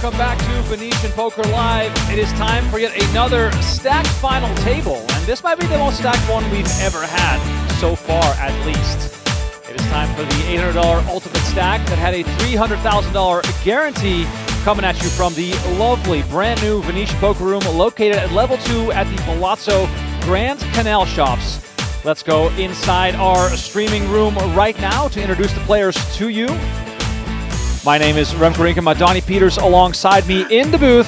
welcome back to Venetian Poker Live. It is time for yet another stacked final table, and this might be the most stacked one we've ever had, so far at least. It is time for the $800 Ultimate Stack that had a $300,000 guarantee coming at you from the lovely brand new Venetian Poker Room located at level 2 at the Palazzo Grand Canal Shops. Let's go inside our streaming room right now to introduce the players to you. My name is Rem Korinka, Madani Peters alongside me in the booth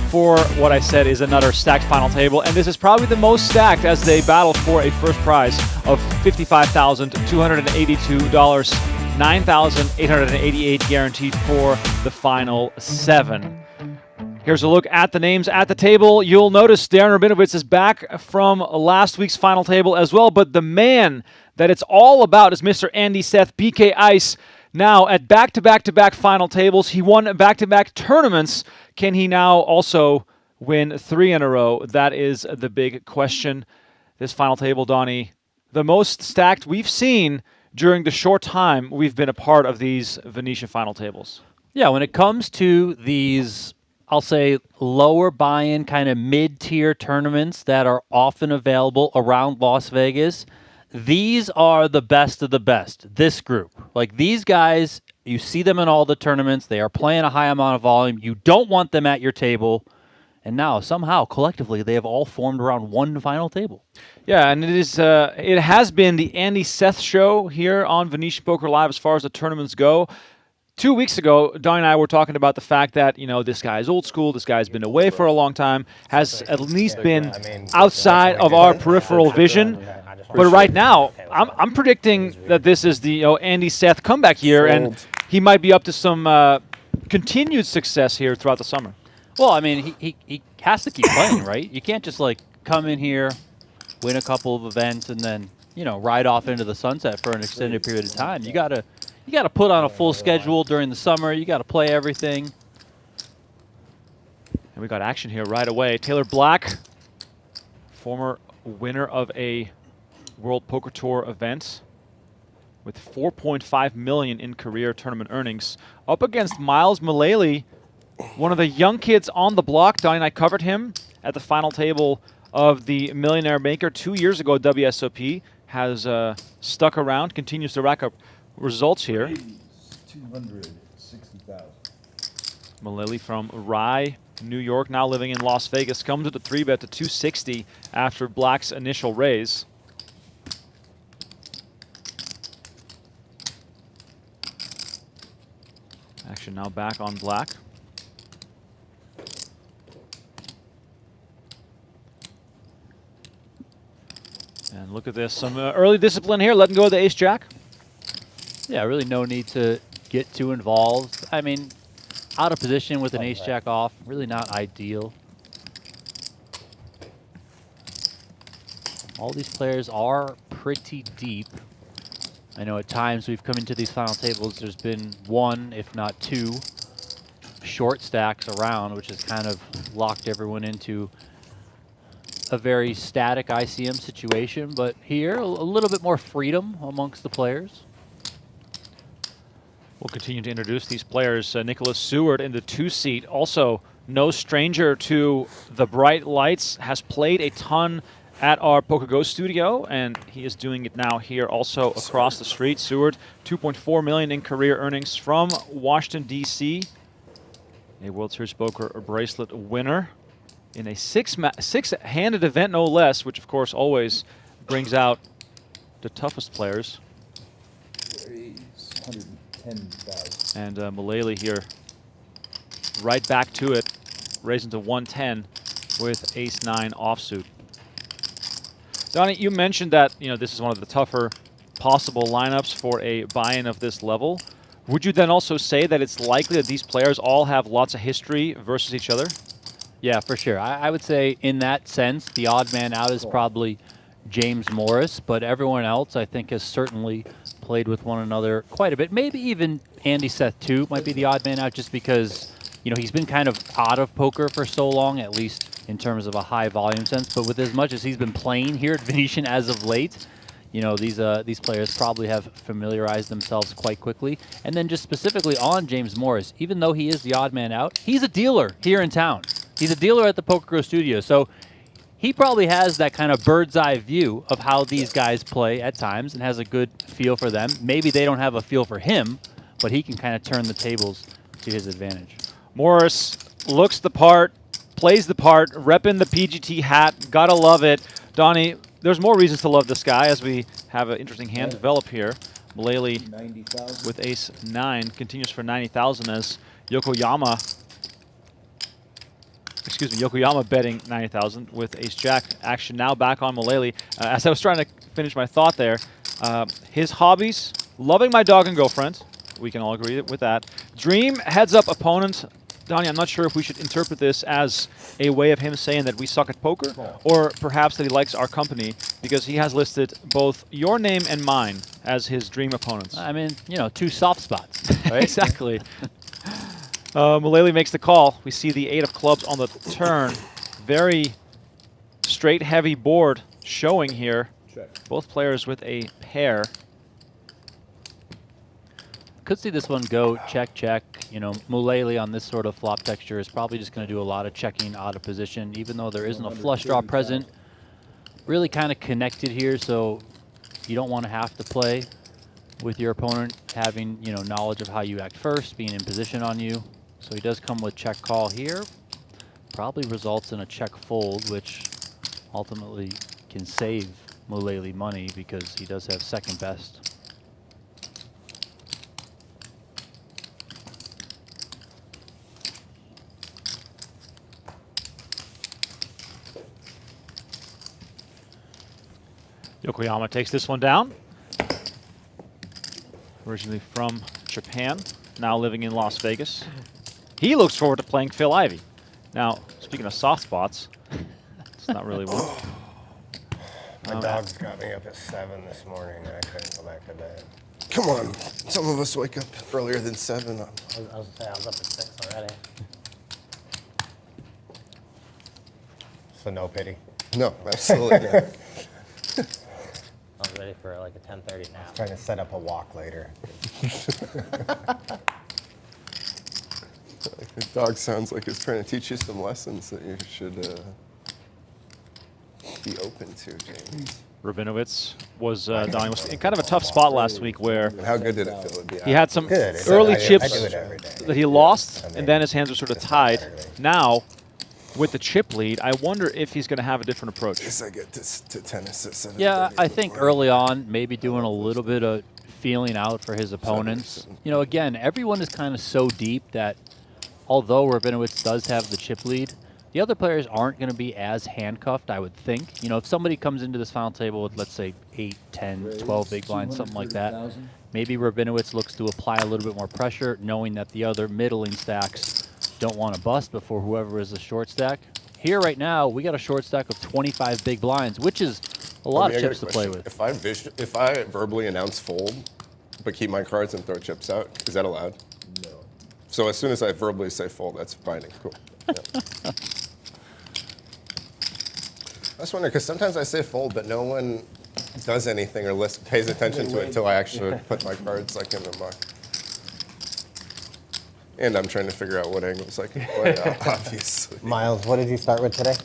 for what I said is another stacked final table, and this is probably the most stacked as they battle for a first prize of $55,282, $9,888 guaranteed for the final 7. Here's a look at the names at the table. You'll notice Darren Rabinowitz is back from last week's final table as well, but the man that it's all about is Mr. Andy Seth, BK Ice. Now, at back-to-back-to-back final tables, he won back-to-back tournaments. Can he now also win 3 in a row? That is the big question. This final table, Donnie, the most stacked we've seen during the short time we've been a part of these Venetian final tables. Yeah, when it comes to these, I'll say, lower buy-in, kind of mid-tier tournaments that are often available around Las Vegas, these are the best of the best, this group. Like, these guys, you see them in all the tournaments. They are playing a high amount of volume. You don't want them at your table. And now, somehow, collectively, they have all formed around one final table. Yeah, and it has been the Andy Seth show here on Venetian Poker Live as far as the tournaments go. 2 weeks ago, Don and I were talking about the fact that, you know, this guy is old school, this guy's been away for a long time, has at least been outside of our peripheral vision. But right now, I'm predicting that this is the Andy Seth comeback year, and he might be up to some continued success here throughout the summer. Well, I mean, he has to keep playing, right? You can't just, like, come in here, win a couple of events, and then, you know, ride off into the sunset for an extended period of time. You gotta put on a full schedule during the summer. You got to play everything. And we got action here right away. Taylor Black, former winner of a World Poker Tour event with $4.5 million in career tournament earnings, up against Myles Mullaly, one of the young kids on the block. Donnie and I covered him at the final table of the Millionaire Maker 2 years ago. WSOP has stuck around, continues to rack up results here. 260,000. Mullaly from Rye, New York, now living in Las Vegas, comes with a 3-bet to 260 after Black's initial raise. Action now back on Black. And look at this, some early discipline here, letting go of the ace-jack. Yeah, really no need to get too involved. I mean, out of position with an ace-jack off, really not ideal. All these players are pretty deep. I know at times we've come into these final tables, there's been 1, if not 2, short stacks around, which has kind of locked everyone into a very static ICM situation. But here, a little bit more freedom amongst the players. We'll continue to introduce these players. Nicholas Seward in the 2-seat, also no stranger to the bright lights, has played a ton at our PokerGo studio, and he is doing it now here also across the street. Seward, $2.4 million in career earnings from Washington, D.C. A World Series Poker bracelet winner in a six-handed event, no less, which, of course, always brings out the toughest players. 110,000. And Mullaly here, right back to it, raising to 110 with ace-9 offsuit. Donnie, you mentioned that this is one of the tougher possible lineups for a buy-in of this level. Would you then also say that it's likely that these players all have lots of history versus each other? Yeah, for sure. I would say in that sense, the odd man out is probably James Morris, but everyone else I think has certainly played with one another quite a bit. Maybe even Andy Seth too might be the odd man out, just because he's been kind of out of poker for so long, at least in terms of a high volume sense. But with as much as he's been playing here at Venetian as of late, You know, these players probably have familiarized themselves quite quickly. And then just specifically on James Morris, even though he is the odd man out, he's a dealer here in town. He's a dealer at the Poker Grow Studio. So he probably has that kind of bird's eye view of how these guys play at times and has a good feel for them. Maybe they don't have a feel for him, but he can kind of turn the tables to his advantage. Morris looks the part, plays the part, repping the PGT hat. Gotta love it. Donnie, there's more reasons to love this guy as we have an interesting hand develop here. Mullaly 90,000. with ace-9 continues for 90,000 as Yokoyama betting 90,000 with ace-jack. Action now back on Mullaly. As I was trying to finish my thought there, his hobbies, loving my dog and girlfriend. We can all agree with that. Dream heads up opponent. Donnie, I'm not sure if we should interpret this as a way of him saying that we suck at poker, or perhaps that he likes our company, because he has listed both your name and mine as his dream opponents. I mean, you know, 2 soft spots, right? Exactly. Mullaly makes the call. We see the 8 of clubs on the turn. Very straight, heavy board showing here. Check. Both players with a pair. Could see this one go check, check. You know, Mullaly on this sort of flop texture is probably just going to do a lot of checking out of position, even though there isn't a flush draw present. Really kind of connected here, so you don't want to have to play with your opponent having, you know, knowledge of how you act first, being in position on you. So he does come with check call here. Probably results in a check fold, which ultimately can save Mullaly money because he does have second best. Yokoyama takes this one down. Originally from Japan, now living in Las Vegas. He looks forward to playing Phil Ivey. Now, speaking of soft spots, it's not really one. My dog's got me up at 7 this morning and I couldn't go back to bed. Come on, some of us wake up earlier than 7. I was up at 6 already. So no pity? No, absolutely not. I was ready for like a 10:30 nap. Trying to set up a walk later. The dog sounds like it's trying to teach you some lessons that you should be open to, James. Rabinowitz was in kind of a tough spot last week where And how good did it feel to be out? he had some Good. early I chips do it every day. that he lost, I mean, and then his hands were sort of tied. Saturday. Now, with the chip lead, I wonder if he's going to have a different approach. Guess I get to tennis at 7:30 Yeah, in I the think morning. early on, maybe doing a little bit of feeling out for his opponents. You know, again, everyone is kind of so deep that although Rabinowitz does have the chip lead, the other players aren't going to be as handcuffed, I would think. You know, if somebody comes into this final table with, let's say, 8, 10, 12 big blinds, something like that, maybe Rabinowitz looks to apply a little bit more pressure, knowing that the other middling stacks don't want to bust before whoever is the short stack. Here right now, we got a short stack of 25 big blinds, which is a lot Let of me chips to ask play you a with. question. If I verbally announce fold, but keep my cards and throw chips out, is that allowed? No. So as soon as I verbally say fold, that's binding. Cool. Yeah. I was wondering, because sometimes I say fold, but no one does anything or pays attention to it until I actually put my cards like in the muck. And I'm trying to figure out what angles I can play out, obviously. Miles, what did you start with today?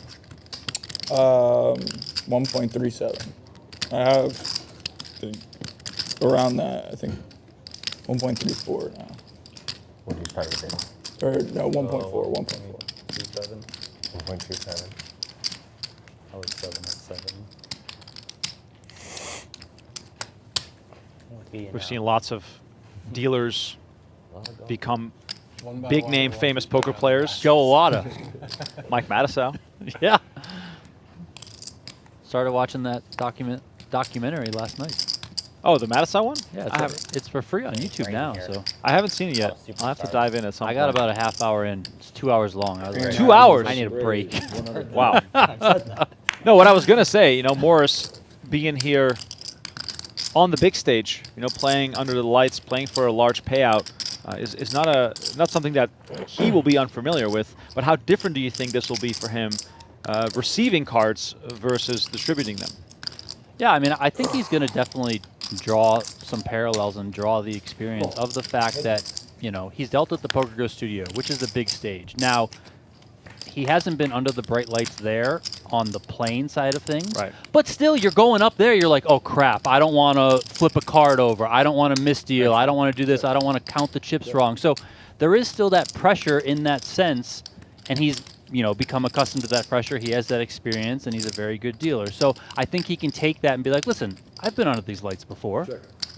1.37. I have around that, I think 1.34 now. What did you start with today? Or no, 1.4, 1.4. 27. 1.27. I was 7 at 7. We've seen lots of dealers become One by big one, name one famous by poker one. players. Joe Awada. Mike Matasow. Yeah. Started watching that documentary last night. Oh, the Matasow one? Yeah, I it's for free on YouTube right now. here. So I haven't seen it yet. Oh, I'll have to superstar. dive in at some I point. got about a half hour in. It's 2 hours long. I was like, 2 hours? I need a break. Wow. No, what I was going to say, you know, Morris being here on the big stage, you know, playing under the lights, playing for a large payout, is not something that he will be unfamiliar with. But how different do you think this will be for him, receiving cards versus distributing them? Yeah, I mean, I think he's going to definitely draw some parallels and draw the experience of the fact that, you know, he's dealt at the Poker Go Studio, which is a big stage. Now, he hasn't been under the bright lights there on the playing side of things. Right. But still, you're going up there, you're like, oh, crap, I don't want to flip a card over. I don't want to misdeal. I don't want to do this. I don't want to count the chips wrong. So there is still that pressure in that sense, and he's, you know, become accustomed to that pressure. He has that experience, and he's a very good dealer. So I think he can take that and be like, listen, I've been under these lights before.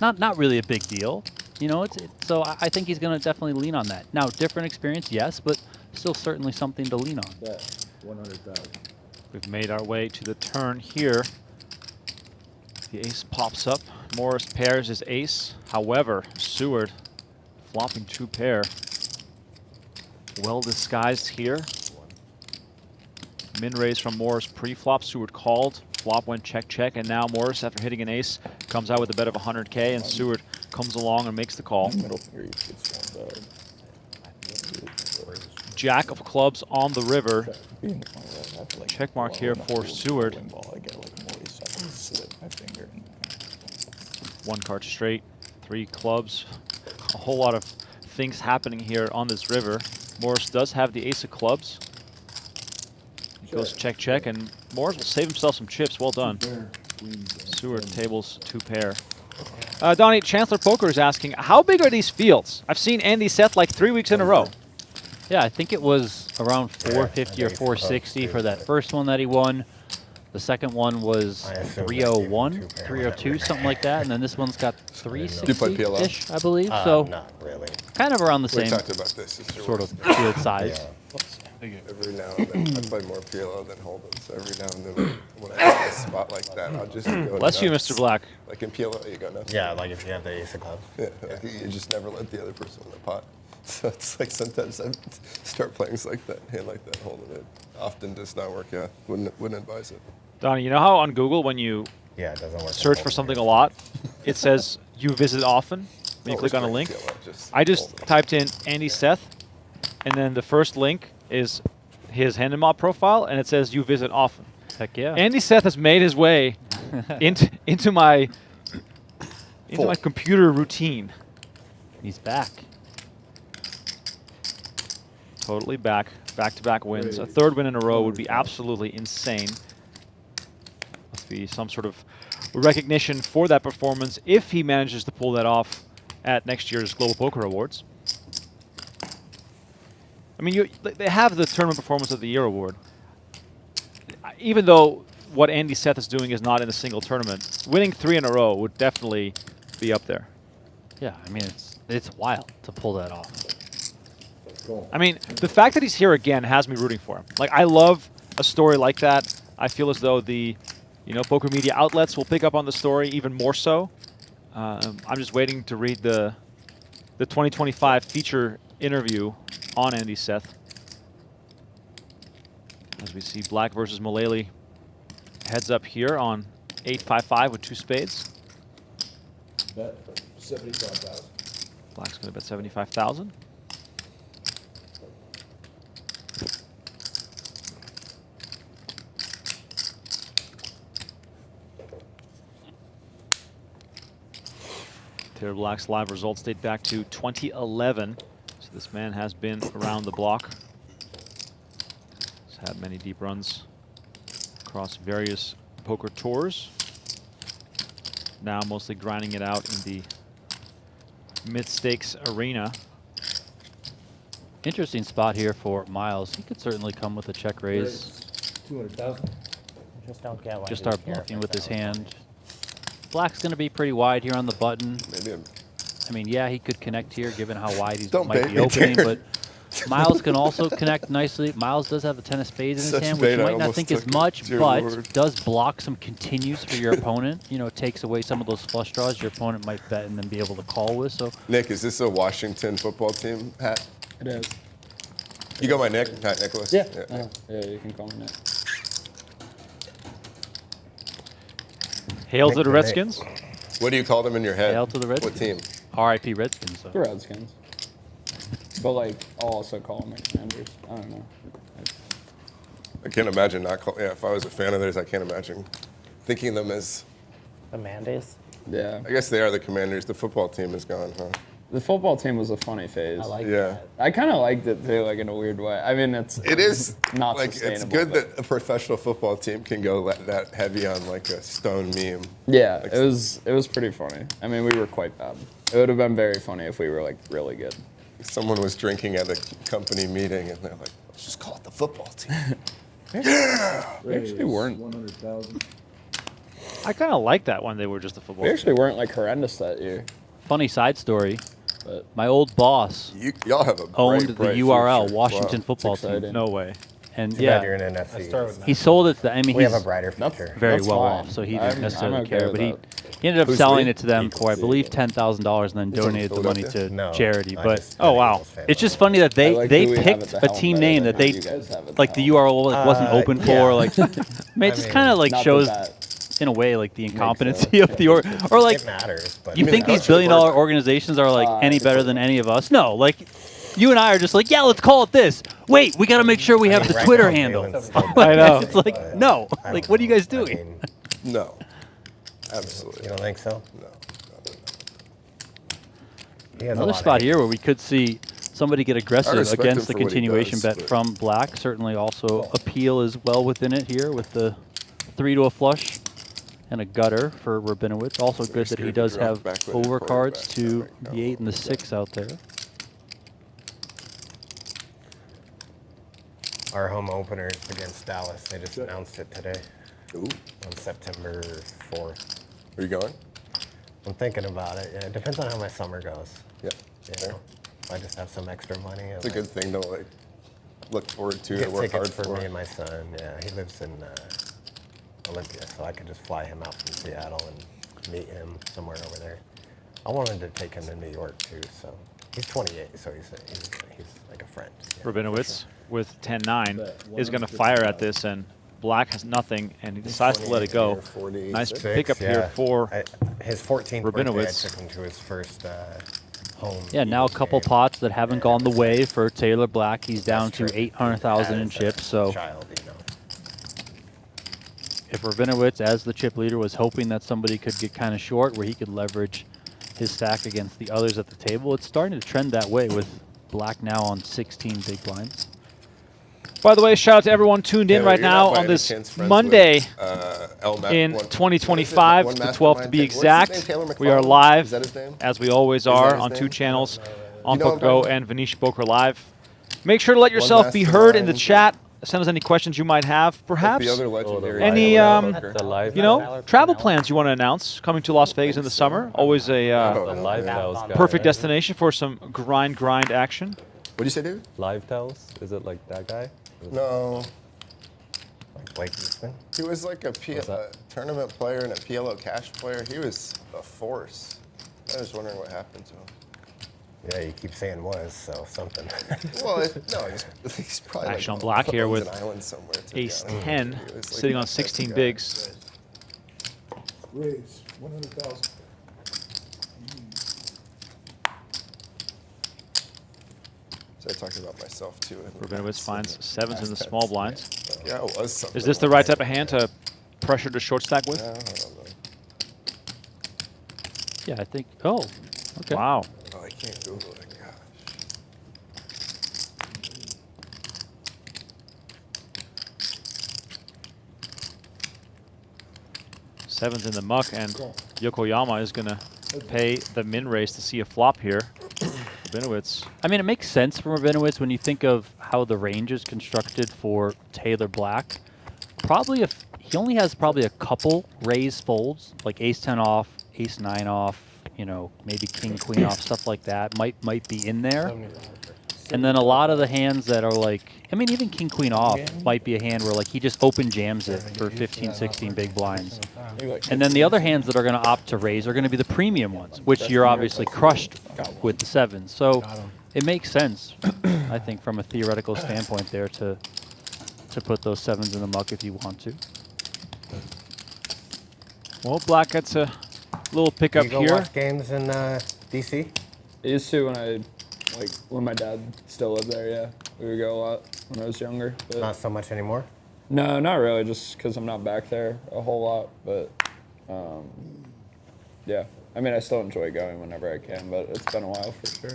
Not really a big deal. You know, so I think he's going to definitely lean on that. Now, different experience, yes, but still certainly something to lean on. Bet 100,000. We've made our way to the turn here. The ace pops up. Morris pairs his ace. However, Seward flopping 2 pair. Well disguised here. Min raise from Morris pre-flop. Seward called. Flop went check, check, and now Morris, after hitting an ace, comes out with a bet of 100K, and Seward comes along and makes the call. Middle finger gets one bad. Jack of clubs on the river. Being the point where I have to, like, Check mark blow here on the for whole Seward. bowling ball, I get like moist, I can slip my finger in there. 1 card straight, 3 clubs. A whole lot of things happening here on this river. Morris does have the ace of clubs. He goes check, check, and Morris will save himself some chips. Well done. Seward tables 2 pair. Donnie, Chancellor Poker is asking, how big are these fields? I've seen Andy Seth like 3 weeks in a row. Yeah, I think it was around 450 or 460 for that first one that he won. The second one was 301, 302, something like that. And then this one's got 360-ish, I believe. So Not really. kind of around the We same talked about this. It's your sort of worst. field size. Every now and then, I play more PLO than Hold'em, so every now and then when I hit a spot like that, I'll just go Bless you, nuts. Mr. Black. Like in PLO, you go nuts. Yeah, like if you have the ace of clubs. Yeah, like you just never let the other person win the pot. So it's like sometimes I start playing like that, hand like that, holding it. Often does not work out. Wouldn't advise it. Donnie, you know how on Google, when you Yeah, it doesn't work. search for something a lot, it says you visit often when you click on a link? I just typed in Andy Seth, and then the first link is his hand and mob profile, and it says you visit often. Heck yeah. Andy Seth has made his way into my computer routine. He's back. Totally back. Back-to-back wins. A 3rd win in a row would be absolutely insane. Must be some sort of recognition for that performance if he manages to pull that off at next year's Global Poker Awards. I mean, they have the Tournament Performance of the Year award. Even though what Andy Seth is doing is not in a single tournament, winning 3 in a row would definitely be up there. Yeah, I mean, it's wild to pull that off. I mean, the fact that he's here again has me rooting for him. Like, I love a story like that. I feel as though the, poker media outlets will pick up on the story even more so. I'm just waiting to read the 2025 feature interview on Andy Seth. As we see Black versus Mullaly heads up here on 8-5-5 with 2 spades. Bet 75,000. Black's going to bet 75,000. Taylor Black's live results date back to 2011. So this man has been around the block. He's had many deep runs across various poker tours. Now mostly grinding it out in the mid-stakes arena. Interesting spot here for Myles. He could certainly come with a check raise. 200,000. Just don't get why Just he start cares bluffing like with that his was hand. Black's going to be pretty wide here on the button. Maybe I mean, yeah, he could connect here given how wide he Don't might bait be me, opening, Darren. but Myles can also connect nicely. Myles does have a 10 of spades in his Such hand, which bait, you I might not almost think is took it. much, Dear but Lord. does block some continues for your opponent. Takes away some of those flush draws your opponent might bet and then be able to call with. So Nick, is this a Washington football team hat? It is. You got my Nick? Hat, Nicholas? Yeah. Yeah, you can call me that. Hail to the Redskins. What do you call them in your head? Hail to the What Redskins. team? R.I.P. Redskins. So. The Redskins. But like, I'll also call them Commanders. I don't know. I can't imagine not call. Yeah, if I was a fan of theirs, I can't imagine thinking them as The Mandays? Yeah. I guess they are the Commanders. The football team is gone, huh? The football team was a funny phase. I like Yeah. that. I kind of liked it too, like in a weird way. I mean, It is not like it's sustainable, good but- that a professional football team can go that heavy on like a stone meme. Yeah, it was pretty funny. I mean, we were quite bad. It would have been very funny if we were like really good. Someone was drinking at a company meeting and they're like, let's just call it the football team. We actually weren't. 100,000. I kind of like that when they were just a football We team. actually weren't like horrendous that year. Funny side story. But My old boss Y'all have a owned bright the URL future. Washington Wow. football It's team. exciting. No way. And Too bad you're yeah, in I NFC. started with he sold it to. I mean, We have he's a brighter future. very That's well fine. off, so he I'm- didn't necessarily I'm okay care. with But that. he ended up Who's selling we? it to them for, I believe, $10,000, and then He's from donated the money to Philadelphia? No, charity. I But just- Oh, wow. Eagles fan. it's just funny that I they like they who we have picked at the a helm team better name than that they who you guys have at like the helm. URL like, wasn't open for. yeah. Like, I mean, it just mean, kind of like Not shows that in a way like the sense. incompetency of the or like It matters, but you think these actually billion-dollar work. organizations are like any it's better than any of us? No, like you and I are just like, yeah, let's call it this. Wait, we got to make sure we have the right Twitter now, handle. Jalen's still I know. It's like, but no, I like don't what are you know. guys I doing? mean, No. Absolutely. you don't think so? No. He has a Another lot of spot hate. here where we could see somebody get aggressive respect against him the for what he continuation does, bet but- from Black. Certainly also appeal is well within it here with the 3 to a flush and a gutter for Rabinowitz. Also good that he scared to does drop have back with his overcards quarterback. to Right now. the 8 and the 6 out there. Our home opener is against Dallas. They just Good. announced it today Ooh. on September 4th. Are you going? I'm thinking about it. Yeah, it depends on how my summer goes. Yeah. You know, if I just have some extra money. It's a good thing to like look forward to Get and work tickets hard for for. me and my son. Yeah, he lives in Olympia, so I could just fly him out from Seattle and meet him somewhere over there. I wanted to take him to New York too, so he's 28, so he's like a friend. Yeah, for Rabinowitz sure. with 10-9 Bet is going to fire at this, and Black has nothing, and he decides to let it go. 48, Nice 46. pickup here Yeah. for His 14th birthday, I Rabinowitz. took him to his first home. Yeah, now a Eagles couple game. pots that haven't gone the way for Taylor Black. He's down to That's true. 800,000 in As a chips. So child, you know. if Rabinowitz, as the chip leader, was hoping that somebody could get kind of short where he could leverage his stack against the others at the table, it's starting to trend that way with Black now on 16 big blinds. By the way, shout out to everyone tuned in Taylor, right you're not now by on any this chance friends Monday with, LMAC in one- 2025, what is it? the One 12th to be mastermind thing? What's his exact. name? Taylor We are McFarland? live, Is that his name? as we always that are, his on name? two channels, on You know what I'm PokerGo talking and Venetian Poker Live. Make sure to let yourself be heard in the mastermind. chat. Send us any questions you might have, Like perhaps. the other legendary. Any, poker. The live You know, Tyler travel Purnell? plans you want to announce coming to Las Vegas in the summer. Always a The live tells guy, perfect right? destination for some grind action. What'd you say, David? Live tells? Is it like that guy? No. Like Blake Eastman. He was like a What's that? tournament player and a PLO cash player. He was a force. I was wondering what happened to him. Yeah, you keep saying was, so something. Well, he's probably Action like on black here owns with an island somewhere. to be Ace honest. 10, He was like sitting on that type of 16 guy. bigs. Raise 100,000. So I talked about myself too. Rabinowitz finds sevens in the small blinds. Yeah, it was something. Is this the right type of hand to pressure to short stack with? Yeah, I don't know. Yeah, I think. Oh, okay. Wow. Oh, I can't Google it. Gosh. Sevens in the muck, and Yokoyama is going to pay the min raise to see a flop here. Rabinowitz. I mean, it makes sense for Rabinowitz when you think of how the range is constructed for Taylor Black. Probably if he only has probably a couple raise folds, like ace 10 off, ace 9 off, you know, maybe king queen off, stuff like that might be in there. And then a lot of the hands that are like, I mean, even king queen off might be a hand where like he just open jams it for 15, 16 big blinds. And then the other hands that are going to opt to raise are going to be the premium ones, which you're obviously crushed with the sevens. So it makes sense, I think, from a theoretical standpoint there to put those sevens in the muck if you want to. Well, Black gets a little pickup You go here. watch games in DC? I used to when my dad still lived there. Yeah, we would go a lot when I was younger. But Not so much anymore. no, not really. Just because I'm not back there a whole lot. But Yeah, I mean, I still enjoy going whenever I can, but it's been a while for sure.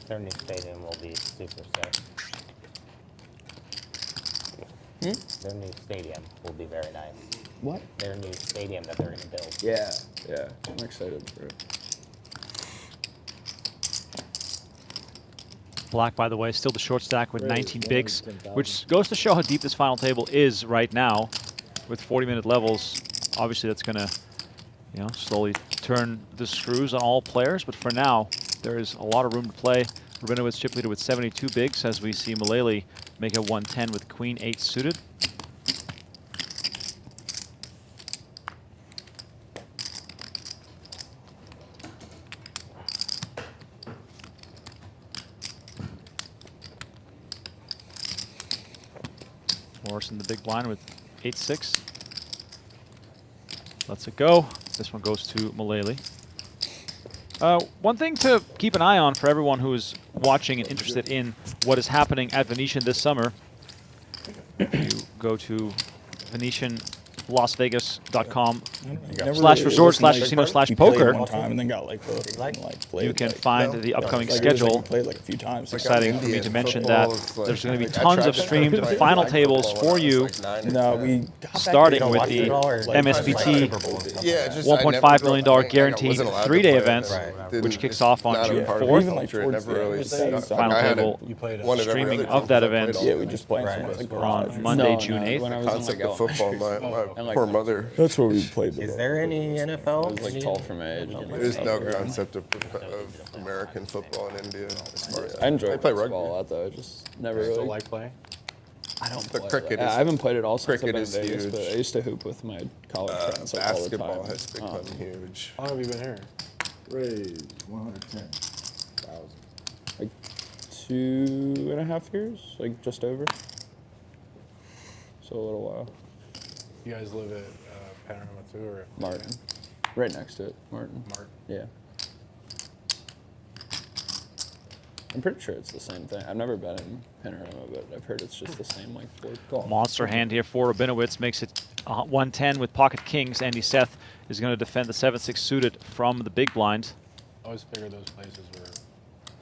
Their new stadium will be super sick. Their new stadium will be very nice. What? Their new stadium that they're going to build. Yeah, yeah, I'm excited for it. Black, by the way, still the short stack with 19 bigs, which goes to show how deep this final table is right now with 40-minute levels. Obviously, that's going to, you know, slowly turn the screws on all players. But for now, there is a lot of room to play. Rabinowitz chip leader with 72 bigs as we see Mullaly make a 110 with Queen 8 suited. Morris in the big blind with 8-6. Lets it go. This one goes to Mullaly. One thing to keep an eye on for everyone who is watching and interested in what is happening at Venetian this summer, you go to VenetianLasVegas.com/resort/casino/poker. One time and then got like hooked and, like, played, You can like, find the upcoming like, it was, like, schedule. played like a few times. It's exciting for me to mention that there's going to be Like, I tons tried of to streamed play final like tables football for when I you, was, like, 9 or No, 10. we starting with watch the it all, or, like, MSBT Yeah, just $1.5 million guaranteed 3-day event, Right. which kicks off on June Part of 4th. Even, like, culture, it towards never the really end, stuck. it's Final I had table one of every streaming other of that teams I played event all Yeah, the we time. just playing Right. some like on garage. Monday, No, June 8th. when I was in, Concept like, of football, my and, like, poor mother. That's where we played. Is there any NFL? I was like tall for my age. and, like, There's no stuff. concept of American football in India as far as I enjoy They play basketball a rugby. lot though. I just never really. Still like playing? I don't The play. cricket I is- haven't played it all since I've cricket been in is Vegas, huge. but I used to hoop with my college friends like all the Basketball time. has become huge. How long have you been here? Raise 110,000. Like 2.5 years, like just over. So a little while. You guys live at Panorama too, or Martin, right next to it, Martin. Martin? Yeah. I'm pretty sure it's the same thing. I've never been in Panorama, but I've heard it's just the same like board. Monster hand here for Rabinowitz, makes it 110 with pocket kings. Andy Seth is going to defend the 7-6 suited from the big blind. I always figured those places were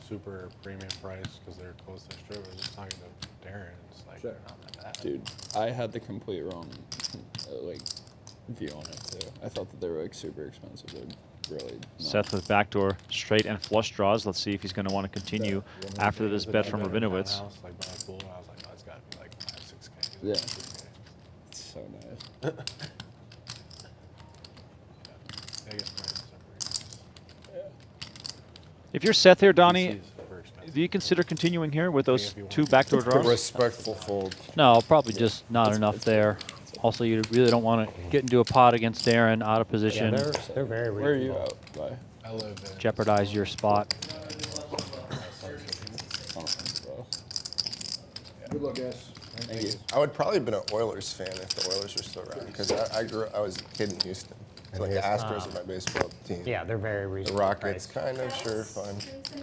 super premium price because they're close to Extra. I was just talking to Darren, and it's like they're not that bad. Dude, I had the complete wrong like view on it too. I thought that they were like super expensive. They're really not. Seth with backdoor straight and flush draws. Let's see if he's going to want to continue after this bet from Rabinowitz. House, like by a pool, and I was like, oh, it's got to be like 5-6K. Yeah. 6K. It's so nice. Vegas prices are pretty nice. If you're Seth here, Donnie, DC is super expensive. do you consider continuing here with those 2 backdoor draws? Respectful fold. No, probably just not enough there. Also, you really don't want to get into a pot against Darren out of Yeah, position, they're very Where are you reasonable. out by? I live in jeopardize your spot. Good luck, guys. Thank you. I would probably have been an Oilers fan if the Oilers were still around because I was a kid in Houston. So like the Astros are my baseball team. Yeah, they're very The reasonable. Rockets, price. kind of, sure, fun.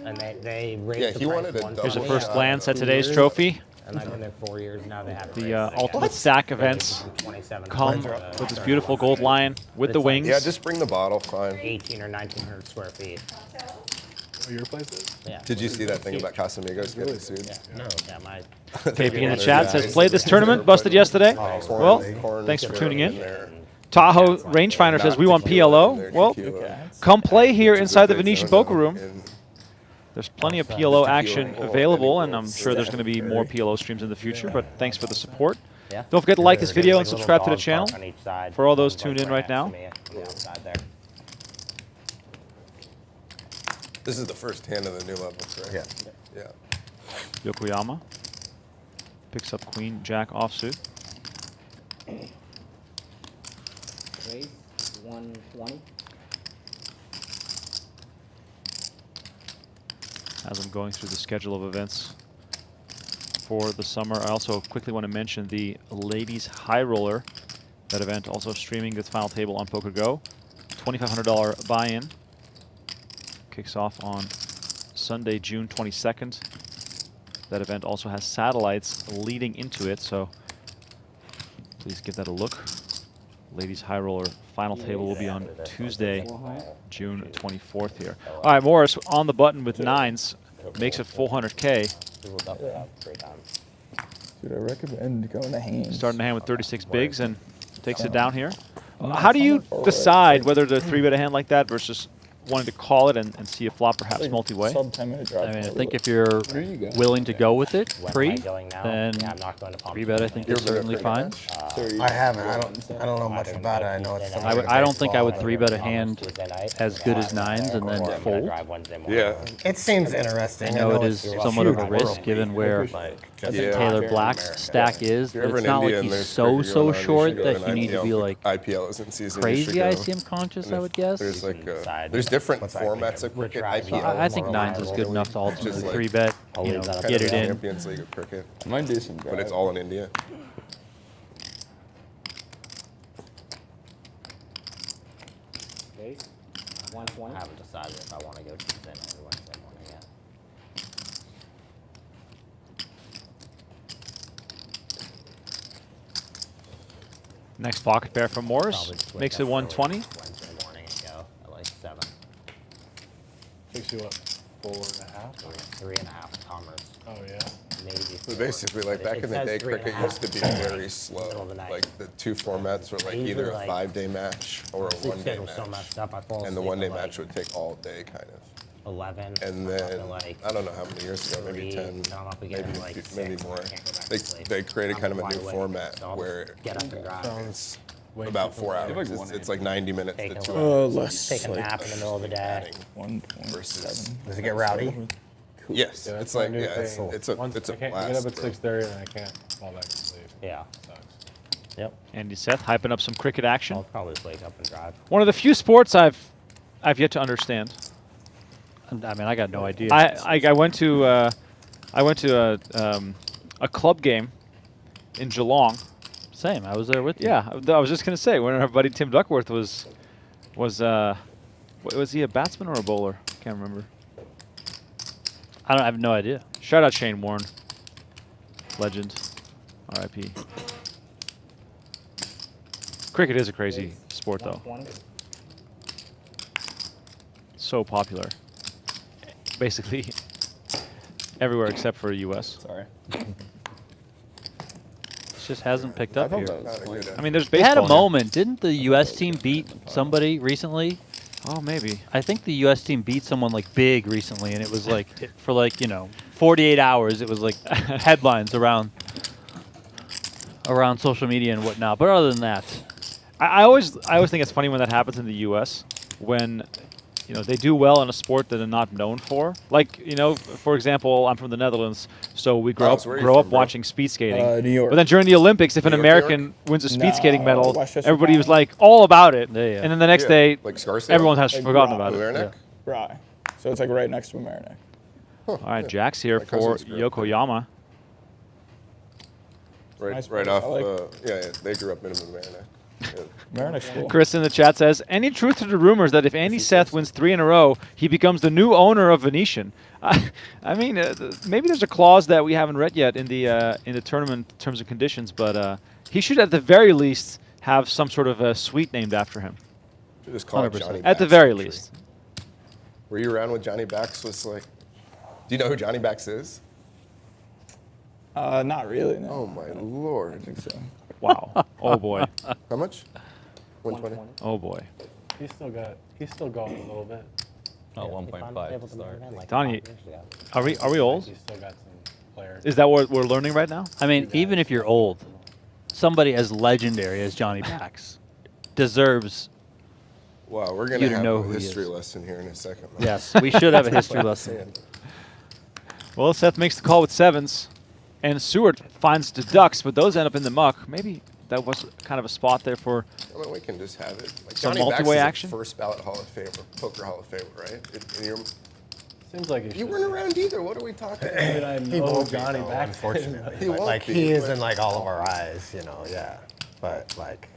And they raised Yeah, the he price wanted a once double Here's a more. first shot. glance at today's trophy. And I've been there 4 years now. They haven't The raised it Ultimate again. Stack Raised events it from 27 come to, with this beautiful gold lion with the It's like- wings. Yeah, just bring the bottle, fine. 18 or 1900 square feet. where your place is. Yeah. Did you see that thing about Casamigos getting sued? Yeah. No. Yeah. My. KP in the chat says, played this tournament, busted yesterday. Well, thanks for tuning in. Tahoe Rangefinder says, we won PLO. Well, come play here inside the Venetian Poker Room. There's plenty of PLO action available, and I'm sure there's going to be more PLO streams in the future, but thanks for the support. Yeah. Don't forget to like this There's video like and little subscribe to the dog channel. park on each side. For all those One's, tuned like, in right next now. to me on the outside there. This is the first hand of the new level, correct? Yeah. Yokoyama picks up Queen Jack offsuit. Raise 120. As I'm going through the schedule of events for the summer, I also quickly want to mention the Ladies High Roller. That event also streaming this final table on Poker Go. $2,500 buy-in. Kicks off on Sunday, June 22nd. That event also has satellites leading into it, so please give that a look. Ladies High Roller Final Table will be on Tuesday, 400. June 24th here. All right, Morris on the button with 9s. Makes it 400K. We will definitely have great times. Dude, I recommend going to hands. Starting the hand with 36 bigs and takes it down here. How do you decide whether to 3-bet a hand like that versus wanting to call it and see a flop perhaps multi-way? Sub 10-minute drive. I mean, I think if you're There you go. willing to go with it When pre, am I going now? then Yeah, I'm not going to Palm 3-bet I think is certainly fine. I haven't. I don't know much about it. I know it's something. I don't think I would baseball. 3-bet a hand as good as 9s and then fold. Yeah. It seems interesting. I know it is it's somewhat of a huge risk world. given where Like, just Yeah. Taylor Black's stack is. If you're ever It's in not India like and he's there's so cricket going on, short should go that to you an need to be IPL. like IPL is in season. you should crazy go. ICM conscious, I would guess. There's like Decide. there's different What's formats of Which cricket. drives IPL. you? I think more 9s is good enough to ultimately Just like- 3-bet, I'll you leave know, that up get to it you. in. Champions League of cricket, I might do some drive. but it's all in India. Base, 120. I haven't decided if I want to go Tuesday night or Wednesday morning yet. Next pocket pair from Morris. Probably just wake Makes up it early 120. Wednesday morning and go at like 7. Takes you what, 4.5? Or 3.5 commerce. Oh yeah. Maybe. So 4. basically, like But back it in the says day, 3.5 cricket used to be very slow. middle of the night. Like the two formats were like Usually, either a like, 5-day match or a Sleep 1-day schedule's so match. messed up. I fall And the asleep 1-day at, match like, would take all day, kind of. 11. And I'm up then at, like, I don't know how many years ago, maybe 3, 10, and I'm up again maybe at, like, 6, maybe and I more. can't go back to They sleep. they created I'm kind of a wide new awake, format so I'll where just get up and drive. it's Way about too 4 complicated. hours. It's like 90 minutes to Taking 2 a hours. less. Take a like nap in the middle of the day. 1.7. Does it get rowdy? Yes, Yeah, that's it's my like new yeah, thing. it's a Once it's a I can't blast. get up at bro. 6:30 and I can't fall back to sleep. Yeah. Sucks. Yep. Andy Seth hyping up some cricket action. I'll probably just wake up and drive. One of the few sports I've yet to understand. I mean, I got no idea. I went to a club game in Geelong. Same. I was there with you. Yeah, I was just gonna say when our buddy Tim Duckworth was he a batsman or a bowler? Can't remember. I have no idea. Shout out Shane Warne, legend, R.I.P. Cricket is a crazy sport though. 120. So popular. Basically everywhere except for U.S. Sorry. It just hasn't picked I up thought here. that was Not a good I mean, there's They baseball. had a here. moment. Didn't the U.S. team beat somebody recently? Oh, maybe. I think the U.S. team beat someone like big recently, and it was like for like 48 hours. It was like headlines around social media and whatnot. But other than that, I always think it's funny when that happens in the U.S. when they do well in a sport that they're not known for. Like for example, I'm from the Netherlands, so we grow Alex, where are you up from, bro? watching speed skating. New York. But then during the Olympics, if an New York, American wins a speed skating No, medal, Westchester everybody was County. like all about it. Yeah, yeah. And then the next Yeah, day, like Scarsdale? everyone has Like forgotten Rock. about it. Lernick? Rye. So it's like right next to America. All right, Jack's here My for cousins grew up there. Yokoyama. Right, Nice right place. off. I like- Yeah, they grew up in America. Yeah. Marinak's cool. Chris in the chat says, any truth to the rumors that if Andy Seth wins 3 in a row, he becomes the new owner of Venetian? I mean, maybe there's a clause that we haven't read yet in the tournament terms and conditions, but he should at the very least have some sort of a suite named after him. Should just call it 100%. Johnny At the Bax very country. least. Were you around when Johnny Bax was like? Do you know who Johnny Bax is? Not really. No. Oh my I lord! think so. Wow. Oh boy. How much? 120. 120. Oh boy. He's still going a little bit. Oh, 1.5 to start. Donnie, Are we old? He's still got some players. Is that what we're learning right now? I mean, even if you're old, somebody as legendary as Johnny Bax deserves. Wow, we're You gonna to have know a who he history is. lesson here in a second. Yes, we should have a history lesson. Well, Seth makes the call with 7s, and Seward finds the ducks, but those end up in the muck. Maybe that was kind of a spot there for. I mean, we can just have it. Like Some Johnny Bax multi-way is a action? first ballot Hall of Famer, poker Hall of Famer, right? Seems like he You should. weren't around either. What are we talking about? Dude, I He know won't be, Johnny though, back. unfortunately. He won't like be, he is but- in like all of our eyes, yeah. But like,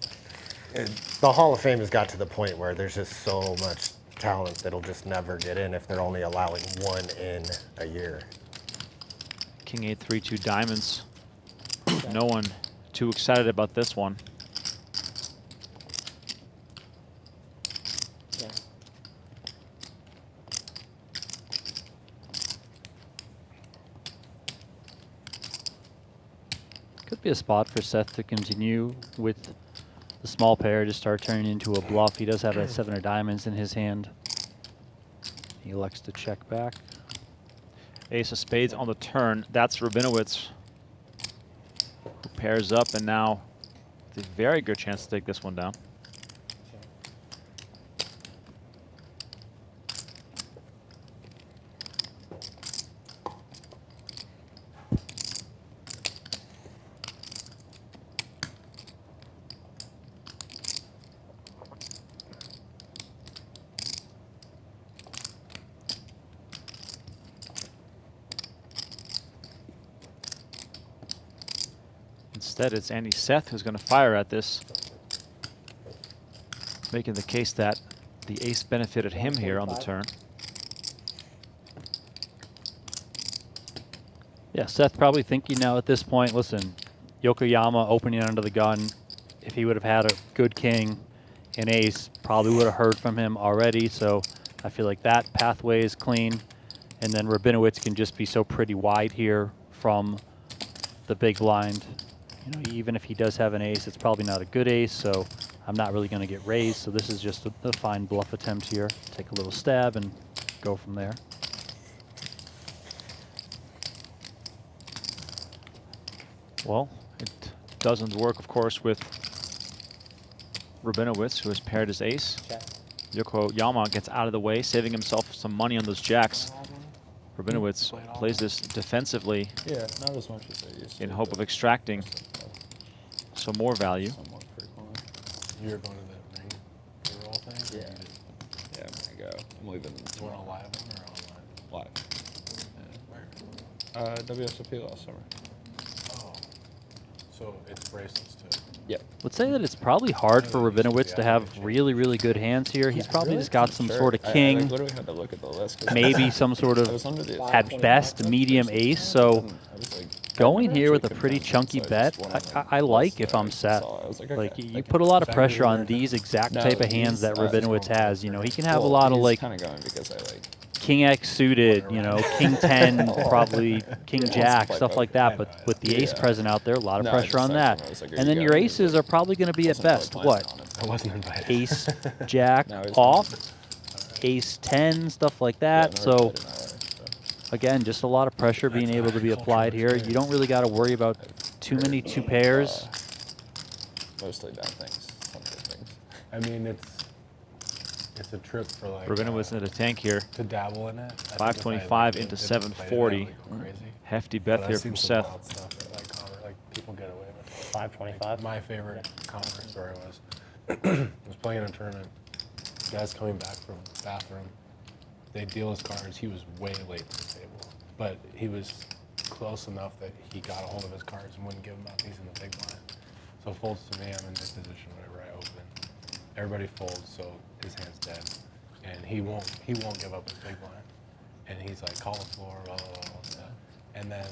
the Hall of Fame has got to the point where there's just so much talent that'll just never get in if they're only allowing one in a year. King 8-3-2 diamonds. No one too excited about this one. be a spot for Seth to continue with the small pair to start turning into a bluff. He does have a 7 of diamonds in his hand. He elects to check back. Ace of spades on the turn. That's Rabinowitz, who pairs up, and now it's a very good chance to take this one down. Instead, it's Andy Seth who's going to fire at this, making the case that the ace benefited him here on the turn. Yeah, Seth probably thinking now at this point, listen, Yokoyama opening under the gun, if he would have had a good king and ace, probably would have heard from him already. So I feel like that pathway is clean. And then Rabinowitz can just be so pretty wide here from the big blind. You know, even if he does have an ace, it's probably not a good ace, so I'm not really going to get raised. So this is just a fine bluff attempt here. Take a little stab and go from there. Well, it doesn't work, of course, with Rabinowitz, who has paired his ace. Check. Yokoyama gets out of the way, saving himself some money on those jacks. Rabinowitz plays this defensively Yeah, not as much as I used to. in hope of extracting some more value. Somewhat frequently. You're going to the ring, the roll thing? Yeah. Yeah, I'm gonna go. I'm leaving You want a tomorrow. live one or online? Live. Where? WSOP last summer. Oh. So it's bracelets too. Yep. Would say that it's probably hard for Rabinowitz to have really, really good hands here. He's probably just got some sort of I king, literally had to look at the list. 'cause maybe some sort I of, was under the at best, medium ace. So I was like, going here with a actually pretty convinced, chunky so I bet, just went on I like plus if I'm I Seth. saw it. I was like, Like, okay, you like, put a lot of Exactly pressure what on we're these exact No, type of hands he's, that uh, Rabinowitz has. You know, he can have a well, lot of he's like kind of going because I like. king X suited, you know, king 10, probably king jack, like stuff like that. But with the ace Yeah. present out there, a lot of No, I pressure just on texted that. him. I was like, are And you then your going? aces are probably going to be at Wasn't really best, planning what? on it. I wasn't invited. Ace, jack, No, he's off, ace 10, stuff like that. Yeah, So no, I didn't know, so. again, just a lot of pressure being able to be applied here. You don't really got to worry about too many two pairs. Mostly bad things. Some good things. I mean, it's a trip for like Rabinowitz into the tank here. to dabble in it. I think if I, 525 like, into didn't play it, 740. I would go crazy. Hefty But bet I've here seen from some Seth. wild stuff that like people get away with. 525. My favorite Conner story was I was playing in a tournament. Guy's coming back from the bathroom. They deal his cards. He was way late to the table, but he was close enough that he got a hold of his cards and wouldn't give them up. He's in the big blind. So folds to me. I'm in this position whenever I open. Everybody folds, so his hand's dead, and he won't give up his big blind. And he's like, call the floor, blah blah blah. blah. And then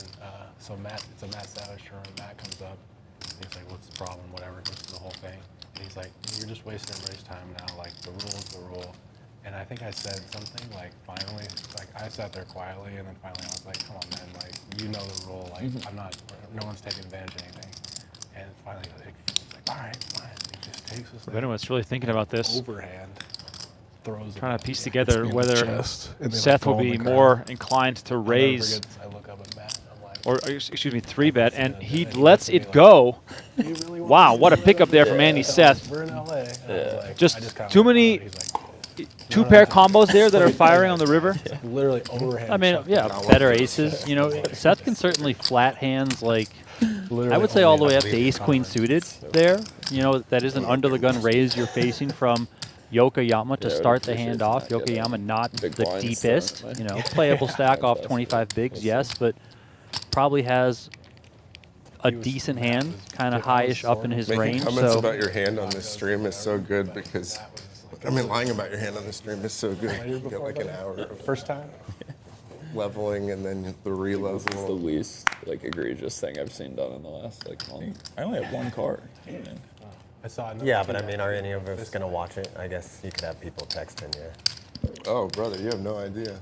so it's a Matt Savage turn. Matt comes up. And he's like, what's the problem? Whatever. Goes through the whole thing. And he's like, you're just wasting everybody's time now. Like the rule's the rule. And I think I said something like, finally, like I sat there quietly, and then finally I was like, come on, man, like you know the rule. Like no one's taking advantage of anything. And finally, he's like, all right, fine. He just takes us. Rabinowitz really thinking about this. Overhand. Throws it Trying up. to piece Hits together me in the whether chest, and they, Seth go will on be the more ground. inclined to I'll never raise, forget this. I look up at Matt. I'm like, or excuse me, 3-bet, and he And he lets looks at me it like, go. "You really want Wow, to what a do pickup there from that?" Andy And I was, Seth. We're in LA. And I was like, Just I kinda too went many out. He's like, Two pair combos there that are firing on the river. literally overhand. I mean, chucked yeah, it. better aces. You know, Seth can certainly flat hands like I would say all the way up to ace queen suited there. You know, that is an under the gun raise you're facing from Yokoyama to Yeah, I would start the appreciate hand to off. not get Yokoyama not big the blinds deepest. thrown at You me. know, playable stack off That's 25 bigs, that's yes, but probably has a He was- decent Matt hand, was kind of getting all high-ish up in his Making range. comments So about your hand on this stream is so good because, I mean, lying about your hand on this stream is so good. You get like an hour of First time? leveling and then the This is the re-level. least like egregious thing I've seen done in the last like month. I only have one card. I saw another Yeah, two but I guys mean, are do any of that. us gonna watch it? I guess you could have people texting you. Oh, brother, you have no idea.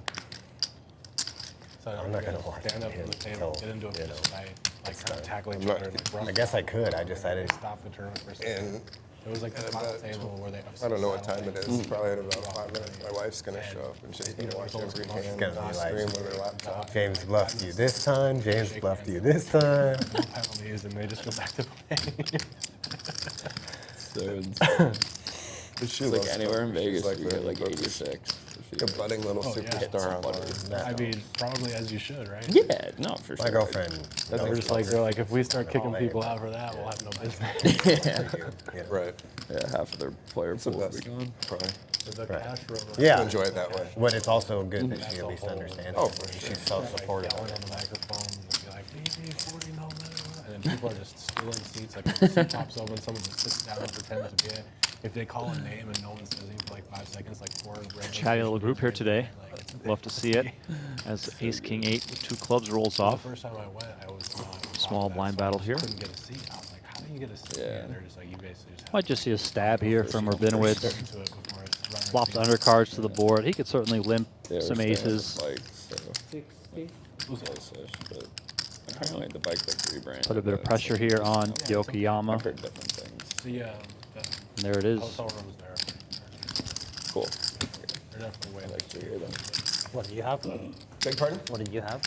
So I'm not gonna guys watch stand up it from the table, until, get into it you know. just tight. like kind of tackling each I'm other. not- Like, I guess I could. I decided. stop the tournament for a second. And It was like the final table where they. I don't know what time it is. Probably in about 5 minutes. My wife's gonna show up and she's gonna watch every hand gonna be on like- stream with her laptop. James bluffed you this time. James bluffed you this time. No penalties, and they just go back to playing. So it's, She it's like loves anywhere in stuff. She's Vegas, you the- get like 86. If a you budding little Oh, yeah. superstar online. I mean, probably as you should, right? yeah, no, for sure. My girlfriend. They're just like, they're like, if we start kicking all people day. out for that, we'll have no business. yeah. Right. Yeah, half of their player It's the pool will be best. gone. Probably. The cash rover. Yeah. Enjoy it that way. But it's also good that she at least understands. Oh, it. for sure. She's self-supportive. Yelling on the microphone, and be like, BB40 no matter. And then people are just stealing seats. Like, when the seat pops open, someone just sits down and pretends to be it. If they call a name and no one says anything for like 5 seconds, like 4 red. Chatty little group here today. Love to see it as Ace King 8 with 2 clubs rolls The off. first time I went, I was Small blind battle here. Couldn't get a seat. I was like, how do you get a seat? Yeah. And they're just like, you basically just have Might just see a stab here from Rabinowitz. to to it before it's running. Flopped undercards to the board. He could certainly limp Yeah, some we're staying on aces. the bike, so 60. close-ish, but apparently the bike like rebranded. Put a bit of but pressure here on Yokoyama. I've heard different things. The And there it is. hotel rooms there. Cool. They're definitely way I like to hear that. What did you have? Beg pardon? What did you have?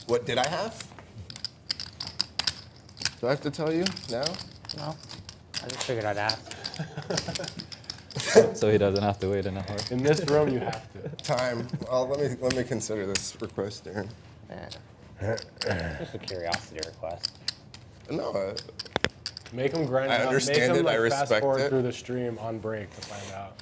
What did I have? Do I have to tell you now? No. I just figured I'd ask. So he doesn't have to wait an hour. In this room, you have to. Time. Well, let me consider this request, Darren. Just a curiosity request. No, Make them grind I it up. understand Make them, it, I like, fast respect forward it. through the stream on break to find out.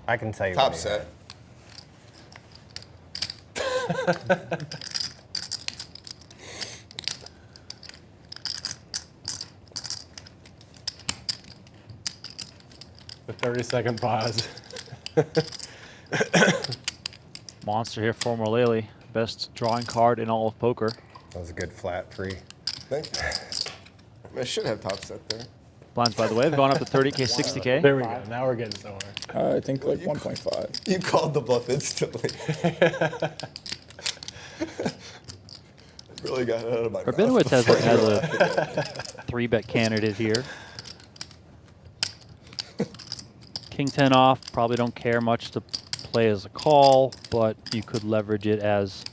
I can tell you. top what he set. The 30-second pause. Monster here for Mullaly. Best drawing card in all of poker. That was a good flat 3. Thank you. I should have top set there. Blinds, by the way, have gone up to 30K, 60K. There we go. Now we're getting somewhere. I think like 1.5. You called the bluff instantly. Really got it out of my mouth. Rabinowitz has a 3-bet candidate here. King 10 off, probably don't care much to play as a call, but you could leverage it as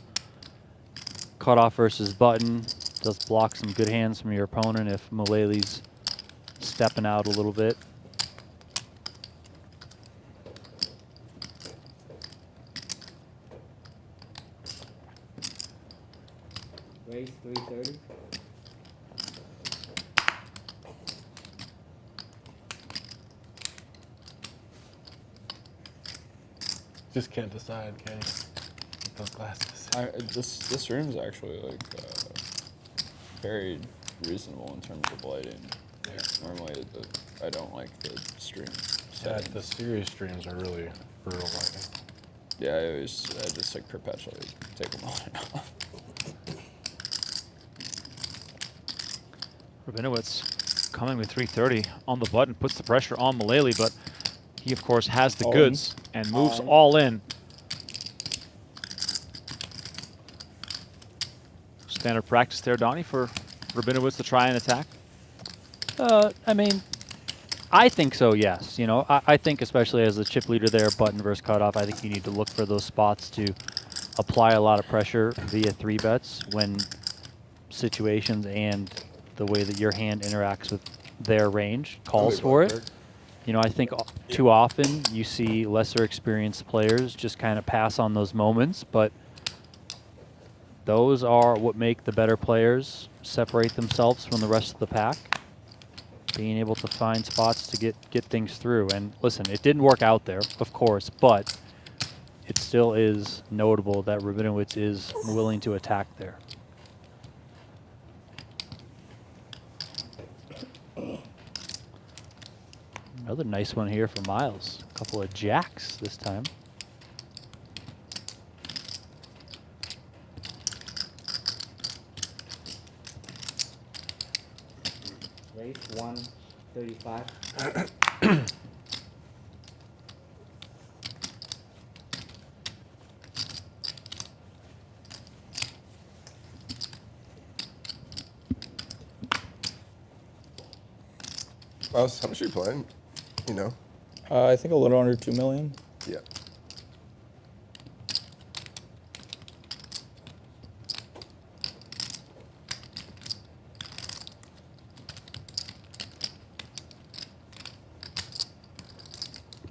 cutoff versus button. Does block some good hands from your opponent if Mullaly's stepping out a little bit. Raise 330. Just can't decide, can you? With those glasses. This room's actually like very reasonable in terms of lighting. Like, normally I don't like the stream Yeah, settings. the series streams are really brutal lighting. Yeah, I just like perpetually take them on and off. Rabinowitz coming with 330 on the button, puts the pressure on Mullaly, but he, of course, has the All goods and moves in. all in. Standard practice there, Donnie, for Rabinowitz to try and attack? I mean, I think so, yes. You know, I think especially as the chip leader there, button versus cutoff, I think you need to look for those spots to apply a lot of pressure via 3-bets when situations and the way that your hand interacts with their range calls for it. You know, I think too often you see lesser experienced players just kind of pass on those moments, but those are what make the better players separate themselves from the rest of the pack. Being able to find spots to get things through. And listen, it didn't work out there, of course, but it still is notable that Rabinowitz is willing to attack there. Another nice one here for Myles. A couple of jacks this time. Raise 135. Myles, how much are you playing? You know? I think a little under 2 million. Yeah.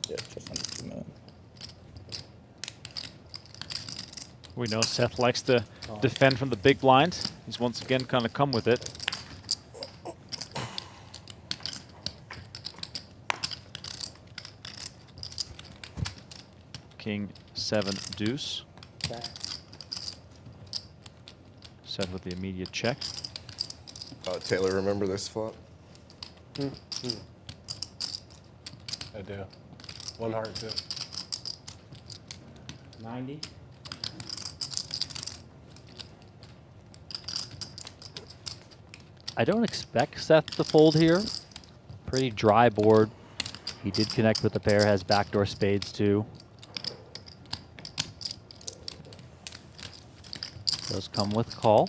Yeah, just under 2 million. We know Seth likes to defend from the big blind. He's once again kind of come with it. King 7 deuce. Check. Seth with the immediate check. Taylor, remember this flop? I do. 1 heart too. 90. I don't expect Seth to fold here. Pretty dry board. He did connect with the pair, has backdoor spades too. Does come with call.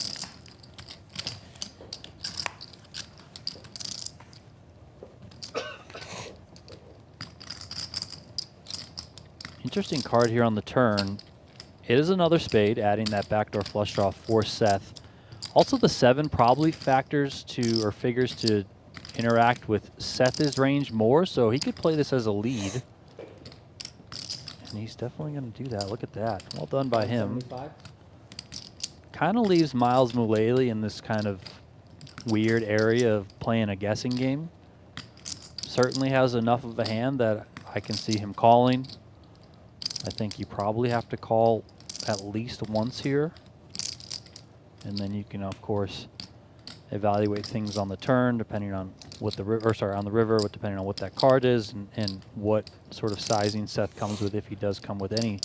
Interesting card here on the turn. It is another spade, adding that backdoor flush draw for Seth. Also, the 7 probably factors to or figures to interact with Seth's range more, so he could play this as a lead. And he's definitely going to do that. Look at that. Well done by him. 75. Kind of leaves Myles Mullaly in this kind of weird area of playing a guessing game. Certainly has enough of a hand that I can see him calling. I think you probably have to call at least once here. And then you can, of course, evaluate things on the turn, depending on what the river, on the river, depending on what that card is, and what sort of sizing Seth comes with, if he does come with any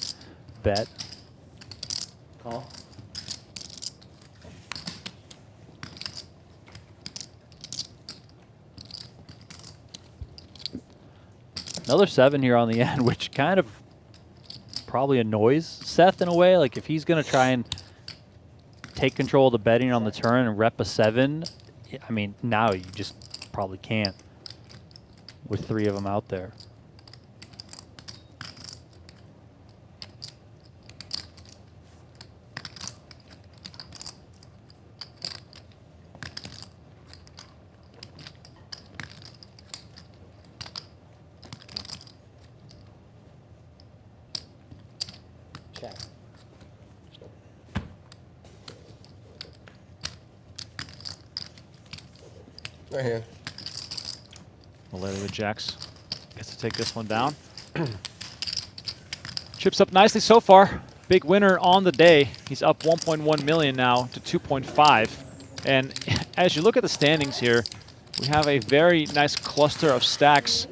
bet. Call. Another 7 here on the end, which kind of probably annoys Seth in a way. Like if he's going to try and take control of the betting on the turn and rep a 7, I mean, now you just probably can't with 3 of them out there. Check. Right hand. Mullaly with jacks gets to take this one down. Chips up nicely so far. Big winner on the day. He's up 1.1 million now to 2.5. And as you look at the standings here, we have a very nice cluster of stacks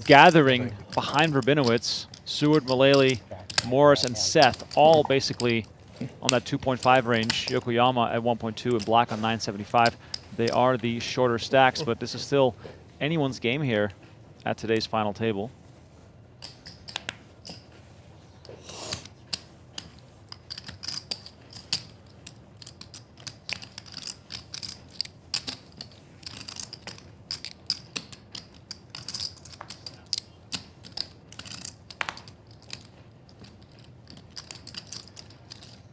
gathering behind Rabinowitz. Seward, Mullaly, Morris, and Seth all basically on that 2.5 range. Yokoyama at 1.2 and Black on 975. They are the shorter stacks, but this is still anyone's game here at today's final table.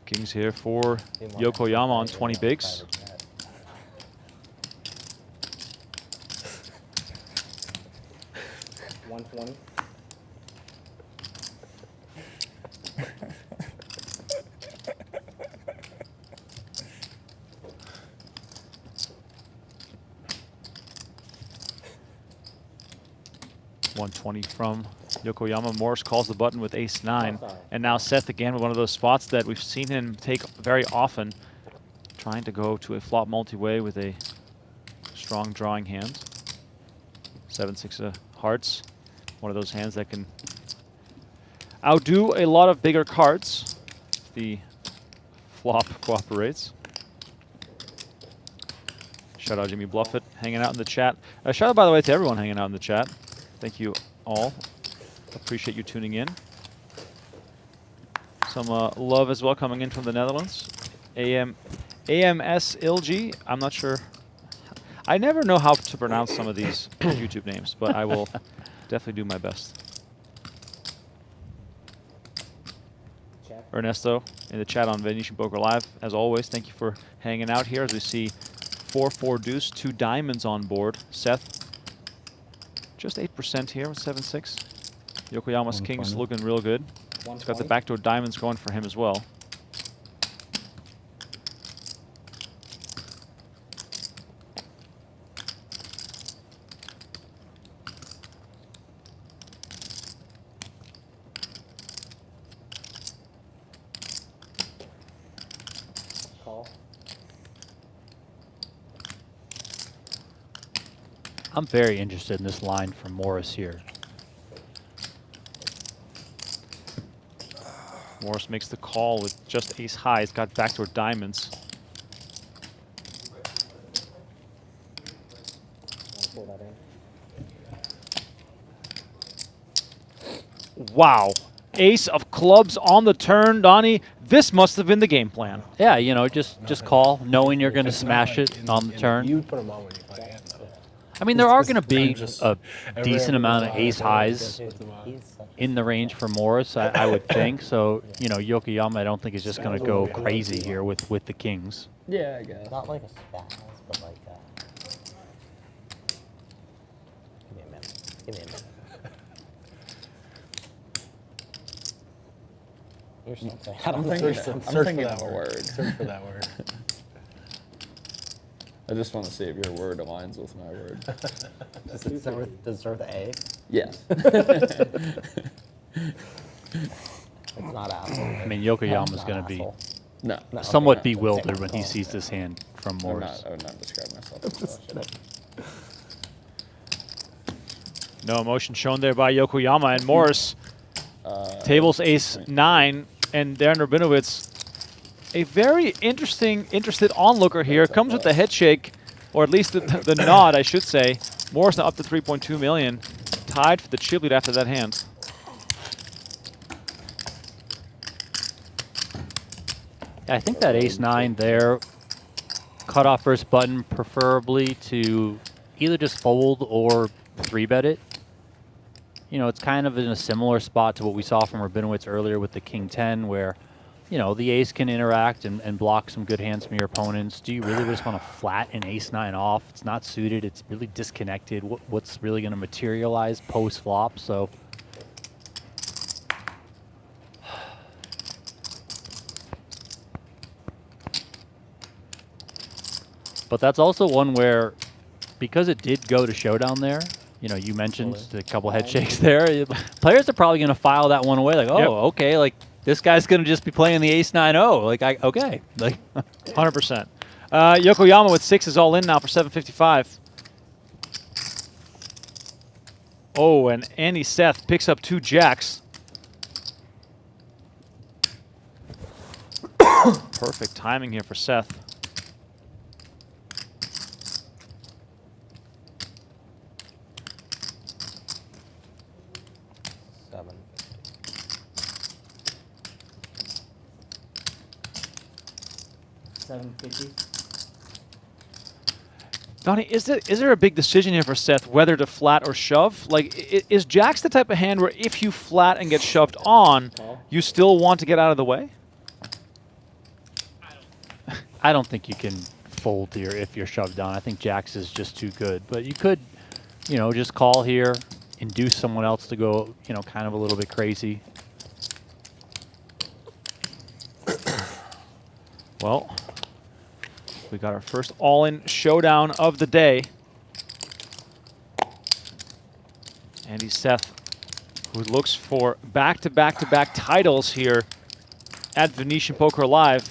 Kings here for Yokoyama on 20 bigs. $120. $120 from Yokoyama. Morris calls the button with ace-9. And now Seth again with one of those spots that we've seen him take very often, trying to go to a flop multi-way with a strong drawing hand. 7-6 of hearts. One of those hands that can outdo a lot of bigger cards if the flop cooperates. Shout out Jimmy Bluffett hanging out in the chat. Shout out, by the way, to everyone hanging out in the chat. Thank you all. Appreciate you tuning in. Some love as well coming in from the Netherlands. AMS Ilgi. I'm not sure. I never know how to pronounce some of these YouTube names, but I will definitely do my best. Check. Ernesto in the chat on Venetian Poker Live, as always, thank you for hanging out here as we see 4-4 deuce, 2 diamonds on board. Seth, just 8% here with 7-6. Yokoyama's king's looking real good. He's got the 120. backdoor diamonds going for him as well. Call. I'm very interested in this line from Morris here. Morris makes the call with just ace high. He's got backdoor diamonds. Wanna pull that in? Wow. Ace of clubs on the turn, Donnie. This must have been the game plan. Yeah, you know, just call, knowing you're going to It's not smash like it on the you turn. put them on when you play hand, though. I mean, there are going to be just a every decent amount of ace highs Dude, he's such a in the range for Morris, I would think. So, you know, Yokoyama, I don't think is just going to go crazy here with the kings. Yeah, I guess. not like a spaz, but like give me a minute. Give me a minute. You're something. I don't think thinking you're I'm Search thinking for of that a word. word. Search for that word. I just want to see if your word aligns with my word. Does it deserve the A? Yes. It's not asshole. I mean, Yokoyama's Not going to be asshole. No. No, somewhat okay, bewildered same when he call. sees this hand from Morris. I would not describe myself as such. No emotion shown there by Yokoyama, and Morris tables ace 9, and Darren Rabinowitz, a very interested onlooker here, comes with the head shake, or at least the nod, I should say. Morris now up to 3.2 million, tied for the chip lead after that hand. I think that ace-9 there, cut off first button, preferably to either just fold or 3-bet it. You know, it's kind of in a similar spot to what we saw from Rabinowitz earlier with the king-10, where, you know, the ace can interact and block some good hands from your opponents. Do you really just want to flat an ace-9 off? It's not suited. It's really disconnected. What's really going to materialize post-flop? So... But that's also one where, because it did go to showdown there, you know, you mentioned a couple head shakes there. Players are probably going to file that one away. Like, oh, Yep. okay, like this guy's going to just be playing the ace-9-0. Like, okay, like 100%. Yokoyama with 6 is all in now for 755. Oh, and Andy Seth picks up 2 jacks. Perfect timing here for Seth. $750. Donnie, is there a big decision here for Seth whether to flat or shove? Like, is Jacks the type of hand where if you flat and get shoved on, you still want to get out of the way? I don't think you can fold here if you're shoved down. I think Jacks is just too good. But you could, you know, just call here, induce someone else to go, you know, kind of a little bit crazy. Well, we got our first all-in showdown of the day. Andy Seth, who looks for back-to-back-to-back titles here at Venetian Poker Live,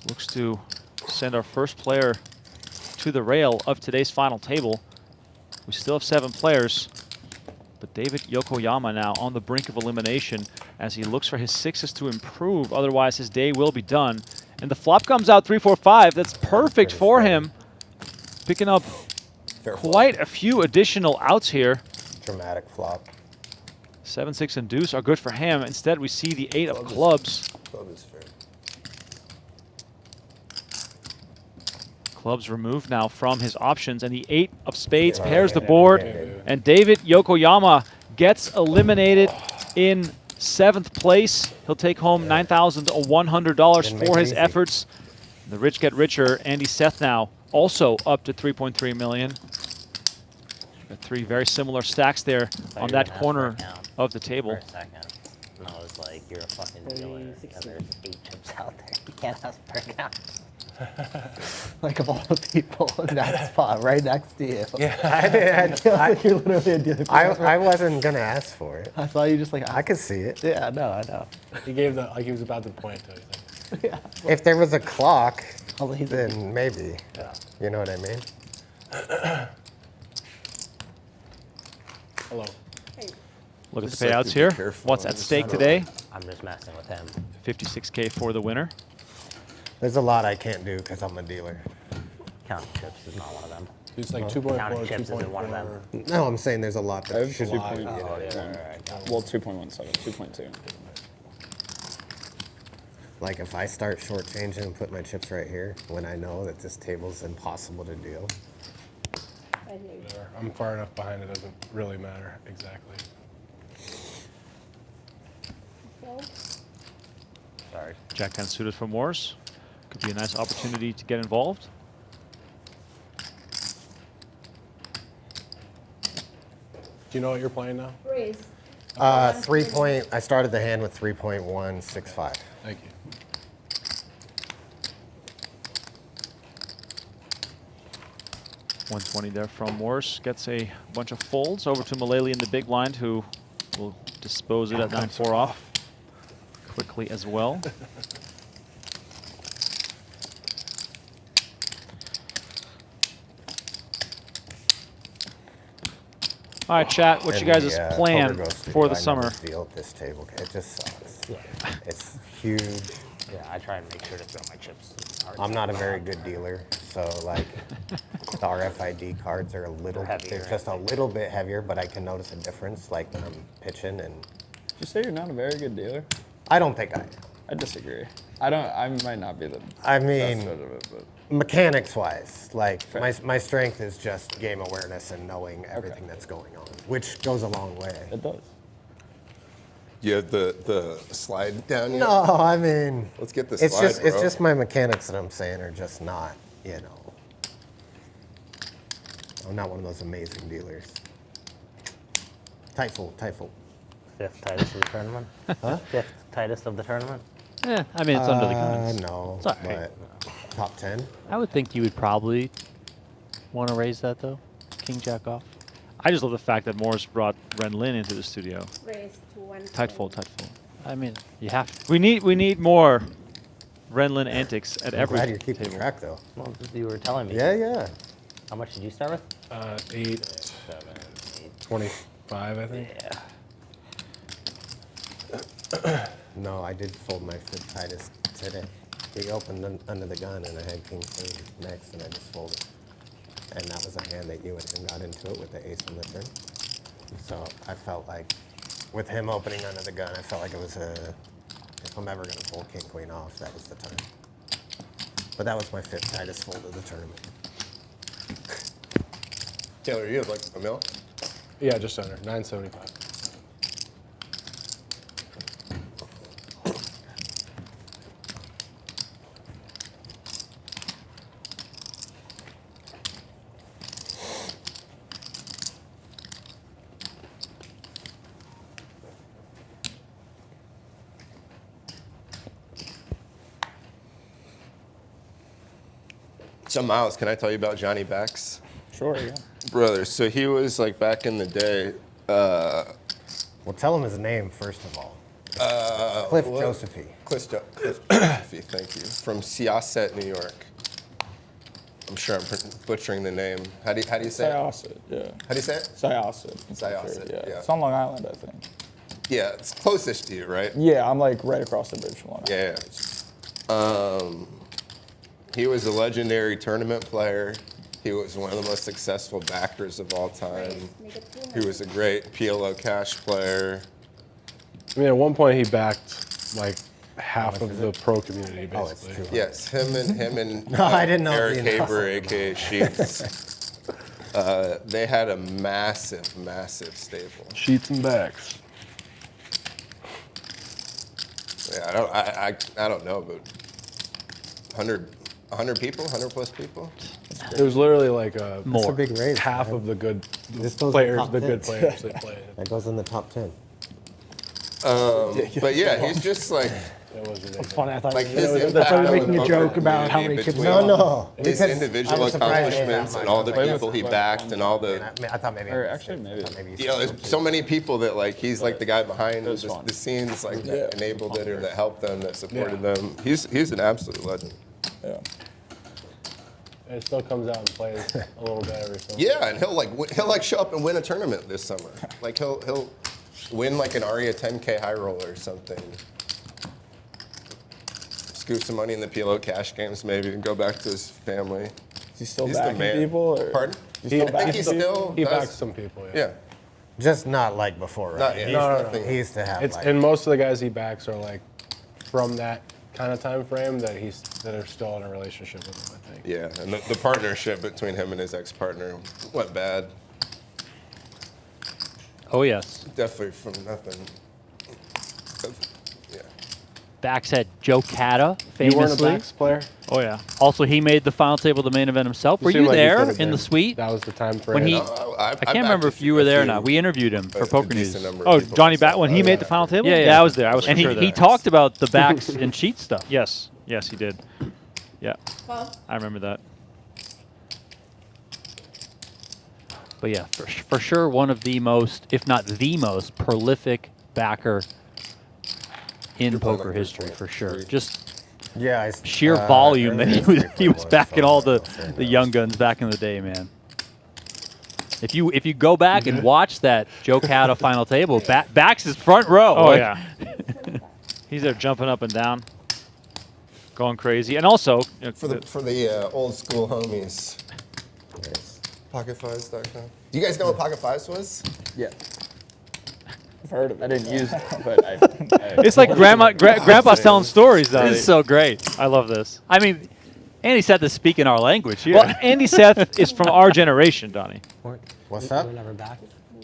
looks to send our first player to the rail of today's final table. We still have 7 players, but David Yokoyama now on the brink of elimination as he looks for his 6s to improve. Otherwise, his day will be done. And the flop comes out 3-4-5. That's perfect for him. Picking up quite a few additional outs here. Dramatic flop. 7-6 and deuce are good for him. Instead, we see the 8 of clubs. Club is fair. Clubs removed now from his options, and the 8 of spades Oh, pairs the yeah, board, yeah, yeah. and David Yokoyama gets eliminated in 7th place. He'll take home $9,100 Didn't make for it his easy. efforts. The rich get richer. Andy Seth now also up to 3.3 million. Got 3 very similar stacks there Thought on you were that gonna ask corner for a count of the for table. a second. And I was like, you're a fucking dealer. Because there's 8 chips out there. You can't ask for a count. Like, of all the people in that spot right next to you. Yeah, You're literally a dealer. I wasn't gonna ask for it. I saw you just like, I could see it. yeah, no, I know. He gave the, like he was about to point to it. He's like, If there was a clock, Although he's then maybe. yeah. You know what I mean? Hello. Look at Just the like payouts to be here. careful What's on at this stake stuff. today? I'm just messing with him. 56K for the winner. There's a lot I can't do because I'm a dealer. Counting chips is not one of them. It's like 2.4, Counting chips isn't one of them. 2.4. No, I'm saying there's a lot I that have should 2.1. Well, 2.17, 2.2. Like if I start shortchanging and put my chips right here, when I know that this table's impossible to deal. Whatever. I'm far enough behind, it doesn't really matter exactly. Sorry. Jack 10 suited for Morse. Could be a nice opportunity to get involved. Do you know what you're playing now? Raise. 3 point, I started the hand with 3.165. Thank you. $120 there from Morse. Gets a bunch of folds over to Mullaly in the big blind, who will dispose it at 9-4 off quickly as well. All right, chat, what's And your guys' the, plan Poker Ghost for video, the I summer? never deal at this table. It just sucks. It's huge. Yeah, I try and make sure to throw my chips. I'm not a very good dealer, so like the RFID cards are a little, Heavier, they're just a little bit heavier, but I can notice a difference like when I'm pitching, and Did you say you're not a very good dealer? I don't think I am. I disagree. I might not be the I best mean, judge of it, but mechanics wise, like Fair. my strength is just game awareness and knowing everything that's going on, which goes a long way. it does. You have the slide down yet? No, I mean, Let's get the it's slide, just it's bro. just my mechanics that I'm saying are just not, you know. I'm not one of those amazing dealers. Tight fold, tight fold. 5th tightest of the tournament? Huh? 5th tightest of the tournament? Yeah, I mean, it's under the guns. No, It's all right. but top 10. I would think you would probably want to raise that, though. King Jack off. I just love the fact that Morse brought Ren Lin into the studio. Raise to 1. Tight fold, tight fold. I mean, you have to. We need more Ren Lin antics at I'm every glad you're keeping table. track though. Well, you were telling me. Yeah, yeah. How much did you start with? 8, 7, 8. 25, I think. Yeah. No, I did fold my 5th tightest today. He opened under the gun and I had king queen next and I just folded. And that was a hand that you and him got into it with the ace on the turn. So I felt like with him opening under the gun, I felt like it was if I'm ever gonna fold king queen off, that was the time. But that was my 5th tightest fold of the tournament. Taylor, you have like a mil? Yeah, just under 975. So Myles, can I tell you about Johnny Bax? Sure, yeah. Brother, so he was like back in the day, Well, tell him his name first of all. Cliff what? Josephy. Cliff Josephy, thank you, from Syosset, New York. I'm sure I'm butchering the name. How do you say it? Syosset, yeah. How do you say it? Syosset. Syosset, yeah. It's on Long Island, I think. Yeah, it's closest to you, right? Yeah, I'm like right across the bridge from Long Island. Yeah. He was a legendary tournament player. He was one of the most successful backers of all time. Make it 2 He minutes. was a great PLO cash player. I mean, at one point he backed like half of the pro community, Oh, it's basically. 200. Yes, him and No, I didn't know Eric the announcement. Haber, aka Sheets. They had a massive stable. Sheets and backs. Yeah, I don't know, but 100 people, 100 plus people. It was literally like a It's a big raise. half man. of the good This goes in players, top the 10. good players they played. That goes in the top 10. But yeah, he's just like It was ridiculous. Funny, I thought like you his were impact probably on making the a joke poker about how community many kids. between No, no. his because individual I was surprised they had accomplishments that and all the much. people he backed and all the I thought maybe. Or actually, maybe. you know, there's so many people that like he's like the guy behind was fun. the scenes like that enabled it or that helped them, that supported them. He's an absolute legend. Yeah. And it still comes out and plays a little bit every so. Yeah, and he'll like show up and win a tournament this summer. Like he'll win like an Aria 10K high roll or something. Scoop some money in the PLO cash games maybe and go back to his family. Is he still He's the backing man. people? Or? Pardon? He's still I think he still He does. backs some people, yeah. Yeah. Just not like before, right? Not yet. He No, used no, to- no. He used to have It's like. and most of the guys he backs are like from that kind of time frame that are still in a relationship with him, I think. Yeah, and the partnership between him and his ex-partner went bad. Oh, yes. Definitely from nothing. Yeah. Backs had Joe Cata, You weren't a famously. backs player? Oh yeah. Also, he made the final table, the main event himself. Were seem you like there could've in the been. suite? That was the time frame. When he- No, I can't remember if you were there or not. We interviewed him for Poker News. Oh, Johnny Bat when he made the final table. Yeah, yeah. I was there. I was for And sure he there. talked about the backs and sheet stuff. Yes, yes, he did. Yeah, Well, I remember that. But yeah, for sure, one of the most, if not the most, prolific backer in You're playing poker like history, for sure. 3.3. Just Yeah, sheer volume that he was backing all the the young guns back in the day, man. If you go back and watch that Joe Cata final table, backs his front row. Oh like- yeah. He's there jumping up and down, going crazy, and also For the old school homies. Pocket5s.com. Do you guys know what Pocket Fives was? Yeah. I've heard of it. I didn't use it, but I it's like grandpa's telling stories. Though. This is so great. I love this. I mean, Andy Seth is speaking our language here. Well, Andy Seth is from our generation, Donnie. What's You up? were never back?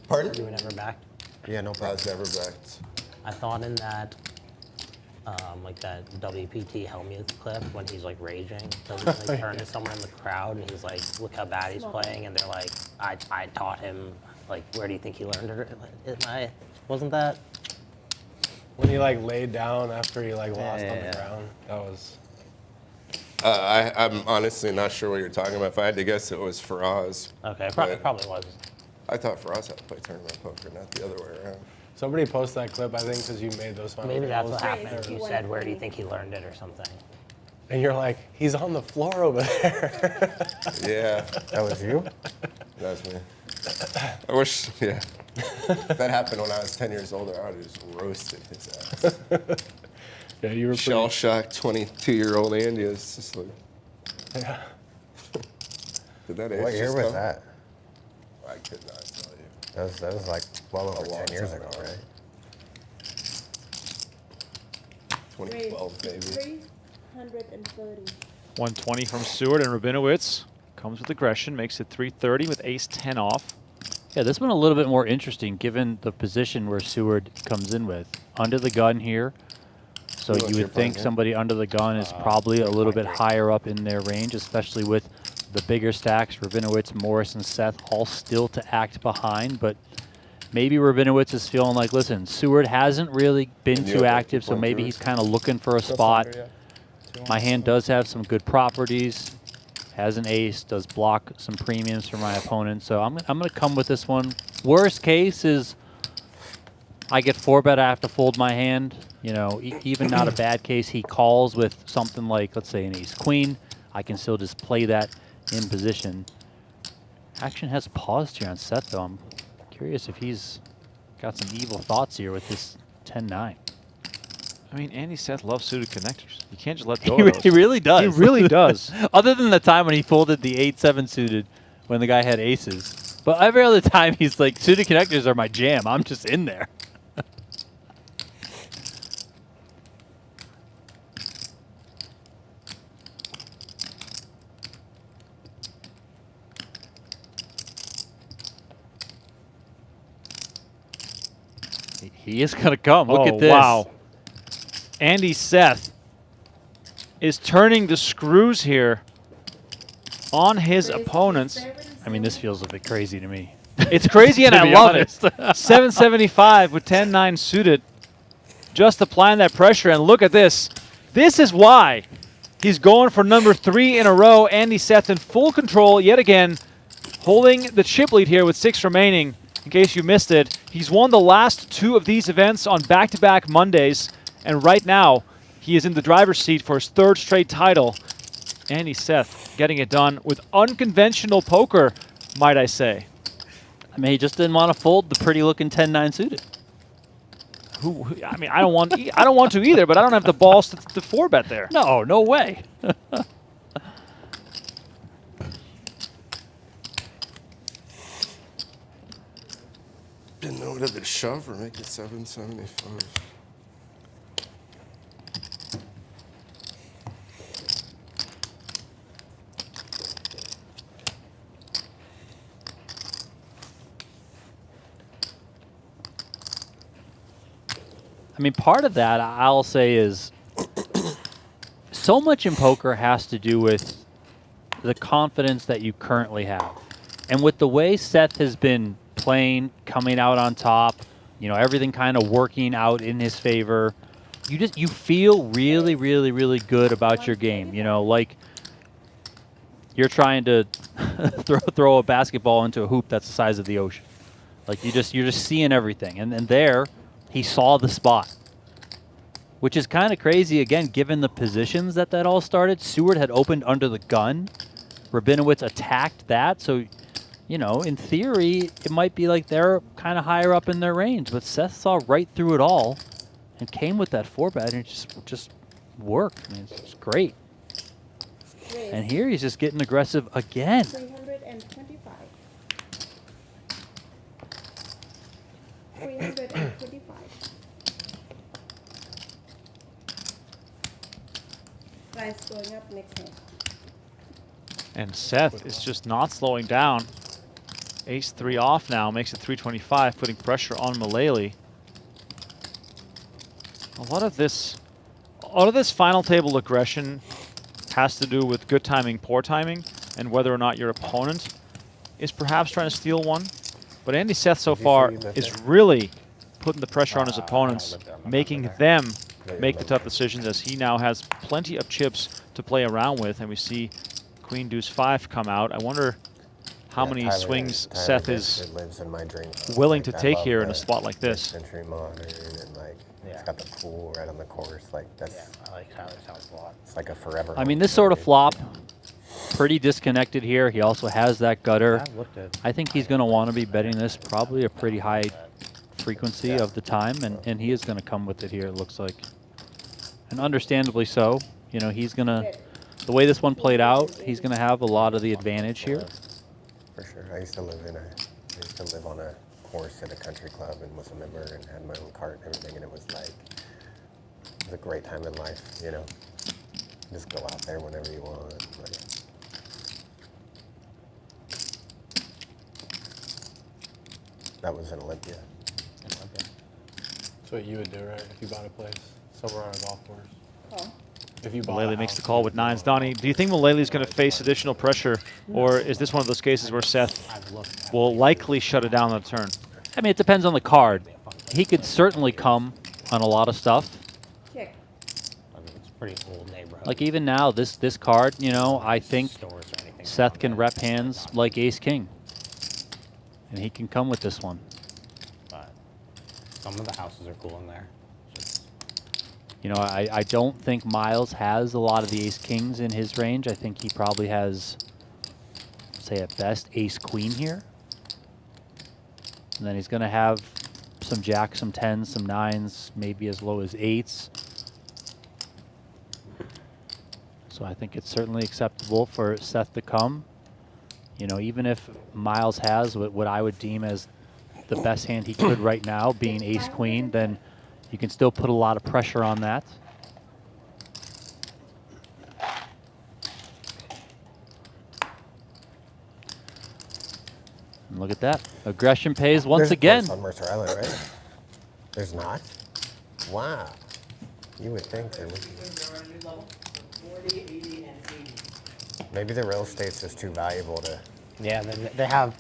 Pardon? You were never back? Yeah, no I problem. was never backed. I thought in that, like that WPT Helmuth clip when he's like raging, doesn't he like turn to someone in the crowd and he's like, look how bad he's playing, and they're like, I taught him, like, where do you think he learned it? Wasn't that? When he like laid down after he like lost on Yeah. the ground, that was. I'm honestly not sure what you're talking about. If I had to guess, it was Faraz. Okay, But probably was. I thought Faraz had to play tournament poker, not the other way around. Somebody posted that clip, I think, because you made those final Maybe that's tables. what happened. You said, where do you think he learned it or something? And you're like, he's on the floor over there. Yeah, That was you? that's me. I wish, yeah. If that happened when I was 10 years older, I would have just roasted his ass. Yeah, you were pretty. Shell-shocked 22-year-old Andy is just like, Yeah. did that age What year just was come? that? I could not tell you. That was like well over long 10 years time ago, ago. right? 2012 maybe. 330. 120 from Seward and Rabinowitz comes with aggression, makes it 330 with ace-10 off. Yeah, this one a little bit more interesting given the position where Seward comes in with. Under the gun here. So What's you your would think point, yeah? somebody under the gun is probably a little bit higher up in their range, especially with the bigger stacks. Rabinowitz, Morris, and Seth all still to act behind, but maybe Rabinowitz is feeling like, listen, Seward hasn't really been And you too have active, so 2.2 maybe or he's something? kind of looking for a Just spot. under, yeah. My hand does have some good properties. Has an ace, does block some premiums for my opponent. So I'm going to come with this one. Worst case is I get 4-bet, I have to fold my hand. You know, even not a bad case, he calls with something like, let's say, an ace-queen. I can still just play that in position. Action has paused here on Seth, though. I'm curious if he's got some evil thoughts here with this 10-9. I mean, Andy Seth loves suited connectors. You can't just let go He, of those. he really does. He really does. Other than the time when he folded the 8-7 suited when the guy had aces. But every other time he's like, suited connectors are my jam. I'm just in there. He is going to come. Look Oh, at this. wow. Andy Seth is turning the screws here on his opponents. I mean, this feels a bit crazy to me. It's crazy, and To I be love honest. it. 775 with 10-9 suited. Just applying that pressure, and look at this. This is why he's going for number 3 in a row. Andy Seth in full control yet again, holding the chip lead here with 6 remaining. In case you missed it, he's won the last 2 of these events on back-to-back Mondays, and right now he is in the driver's seat for his 3rd straight title. Andy Seth getting it done with unconventional poker, might I say. I mean, he just didn't want to fold the pretty-looking 10-9 suited. I mean, I don't want to either, but I don't have the balls to 4-bet there. No, no way. Didn't know whether to shove or make it 775. I mean, part of that, I'll say, is so much in poker has to do with the confidence that you currently have. And with the way Seth has been playing, coming out on top, you know, everything kind of working out in his favor, you feel really, really, really good about your game. You know, like you're trying to throw a basketball into a hoop that's the size of the ocean. Like you're just seeing everything. And there, he saw the spot, which is kind of crazy, again, given the positions that all started. Seward had opened under the gun. Rabinowitz attacked that. So, you know, in theory, it might be like they're kind of higher up in their range. But Seth saw right through it all and came with that 4-bet, and it just worked. I mean, it's great. And here he's just getting aggressive again. 325. 325. Price going up next hand. And Seth is just not slowing down. Ace-3 off now, makes it 325, putting pressure on Mullaly. A lot of this final table aggression has to do with good timing, poor timing, and whether or not your opponent is perhaps trying to steal one. But Andy Seth so far is really putting the pressure on his opponents, making them make the tough decisions, as he now has plenty of chips to play around with. And we see Queen Deuce 5 come out. I wonder how many swings Seth is willing to take here in a spot like this. Century modern and like it's got the pool right on the course. Like that's I like how it sounds a lot. it's like a forever. I mean, this sort of flop, pretty disconnected here. He also has that gutter. I think he's going to want to be betting this probably a pretty high frequency of the time, and he is going to come with it here, it looks like. And understandably so. You know, he's going to, the way this one played out, he's going to have a lot of the advantage here. For sure. I used to live on a course at a country club and was a member and had my own cart and everything, and it was like, it was a great time in life, you know. Just go out there whenever you want. Like, that was in Olympia. That's what you would do, right? If you bought a place somewhere on a golf course. Oh. If you bought Mullaly makes the call with 9s. Donnie, do you think Mullaly is going to face additional pressure, or is this one of those cases where Seth will likely shut it down on the turn? I mean, it depends on the card. He could certainly come on a lot of stuff. Check. I mean, it's a pretty old neighborhood. Like even now, this card, you know, I think Stores or anything Seth around can there. rep hands like Ace-King. And he can come with this one. But some of the houses are cool in there. Just You know, I don't think Myles has a lot of the Ace-Kings in his range. I think he probably has, say at best, Ace-Queen here. And then he's going to have some jacks, some 10s, some 9s, maybe as low as 8s. So I think it's certainly acceptable for Seth to come. You know, even if Myles has what I would deem as the best hand he could right now, being Ace-Queen, then you can still put a lot of pressure on that. And look at that. Aggression pays once There's a again. course on Mercer Island, right? There's not? Wow. You would think there would be. Maybe the real estate's just too valuable to. Yeah, they have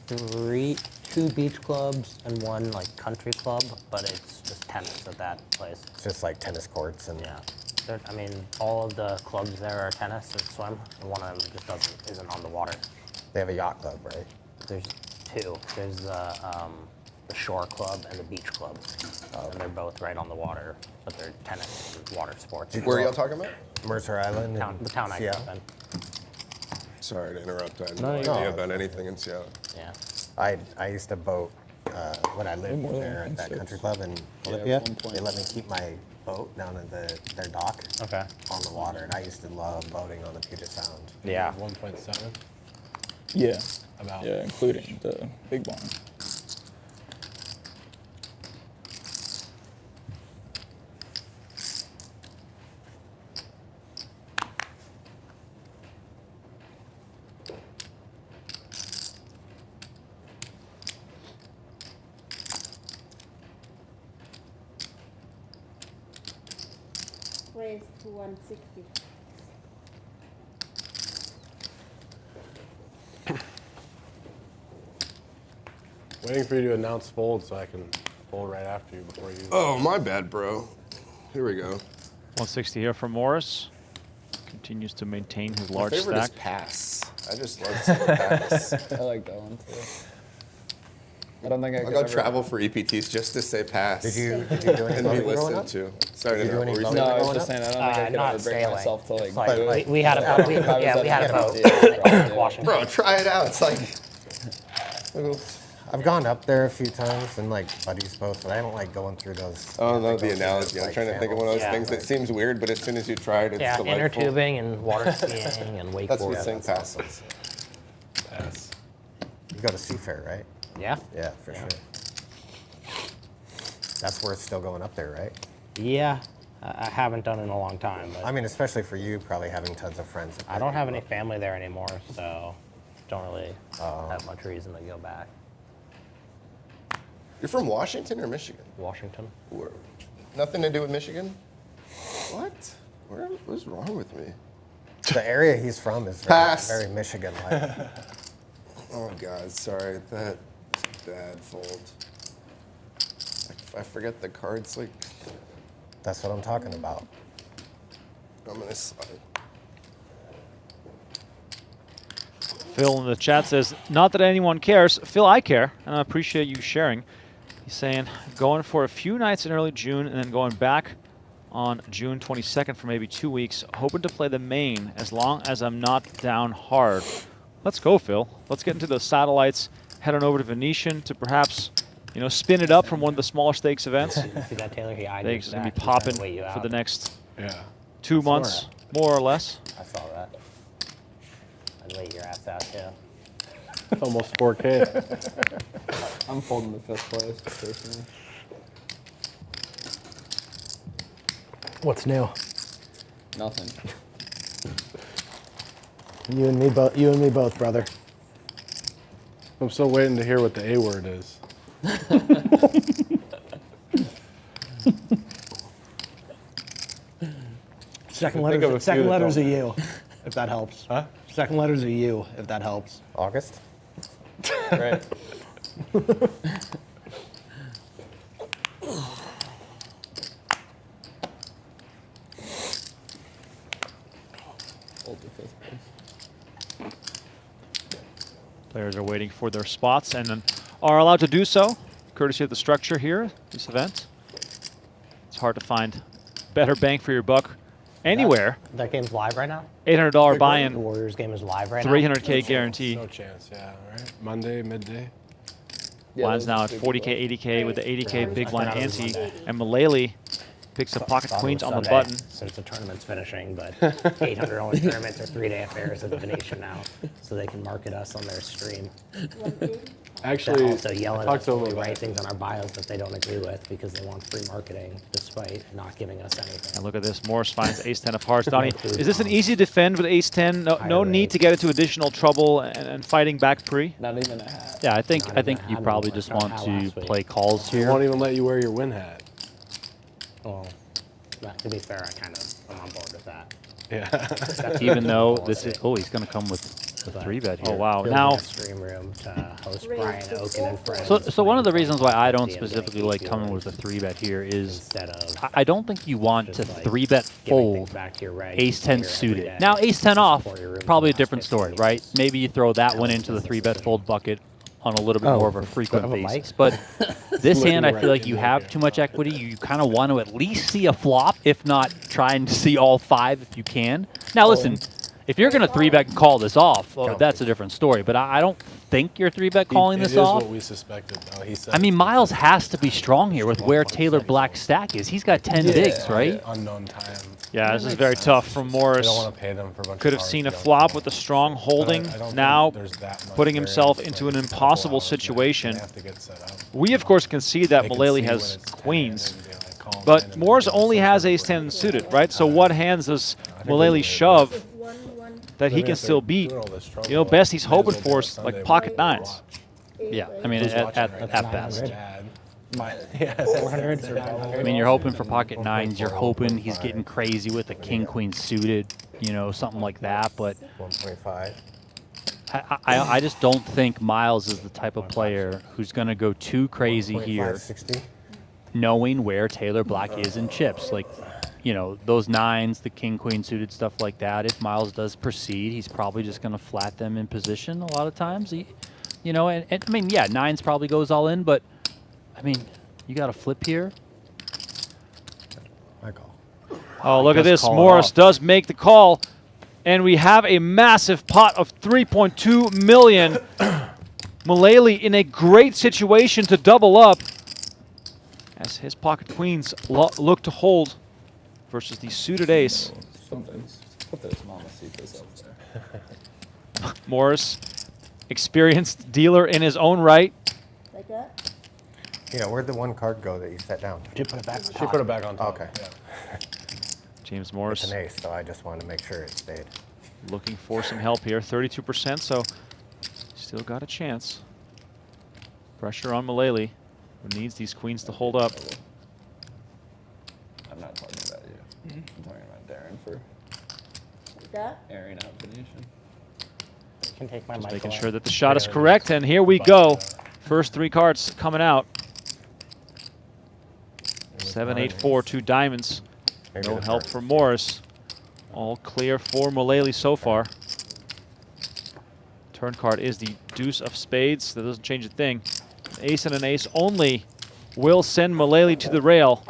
2 beach clubs and 1 like country club, but it's just tennis at that place. It's just like tennis courts and. Yeah. I mean, all of the clubs there are tennis and swim, and one of them just isn't on the water. They have a yacht club, right? There's 2. There's the shore club and the beach club, and they're both right on the water, but they're tennis and water sports. Where are y'all talking about? Mercer Island. The town I grew up in. Sorry to interrupt. I had No, no no. idea about anything in Seattle. Yeah. I used to boat when I lived more than there at that 1.6. country club in Yeah, Olympia. 1.6. They let me keep my boat down at their dock Okay. on the water, and I used to love boating on the Puget Sound. Yeah. 1.7. Yeah. About. Yeah, including the big barn. Raise to 160. Waiting for you to announce fold so I can fold right after you before you. Oh, my bad, bro. Here we go. 160 here from Morris. Continues to maintain his large My favorite stack. is pass. I just love seeing pass. I like that one too. I don't think I I'll could go ever- travel for EPTs just to say pass. Did you do any and be boating growing up? listened to. Sorry Did to you do interrupt. any What were you boating No, I saying? was growing just up? saying I don't think I could Not ever bring sailing. myself to like It's like, do it. we had a If I was we had a at boat EPT, in Washington. Bro, try it out. It's like. I've gone up there a few times in like buddies' boats, but I don't like going through those. Oh no, go the through analogy. those, I'm trying to think of one of those Yeah. things that seems weird, but as soon as you try it, it's Yeah, inner delightful. tubing and water skiing and wakeboarding. That's what saying pass. Pass. You go to Seafair, right? Yeah. Yeah, for sure. That's worth still going up there, right? Yeah. I haven't done it in a long time, but I mean, especially for you, probably having tons of friends. up I there. don't have any family there anymore, so don't really have much reason to go back. You're from Washington or Michigan? Washington. Or nothing to do with Michigan? What? What's wrong with me? The area he's from is very, Pass. very Michigan-like. Oh God, sorry. That bad fold. I forget the cards. Like That's what I'm talking about. I'm gonna slide. Phil in the chat says, not that anyone cares. Phil, I care, and I appreciate you sharing. He's saying, going for a few nights in early June and then going back on June 22nd for maybe 2 weeks, hoping to play the main as long as I'm not down hard. Let's go, Phil. Let's get into those satellites, head on over to Venetian to perhaps, you know, spin it up from one of the smaller stakes events. See that, Taylor? He eyed you Stakes going to back. be He's trying to popping wait you for out. the next Yeah. 2 months, more or less. I saw that. I'd wait your ass out, too. Almost 4K. I'm folding the 5th place personally. What's new? Nothing. You and me both. You and me both, brother. I'm still waiting to hear what the A word is. Second I think of a letters. few Second that letters are don't. you, if that helps. Huh? Second letters are you, if that helps. August? Right. Fold the 5th place. Players are waiting for their spots and then are allowed to do so, courtesy of the structure here, this event. It's hard to find better bang for your buck anywhere. That game's live right now? $800 The buy-in, Warriors game is live right now? 300K guarantee. No chance, yeah, right? Monday, midday. Yeah, Line's those now are at big 40K, bucks. 80K with the 80K big I blind thought it was ante. Monday. And Mullaly Picks up pocket All of a queens on the sudden, button. Since the tournament's finishing, but $800 tournaments are 3-day affairs at the Venetian now, so they can market us on their stream. Actually, They're also yelling I at talked us to when him we about write it. things on our bios that they don't agree with because they want free marketing despite not giving us anything. And look at this. Morris finds ace-10 of hearts. Donnie, is this an easy defend with ace-10? No need to get into additional trouble and fighting back pre? Not even a hat. Yeah, I think Not even you had probably one. just I want had to last week. play calls He here. won't even let you wear your win hat. Well, to be fair, I'm on board with that. Yeah. Even though this is, oh, he's going to come with a 3-bet here. Oh, wow. Building Now, a stream room to host Brian Oaken and friends. So one of the reasons why I don't DMs specifically like like coming with a 3-bet here is instead of I don't think you want to just, like, 3-bet giving things fold back to your regs ace-10 here every suited. day Now ace-10 off, before your room probably a lasts different 15 story, right? minutes. Maybe you throw that one into the business 3-bet decision. fold bucket on a little bit Oh, more of a do I frequent have a mic? basis. But this hand, I Looking feel right like you into have it. too much equity. You kind of want to at least see a flop, if not trying to see all 5 if you can. Now listen, if you're going to 3-bet and call this off, that's a different story. But I don't think you're 3-bet calling It this is off. what we suspected, though. He said I mean, it's Myles because has to be strong here with where Taylor Black's stack is. He's got 10 bigs, right? Unknown times. yeah, this is very tough from They Morris. don't want to pay them for a bunch Could of have cards seen a they don't flop know. with a strong But holding. I don't think Now there's that much putting himself variance, into like an a couple impossible hours, they situation. have to get set up. We, of course, can see that They can Mullaly see has when it's 10 queens. and be like, call 'em in But and Morris then only some has sort of ace-10 break. suited, right? So what hands does think Mullaly they- shove One, that he I mean, can if still they're beat? doing all this trouble, You know, best he's might as hoping well for do it is Sunday like pocket morning. nines. Yeah, I mean, Who's at watching right now? best. Dad. My 400 I mean, you're hoping for pocket nines. You're hoping he's getting crazy with a king-queen suited, you know, something like that. But 1.5. I just don't think Myles is the type of player who's going to go too crazy here, 60. knowing where Taylor Black is in chips. Like, you know, those nines, the king-queen suited stuff like that. If Myles does proceed, he's probably just going to flat them in position a lot of times. You know, and I mean, yeah, nines probably goes all in, but I mean, you got to flip here. I call. Oh, look at does this. call it Morris off. does make the call. And we have a massive pot of 3.2 million. Mullaly in a great situation to double up as his pocket queens look to hold versus the suited ace. Something. Put those mamacitas up there. Morris, experienced dealer in his own right. like that. Yeah, where'd the one card go that you set down? Did you put it back on She top? put it back on top. Okay. Yeah. James It's Morris an ace, so I just wanted to make sure it stayed. looking for some help here. 32%, so still got a chance. Pressure on Mullaly, who needs these queens to hold up. I'm not talking about you. I'm talking about Darren for Like that. airing out Venetian. You can take my Just mic making away. sure that the shot is correct, and here we go. First 3 cards coming out. 7, 8, 4, 2 diamonds. Maybe No the help turn. for Morris. All clear for Mullaly so far. Turn card is the deuce of spades. That doesn't change a thing. An ace and an ace only will send Mullaly to the rail.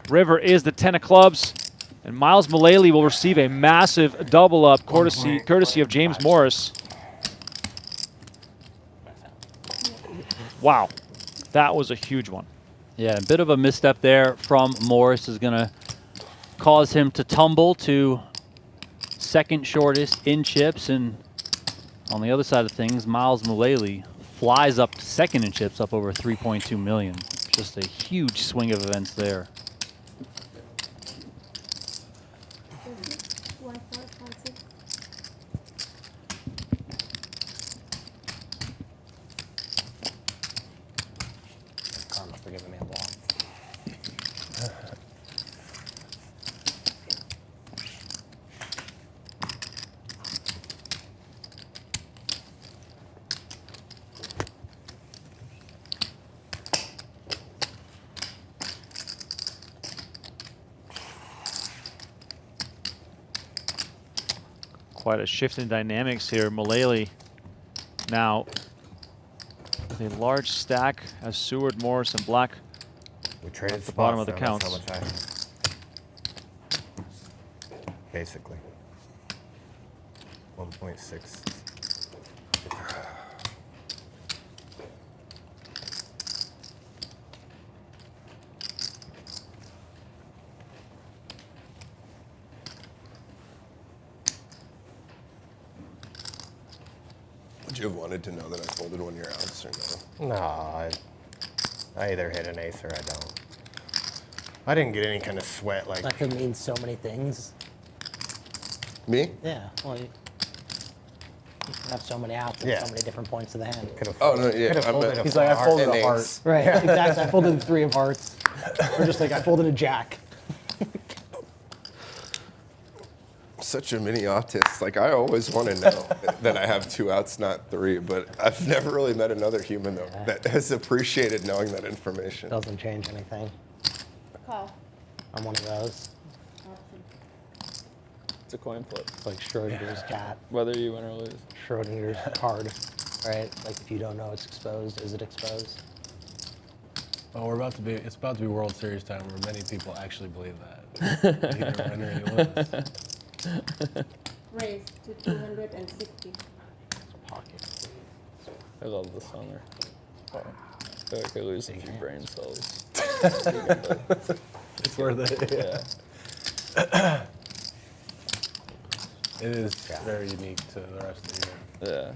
River is the 10 of clubs. And Myles Mullaly will receive a massive double up courtesy of James Morris. Wow. That was a huge one. Yeah, a bit of a misstep there from Morris is going to cause him to tumble to second shortest in chips. And on the other side of things, Myles Mullaly flies up to second in chips, up over 3.2 million. Just a huge swing of events there. 1, 4, 5, 6. Karma for giving me a block. Quite a shift in dynamics here. Mullaly now with a large stack as Seward, Morris, and Black. We traded At the bottom of the spots, counts. so that's how much basically. 1.6. you have wanted to know that I folded one of your outs or no? No, I either hit an ace or I don't. I didn't get any kind of sweat like. That could mean so many things. Me? Yeah. Well, you can have so many outs at Yeah. so many different points of the hand. Oh, no, yeah. Could've I folded meant- a He's like, I heart folded and a heart. ace. Right, exactly. I folded the 3 of hearts. Or just like I folded a jack. Such a mini autist. Like, I always want to know that I have 2 outs, not 3, but I've never really met another human, though, that has appreciated knowing that information. Doesn't change anything. Call. I'm one of those. Option. It's a coin flip, It's like Schrodinger's cat, whether you win or lose. Schrodinger's card, right? Like if you don't know it's exposed, is it exposed? Well, it's about to be World Series time where many people actually believe that. You either win or you lose. Raise to 260. Pocket. I love this on there. Oh, I feel like I lose a few brain cells. It's worth it. Yeah. It is very unique to the rest of the game. Yeah.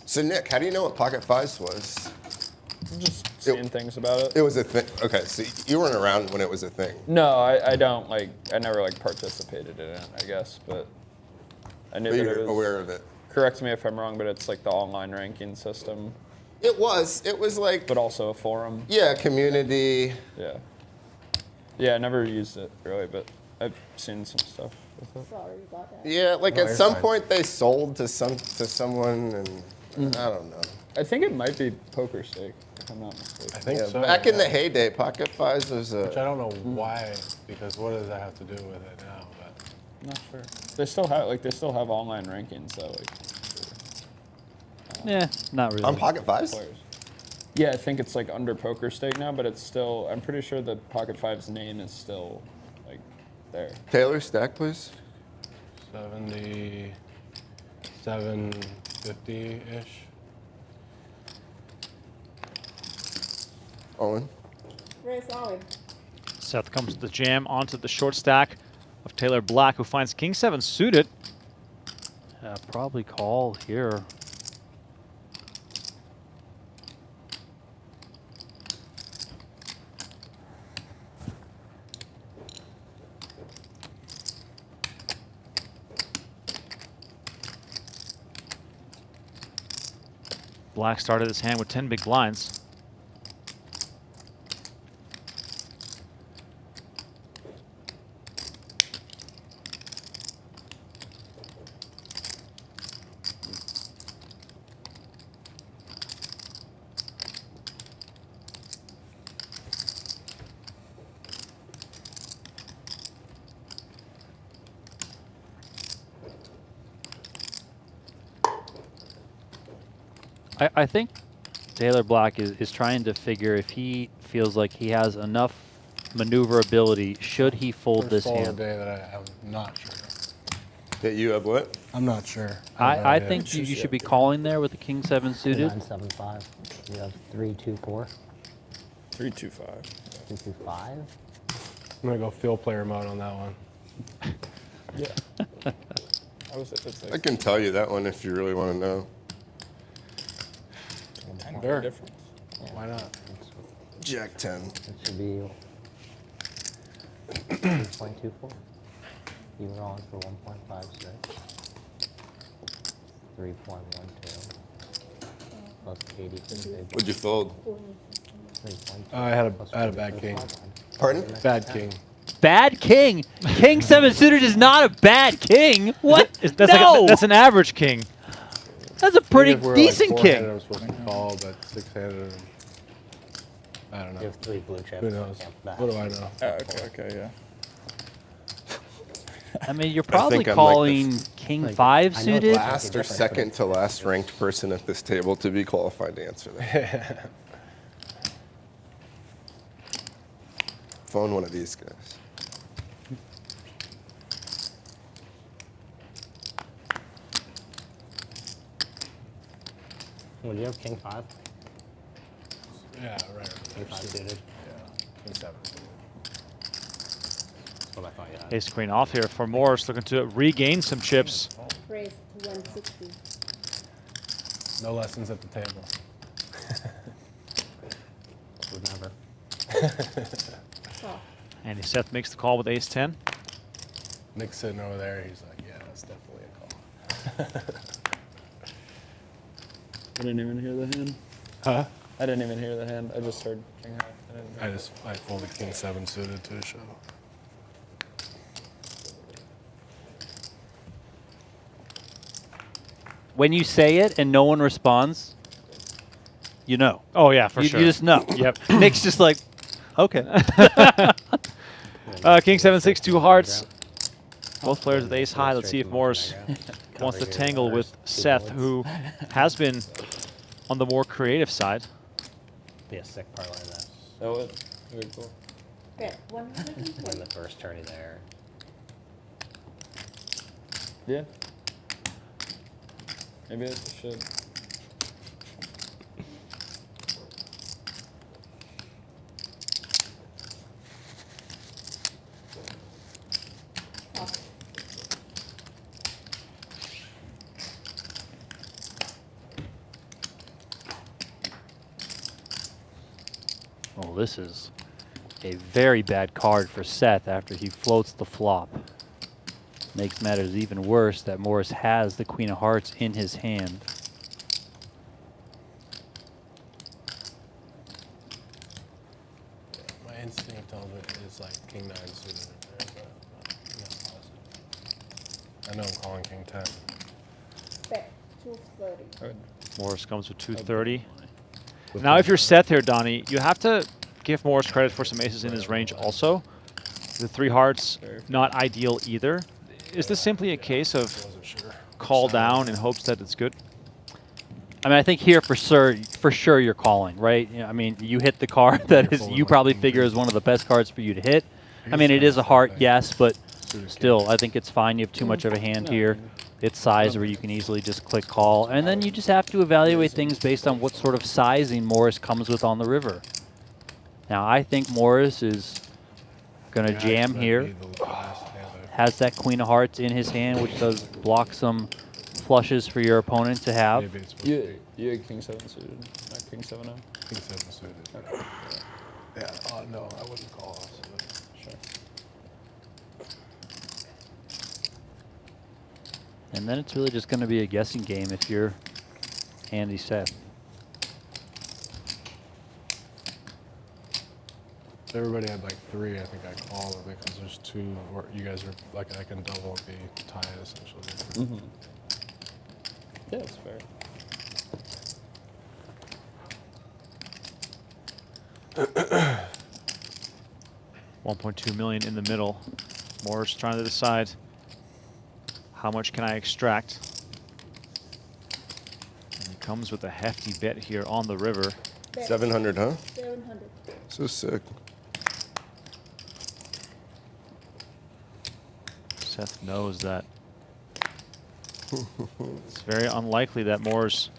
So, Nick, how do you know what Pocket Fives was? Just seeing things about it. It was a thing. Okay, so you weren't around when it was a thing. No, I don't like. I never like participated in it. I guess, but I knew But that you're it was. aware of it. Correct me if I'm wrong, but it's like the online ranking system, It was. It was like, but also a forum. yeah, community. Yeah. Yeah, I never used it really, but I've seen some stuff with it. Sorry about that. Yeah, like No, at you're some fine. point they sold to someone, and I don't know. I think it might be Poker Stake, if I'm not mistaken. I think Yeah, so. back in the heyday, Pocket Fives was Which I a. don't know why, because what does that have to do with it now? But I'm not sure. They still have online rankings though, like Yeah, not really. On Pocket Fives? players. Yeah, I think it's like under Poker Stake now, but it's still. I'm pretty sure the Pocket Fives name is still like there. Taylor, stack, please. 77.50-ish. Owen. Raise all in. Seth comes to the jam onto the short stack of Taylor Black, who finds King 7 suited. Probably call here. Black started his hand with 10 big blinds. I think Taylor Black is trying to figure if he feels like he has enough maneuverability, should he fold First this fall of hand. the day that I'm not sure. That you have what? I'm not sure. I think you should be calling there with the King 7 suited. 975. You have 324. 325. 325. I'm gonna go field player mode on that one. Yeah. It's I like can tell you that one if you really want to know. 10 Sure. difference. Why not? Jack 10. It should be 3.24. You were on for 1.56. 3.12. Plus 80 for the big Would you fold? 3.2. I had a plus bad 40 for the king. small blind. Pardon? Bad king. Bad king. King 7 suited is not a bad king. What? That's, No. that's an average king. That's a pretty If we're decent like king. four-handed, I'm supposed to call, but six-handed, I don't You know. have 3 blue chips. Who knows? Yeah, bad. What do I know? Okay, yeah. I mean, you're probably I'm like the calling King 5 I know it's suited. Last or second to last ranked person at this table to be qualified to answer that. Phone one of these guys. Would you have King 5? Yeah, right. King 5 suited. Yeah, King 7 suited. That's what I thought you had. Ace queen off here for Morris, looking to regain some chips. Raise to 160. No lessons at the table. Would never. Call. Andy Seth makes the call with ace 10. Nick's sitting over there. He's like, yeah, that's definitely a call. I didn't even hear the hand. Huh? I didn't even hear the hand. I just heard king high. I folded King 7 suited to show. When you say it and no one responds, you know. Oh, yeah, for You sure. just know. Yep. Nick's just like, okay. King 7, 6, 2 hearts. Both players with ace high. Let's see if Morris wants to tangle with Seth, who has been on the more creative side. Be a sick parlay that. That would. Very cool. Bet Win 140. the first tourney there. Yeah. Maybe I should. Off. Well, this is a very bad card for Seth after he floats the flop. Makes matters even worse that Morris has the Queen of Hearts in his hand. My instinct tells me it's like King 9 suited right there, but I'm not positive. I know I'm calling King 10. Bet 230. I would. Morris comes with 230. Now, if you're Seth here, Donnie, you have to give Morris credit for some aces in his range also. The 3 hearts, not ideal either. Is this simply a case of Wasn't sure. call down in hopes that it's good? I mean, I think here for sure you're calling, right? You know, I mean, you hit the card that is you probably figure is one of the best cards for you to hit. I mean, it is a heart, yes, but still, I think it's fine. You have too much of a hand here. It's size where you can easily just click call. And then you just have to evaluate things based on what sort of sizing Morris comes with on the river. Now, I think Morris is going to jam here. Has that Queen of Hearts in his hand, which does block some flushes for your opponent to have. Maybe it's supposed to be You had king 7 suited, not king 7-0. King 7 suited. Yeah, no, I wouldn't call off suited. Sure. And then it's really just going to be a guessing game if you're Andy Seth. If everybody had like 3, I think I call it because there's 2 where you guys are like I can double and be tied essentially. Mm-hmm. Yeah, it's fair. $1.2 million in the middle. Morris trying to decide how much can I extract. And he comes with a hefty bet here on the river. Bet 700, huh? 700. So sick. Seth knows that it's very unlikely that Morris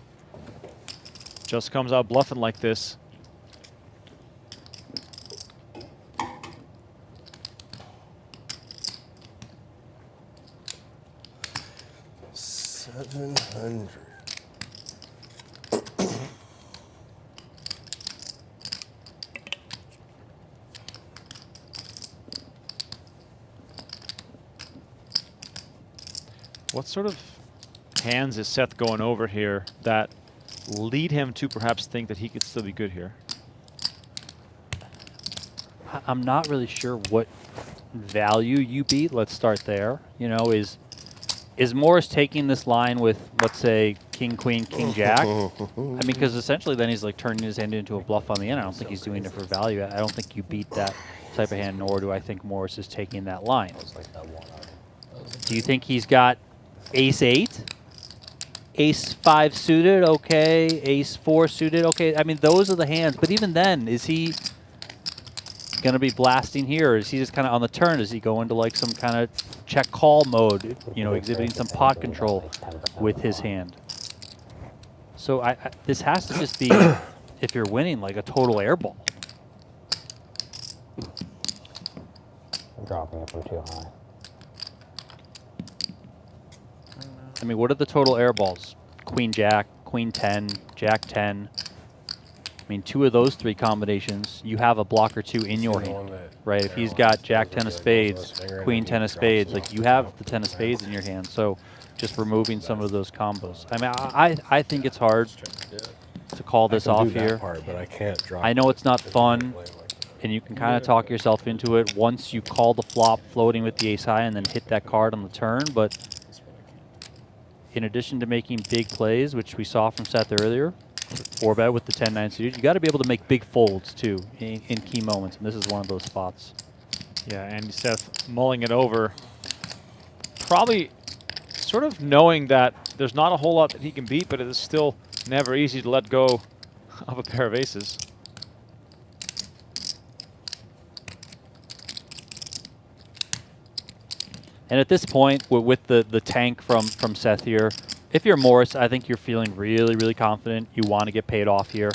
just comes out bluffing like this. $700. What sort of hands is Seth going over here that lead him to perhaps think that he could still be good here? I'm not really sure what value you beat. Let's start there. You know, is Morris taking this line with, let's say, King, Queen, King, Jack? I mean, because essentially then he's like turning his hand into a bluff on the end. I don't think he's doing it for value. I don't think you beat that type of hand, nor do I think Morris is taking that line. Do you think he's got Ace-8? Ace-5 suited, okay. Ace-4 suited, okay. I mean, those are the hands. But even then, is he going to be blasting here? Or is he just kind of on the turn? Does he go into like some kind of check call mode, you know, exhibiting some pot control with his hand? So this has to just be if you're winning, like a total airball. I'm dropping it from too high. I mean, what are the total airballs? Queen Jack, Queen 10, Jack 10. I mean, 2 of those 3 combinations, you have a blocker 2 in your hand, right? If he's got Jack 10 of spades, Queen 10 of spades, like you have the 10 of spades in your hand. So just removing some of those combos. I mean, I think it's hard to call this off here. But I can't drop. I know it's not fun, and you can kind of talk yourself into it once you call the flop floating with the ace high and then hit that card on the turn. But in addition to making big plays, which we saw from Seth earlier, 4-bet with the 10-9 suited, you got to be able to make big folds too in key moments, and this is one of those spots. Yeah, Andy Seth mulling it over. Probably sort of knowing that there's not a whole lot that he can beat, but it is still never easy to let go of a pair of aces. And at this point, with the tank from Seth here, if you're Morris, I think you're feeling really, really confident. You want to get paid off here.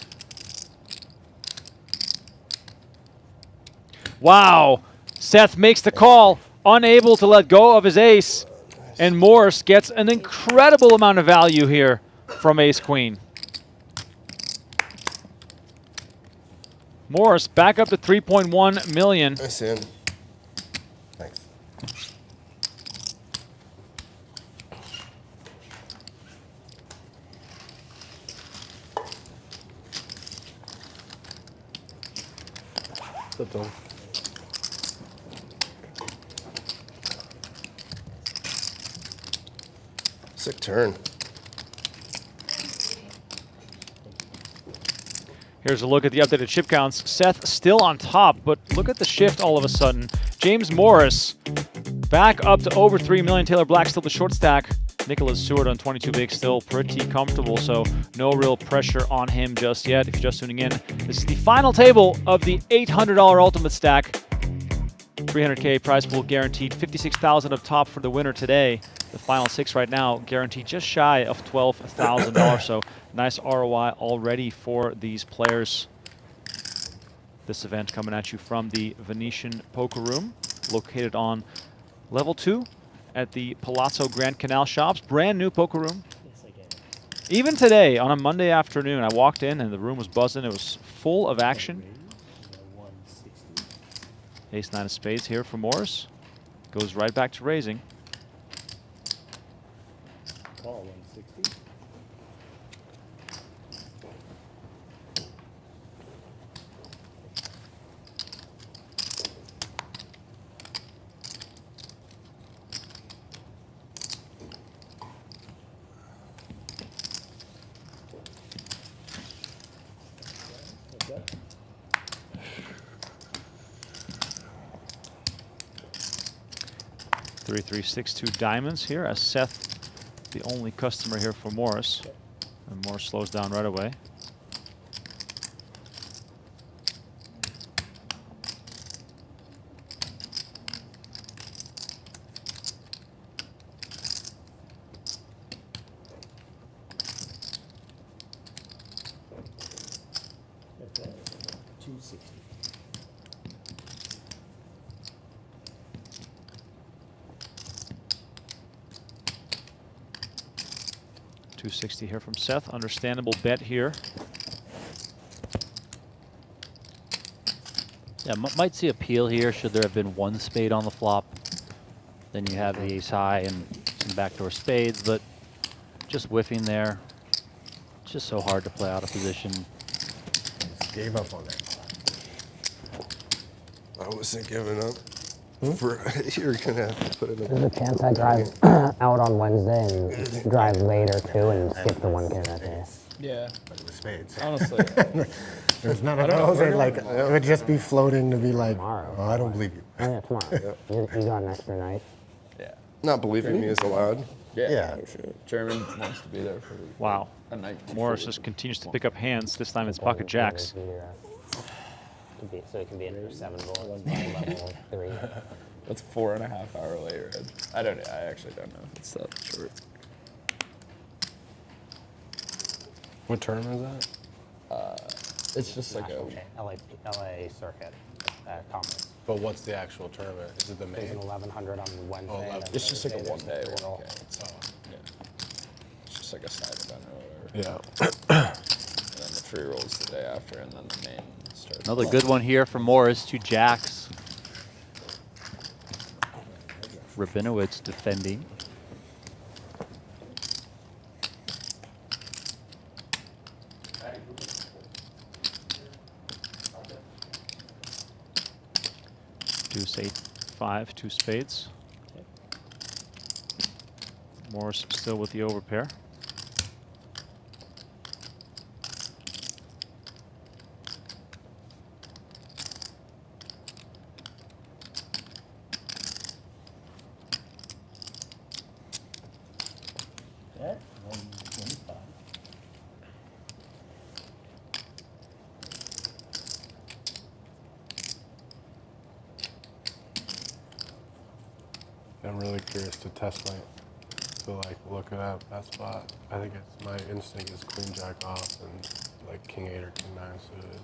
Wow! Seth makes the call, unable to let go of his ace, and Morris gets an incredible amount of value here from ace-queen. Morris back up to 3.1 million. Nice in. Thanks. Flip them. Sick turn. Here's a look at the updated chip counts. Seth still on top, but look at the shift all of a sudden. James Morris back up to over 3 million. Taylor Black still the short stack. Nicholas Seward on 22 big still pretty comfortable, so no real pressure on him just yet. If you're just tuning in, this is the final table of the $800 Ultimate Stack. 300K prize pool guaranteed. 56,000 up top for the winner today. The final 6 right now guaranteed just shy of $12,000. So nice ROI already for these players. This event coming at you from the Venetian Poker Room, located on level 2 at the Palazzo Grand Canal Shops. Brand new poker room. Even today on a Monday afternoon, I walked in and the room was buzzing. It was full of action. Ace-9 of spades here for Morris. Goes right back to raising. Call 160. What's that? 3-3-6-2 diamonds here as Seth, the only customer here for Morris. And Morris slows down right away. What's that? 260. $260 here from Seth. Understandable bet here. Yeah, might see appeal here should there have been 1 spade on the flop. Then you have the ace high and some backdoor spades, but just whiffing there. It's just so hard to play out of position. Just gave up on that. I wasn't giving up. You're gonna have to put it There's in. a chance I drive out on Wednesday and drive later too and skip the 1K that day. Yeah, But with spades. honestly. There's none of don't know, those. we're That, like, going it would just be floating to be like, Tomorrow. oh, I don't believe you. Oh yeah, tomorrow. You got an extra night. Yeah. Not believing me is allowed. Yeah. Yeah. For sure. German wants to be there for Wow. a night. Morris just continues to pick up hands. This time it's pocket jacks. So it can be in for 7 goals, level 3. That's 4.5 hour later. I actually don't know. It's that short. What term is that? It's just like national a. LA circuit conference. But what's the actual tournament? Is it the There's main? an 1100 on Wednesday. 11. and It's just like a Thursday there's one-day, the 1K. Oh, Yeah. It's just like a side event or whatever. yeah. And then the free rolls the day after, and then the main starts. Another good one here from Morris, 2 jacks. Rabinowitz defending. Deuce 8-5, 2 spades. Morris still with the overpair. That, 125. I'm really curious to test to like look it up that spot. I think it's my instinct is queen jack off and like king 8 or king 9 suited.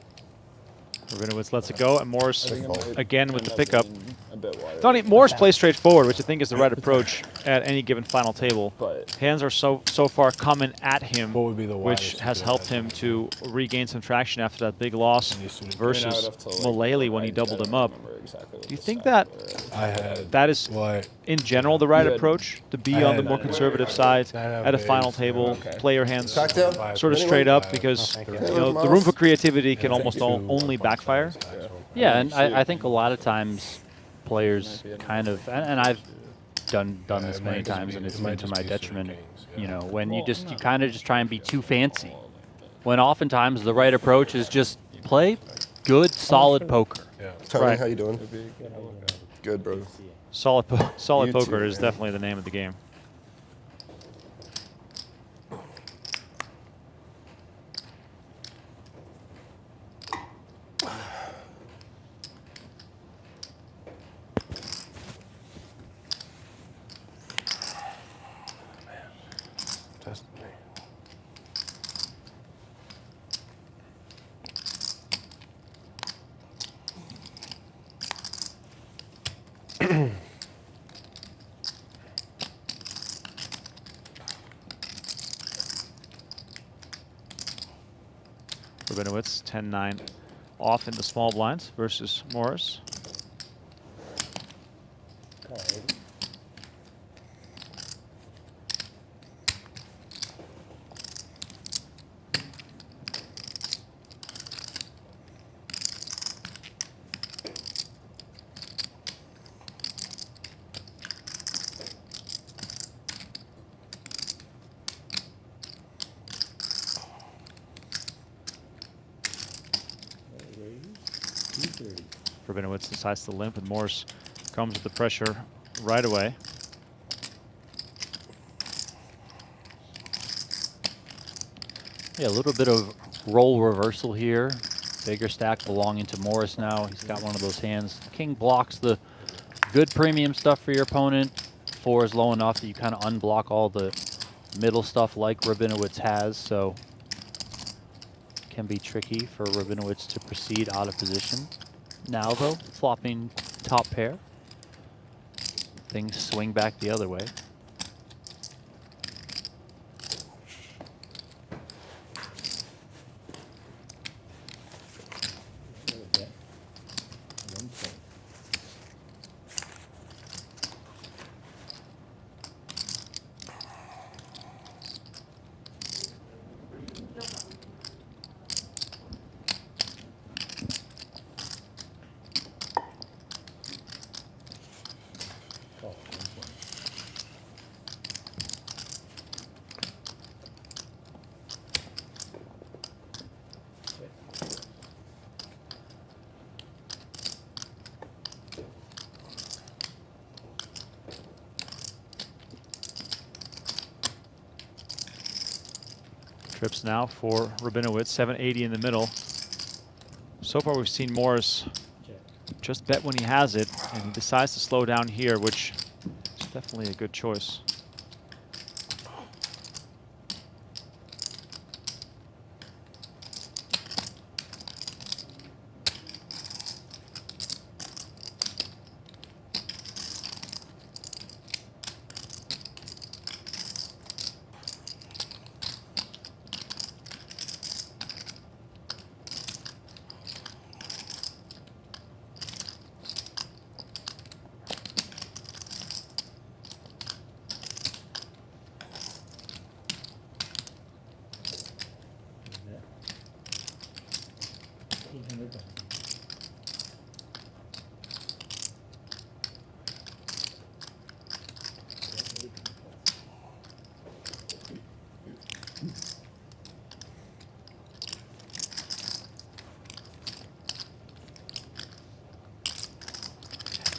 Rabinowitz lets it go, and Morris I think it might again with end the up pickup. being a bit wider. Donnie, Morris plays straightforward, which I think is the right approach at any given final table. But Hands are so far coming at him, What would be the which widest has you could helped imagine? him to regain some traction after that big loss And you suited- versus I mean, I would have to, like, Mullaly when he I doubled don't him up. remember exactly what Do you the think stat that were. I had that is, what in general, the right You had- approach to be I on the had more nine conservative of side nine of at a final eights, table? okay. Play your hands Cocktail? sort of Anyone? straight up because thank you. you Hey, know, Miles. the room for creativity can Yeah, almost two only 1.7 backfire. stacks, Yeah. 1.7. Yeah, and see it. I think a lot of times players kind of, and I've done Yeah, this it many might just times, be- and it's it might been to just my be suited detriment. kings, You yeah. know, when you Well, kind of just try and be too fancy. When oftentimes the right approach is just play good, solid poker. Yeah. Tony, Right. how you doing? Good, bro. Solid You poker too, is man. definitely the name of the game. Test me. Rabinowitz 10-9 off in the small blinds versus Morris. Call. Raise. 230. Rabinowitz decides to limp, and Morris comes with the pressure right away. Yeah, a little bit of role reversal here. Bigger stack belonging to Morris now. He's got one of those hands. King blocks the good premium stuff for your opponent. 4 is low enough that you kind of unblock all the middle stuff like Rabinowitz has, so can be tricky for Rabinowitz to proceed out of position. Now though, flopping top pair. Things swing back the other way. Another bet. 1 point. Call. 1 point. Bet. Trips now for Rabinowitz, 780 in the middle. So far we've seen Morris Check. just bet when he has it, and he decides to slow down here, which is definitely a good choice.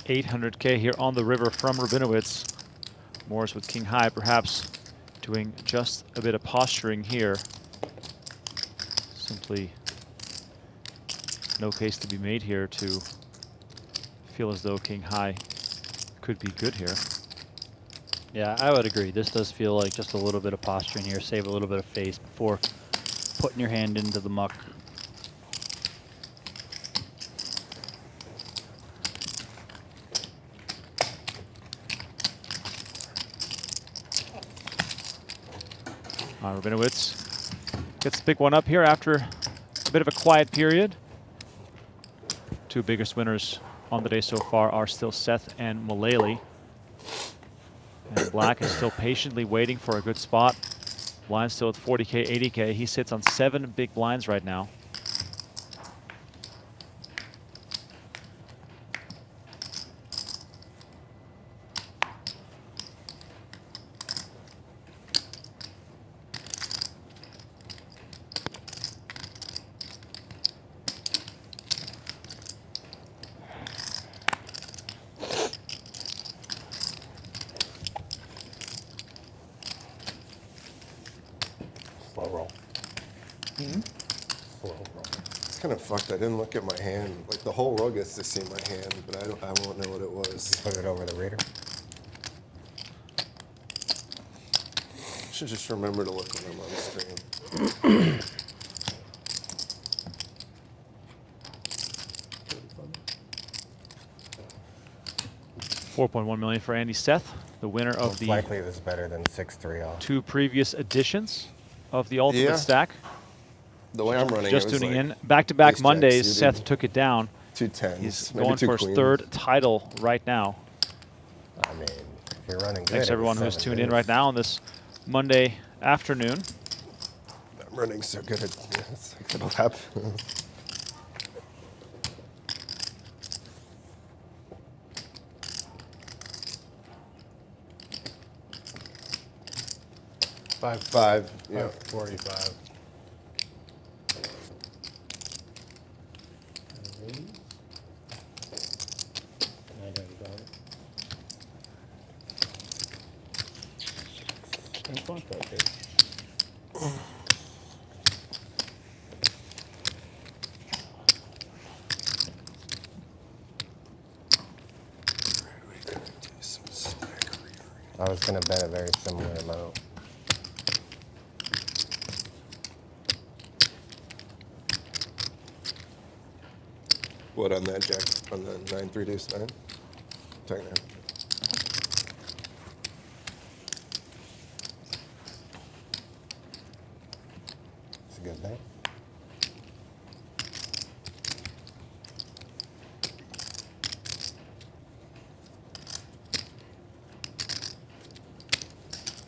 800K here on the river from Rabinowitz. Morris with king high, perhaps doing just a bit of posturing here. Simply no case to be made here to feel as though king high could be good here. Yeah, I would agree. This does feel like just a little bit of posturing here. Save a little bit of face before putting your hand into the muck. Rabinowitz gets the big one up here after a bit of a quiet period. Two biggest winners on the day so far are still Seth and Mullaly. And Black is still patiently waiting for a good spot. Blind still at 40K, 80K. He sits on 7 big blinds right now. Slow roll. Mm-hmm. Slow roll. It's kind of fucked. I didn't look at my hand. Like the whole row gets to see my hand, but I won't know what it was. Put it over the reader. Should just remember to look when I'm on the screen. 4.1 million for Andy Seth, the winner of Most the likely it was better than 6-3 off. 2 previous editions of the Ultimate Yeah. Stack. The way I'm running, Just it was tuning like in. Back-to-back ace-jack Mondays, suited, Seth took it down. 2 tens, He's maybe going 2 for his queens. 3rd title right now. I mean, if you're running good. Thanks it everyone was who's 7 tuned in days. right now on this Monday afternoon. I'm running so good, it'll happen. Five, yeah. 45. I don't got it. In front of it. I was going to bet a very similar amount. What on that jack? On the 9-3 deuce 9? Talking now. It's a good bet.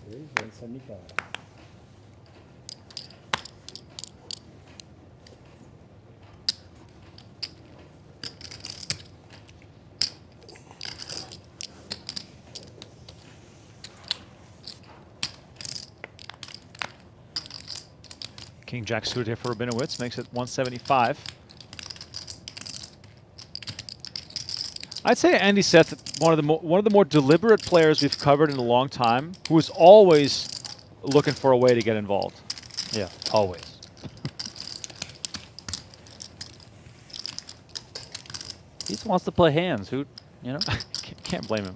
Here's 175. King Jack suited here for Rabinowitz, makes it 175. I'd say Andy Seth, one of the more deliberate players we've covered in a long time, who is always looking for a way to get involved. Yeah, always. He just wants to play hands. Who, you know? Can't blame him.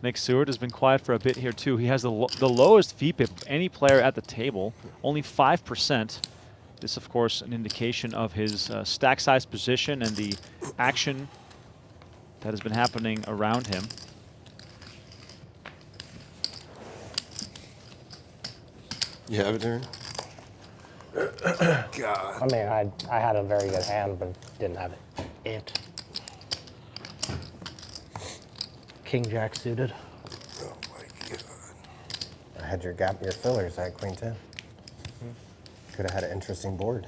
Nick Seward has been quiet for a bit here too. He has the lowest VPIP of any player at the table, only 5%. This, of course, an indication of his stack size position and the action that has been happening around him. You have it, Darren? God. I mean, I had a very good hand, but didn't have it. King Jack suited. Oh my God. I had your fillers. I had Queen 10. Could have had an interesting board.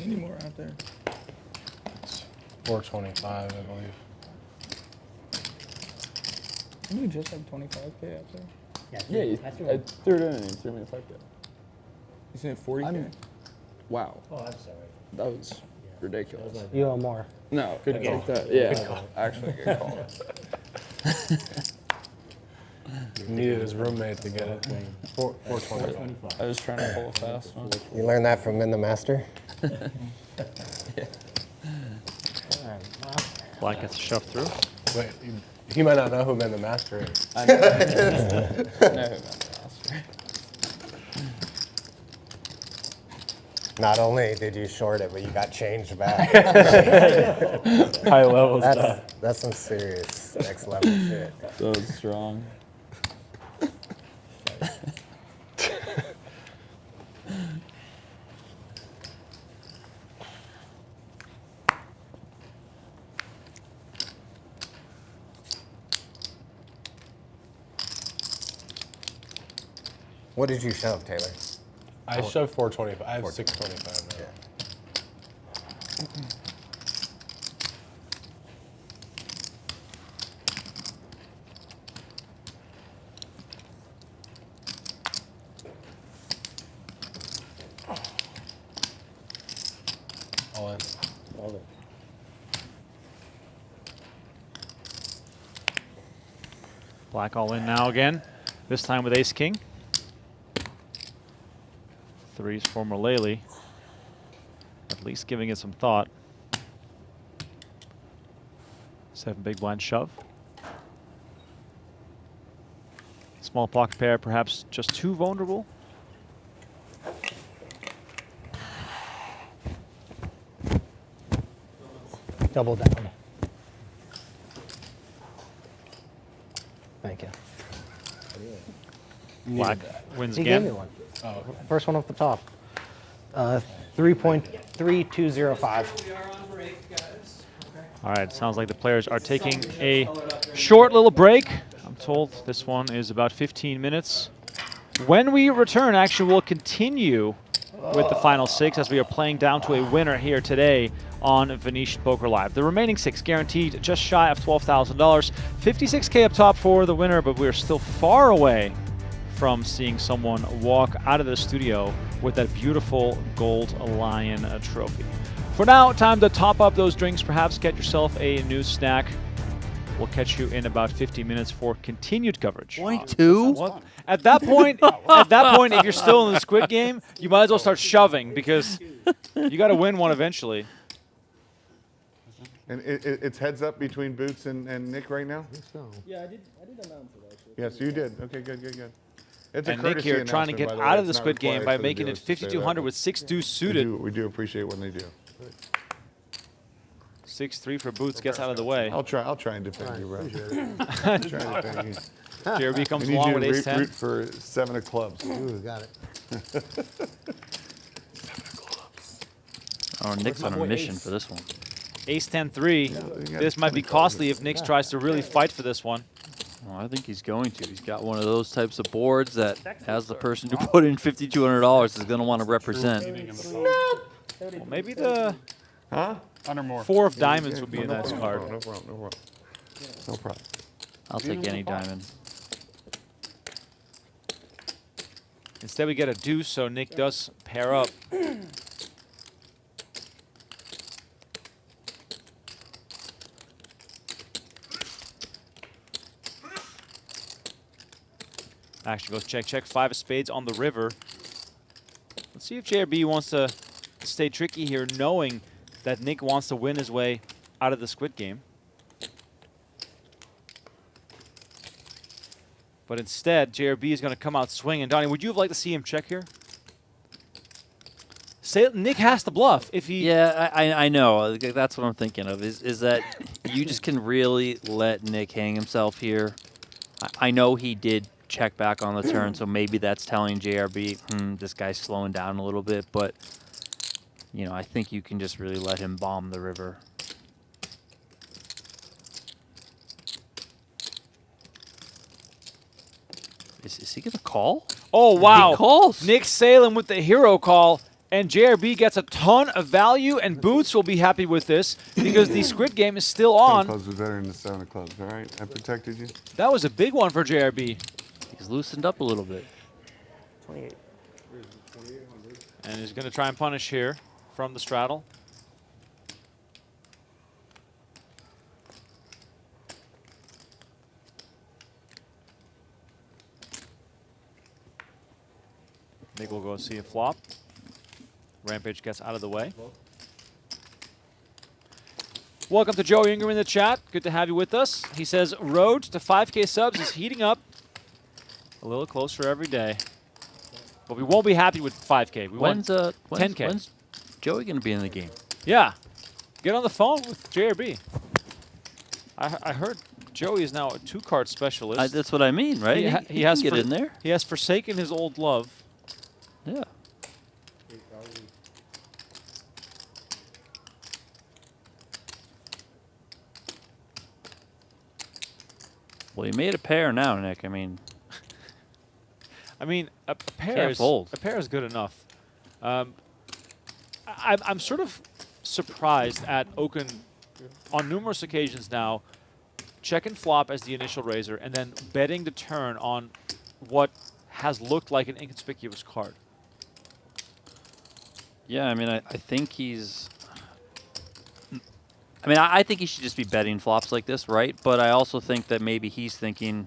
Any more out there? It's 425, I believe. Didn't you just have 25K out there? Yeah, Yeah, I threw it in and he threw me a 5K. You seen 40K? Wow. Oh, I'm sorry. That was ridiculous. You owe more. No, good call. Yeah, actually good call. He needed his roommate to get it. 425. 25. I was trying to pull a fast one. You learned that from Min the Master? Black gets shoved through. Wait, he might not know who Man the Master is. I know. I know who meant the master. Not only did you short it, but you got changed back. High level stuff. That's some serious next level shit. That was strong. What did you shove, Taylor? I shoved 425. I have 625 now. All in. All in. Black all in now again. This time with ace king. Threes for Mullaly. At least giving it some thought. 7 big blind shove. Small pocket pair, perhaps just too vulnerable. Double down. Thank you. Black wins He gave me again. one. Oh, First one off the top. 3.3205. All right, sounds like the players are taking a short little break. I'm told this one is about 15 minutes. When we return, action will continue with the final 6 as we are playing down to a winner here today on Venetian Poker Live. The remaining 6 guaranteed just shy of $12,000. 56K up top for the winner, but we're still far away from seeing someone walk out of the studio with that beautiful gold lion trophy. For now, time to top up those drinks, perhaps get yourself a new snack. We'll catch you in about 50 minutes for continued coverage. .2? At that point, if you're still in the Squid Game, you might as well start shoving because you got to win one eventually. And it's heads up between Boots and Nick right now? Yeah, I did announce it actually. Yes, you did. Okay, good. It's a And Nick courtesy here trying to announcement, get by the out way. of the It's not Squid Game required by for the making it viewers to say that, 5200 but with 6 deuce suited. We do appreciate when they do. 6-3 for Boots gets out of the way. I'll try and defend you, bro. I'll try and defend you. JRB comes I need along you with to ace 10. root for 7 of clubs. Ooh, got it. Oh, Nick's on a mission for this one. Ace 10-3. This might be costly if Nick tries to really fight for this one. Well, I think he's going to. He's got one of those types of boards that, as the person who put in $5,200, is going to want to represent. Well, maybe the 4 of diamonds would be a nice card. No problem. No problem. I'll take any diamond. Instead, we get a deuce, so Nick does pair up. Action goes check, check. 5 of spades on the river. Let's see if JRB wants to stay tricky here, knowing that Nick wants to win his way out of the Squid Game. But instead, JRB is going to come out swinging. Donnie, would you have liked to see him check here? Say Nick has to bluff if he. Yeah, I know. That's what I'm thinking of. Is that you just can really let Nick hang himself here. I know he did check back on the turn, so maybe that's telling JRB, this guy's slowing down a little bit. But you know, I think you can just really let him bomb the river. Is he gonna call? Oh wow! He calls. Nick Salem with the hero call. And JRB gets a ton of value, and Boots will be happy with this because the Squid Game is still 10 on. clubs was better than the 7 of clubs, all right? I protected you. That was a big one for JRB. He's loosened up a little bit. 28. And he's going to try and punish here from the straddle. Nick will go see a flop. Rampage gets out of the way. Welcome to Joe Ingram in the chat. Good to have you with us. He says, road to 5K subs is heating up a little closer every day. But we won't be happy with 5K. We want 10K. When's Joey going to be in the game? Yeah. Get on the phone with JRB. I heard Joey is now a 2-card specialist. That's what I mean, right? He has can get in there. He has forsaken his old love. Yeah. Well, you made a pair now, Nick. I mean, a pair Can't fold. is good enough. I'm sort of surprised at Oaken on numerous occasions now, checking flop as the initial raiser and then betting the turn on what has looked like an inconspicuous card. yeah, I mean, I think he's... I mean, I think he should just be betting flops like this, right? But I also think that maybe he's thinking,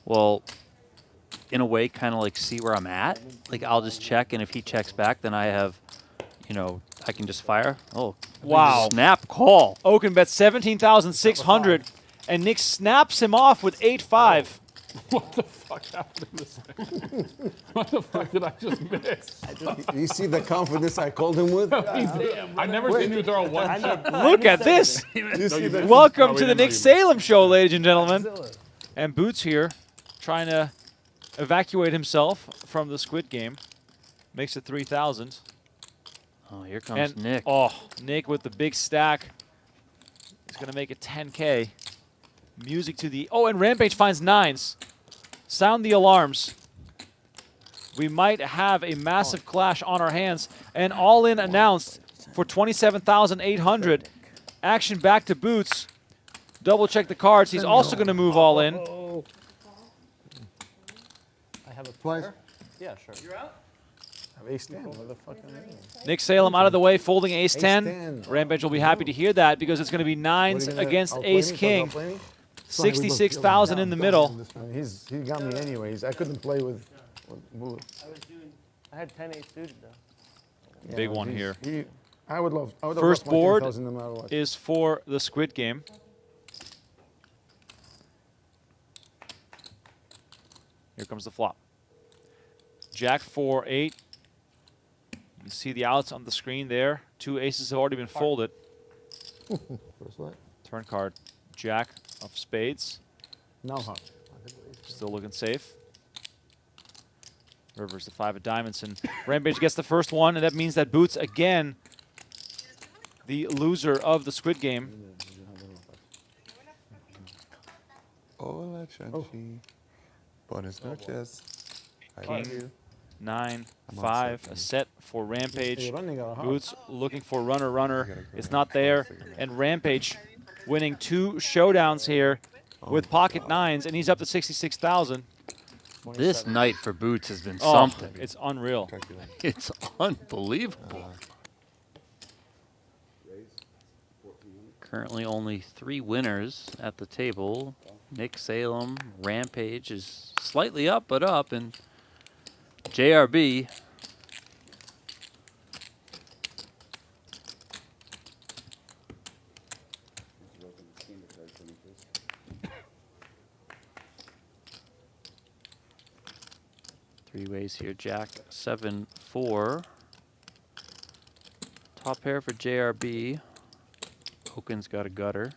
well, in a way, kind of like see where I'm at. Like, I'll just check, and if he checks back, then I have, you know, I can just fire. Oh, Wow. snap call. Oaken bets 17,600, and Nick snaps him off with 8-5. What the fuck happened in this thing? What the fuck did I just miss? You see the confidence I called him with? I never seen you throw one chip. Look at this. You see the Welcome No, we to the didn't know Nick you Salem Show, ladies and gentlemen. And Boots here, trying to evacuate himself from the Squid Game. Makes it 3,000. Oh, here comes Nick. Oh, Nick with the big stack. He's going to make it 10K. Music to the... Oh, and Rampage finds 9s. Sound the alarms. We might have a massive clash on our hands. And all-in announced for 27,800. Action back to Boots. Double check the cards. He's also going to move all in. I have a Twice. pair. Yeah, sure. You're out? I have ace 10. What the fuck am I doing? Nick Salem out of the way, folding ace 10. 10. Rampage will be happy to hear that because it's going to be 9s against ace king. 66,000 in the middle. He got me anyways. I couldn't play with. I had 10 8 suited though. Big one here. I would love. I would First love my board 10,000 no matter what. is for the Squid Game. Here comes the flop. Jack 4 8. You can see the outs on the screen there. 2 aces have already been folded. First what? Turn card. Jack of spades. No, huh? Still looking safe. River's the 5 of diamonds, and Rampage gets the first one, and that means that Boots again, the loser of the Squid Game. Hola, Chanchi. Buenas noches. I love King, you. 9, I'm all 5, set, a man. set for Rampage. Hey, running out of heart. Boots looking for runner. It's not there, and Rampage winning 2 showdowns here with pocket 9s, and he's up to 66,000. This night for Boots has been Oh, something. it's unreal. It's unbelievable. Currently only 3 winners at the table. Nick Salem, Rampage is slightly up, but up, and JRB. Three ways here, Jack 7-4. Top pair for JRB. Oaken's got a gutter.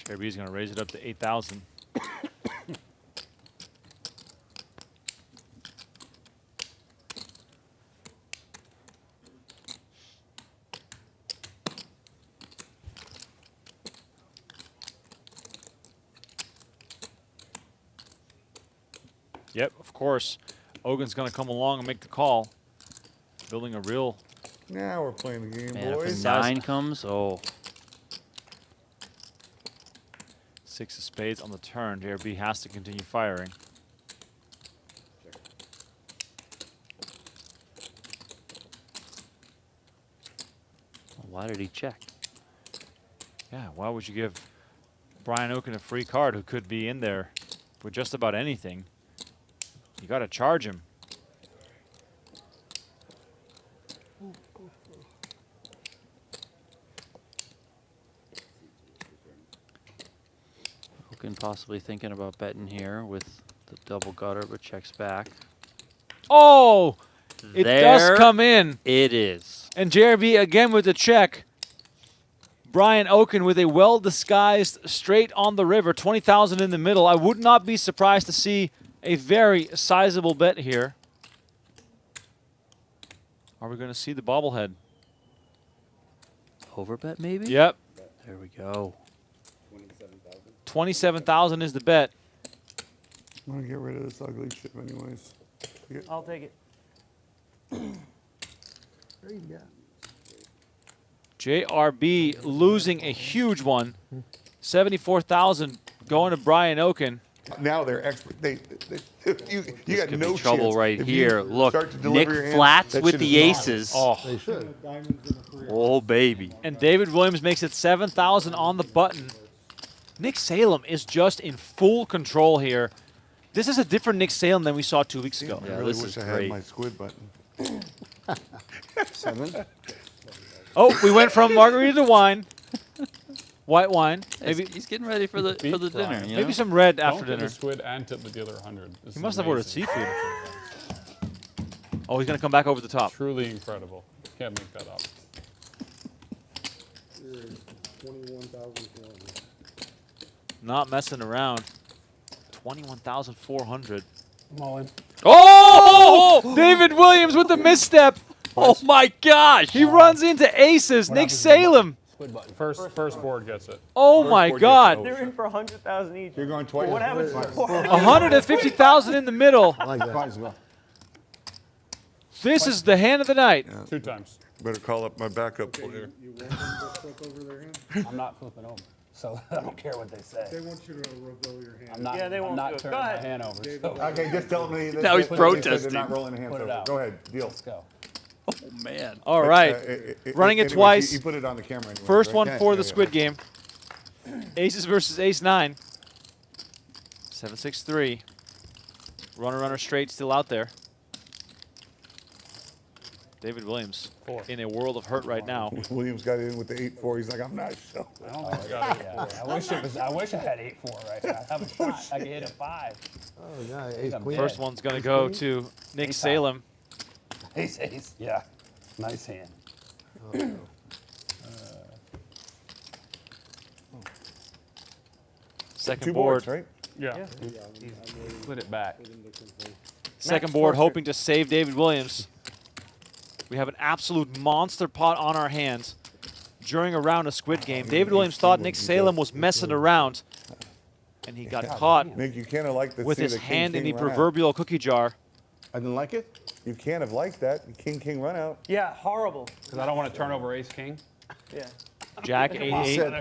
JRB's going to raise it up to 8,000. Yep, of course. Ogun's going to come along and make the call. Building a real... Now we're playing the game, Man, boys. if a 9 comes, oh. 6 of spades on the turn. JRB has to continue firing. Why did he check? Yeah, why would you give Brian Oken a free card who could be in there with just about anything? You got to charge him. Oken possibly thinking about betting here with the double gutter, but checks back. Oh! It There does come in. It is. And JRB again with the check. Brian Oken with a well-disguised straight on the river, 20,000 in the middle. I would not be surprised to see a very sizable bet here. Are we going to see the bobblehead? Overbet maybe? Yep. There we go. 27,000 is the bet. I'm gonna get rid of this ugly shit anyways. I'll take it. There you go. JRB losing a huge one. 74,000 going to Brian Oken. Now they're expert. You This got could no be trouble chance. right If you here. Look, start to deliver Nick your hand, flats that with shit the is gone. aces. Oh, They should. Oh, baby. and David Williams makes it 7,000 on the button. Nick Salem is just in full control here. This is a different Nick Salem than we saw 2 weeks ago. I Yeah, really this wish is I had great. my squid button. 7. Oh, we went from margarita to wine. White wine. Maybe Maybe he's getting ready for the Beat dinner. Brian. You know? maybe some red Don't after get dinner. the squid and tip with the other 100. This He is must have ordered amazing. seafood. Oh, he's going to come back over the top. Truly incredible. Can't make that up. 21,400. Not messing around. 21,400. I'm all in. Oh! David Williams with the misstep. Oh, my gosh. He runs into aces. Nick Salem. Squid button. First board gets it. Oh, First my board gets God. it. They're in for 100,000 each. You're going twice. What happens to the 150,000 in the middle. I like that. Might as well. This is the hand of the night. 2 times. Better call up my backup player. You want them to flip over their hand? I'm not flipping over, so I don't care what they say. They want you to reveal your hand. I'm not. Yeah, they I'm won't do not it. turning Go my ahead. hand over. So Okay, just tell me. Now he's They're protesting. not rolling the hands Put it over. out. Go ahead, deal. let's go. Oh, man. All right. Running it anyways, twice. You put it on the camera. Anyways, First right? one Yeah, for yeah, the yeah. Squid Game. Aces versus ace 9. 7-6-3. Runner straight still out there. David Williams in a world of hurt right now. Williams got in with the 8-4. He's like, I'm not sure. Yeah, I wish it was. I wish I had 8-4 right now. I have a shot. I could hit a 5. Oh, yeah, ace I'm queen. First one's going to go to Nick Ace Salem. Ace, ace. Yeah, nice hand. Second Two board. boards, right? Yeah. Split it back. Second board hoping to save David Williams. We have an absolute monster pot on our hands during a round of Squid Game. David Williams thought Nick Salem was messing around, and he got caught Nick, you can't have liked the with see his the king, hand in the king run out. proverbial cookie jar. I didn't like it. You can't have liked that. King run out. Yeah, horrible. Because I don't want to turn over ace king. Yeah. Jack 8-8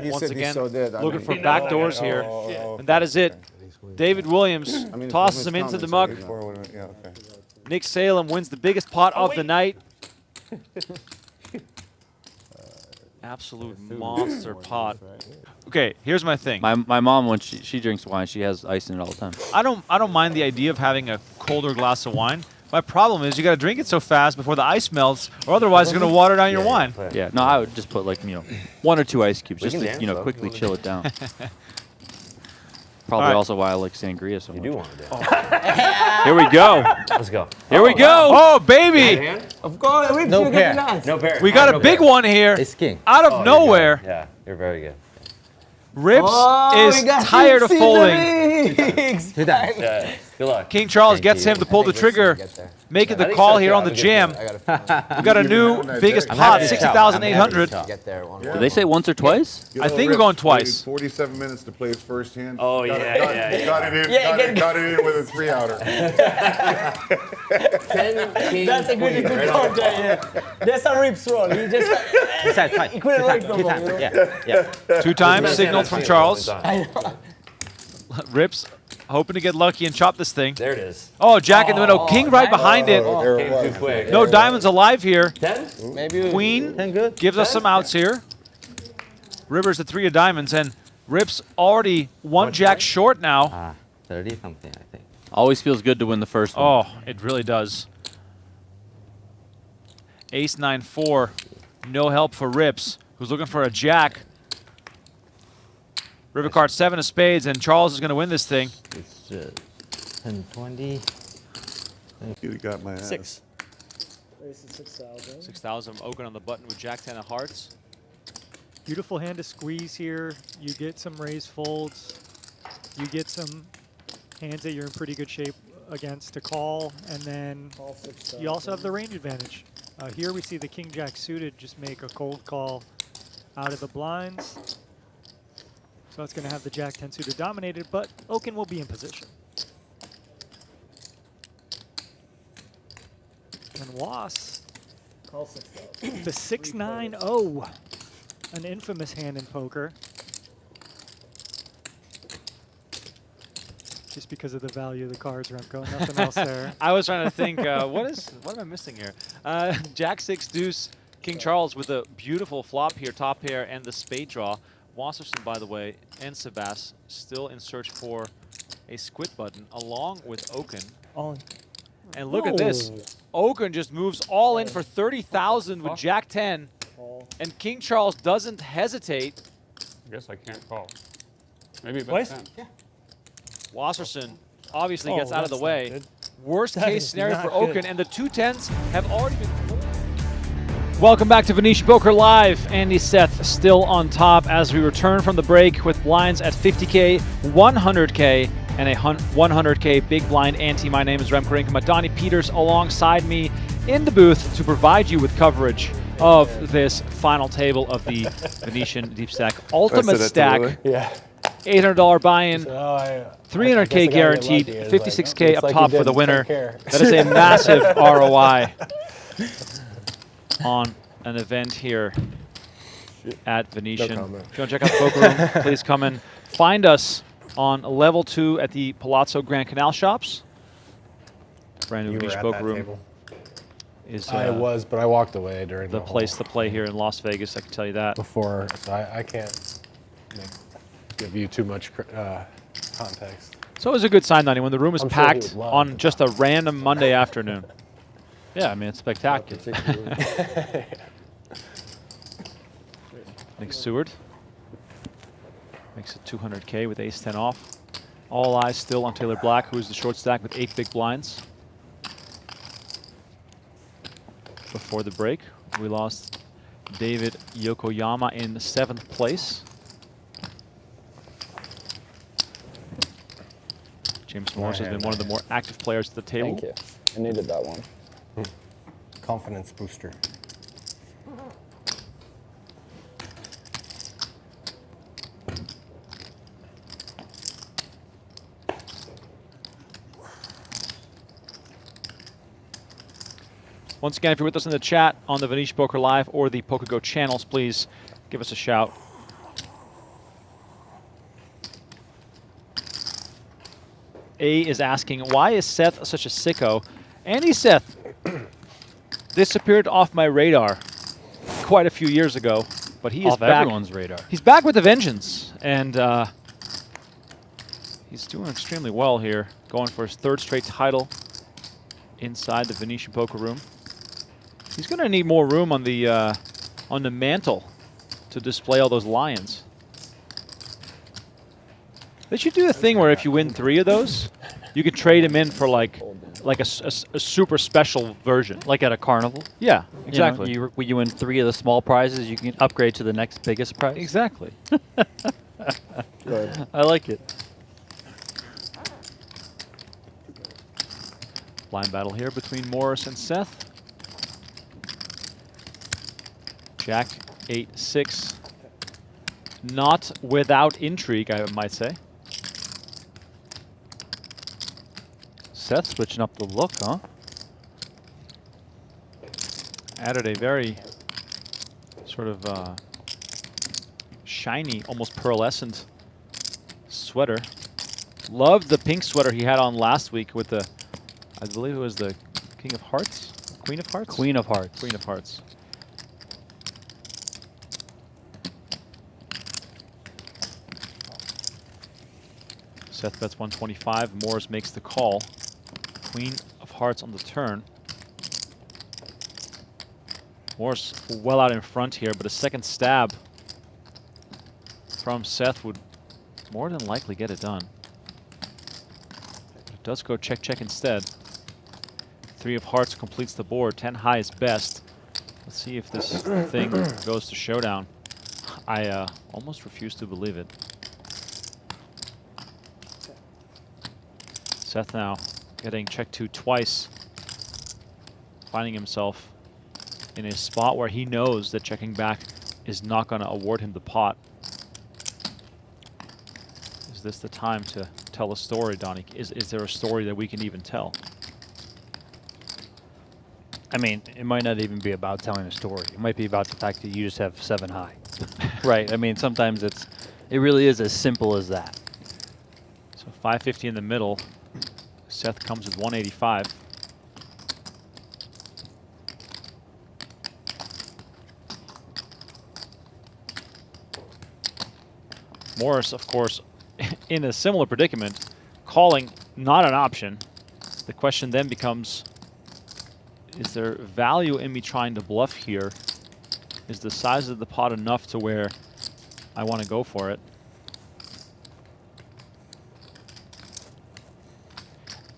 he once said he again so did. I looking mean, for he back knows. doors here. Oh, And that is it. David Williams I mean, tosses it's him into the comments, muck. so 8-4 would've been- yeah, okay. Nick Salem wins the biggest pot of the night. Absolute monster pot. Okay, here's my thing. My mom, when she drinks wine, she has ice in it all the time. I don't mind the idea of having a colder glass of wine. My problem is you got to drink it so fast before the ice melts, or otherwise it's going to water down your wine. Yeah, no, I would just put like, 1 or 2 ice cubes just can to, dance, though. quickly chill it down. Probably All right. also why I like sangria so much. You do want to do. Here we go. Let's go. Here we go. Oh, baby! Of course. No pair. No pair. We got a big one here Ace king. out of nowhere. Yeah, you're very good. Rips is tired of folding. Two times. Good luck. King Charles Thank gets you. him to pull the trigger, making the call here on the jam. We got a new biggest pot, 60,800. Get there. Did they say once or twice? I think we're going twice. 47 minutes to play his first hand. Oh, Got yeah. it in. Got it in with a 3-outer. 10 king. That's a good call there. Yeah. That's a rips roll. He just he couldn't rip the ball. Yeah. 2 times signaled from Charles. I know. Rips, hoping to get lucky and chop this thing. There it is. Oh, Jack in the window. King right behind it. There it Came was. too quick. No diamonds alive here. 10? Maybe Queen good. gives us some outs here. River's the 3 of diamonds, and Rips already 1 jack short now. 30 something, I think. Always feels good to win the first one. Oh, it really does. Ace 9-4. No help for Rips, who's looking for a jack. River card 7 of spades, and Charles is going to win this thing. It's 10, 20. You got my ass. 6. Ace is 6,000. 6,000 Oaken on the button with Jack 10 of hearts. Beautiful hand to squeeze here. You get some raise folds. You get some hands that you're in pretty good shape against to call, and then Call 6,000. you also have the range advantage. Here we see the King Jack suited just make a cold call out of the blinds. So it's going to have the Jack 10 suited dominated, but Oaken will be in position. And Was, Call 6,000. the 6-9-0, an infamous hand in poker. Just because of the value of the cards, Remco, nothing else there. I was trying to think, what am I missing here? Jack 6 deuce, King Charles with a beautiful flop here, top pair, and the spade draw. Wasserson, by the way, and Sebas still in search for a squid button, along with Oaken. Oh. And look at this. Oaken just moves all in for 30,000 with Jack 10, and King Charles doesn't hesitate. I guess I can't call. Maybe Twice? bet 10. Wasserson obviously gets out of the that's not way. good. Worst That case is scenario not for good. Oaken, and the 2 10s have already been pulled. Welcome back to Venetian Poker Live. Andy Seth still on top as we return from the break with blinds at 50K, 100K, and a 100K big blind ante. My name is Remco Rinkema. Donnie Peters alongside me in the booth to provide you with coverage of this final table of the Venetian DeepStack Ultimate Stack. Yeah. $800 buy-in, So 300K guaranteed, It's 56K like up you top for didn't the winner. take care. That is a massive ROI on an event here at Venetian. No comment. If you want to check out the poker room, please come and find us on level 2 at the Palazzo Grand Canal Shops. Brand new You were Venetian at Poker that Room table? is I was, but I walked away during the the place to play here in Las Vegas, I can tell you that. before, so I can't give you too much context. So it was a good sign, Donnie, when the room is I'm sure he packed would love on the just a random Monday afternoon. Yeah, I mean, it's spectacular. Nick Seward makes it 200K with ace 10 off. All eyes still on Taylor Black, who is the short stack with 8 big blinds. Before the break, we lost David Yokoyama in 7th place. James Morris has been one of the more active players at the table. Thank you. I needed that one. Confidence booster. Once again, if you're with us in the chat on the Venetian Poker Live or the PokerGo channels, please give us a shout. A is asking, why is Seth such a sicko? Andy Seth disappeared off my radar quite a few years ago, but he is Off back. everyone's radar. He's back with a vengeance, and he's doing extremely well here, going for his 3rd straight title inside the Venetian Poker Room. He's going to need more room on the mantle to display all those lions. They should do a thing where if you win 3 of those, you could trade him in for like a super special version. Like at a carnival? Yeah, exactly. You win 3 of the small prizes, you can upgrade to the next biggest prize. Exactly. I like it. Blind battle here between Morris and Seth. Jack 8-6. Not without intrigue, I might say. Seth switching up the look, huh? Added a very sort of shiny, almost pearlescent sweater. Loved the pink sweater he had on last week with the, I believe it was the King of Hearts? Queen of Hearts? Queen of Hearts. Queen of Hearts. Seth bets 125. Morris makes the call. Queen of Hearts on the turn. Morris well out in front here, but a second stab from Seth would more than likely get it done. But it does go check instead. 3 of Hearts completes the board. 10 high is best. Let's see if this thing goes to showdown. I almost refuse to believe it. Seth now getting check 2 twice, finding himself in a spot where he knows that checking back is not going to award him the pot. Is this the time to tell a story, Donnie? Is there a story that we can even tell? I mean, it might not even be about telling a story. It might be about the fact that you just have 7 high. Right? I mean, sometimes it really is as simple as that. So 550 in the middle. Seth comes with 185. Morris, of course, in a similar predicament, calling not an option. The question then becomes, is there value in me trying to bluff here? Is the size of the pot enough to where I want to go for it?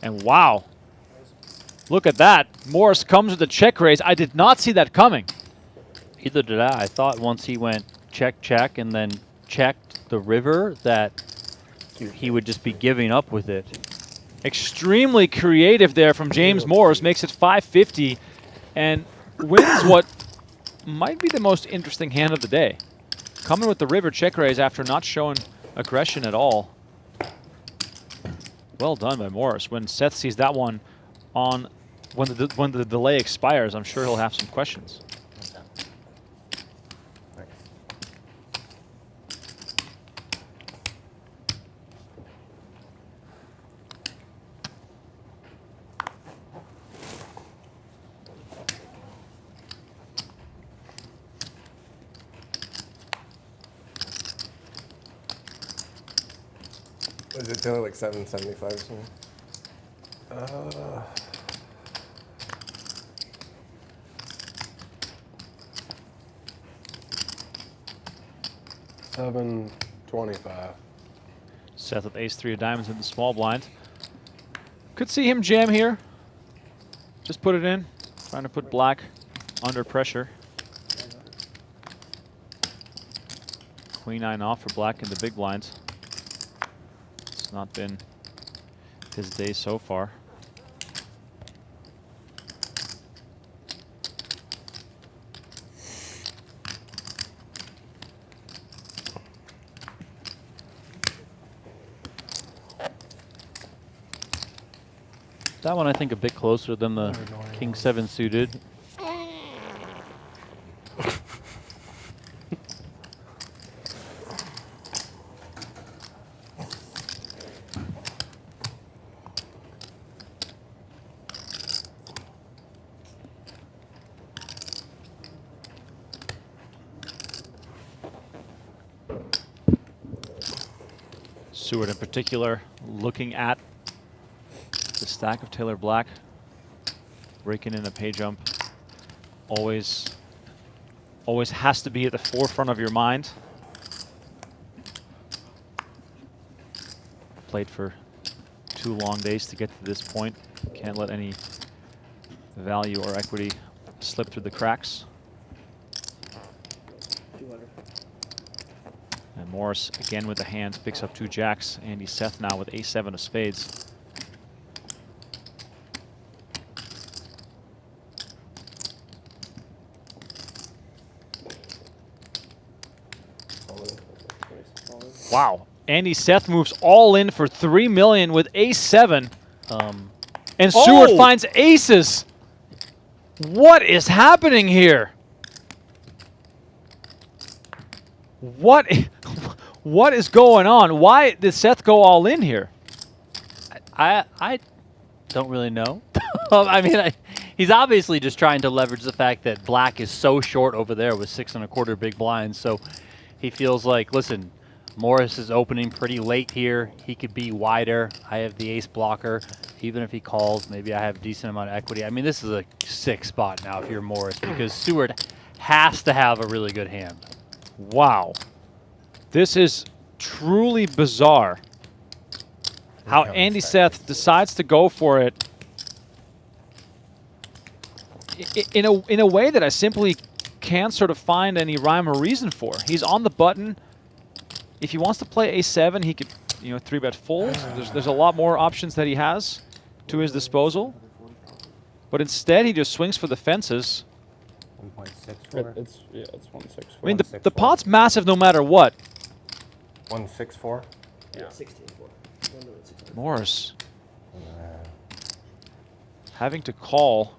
And wow, look at that. Morris comes with a check raise. I did not see that coming. Either did I. I thought once he went check and then checked the river that he would just be giving up with it. Extremely creative there from James Morris. Makes it 550 and wins what might be the most interesting hand of the day. Coming with the river check raise after not showing aggression at all. Well done by Morris. When Seth sees that one on when the delay expires, I'm sure he'll have some questions. Was it till like 775 or something? 725. Seth with ace-3 of diamonds in the small blind. Could see him jam here. Just put it in. Trying to put black under pressure. Queen-9 off for black in the big blinds. It's not been his day so far. That one I think a bit closer than the King 7 suited. Seward in particular looking at the stack of Taylor Black, breaking in a pay jump. Always has to be at the forefront of your mind. Played for 2 long days to get to this point. Can't let any value or equity slip through the cracks. And Morris again with the hands picks up 2 jacks. Andy Seth now with a7 of spades. Wow. Andy Seth moves all in for 3 million with ace-7. And Seward finds aces. What is happening here? What is going on? Why did Seth go all in here? I don't really know. I mean, he's obviously just trying to leverage the fact that black is so short over there with 6 1/4 big blinds. So he feels like, listen, Morris is opening pretty late here. He could be wider. I have the ace blocker. Even if he calls, maybe I have a decent amount of equity. I mean, this is a sick spot now if you're Morris because Seward has to have a really good hand. Wow. This is truly bizarre. How Andy Seth decides to go for it in a way that I simply can't sort of find any rhyme or reason for. He's on the button. If he wants to play a7, he could, 3-bet fold. There's a lot more options that he has to his disposal. But instead, he just swings for the fences. 1.64. It's 1.64. I mean, the pot's massive no matter what. 164. Yeah. 16-4. Morris having to call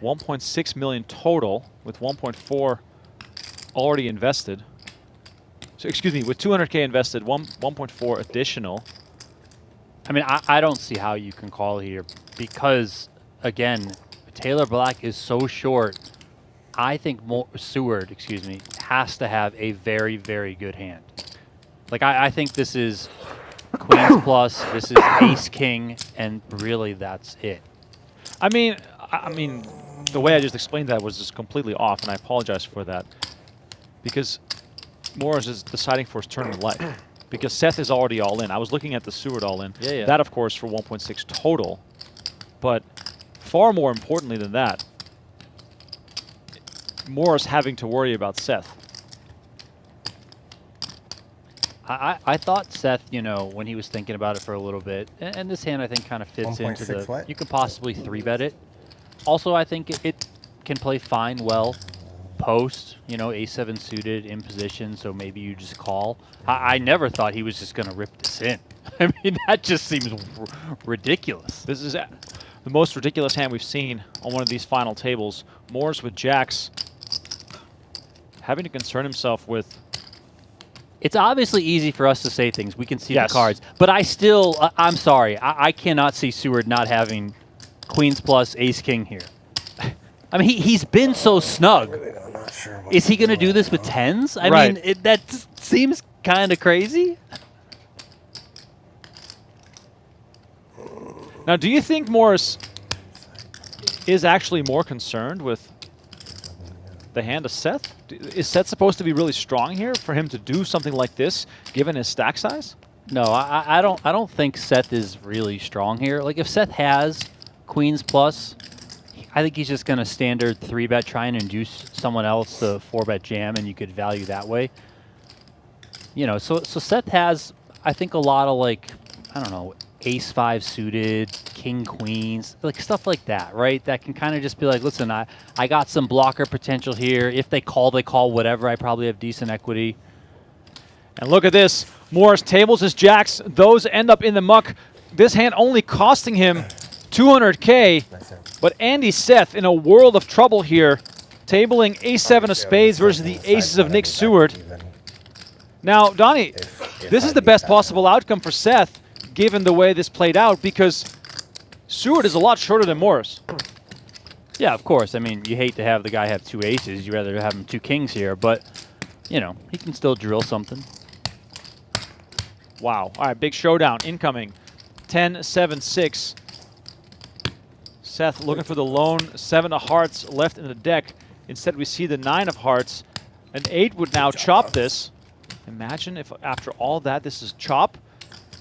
1.6 million total with 1.4 already invested. So excuse me, with 200K invested, 1.4 additional. I mean, I don't see how you can call here because, again, Taylor Black is so short. I think Seward, has to have a very, very good hand. Like, I think this is Queens plus, this is Ace King, and really that's it. I mean, the way I just explained that was just completely off, and I apologize for that. Because Morris is deciding for his tournament life. Because Seth is already all in. I was looking at the Seward all in. Yeah. That, of course, for 1.6 total. But far more importantly than that, Morris having to worry about Seth. I thought Seth, when he was thinking about it for a little bit, and this hand I think kind of fits into the, what? you could possibly 3-bet it. Also, I think it can play fine well post, a7 suited in position, so maybe you just call. I never thought he was just going to rip this in. I mean, that just seems ridiculous. This is the most ridiculous hand we've seen on one of these final tables. Morris with jacks having to concern himself with... It's obviously easy for us to say things. We can see Yes. the cards. But I'm sorry. I cannot see Seward not having Queens plus Ace King here. I mean, he's been so snug. I'm not sure what Is he going to do this with 10s? I Right. mean, that seems kind of crazy. Now, do you think Morris is actually more concerned with the hand of Seth? Is Seth supposed to be really strong here for him to do something like this, given his stack size? No, I don't think Seth is really strong here. Like, if Seth has Queens plus, I think he's just going to standard 3-bet, try and induce someone else to 4-bet jam, and you could value that way. So Seth has, I think, a lot of, like, I don't know, ace-5 suited, king-queens, like stuff like that, right? That can kind of just be like, listen, I got some blocker potential here. If they call, whatever. I probably have decent equity. And look at this. Morris tables his jacks. Those end up in the muck. This hand only costing him 200K. But Andy Seth in a world of trouble here, tabling a7 of spades versus the aces of Nick Seward. Now, Donnie, this is the best possible outcome for Seth, given the way this played out, because Seward is a lot shorter than Morris. Yeah, of course. I mean, you hate to have the guy have 2 aces. You'd rather have him 2 kings here, but, he can still drill something. Wow. All right, big showdown incoming. 10-7-6. Seth looking for the lone 7 of hearts left in the deck. Instead, we see the 9 of hearts. An 8 would now chop this. Imagine if after all that, this is chop.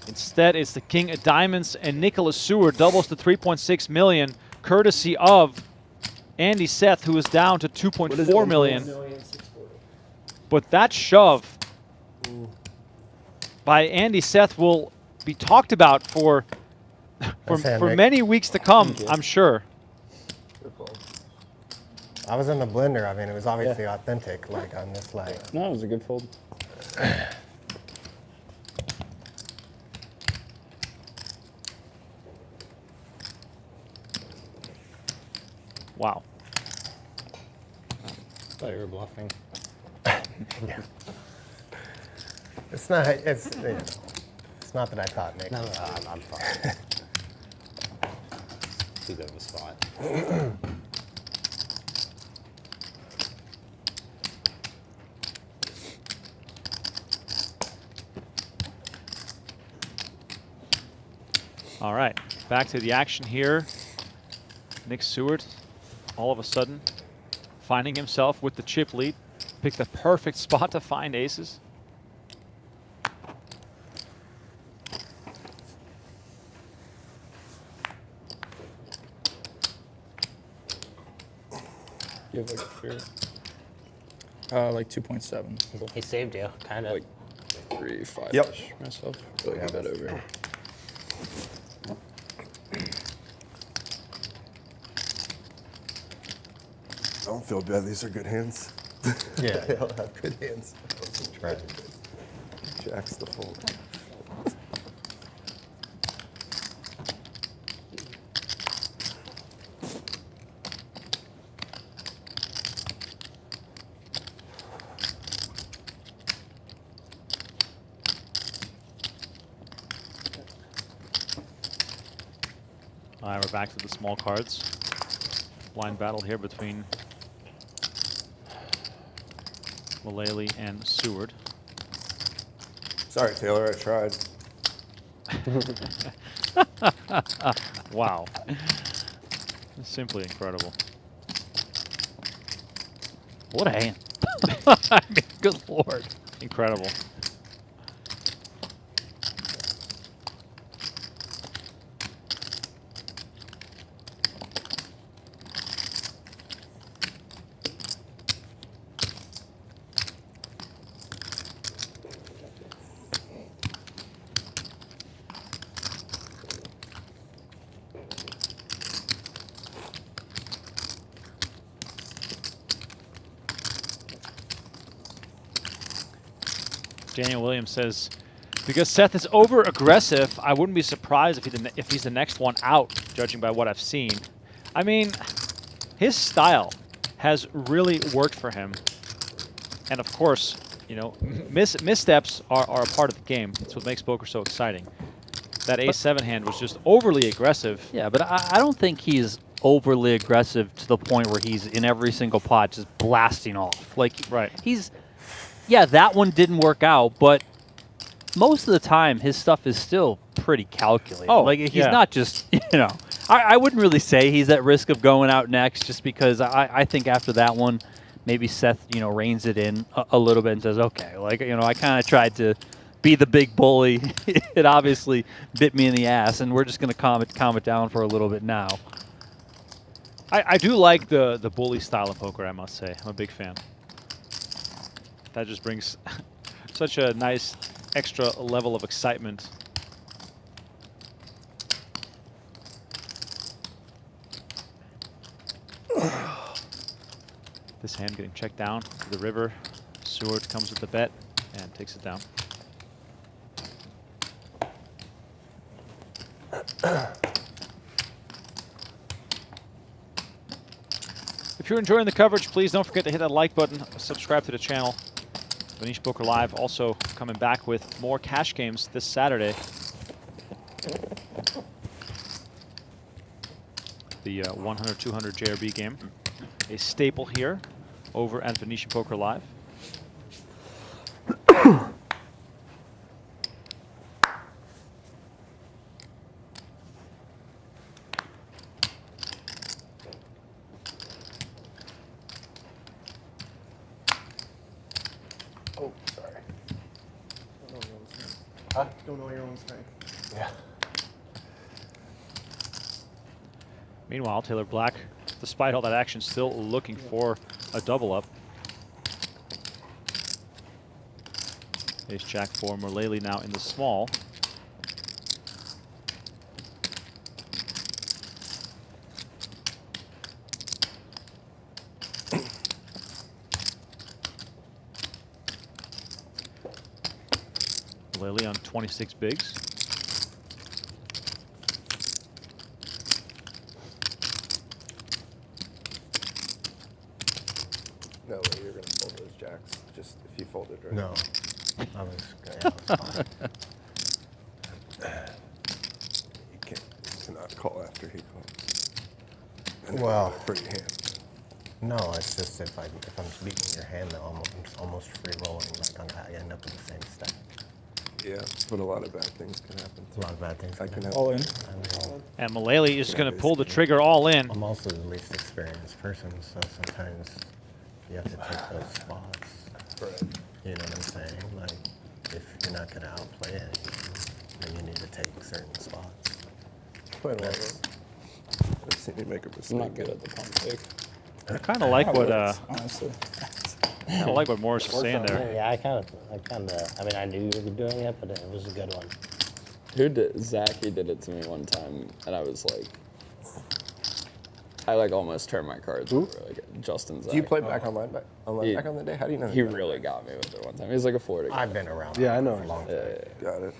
Instead, it's the king of diamonds, and Nicholas Seward doubles to 3.6 million, courtesy of Andy Seth, who is down to 2.4 million. But that shove by Andy Seth will be talked about for many weeks to come, I'm sure. I was in the blender. I mean, it was obviously authentic, like on this leg. No, it was a good fold. Wow. Thought you were bluffing. Yeah. It's not. It's you know, it's not that I thought, Nick. No, I'm fine. Too good of a spot. All right, back to the action here. Nick Seward, all of a sudden, finding himself with the chip lead. Picked the perfect spot to find aces. You have like fear. Like 2.7. He saved you, kind of. Like 3.5. Yep. Myself. Really good bet over. Don't feel bad. These are good hands. Yeah. They all have good hands. Right. Jack's the fold. All right, we're back to the small cards. Blind battle here between Mullaly and Seward. Sorry, Taylor. I tried. Wow. Simply incredible. What a hand. I mean, good lord. Incredible. Daniel Williams says, because Seth is over aggressive, I wouldn't be surprised if he's the next one out, judging by what I've seen. I mean, his style has really worked for him. And of course, you know, missteps are a part of the game. That's what makes poker so exciting. That ace-7 hand was just overly aggressive. Yeah, but I don't think he's overly aggressive to the point where he's in every single pot just blasting off. Like, right. He's... Yeah, that one didn't work out, but most of the time his stuff is still pretty calculated. Oh, like he's not just, you know, I wouldn't really say he's at risk of going out next just because I think after that one, maybe Seth, you know, reins it in a little bit and says, okay, like, you know, I kind of tried to be the big bully. It obviously bit me in the ass, and we're just going to calm it down for a little bit now. I do like the bully style of poker, I must say. I'm a big fan. That just brings such a nice extra level of excitement. This hand getting checked down to the river. Seward comes with the bet and takes it down. If you're enjoying the coverage, please don't forget to hit that like button, subscribe to the channel. Venetian Poker Live also coming back with more cash games this Saturday. The 100-200 JRB game, a staple here over at Venetian Poker Live. Oh, sorry. Don't know your own strength. Yeah. Meanwhile, Taylor Black, despite all that action, still looking for a double up. Ace-Jack for Mullaly now in the small. Mullaly on 26 bigs. No way you're gonna fold those jacks. Just if you folded right. No. I was You cannot call after he calls. Well, Pretty hand. no, it's just if I'm beating your hand, though, I'm almost free rolling. Like I end up in the same stack. Yeah, but a lot of bad things can happen. A lot of bad things. I can help. All in. And Mullaly is going to pull the trigger all in. I'm also the least experienced person, so sometimes you have to take those spots. Right. You know what I'm saying? Like, if you're not going to outplay anything, then you need to take certain spots. Quite a lot of I've seen you make a mistake. I'm not good at the pump fake. I kind of like what honestly. I like what Morris was saying there. Yeah, I mean, I knew you were doing it, but it was a good one. Who did Zach? He did it to me one time, and I was like, I like almost turned my cards over. Like Justin Zach. Do you play back online back on the day? How do you know? He really got me with it one time. He's like a Florida guy. I've been around. Yeah, I know. For a long time. Got it.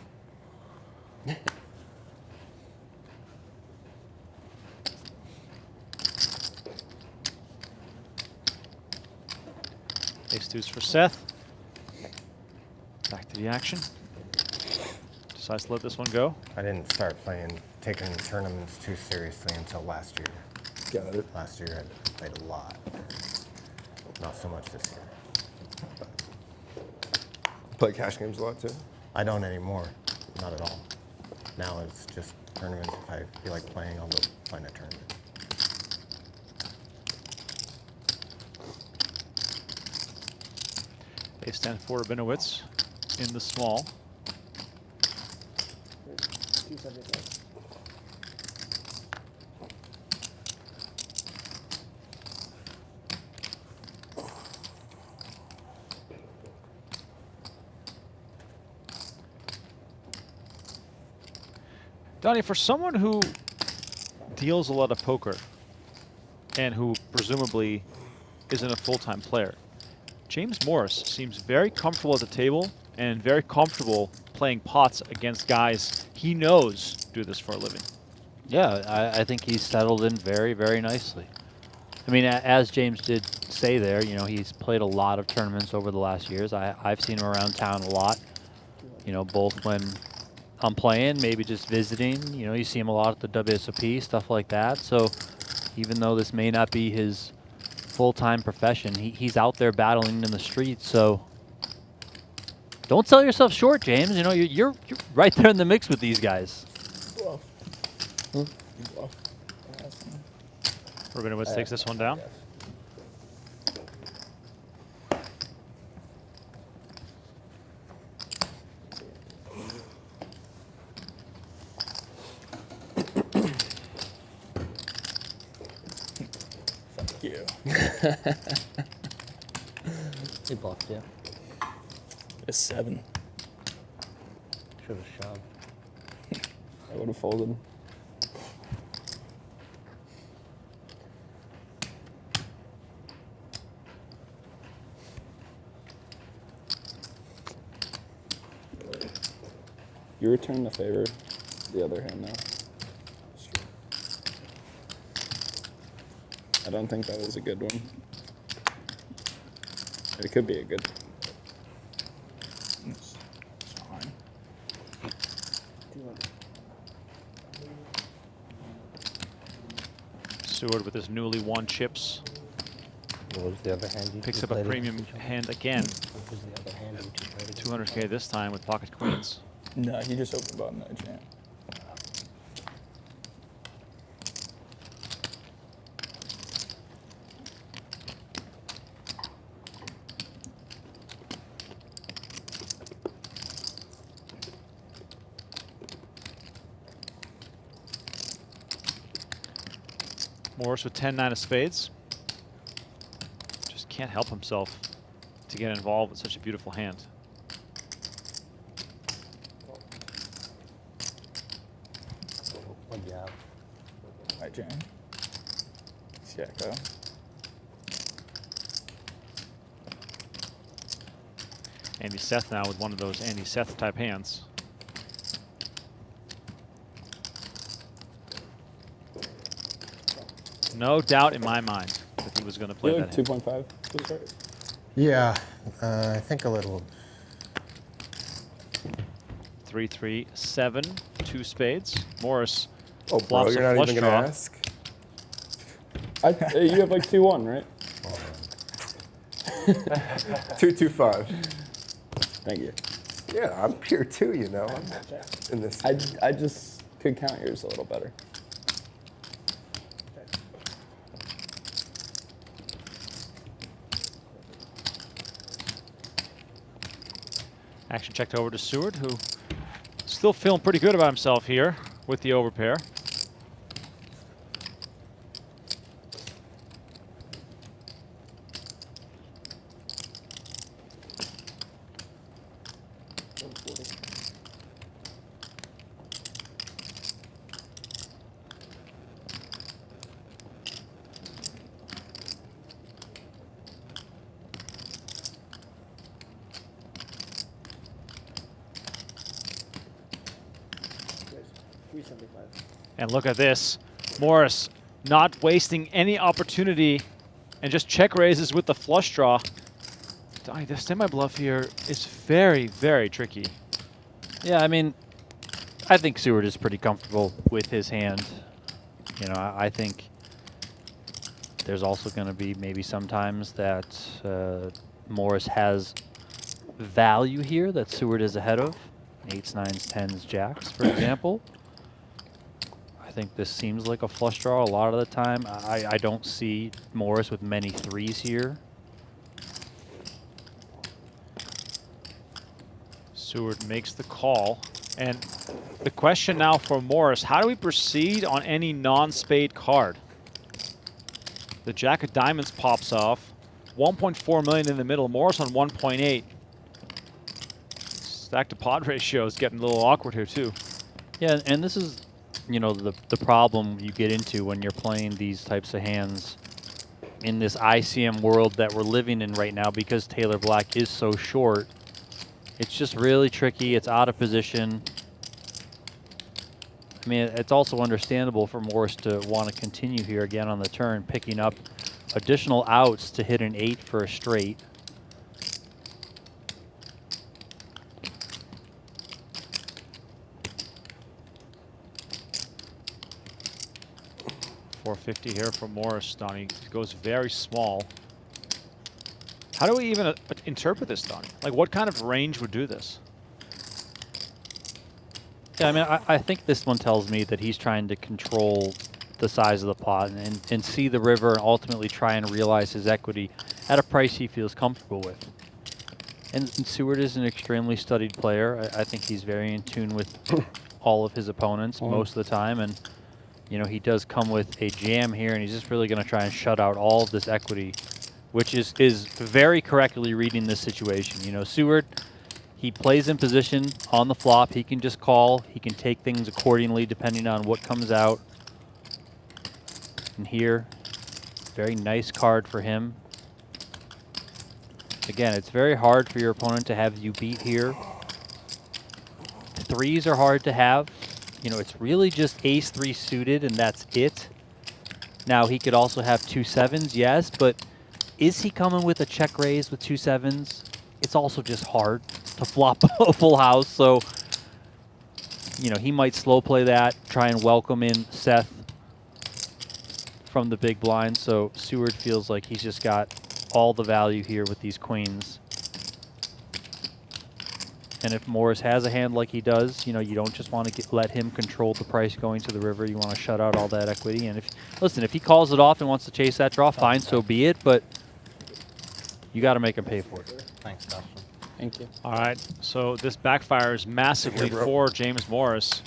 Ace deuce for Seth. Back to the action. Decides to let this one go. I didn't start taking tournaments too seriously until last year. Got it. Last year I played a lot. Not so much this year. Play cash games a lot too. I don't anymore. Not at all. Now it's just tournaments. If I feel like playing, I'll go find a tournament. Ace 10 for Rabinowitz in the small. 275. Donnie, for someone who deals a lot of poker and who presumably isn't a full-time player, James Morris seems very comfortable at the table and very comfortable playing pots against guys he knows do this for a living. Yeah, I think he's settled in very, very nicely. I mean, as James did say there, you know, he's played a lot of tournaments over the last years. I've seen him around town a lot, you know, both when I'm playing, maybe just visiting. You know, you see him a lot at the WSOP, stuff like that. So even though this may not be his full-time profession, he's out there battling in the streets. So don't sell yourself short, James. You know, you're right there in the mix with these guys. Rabinowitz takes this one down. Fuck you. He bluffed you. A 7. Should have shoved. I would have folded. You return the favor the other hand now. I don't think that was a good one. It could be a good one. It's fine. 200. Seward with his newly won chips What was the other hand you picks two up a played premium against each other? hand again. What was the other hand you two played against each other? 200K this time with pocket queens. No, he just opened button, no jam. Morris with 10-9 of spades. Just can't help himself to get involved with such a beautiful hand. What'd you have? My jam. Siaka. Andy Seth now with one of those Andy Seth type hands. No doubt in my mind that he was going to play You're that like hand. 2.5 to start. Yeah, I think a little. 3-3-7, 2 spades. Morris Oh, bro, flops you're a not flush even draw. gonna ask. You have like 2-1, right? 2-2-5. Thank you. Yeah, I'm pure too. You know, I'm in this. I just could count yours a little better. Action checked over to Seward, who still feeling pretty good about himself here with the overpair. And look at this. Morris not wasting any opportunity and just check raises with the flush draw. Donnie, this semi-bluff here is very, very tricky. Yeah, I mean, I think Seward is pretty comfortable with his hand. You know, I think there's also going to be maybe sometimes that Morris has value here that Seward is ahead of. 8s, 9s, 10s, jacks, for example. I think this seems like a flush draw a lot of the time. I don't see Morris with many 3s here. Seward makes the call. And the question now for Morris, how do we proceed on any non-spade card? The Jack of Diamonds pops off. 1.4 million in the middle. Morris on 1.8. Stack to pod ratio is getting a little awkward here too. Yeah, and this is, you know, the problem you get into when you're playing these types of hands in this ICM world that we're living in right now, because Taylor Black is so short. It's just really tricky. It's out of position. I mean, it's also understandable for Morris to want to continue here again on the turn, picking up additional outs to hit an 8 for a straight. $450 here for Morris, Donnie. It goes very small. How do we even interpret this, Donnie? Like, what kind of range would do this? Yeah, I mean, I think this one tells me that he's trying to control the size of the pot and see the river and ultimately try and realize his equity at a price he feels comfortable with. And Seward is an extremely studied player. I think he's very in tune with all of his opponents most of the time. And, you know, he does come with a jam here, and he's just really going to try and shut out all of this equity, which is very correctly reading this situation. You know, Seward, he plays in position on the flop. He can just call. He can take things accordingly depending on what comes out. And here, very nice card for him. Again, it's very hard for your opponent to have you beat here. 3s are hard to have. You know, it's really just ace-3 suited, and that's it. Now, he could also have 2 7s, yes, but is he coming with a check raise with 2 7s? It's also just hard to flop a full house, so, you know, he might slow play that, try and welcome in Seth from the big blind, so Seward feels like he's just got all the value here with these queens. And if Morris has a hand like he does, you know, you don't just want to let him control the price going to the river. You want to shut out all that equity. And if he calls it off and wants to chase that draw, fine, so be it. But you got to make him pay for it. Thanks, Dustin. Thank you. All right, so this backfires massively for James Morris.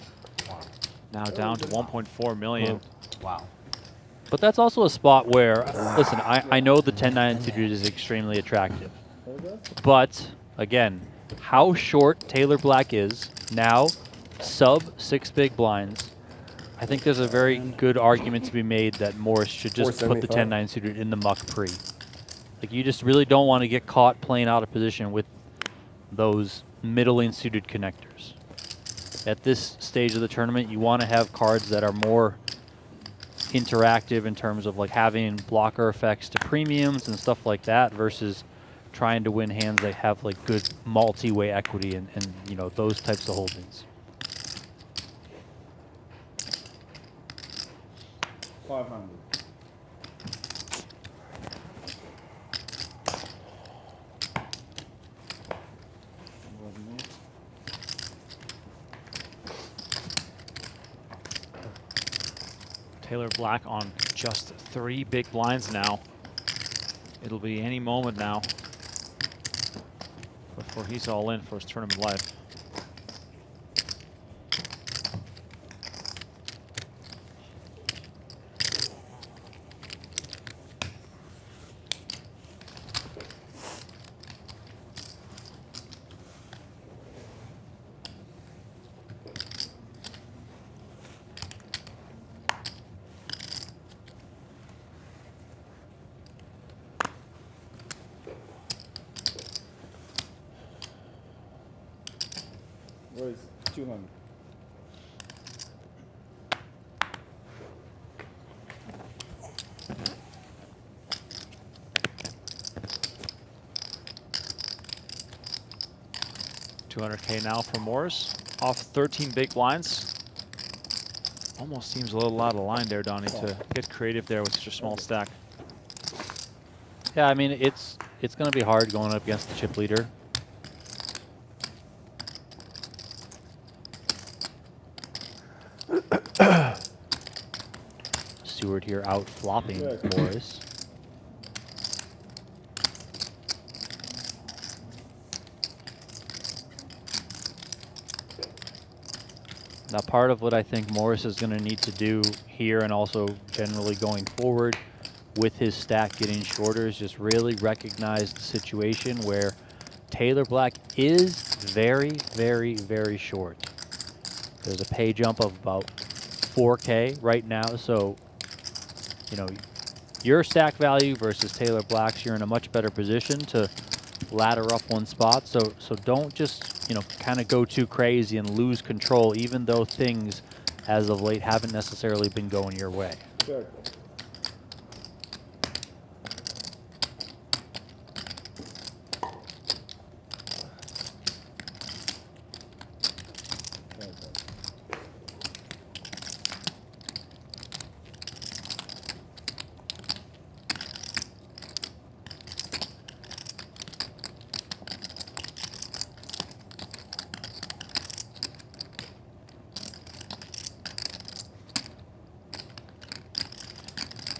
Now down to 1.4 million. Wow. But that's also a spot where, listen, I know the 10-9 suited is extremely attractive. But, again, how short Taylor Black is now, sub 6 big blinds, I think there's a very good argument to be made that Morris should just put the 10-9 suited in the muck pre. Like, you just really don't want to get caught playing out of position with those middling suited connectors. At this stage of the tournament, you want to have cards that are more interactive in terms of like having blocker effects to premiums and stuff like that versus trying to win hands that have like good multi-way equity and you know, those types of holdings. 500. Taylor Black on just 3 big blinds now. It'll be any moment now before he's all in for his tournament life. Where's 200? $200K now for Morris, off 13 big blinds. Almost seems a little out of line there, Donnie, to get creative there with such a small stack. Yeah, I mean, it's going to be hard going up against the chip leader. Seward here out flopping Morris. Now, part of what I think Morris is going to need to do here and also generally going forward with his stack getting shorter is just really recognize the situation where Taylor Black is very, very, very short. There's a pay jump of about 4K right now, so you know, your stack value versus Taylor Black's, you're in a much better position to ladder up one spot. So don't just, you know, kind of go too crazy and lose control, even though things as of late haven't necessarily been going your way. Sure.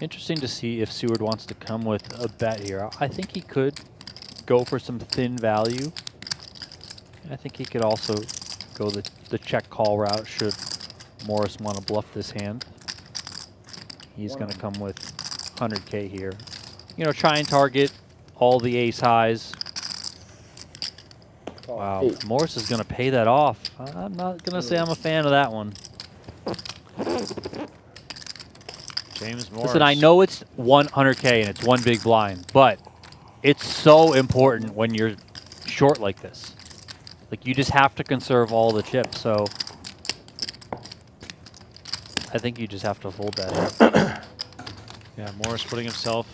Interesting to see if Seward wants to come with a bet here. I think he could go for some thin value. I think he could also go the check call route should Morris want to bluff this hand. He's going to come with 100K here. You know, try and target all the ace highs. Wow, Morris is going to pay that off. I'm not going to say I'm a fan of that one. James Morris. Listen, I know it's 100K and it's one big blind, but it's so important when you're short like this. Like, you just have to conserve all the chips, so I think you just have to fold that. Yeah, Morris putting himself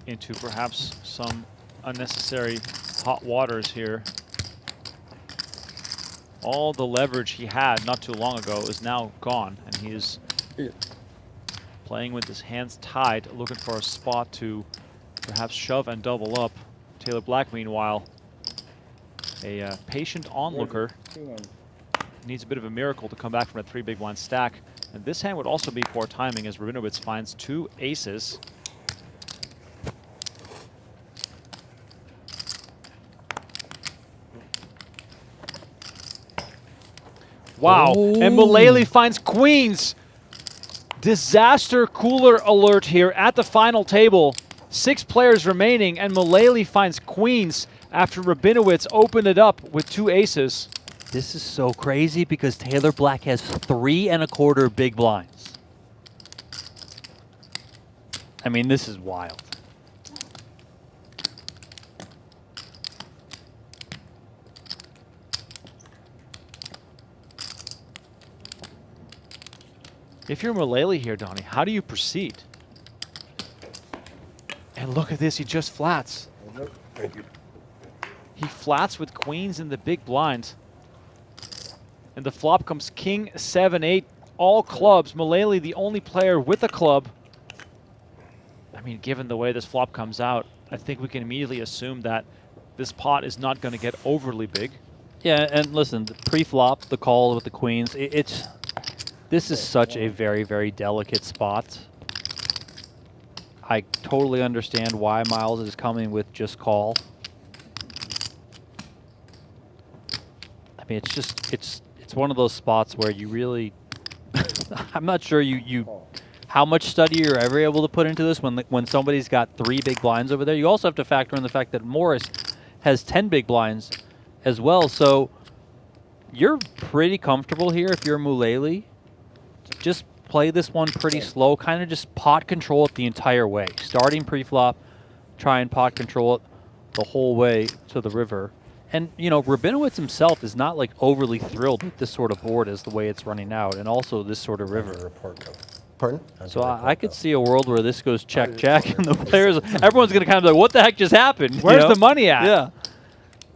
into perhaps some unnecessary hot waters here. All the leverage he had not too long ago is now gone, and he is playing with his hands tied, looking for a spot to perhaps shove and double up. Taylor Black, meanwhile, a patient onlooker, needs a bit of a miracle to come back from a 3 big blind stack. And this hand would also be poor timing as Rabinowitz finds 2 aces. Wow, and Mullaly finds queens. Disaster cooler alert here at the final table. 6 players remaining, and Mullaly finds queens after Rabinowitz opened it up with 2 aces. This is so crazy because Taylor Black has 3 1/4 big blinds. I mean, this is wild. If you're Mullaly here, Donnie, how do you proceed? And look at this, he just flats. Thank you. He flats with queens in the big blind. And the flop comes king, 7-8, all clubs. Mullaly, the only player with a club. I mean, given the way this flop comes out, I think we can immediately assume that this pot is not going to get overly big. Yeah, and listen, the pre-flop, the call with the queens, this is such a very, very delicate spot. I totally understand why Myles is coming with just call. I mean, it's one of those spots where you really, I'm not sure how much study you're ever able to put into this when somebody's got 3 big blinds over there. You also have to factor in the fact that Morris has 10 big blinds as well, so you're pretty comfortable here if you're Mullaly. Just play this one pretty slow, kind of just pot control it the entire way. Starting pre-flop, try and pot control it the whole way to the river. And, you know, Rabinowitz himself is not, like, overly thrilled with this sort of board as the way it's running out, and also this sort of river. Pardon? So I could see a world where this goes check-check, and the players, everyone's going to kind of be like, what the heck just happened? Where's the money at? Yeah.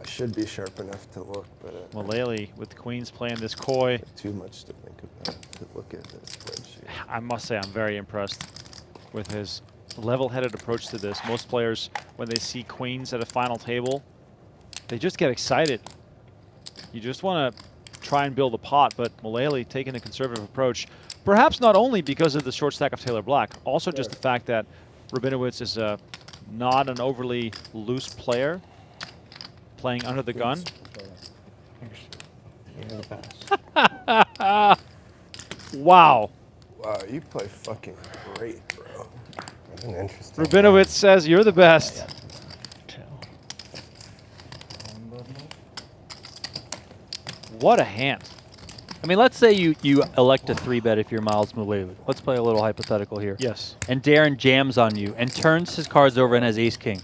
I should be sharp enough to look, but Mullaly with the queens playing this coy. too much to think about to look at this spreadsheet. I must say I'm very impressed with his level-headed approach to this. Most players, when they see queens at a final table, they just get excited. You just want to try and build a pot, but Mullaly taking a conservative approach, perhaps not only because of the short stack of Taylor Black, also just the fact that Rabinowitz is not an overly loose player, playing under the gun. Wow. Wow, you play fucking great, bro. That's an interesting. Rabinowitz says you're the best. What a hand. I mean, let's say you elect a 3-bet if you're Myles Mullaly. Let's play a little hypothetical here. Yes. And Darren jams on you and turns his cards over and has ace-king.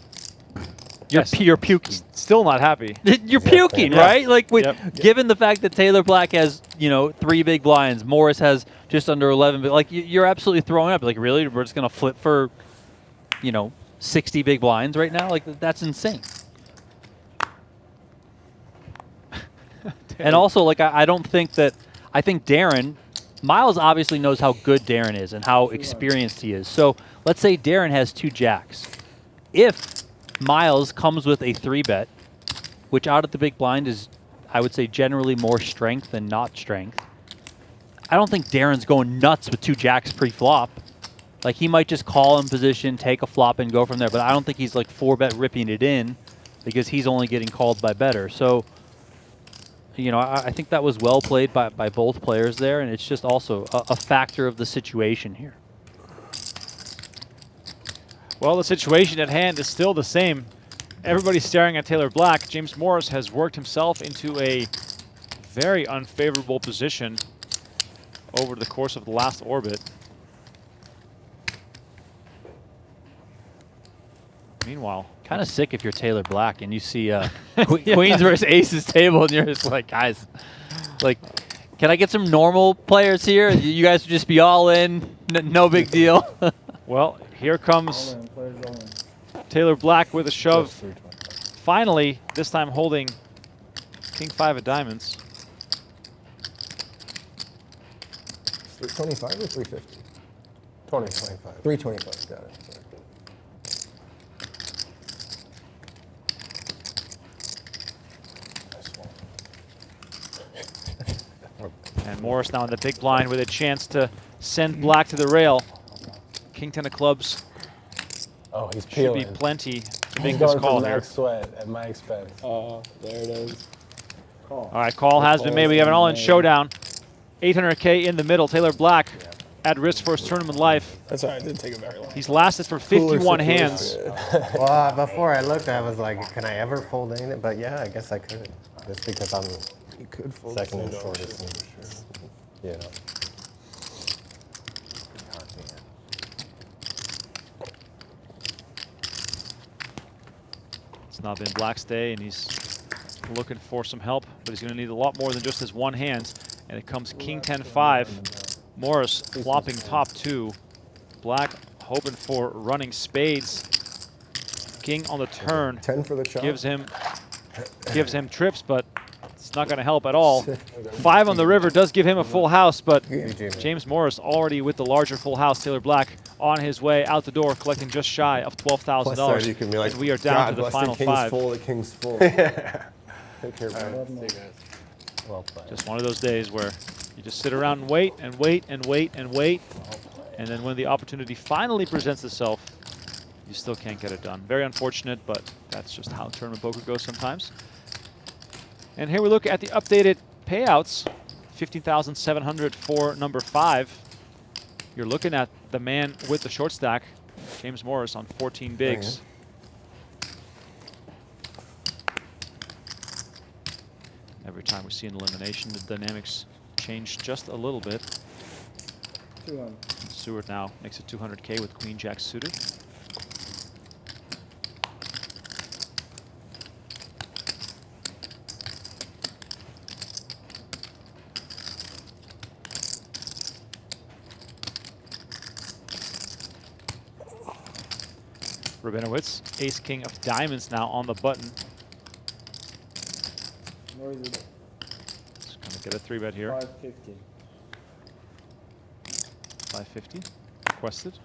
Yes. You're puking. Still not happy. You're puking, right? Like, given the fact that Taylor Black has, 3 big blinds, Morris has just under 11, but like you're absolutely throwing up. Like, really, we're just gonna flip for, 60 big blinds right now? Like, that's insane. And also, like, I don't think that. I think Darren, Myles obviously knows how good Darren is and how experienced he is. So let's say Darren has 2 jacks. If Myles comes with a 3-bet, which out of the big blind is, I would say, generally more strength than not strength, I don't think Darren's going nuts with 2 jacks pre-flop. Like, he might just call in position, take a flop, and go from there. But I don't think he's, like, 4-bet ripping it in because he's only getting called by better. So, I think that was well played by both players there, and it's just also a factor of the situation here. Well, the situation at hand is still the same. Everybody's staring at Taylor Black. James Morris has worked himself into a very unfavorable position over the course of the last orbit. Meanwhile, kind of sick if you're Taylor Black and you see Queens versus Aces table and you're just like, guys, like, can I get some normal players here? You guys would just be all in, no big deal. Well, here comes Taylor Black with a shove. Finally, this time holding King 5 of diamonds. 325 or 350? 25. 325, got it. And Morris now in the big blind with a chance to send Black to the rail. King 10 of clubs. Oh, he's Should peeling. be plenty to He's make this going call for here. Max Sweat at my expense. Oh, there it is. All right, call has been made. We have an all-in showdown. 800K in the middle. Taylor Black at risk for his tournament life. That's all right. It didn't take it very long. He's lasted for 51 hands. Well, before I looked, I was like, can I ever fold anything? But yeah, I guess I could. Just because I'm second and shortest. And, It's not been Black's day, and he's looking for some help, but he's going to need a lot more than just his one hand. And it comes King 10-5. Morris flopping top 2. Black hoping for running spades. King on the turn 10 for the chop. gives him trips, but it's not going to help at all. 5 on the river does give him a full house, but James Morris already with the larger full house. Taylor Black on his way out the door, collecting just shy of $12,000. You can be like, and we are down to the God, final the king's 5. full, the king's full. Take care, bro. See you guys. Well played. Just one of those days where you just sit around and wait and wait and wait and wait, and then when the opportunity finally presents itself, you still can't get it done. Very unfortunate, but that's just how tournament poker goes sometimes. And here we look at the updated payouts. 15,700 for number 5. You're looking at the man with the short stack, James Morris, on 14 bigs. Every time we see an elimination, the dynamics change just a little bit. 2-1. Seward now makes it 200K with Queen Jack suited. Rabinowitz, ace king of diamonds now on the button. Where is it? Just gonna get a 3-bet here. 550. 550 requested.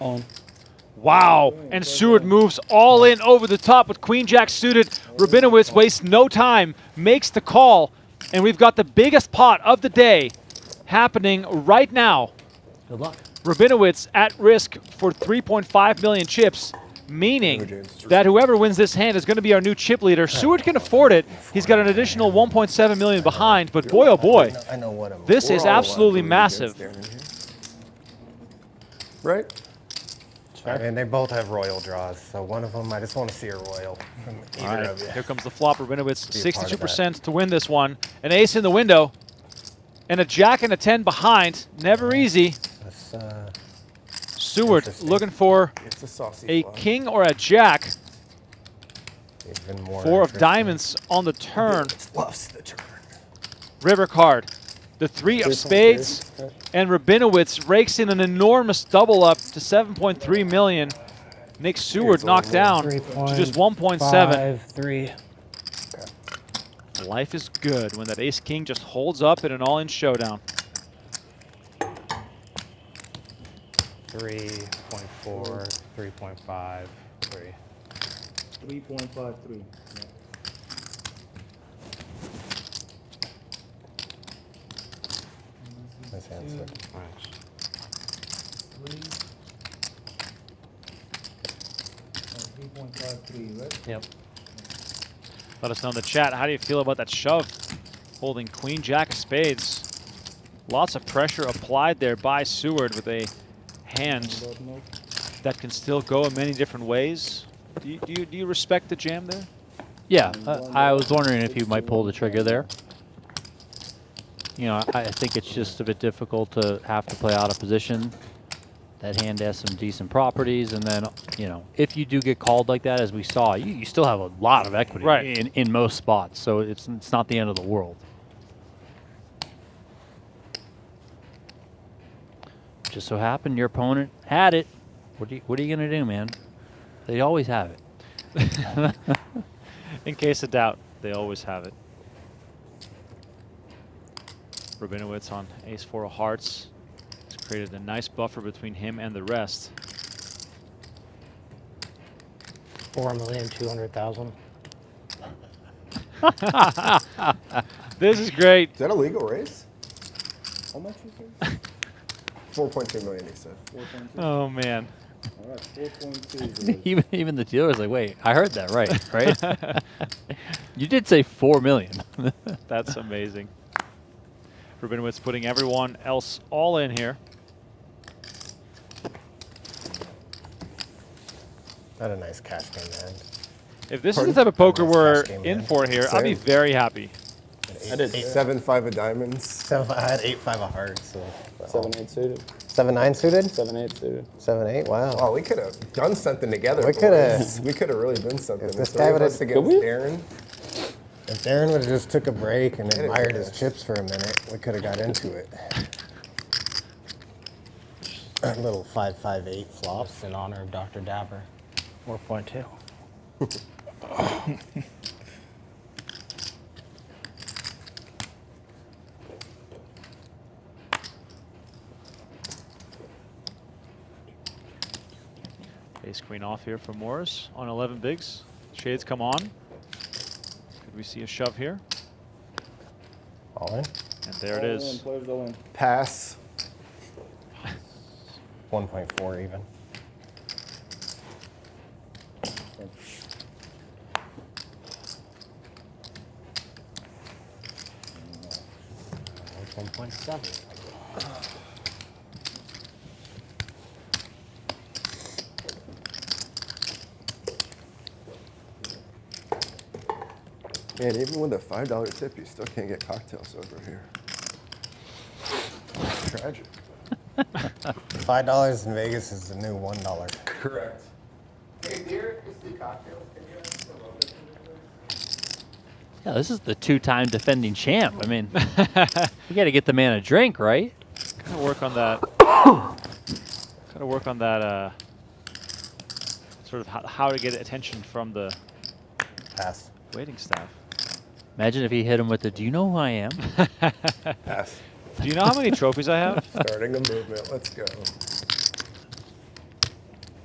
On. Wow, and Seward moves all in over the top with Queen Jack suited. Rabinowitz wastes no time, makes the call, and we've got the biggest pot of the day happening right now. Good luck. Rabinowitz at risk for 3.5 million chips, meaning that whoever wins this hand is going to be our new chip leader. Seward can afford it. He's got an additional 1.7 million behind, but boy, oh boy, I know what I'm. this is absolutely massive. Right? I mean, they both have royal draws, so one of them, I just want to see a royal from All either right, of you. here comes the flop. Rabinowitz, Be a part of 62% to win this one. An ace in the window, and a jack and a 10 behind. Never easy. That's, Seward interesting. looking for It's a saucy a flop. king or a jack. even more 4 of interesting. diamonds on the turn. Loves the turn. River card. The 3 of spades. And Rabinowitz rakes in an enormous double up to 7.3 million. Makes Seward knocked down to just 1.7. 3. Life is good when that ace king just holds up in an all-in showdown. 3.4, 3.5, 3. 3.53. Yeah. Nice answer. Nice. 3.53, right? Yep. Let us know in the chat, how do you feel about that shove? Holding Queen Jack of spades. Lots of pressure applied there by Seward with a hand that can still go in many different ways. Do you respect the jam there? Yeah, I was wondering if you might pull the trigger there. You know, I think it's just a bit difficult to have to play out of position. That hand has some decent properties, and then, you know, if you do get called like that, as we saw, you still have a lot of equity in most spots, so it's not the end of the world. Just so happened your opponent had it. What are you gonna do, man? They always have it. In case of doubt, they always have it. Rabinowitz on ace-4 of hearts. It's created a nice buffer between him and the rest. 4,200,000. This is great. Is that a legal race? How much you say? 4.2 million, he said. 4.2. Oh, man. All right, 4.2. even the dealer's like, wait, I heard that right? You did say 4 million. That's amazing. Rabinowitz putting everyone else all in here. Not a nice cash game, man. If this is the type of poker Nice we're cash game, in man. for here, I'll be Same. very happy. I did 7-5 of diamonds. So I had 8-5 of hearts. So 7-8 suited. 7-9 suited. 7-8 suited. 7-8. Wow. Oh, we could have done something together. We coulda. boys. We could have really been something. If this The guy three of would've- us against Could we? Darren. If Darren would have just took a break and Get it, admired yeah. his chips for a minute, we could have got into it. A little 5-5-8 flop. Just in honor of Dr. Dapper. 4.2. Ace queen off here for Morris on 11 bigs. Shades come on. Could we see a shove here? All in. And there it is. Players go in. Pass. 1.4 even. One 1.7. Man, even with a $5 tip, you still can't get cocktails over here. Tragic. $5 in Vegas is the new $1. Correct. Hey, dear, is the cocktails? Can you have some of it? Yeah, this is the 2-time defending champ. I mean, you got to get the man a drink, right? Gotta work on that. Gotta work on that. Sort of how to get attention from the Pass. waiting staff. Imagine if he hit him with the, do you know who I am? Pass. Do you know how many trophies I have? Starting a movement. Let's go.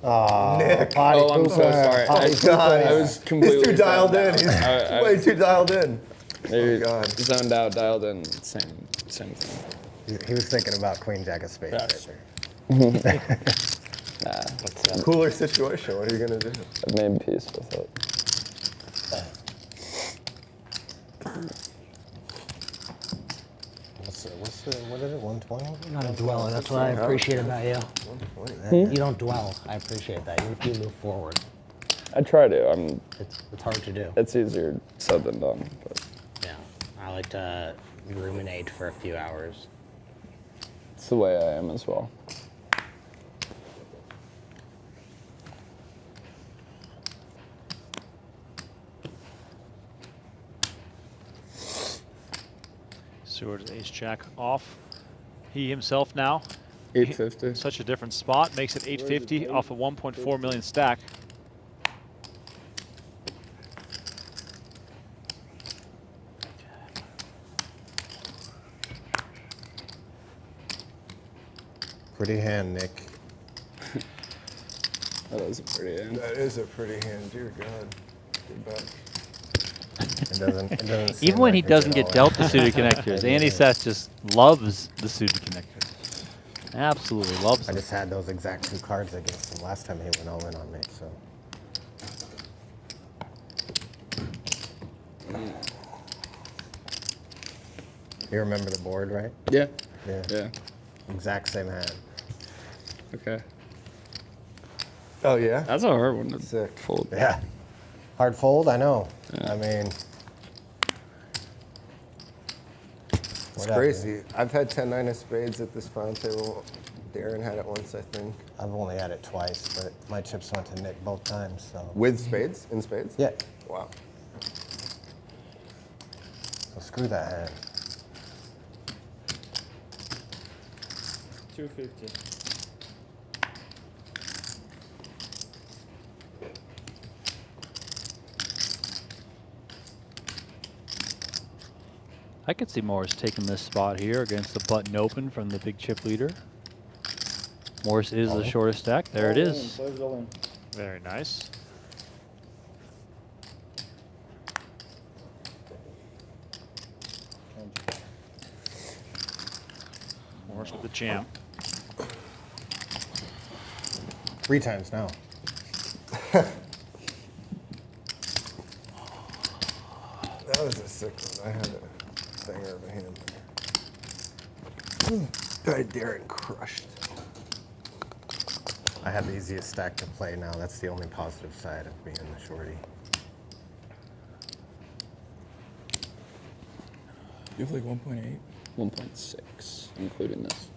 Oh, Nick. potty Oh, I'm so pooper, sorry. potty God. I pooper. was completely He's too dialed in. zoned He's out. I- way too dialed in. Maybe God. zoned out, dialed in, same thing. He was thinking about Queen Jack of Spades Yes. right there. Nah, Cooler situation. What are you gonna do? I've made peace with it. What is it, 120? You're not a dweller. That's what I appreciate about you. You don't dwell. I appreciate that. You move forward. I try to. It's hard to do. It's easier said than done. But Yeah. I like to ruminate for a few hours. it's the way I am as well. Seward ace jack off. He himself now 850. such a different spot, makes it 850 off a 1.4 million stack. Pretty hand, Nick. That is a pretty end. That is a pretty hand. Dear God. Good bet. It doesn't seem Even when he like it doesn't at get all. dealt the suited connectors, Andy Seth just loves the suited connectors. Absolutely loves I them. just had those exact 2 cards against him last time he went all in on me, so. You remember the board, right? Yeah. Yeah. Yeah. Exact same hand. Okay. Oh yeah. That's a hard one to Sick. fold. Yeah. Hard fold, I know. Yeah. I mean. It's crazy. I've had 10-9 of spades at this final table. Darren had it once, I think. I've only had it twice, but my chips went to Nick both times, so. With spades? In spades? Yeah. Wow. So screw that hand. 250. I could see Morris taking this spot here against the button open from the big chip leader. Morris is the shortest stack. There it is. Players go in. Very nice. Morris with the jam. 3 times now. That was a sick one. I had a banger of a hand there. Darren crushed. I have the easiest stack to play now. That's the only positive side of being the shorty. You have like 1.8? 1.6, including this.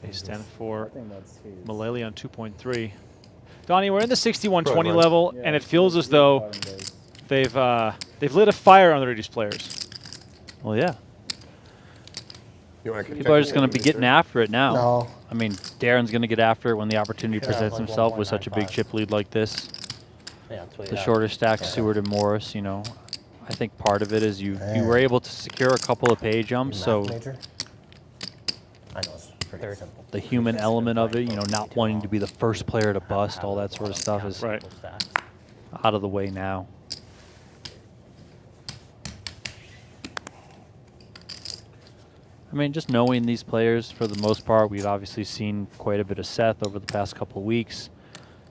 Ace 10 for I think that's his. Mullaly on 2.3. Donnie, we're in the 61-20 Probably. level, Yeah, and it feels as though bottom days. they've lit a fire under these players. Well, yeah. You want People are just going to be getting after it now. No. I mean, Darren's going to get after it when the opportunity Yeah, presents like himself with such a big 1.95. chip lead like this. Yeah, that's what The you shorter stack, Seward and Morris, you know. I think part of it is you were able to secure a couple of pay jumps, so Major? I know it's pretty simple. the human element of it, you know, not wanting to be the first player to bust, all that sort of stuff is Right. out of the way now. I mean, just knowing these players for the most part, we've obviously seen quite a bit of Seth over the past couple of weeks.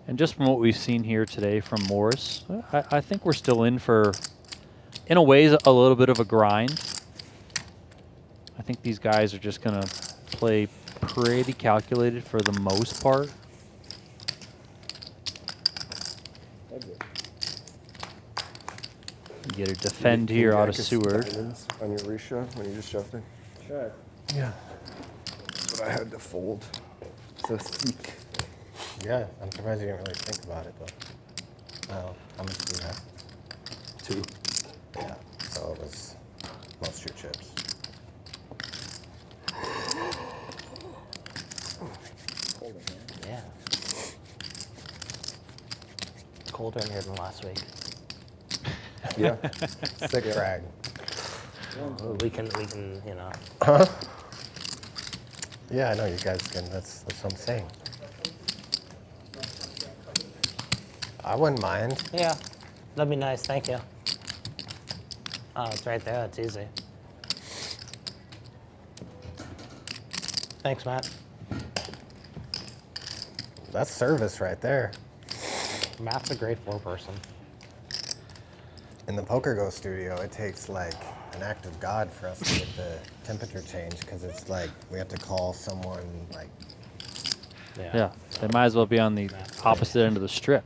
And just from what we've seen here today from Morris, I think we're still in for, in a way, a little bit of a grind. I think these guys are just going to play pretty calculated for the most part. You get a defend here out of Seward. On your reshove when you just shoved it? Check. Yeah. That's what I had to fold. So thick. Yeah, I'm surprised you didn't really think about it, though. Oh, how much do you have? 2. Yeah, so it was most your chips. Yeah. It's colder in here than last week. Yeah. Sick drag. We can, you know. Huh? Yeah, I know you guys can. That's what I'm saying. I wouldn't mind. Yeah, that'd be nice. Thank you. Oh, it's right there. That's easy. Thanks, Matt. That's service right there. Matt's a grade 4 person. In the Poker Go studio, it takes like an act of God for us to get the temperature change because it's like we have to call someone like. Yeah, they might as well be on the opposite end of the strip.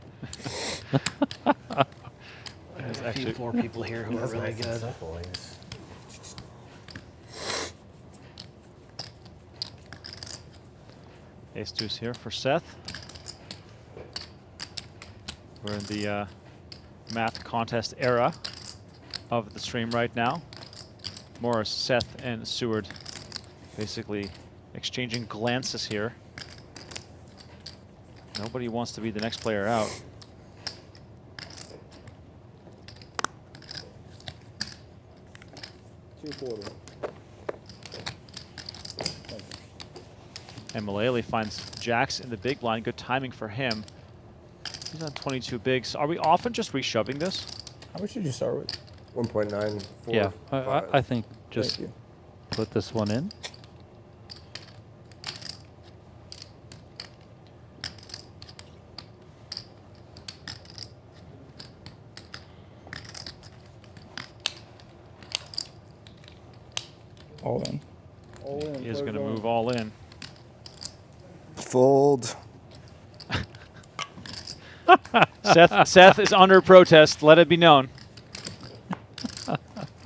There's actually 4 people here who are really good. Ace deuce here for Seth. We're in the math contest era of the stream right now. Morris, Seth, and Seward basically exchanging glances here. Nobody wants to be the next player out. $2.40. And Mullaly finds jacks in the big blind. Good timing for him. He's on 22 bigs. Are we often just reshoving this? How much did you start with? 1.94. Yeah, I think just Thank you. put this one in. All in. All in. He is going to close move all in. Fold. Seth is under protest. Let it be known.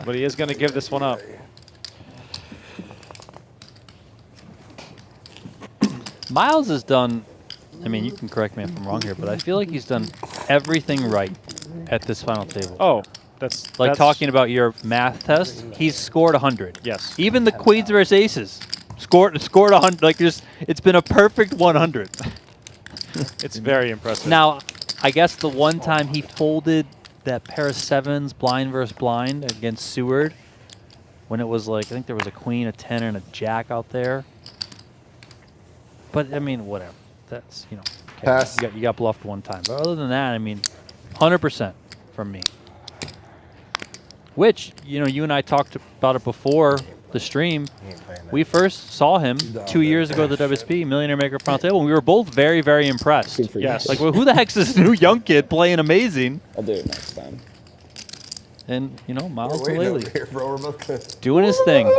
But he is going to give this one up. Myles has done, I mean, you can correct me if I'm wrong here, but I feel like he's done everything right at this final table. Oh, that's Like talking about your math test, he's scored 100. Yes. Even the queens versus aces scored 100. Like just, it's been a perfect 100. It's very impressive. Now, I guess the one time he folded that pair of sevens, blind versus blind, against Seward, when it was like, I think there was a queen, a 10, and a jack out there. But, I mean, whatever. That's, you know. Okay. Pass. You got bluffed one time. But other than that, I mean, 100% from me. Which, you know, you and I talked about it before the stream. We first saw him 2 years ago at the WSP, Millionaire Maker Final Table, and we were both very, very impressed. Yes. Like, well, who the heck's this new young kid playing amazing? I'll do it next time. And, you know, Myles Wait over Mullaly here, bro. We're both gonna... doing his thing.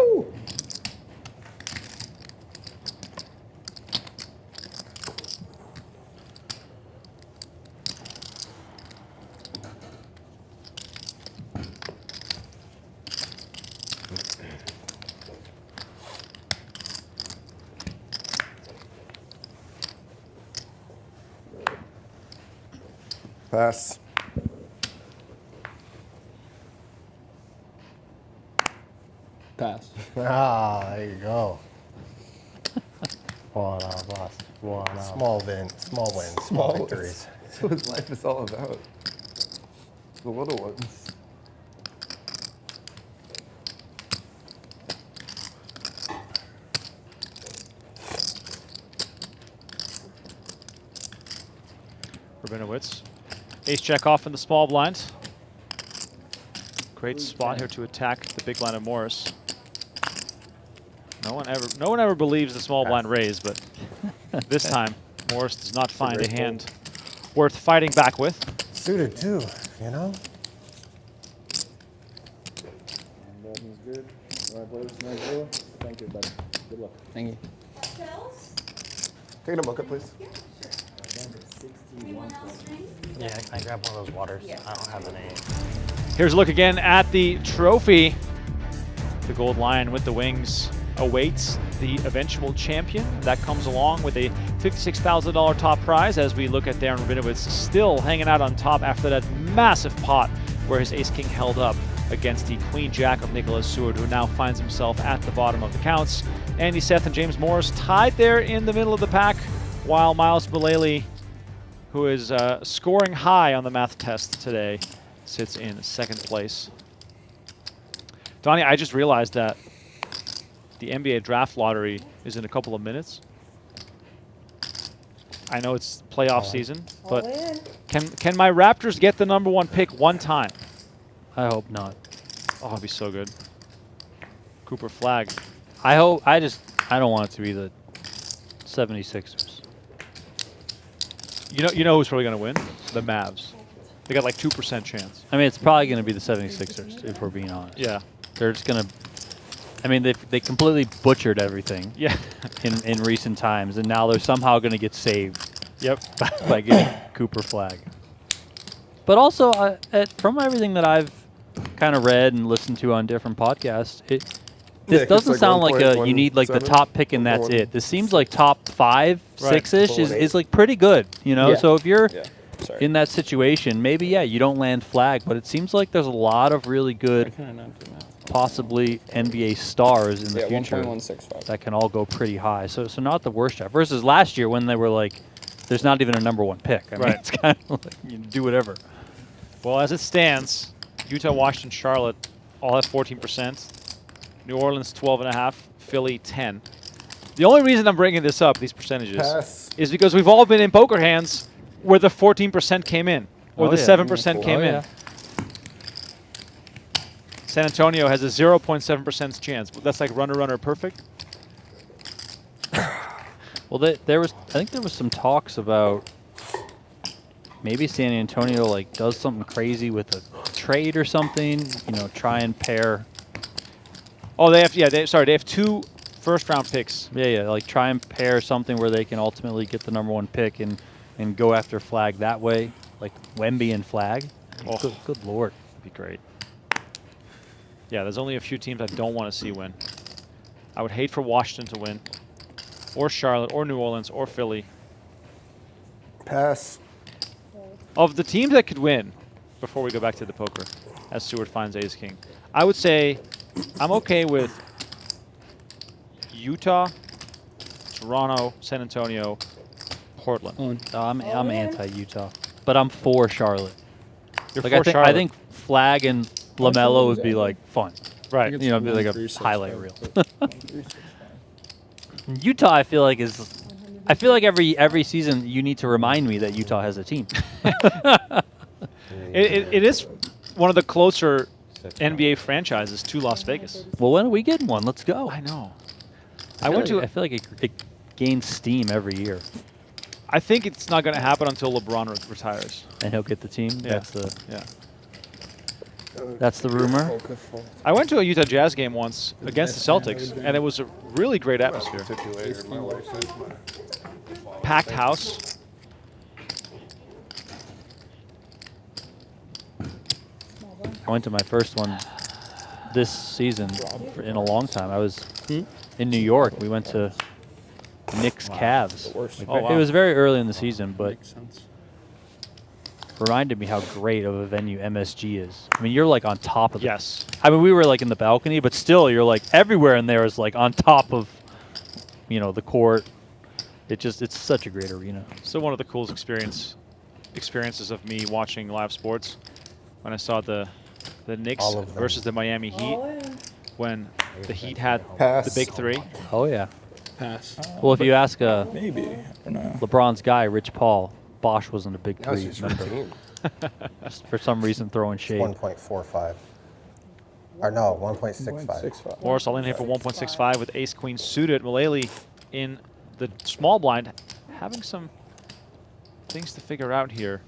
Pass. Pass. Ah, there you go. What up, boss? What up? Small wins, small victories. That's what life is all about. The little ones. Rabinowitz. Ace jack off in the small blind. Great spot here to attack the big blind of Morris. No one ever believes the small blind raise, but this time Morris does not find a hand worth fighting back with. Suited too, you know? Button's good. Right, players, nice zero. Thank you, buddy. Good luck. Thank you. Taking a bucket, please. Yeah, can I grab one of those waters? I don't have any. Here's a look again at the trophy. The gold lion with the wings awaits the eventual champion. That comes along with a $56,000 top prize as we look at Darren Rabinowitz still hanging out on top after that massive pot where his ace-king held up against the queen-jack of Nicholas Seward, who now finds himself at the bottom of the counts. Andy Seth and James Morris tied there in the middle of the pack, while Myles Mullaly, who is scoring high on the math test today, sits in second place. Donnie, I just realized that the NBA draft lottery is in a couple of minutes. I know it's playoff season, but can my Raptors get the #1 pick one time? I hope not. Oh, it'd be so good. Cooper Flag. I don't want it to be the 76ers. You know who's probably going to win? The Mavs. They got like 2% chance. I mean, it's probably going to be the 76ers, if we're being honest. Yeah. They're just going to... I mean, they completely butchered everything Yeah. in recent times, and now they're somehow going to get saved Yep. by getting Cooper Flag. But also, from everything that I've kind of read and listened to on different podcasts, this doesn't sound like you need like the top pick and that's it. This seems like top 5, 6-ish is like pretty good, you know? Yeah. So if you're Sorry. in that situation, maybe, yeah, you don't land Flag, but it seems like there's a lot of really good, Can I not do math? possibly NBA stars in the Yeah, future 1.165. that can all go pretty high. So not the worst shot. Versus last year when they were like, there's not even a #1 pick. I mean, Right. it's kind of like you do whatever. Well, as it stands, Utah, Washington, Charlotte all have 14%. New Orleans 12.5%. Philly 10%. The only reason I'm bringing this up, these percentages, is because we've all been in poker hands where the 14% came in or Oh, the yeah. 7% came Oh, in. yeah. San Antonio has a 0.7% chance. That's like runner perfect. Well, I think there was some talks about maybe San Antonio like does something crazy with a trade or something. You know, try and pair. Oh, they have they have 2 first-round picks. Yeah, like try and pair something where they can ultimately get the #1 pick and go after Flag that way, like Wemby and Flag. Oh. Good lord. That'd be great. Yeah, there's only a few teams I don't want to see win. I would hate for Washington to win, or Charlotte, or New Orleans, or Philly. Pass. Of the teams that could win, before we go back to the poker, as Seward finds ace king, I would say I'm okay with Utah, Toronto, San Antonio, Portland. I'm anti-Utah, but I'm for Charlotte. You're Like for I Charlotte. think Flag and LaMelo would be like fun. Right. You know, it'd be like a highlight reel. Utah, I feel like every season you need to remind me that Utah has a team. It is one of the closer NBA franchises to Las Vegas. Well, when are we getting one? Let's go. I know. I feel like it gains steam every year. I think it's not going to happen until LeBron retires. And he'll get the team. Yeah. Yeah. That's the rumor. I went to a Utah Jazz game once against the Celtics, and it was a really great atmosphere. Packed house. I went to my first one this season in a long time. I was in New York. We went to Knicks Cavs. It was very early in the season, but reminded me how great of a venue MSG is. I mean, you're like on top of it. Yes. I mean, we were like in the balcony, but still, you're like everywhere in there is like on top of, the court. It's such a great arena. Still one of the coolest experiences of me watching live sports when I saw the Knicks versus the Miami Heat when the Heat had the big three. Oh yeah. Pass. Well, if you ask Maybe. I don't know. LeBron's guy, Rich Paul, Bosch wasn't a big That was three. his Remember? routine. Just for some reason throwing shade. 1.45. Or no, 1.65. 1.65. Morris all in here for 1.65 with ace queen suited. Mullaly in the small blind, having some things to figure out here.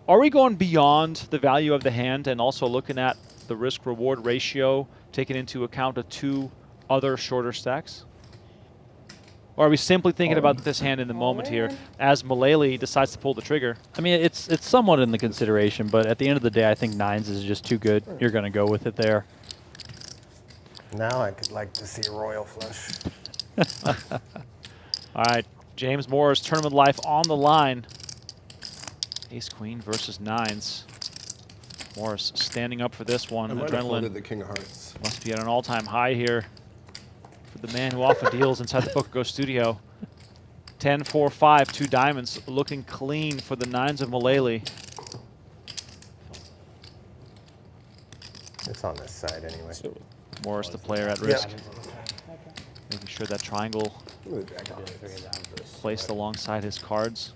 Are we going beyond the value of the hand and also looking at the risk-reward ratio, taking into account of two other shorter stacks? Or are we simply thinking about this hand in the moment here as Mullaly decides to pull the trigger? I mean, it's somewhat in the consideration, but at the end of the day, I think nines is just too good. You're going to go with it there. Now I could like to see a royal flush. All right, James Morris, tournament life on the line. Ace-queen versus nines. Morris standing up for this one. I might have folded Adrenaline the king of hearts. must be at an all-time high here for the man who often deals inside the Poker Go studio. 10, 4, 5, 2 diamonds, looking clean for the nines of Mullaly. It's on this side anyway. Morris, the player at risk. Making sure that triangle placed alongside his cards.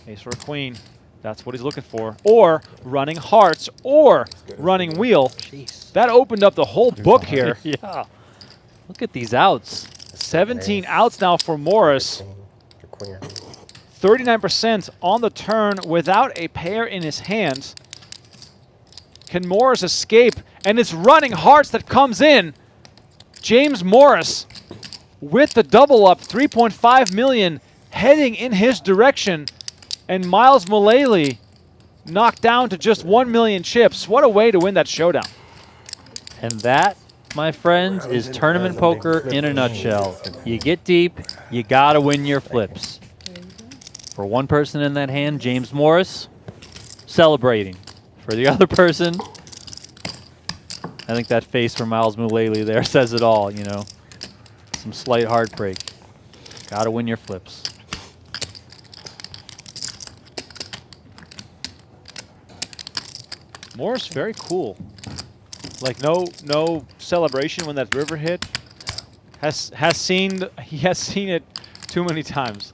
Ace or a queen. That's what he's looking for. Or running hearts or running wheel. Jeez. That opened up the whole book here. Yeah. Look at these outs. 17 outs now for Morris. 39% on the turn without a pair in his hand. Can Morris escape? And it's running hearts that comes in. James Morris with the double up, 3.5 million heading in his direction. And Myles Mullaly knocked down to just 1 million chips. What a way to win that showdown. And that, my friends, is tournament poker in a nutshell. You get deep, you got to win your flips. For one person in that hand, James Morris, celebrating. For the other person, I think that face from Myles Mullaly there says it all, Some slight heartbreak. Got to win your flips. Morris very cool. Like no celebration when that river hit. He has seen it too many times.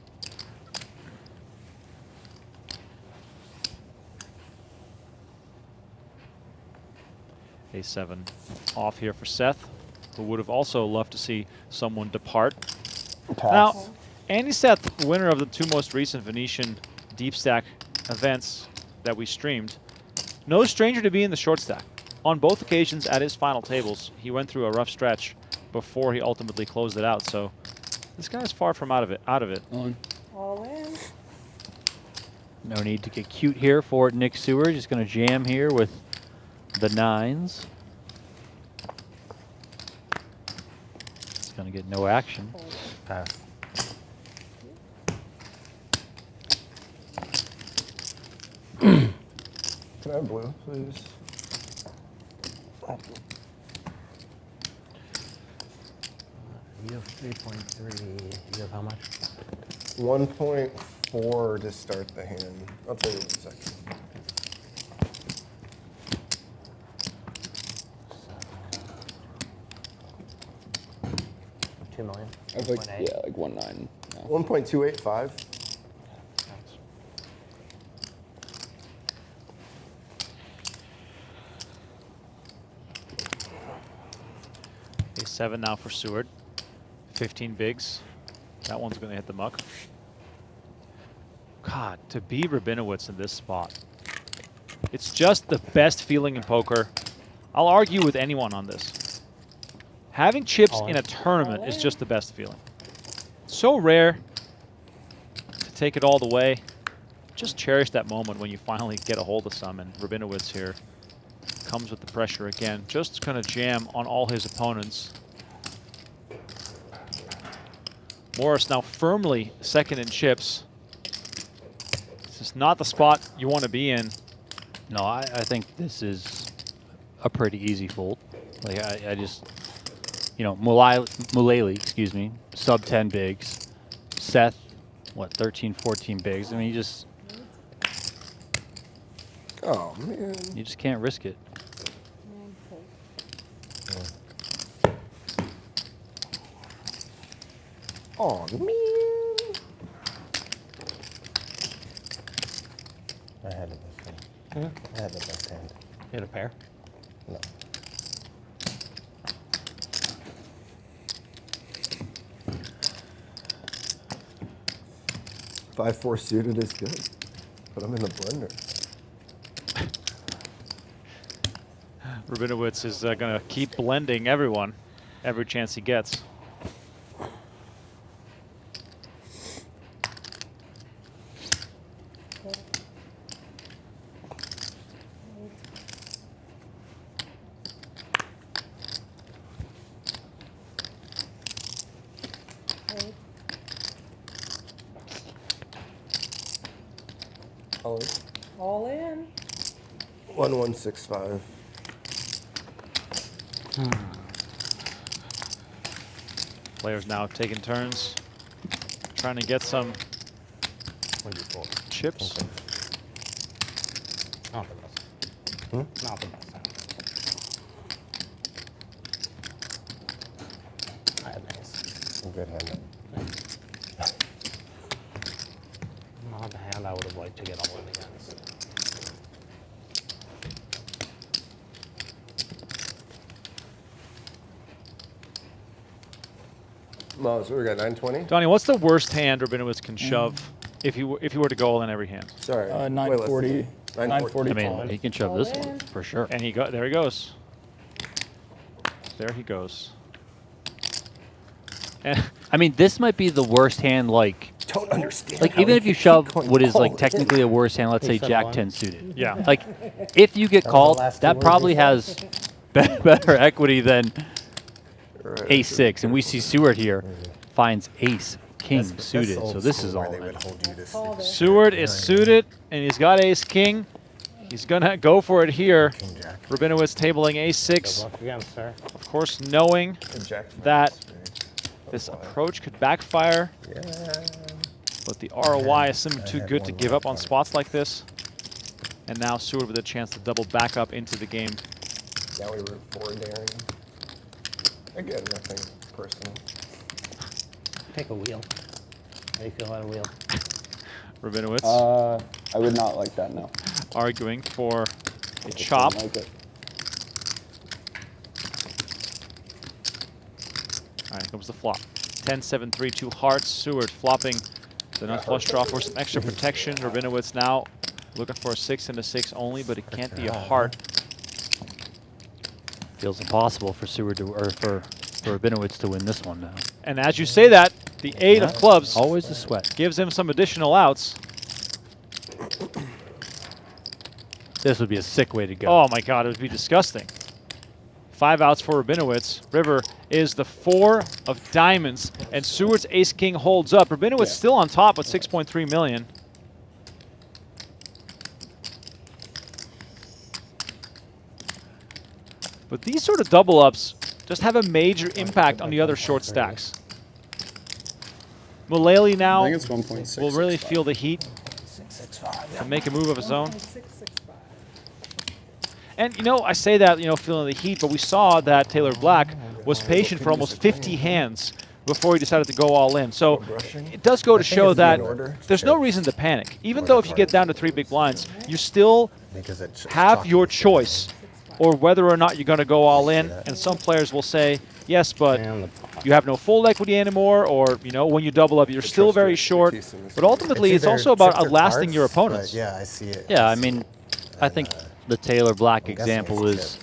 A7 off here for Seth, who would have also loved to see someone depart. Now, Andy Seth, winner of the two most recent Venetian DeepStack events that we streamed, no stranger to be in the short stack. On both occasions at his final tables, he went through a rough stretch before he ultimately closed it out. So this guy is far from out of it. All in. No need to get cute here for Nick Seward. Just going to jam here with the nines. It's going to get no action. Pass. Can I have blue, please? You have 3.3. You have how much? 1.4 to start the hand. I'll tell you in a second. $2 million. I was like, yeah, like 1.9. No. 1.285. 7 now for Seward. 15 bigs. That one's going to hit the muck. God, to be Rabinowitz in this spot. It's just the best feeling in poker. I'll argue with anyone on this. Having chips in a tournament is just the best feeling. So rare to take it all the way. Just cherish that moment when you finally get a hold of some, and Rabinowitz here comes with the pressure again. Just going to jam on all his opponents. Morris now firmly second in chips. This is not the spot you want to be in. No, I think this is a pretty easy fold. Like I just, you know, Mullaly, excuse me, sub 10 bigs. Seth, what, 13, 14 bigs. I mean, you just, Oh man. you just can't risk it. Oh man. I had the best hand. I had the best hand. You had a pair? No. Five, 4 suited is good, but I'm in the blender. Rabinowitz is going to keep blending everyone every chance he gets. All in. 1165. Players now taking turns, trying to get some chips. Not the best. Not the best hand. I had nice. Good hand. Not the hand I would have liked to get all in against. Miles, we got 920. Donnie, what's the worst hand Rabinowitz can shove if you were to go all in every hand? Sorry. 940. 940. I mean, he can shove this one for sure. And there he goes. There he goes. And I mean, this might be the worst hand, like, Don't understand. like how even he if you can shove keep going what is like all technically a worse hand, let's say He said Jack one. 10 suited. yeah, Like, if you get That was the called, last two that words probably you said? has better equity than Right. ace 6, and we see Seward here finds ace king That's suited. old So this school is where all they in. would hold you to Call six. it. Seward is suited, and he's got ace king. He's gonna go for it here. King Jack. Rabinowitz tabling ace 6, Good luck again, sir. of course, knowing Good Jack that five. this approach could backfire, Yeah. but the ROI is simply I too had good to one give right up on there. spots like this. And now Seward with a chance to double back up into the game. Now we root for Darren. Again, nothing personal. Take a wheel. How do you feel about a wheel? Rabinowitz I would not like that, no. arguing for a Just chop. wouldn't like it. All right, here comes the flop. 10, 7, 3, 2 hearts. Seward flopping the nut flush draw for some extra protection. Rabinowitz now looking for a 6 and a 6 only, but it can't be a heart. Feels impossible for Seward to, or for Rabinowitz to win this one now. And as you say that, the 8 of clubs Always a sweat. gives him some additional outs. This would be a sick way to go. Oh my God, it would be disgusting. 5 outs for Rabinowitz. River is the 4 of diamonds, and Seward's ace-king holds up. Rabinowitz still on top with 6.3 million. But these sort of double-ups just have a major impact on the other short stacks. Mullaly I now think it's 1.6. will really feel the heat and make a move of his own. 665. And, you know, I say that, you know, feeling the heat, but we saw that Taylor Black was patient for almost 50 hands before he decided to go all in. So it does go to show that there's no reason to panic. Even though if you get down to 3 big blinds, you still Because it's have chalky, your so- choice or whether or not you're going to go all in. And some players will say, yes, but you have no full equity anymore, or when you double up, you're still very short. But ultimately, it's also about outlasting your opponents. Yeah, I see it. Yeah, I mean, I think the Taylor Black example is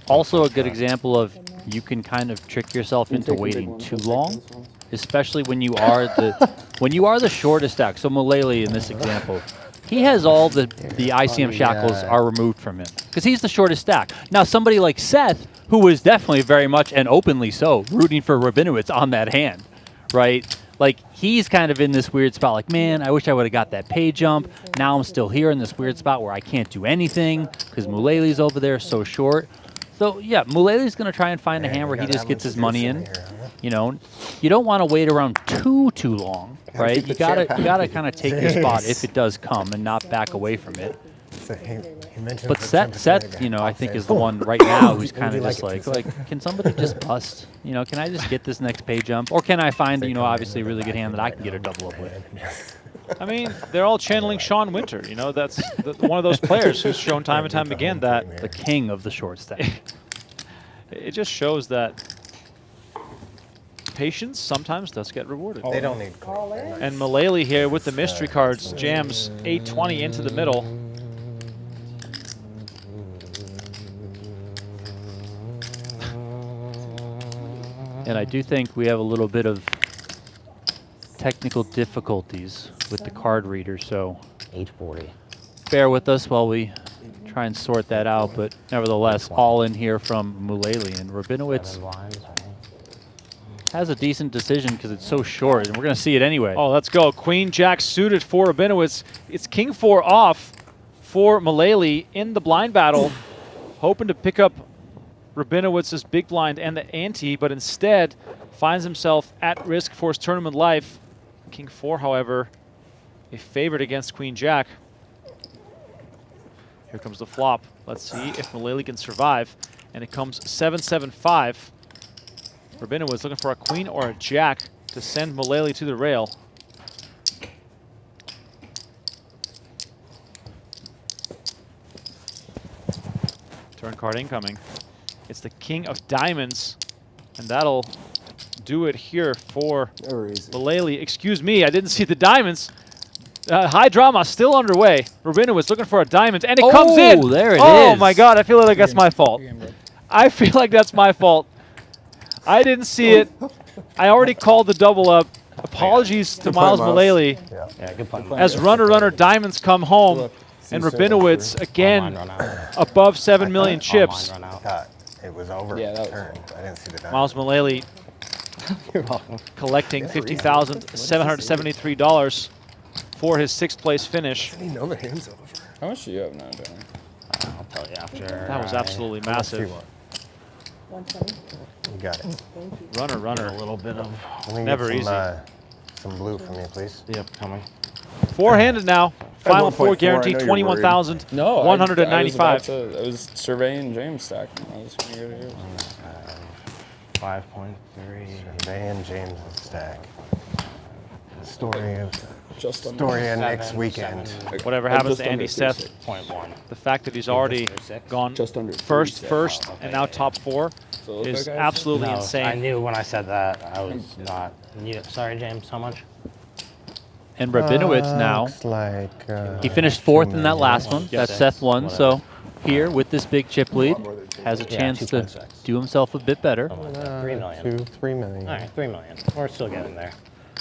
also a good example of you can kind of trick yourself into waiting too long, especially when you are the shortest stack. So Mullaly in this example, he has all the ICM shackles are removed from him because he's the shortest stack. Now somebody like Seth, who was definitely very much and openly so rooting for Rabinowitz on that hand, right? Like he's kind of in this weird spot. Like, man, I wish I would have got that pay jump. Now I'm still here in this weird spot where I can't do anything because Mullaly's over there so short. So yeah, Mullaly's going to try and find a hand where he just gets his money in. You don't want to wait around too long, right? You gotta kind of take your spot if it does come and not back away from it. But Seth, I think is the one right now who's kind of just like, can somebody just bust? Can I just get this next pay jump, or can I find obviously a really good hand that I can get a double up with? I mean, they're all channeling Sean Winter. That's one of those players who's shown time and time again that the king of the short stack. It just shows that patience sometimes does get rewarded. They don't need And Mullaly here with the mystery cards jams 820 into the middle. And I do think we have a little bit of technical difficulties with the card reader, so 840. bear with us while we try and sort that out. But nevertheless, all in here from Mullaly, and Rabinowitz has a decent decision because it's so short, and we're going to see it anyway. Oh, let's go. Queen Jack suited for Rabinowitz. It's King 4 off for Mullaly in the blind battle, hoping to pick up Rabinowitz's big blind and the ante, but instead finds himself at risk for his tournament life. King 4, however, a favorite against Queen Jack. Here comes the flop. Let's see if Mullaly can survive. And it comes 7-7-5. Rabinowitz looking for a queen or a jack to send Mullaly to the rail. Turn card incoming. It's the king of diamonds, and that'll do it here for Mullaly. Excuse me, I didn't see the diamonds. High drama still underway. Rabinowitz looking for a diamond, and it comes in. There it is. Oh my God, I feel like that's my fault. I feel like that's my fault. I didn't see it. I already called the double up. Apologies to Myles Mullaly. Yeah, good point. As runner diamonds come home, and Rabinowitz again above 7 million chips. It was over. Yeah, that was turned. I didn't see the diamond. Myles Mullaly collecting $50,773 for his 6th place finish. Didn't he know the hand's over? How much do you have now, Darren? I'll tell you after. That was absolutely massive. 120. You got it. Thank you. Runner. A little bit of Never easy. Some blue for me, please. the upcoming. Four-handed now. Final 1.4, four guaranteed, I know you're worried. 21,195. I was surveying James stack. I was going to go to yours. 5.3. Surveying James' stack. Story of next weekend. Whatever happens to Andy Seth, 0.1. the fact that he's already gone Just under first, and now top 4 So is okay. absolutely No, insane. I knew when I said that I was not. Sorry, James. How much? And Rabinowitz now, Looks like he finished 4th in that last one. That Seth won. So here, with this big chip lead, has a chance to 2.6. do himself a bit better. 3 million. 3 million. All right, 3 million. We're still getting there.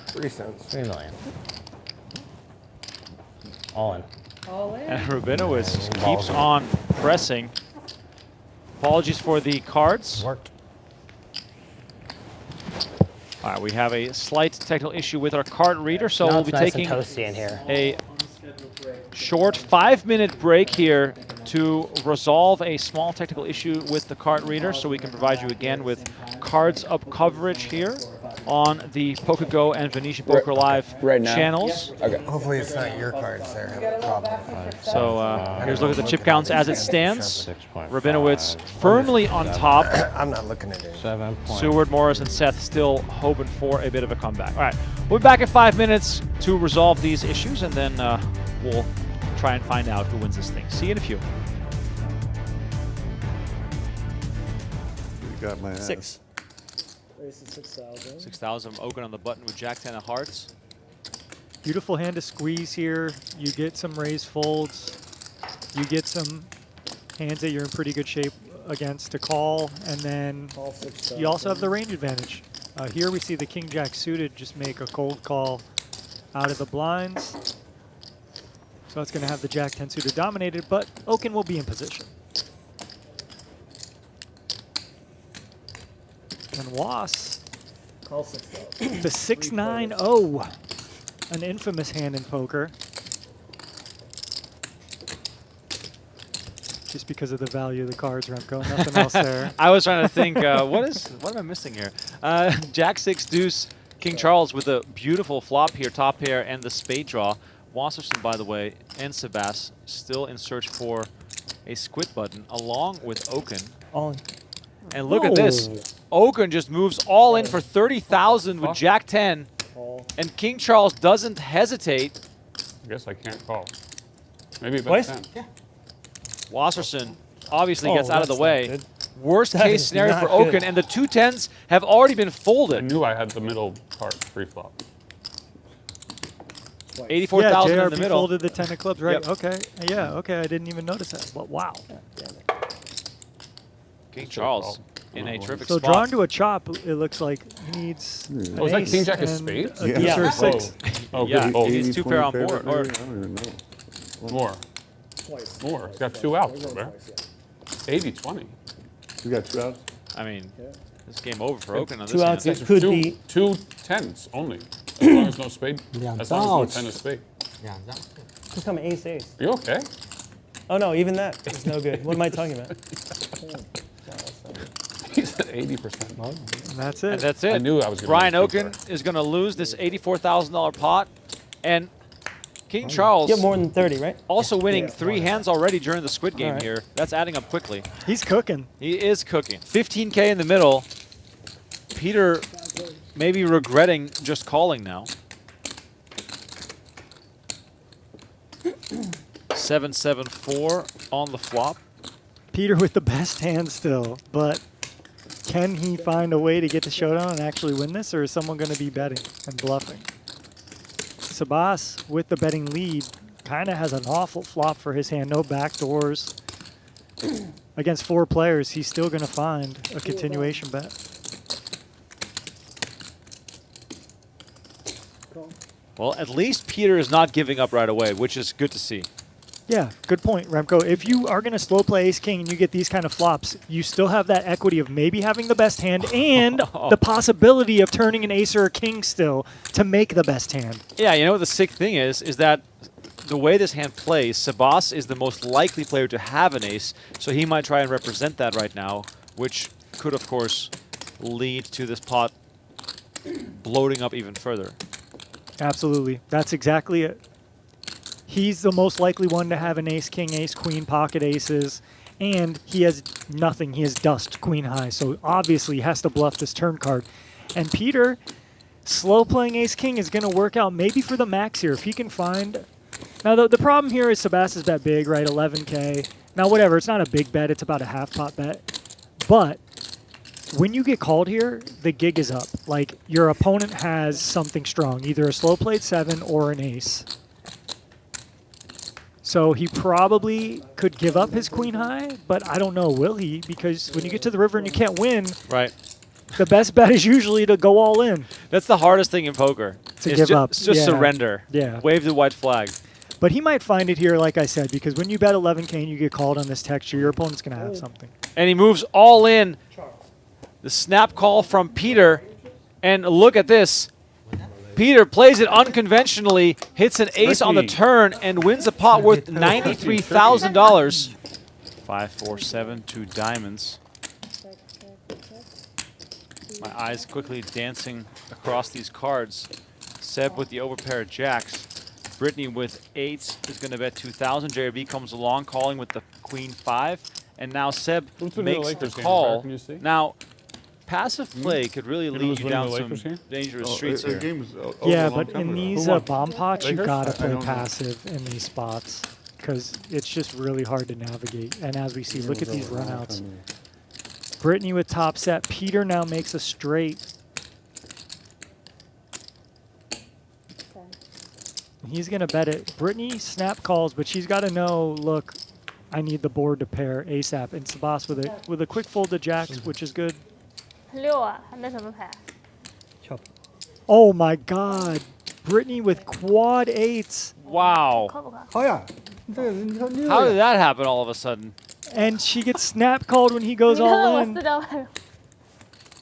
3 cents. 3 million. All in. All in. And Rabinowitz keeps on pressing. Apologies for the cards. Worked. All right, we have a slight technical issue with our card reader, so Now we'll it's be nice taking and toasty in here. a short 5-minute break here to resolve a small technical issue with the card reader, so we can provide you again with cards up coverage here on the PokerGo and Venetian Poker Live Right now? channels. Okay. Hopefully it's not your cards there have a problem. So here's a look at the chip counts as it stands. Rabinowitz firmly on top. I'm not looking at it. 7. Seward, Morris, and Seth still hoping for a bit of a comeback. All right, we'll be back in 5 minutes to resolve these issues, and then we'll try and find out who wins this thing. See you in a few. got my ass. 6. Raise to 6,000. 6,000. Oaken on the button with Jack 10 of hearts. Beautiful hand to squeeze here. You get some raised folds. You get some hands that you're in pretty good shape against to call, and then Call 6,000. you also have the range advantage. Here we see the King Jack suited just make a cold call out of the blinds. So it's going to have the Jack 10 suited dominated, but Oaken will be in position. And Was, Call 6,000. the 6-9-0, an infamous hand in poker. Just because of the value of the cards, Remco. Nothing else there. I was trying to think, what am I missing here? Jack 6 deuce, King Charles with a beautiful flop here, top pair, and the spade draw. Wasserson, by the way, and Sebas still in search for a squid button, along with Oaken. Oh, And look at this. Oaken just moves all in for 30,000 with Jack 10, Call. and King Charles doesn't hesitate. I guess I can't call. Maybe bet Twice? 10. Yeah. Wasserson obviously gets Oh, out of the that's not way. good. Worst That case is scenario not for Oaken, good. and the 2 10s have already been I folded. knew I had the middle part pre-flop. Twice. 84,000 yeah, in the JRB middle. folded the 10 of clubs, right? Yep. Okay. Yeah, okay. I didn't even notice that. But wow. King Charles in a terrific So spot. drawn to a chop, it looks like he needs. an Oh, is that ace King Jack of and spades? a Yeah. deuce or a Yeah. six. Oh, Yeah. good. Oh, He's 2 pair on board. Or I don't even know. more. Twice. More. Twice, He's got twice. 2 outs, We rolled Robert. twice, yeah. 80-20. You got 2 outs? I mean, Yeah. this game over for Oaken on this Two outs. hand. It could two, be. 2 10s only. As long as no spade. Yeah, As long as ouch. no 10 of spade. Yeah, could come ace ace. Are you okay? Oh no, even that is no good. What am I talking about? He's at 80%. And that's it. And that's it. I knew I was going to Brian Oaken is going to lose this $84,000 pot, and King Charles Get more than 30, right? also winning Yeah. 3 hands already during the squid game Alright. here. That's adding up quickly. He's cooking. He is cooking. 15K in the middle. Peter maybe regretting just calling now. 7-7-4 on the flop. Peter with the best hand still, but can he find a way to get to showdown and actually win this, or is someone going to be betting and bluffing? Sebas with the betting lead kind of has an awful flop for his hand. No backdoors. Against 4 players, he's still going to find a continuation bet. Call. Well, at least Peter is not giving up right away, which is good to see. Yeah, good point, Remco. If you are going to slow play ace-king and you get these kind of flops, you still have that equity of maybe having the best hand and the possibility of turning an ace or a king still to make the best hand. Yeah, you know what the sick thing is that the way this hand plays, Sebas is the most likely player to have an ace, so he might try and represent that right now, which could, of course, lead to this pot bloating up even further. Absolutely. That's exactly it. He's the most likely one to have an ace-king, ace-queen, pocket aces, and he has nothing. He has dust, queen high, so obviously he has to bluff this turn card. And Peter, slow playing ace-king is going to work out maybe for the max here. If he can find... Now, the problem here is Sebastian's bet big, right? 11K. Now, whatever. It's not a big bet. It's about a half-pot bet. But when you get called here, the gig is up. Like, your opponent has something strong, either a slow-played 7 or an ace. So he probably could give up his queen high, but I don't know, will he? Because when you get to the river and you can't win, Right. the best bet is usually to go all in. That's the hardest thing in poker. To is give up. Just Yeah. surrender. Yeah. Wave the white flag. But he might find it here, like I said, because when you bet 11K and you get called on this texture, your opponent's going to have something. And he moves all in. The snap call from Peter. And look at this. Peter plays it unconventionally, hits an ace on the turn, and wins a pot worth $93,000. 5-4-7, 2 diamonds. My eyes quickly dancing across these cards. Seb with the overpair of jacks. Brittany with 8s is going to bet 2,000. JRB comes along, calling with the queen 5. And now Seb Who's winning the makes the Lakers game, call. Can you see? Now, passive play could really You know lead who's you winning down the some Lakers game? dangerous Oh, streets the here. game was over Yeah, a long but time in ago. these Who won? bomb pots, you Lakers? got to I play don't know. passive in these spots because it's just really hard to navigate. And as we see, look at these runouts. Brittany with top set. Peter now makes a straight. He's going to bet it. Brittany snap calls, but she's got to know, look, I need the board to pair ASAP. And Sabas with a quick fold to jacks, which is good. 6啊，那什么牌？ Oh my God. Brittany with quad eights. Wow. 靠不靠？好呀，这个你说你 How did that happen all of a sudden? And she gets snap called when he goes 你看 all 我 in. 4张牌。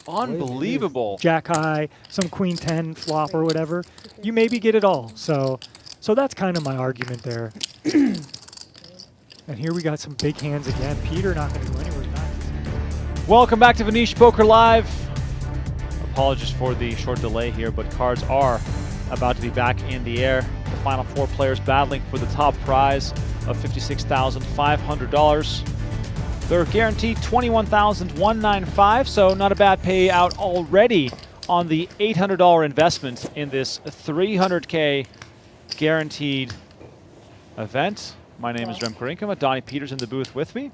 Unbelievable. Jack high, some queen 10 flop or whatever. You maybe get it all. So that's kind of my argument there. And here we got some big hands again. Peter not going to go anywhere nice. Welcome back to Venetian Poker Live. Apologies for the short delay here, but cards are about to be back in the air. The final 4 players battling for the top prize of $56,500. They're guaranteed $21,195, so not a bad payout already on the $800 investment in this $300K guaranteed event. My name is Rem Korinkama. Donnie Peters in the booth with me.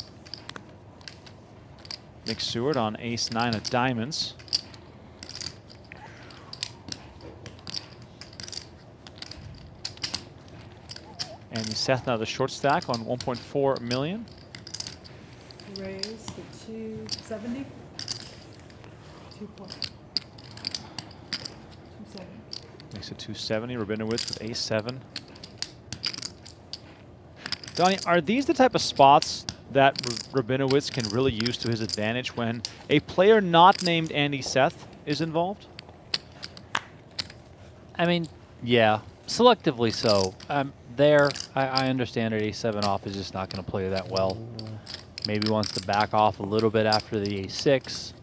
Nick Seward on ace-9 of diamonds. Andy Seth now the short stack on 1.4 million. Raise to 270. 2.270. Makes it 270. Rabinowitz with ace-7. Donnie, are these the type of spots that Rabinowitz can really use to his advantage when a player not named Andy Seth is involved? I mean, yeah, selectively so. I understand that ace-7 off is just not going to play that well. Maybe wants to back off a little bit after the ace-6.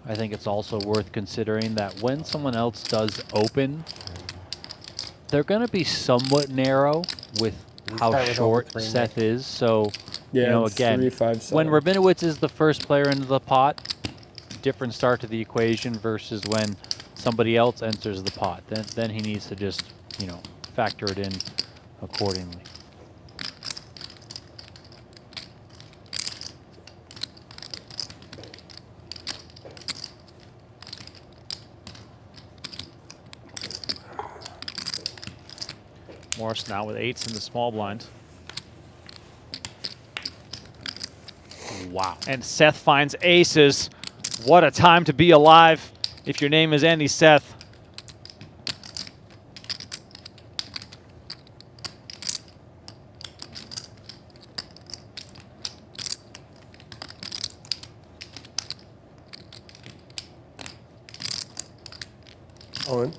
I think it's also worth considering that when someone else does open, they're going to be somewhat narrow with how short Seth is. So, Yeah, you know, it's again, 3, 5, 7. when Rabinowitz is the first player into the pot, different start to the equation versus when somebody else enters the pot. Then he needs to just, you know, factor it in accordingly. Morris now with 8s in the small blind. Wow. And Seth finds aces. What a time to be alive if your name is Andy Seth. All in.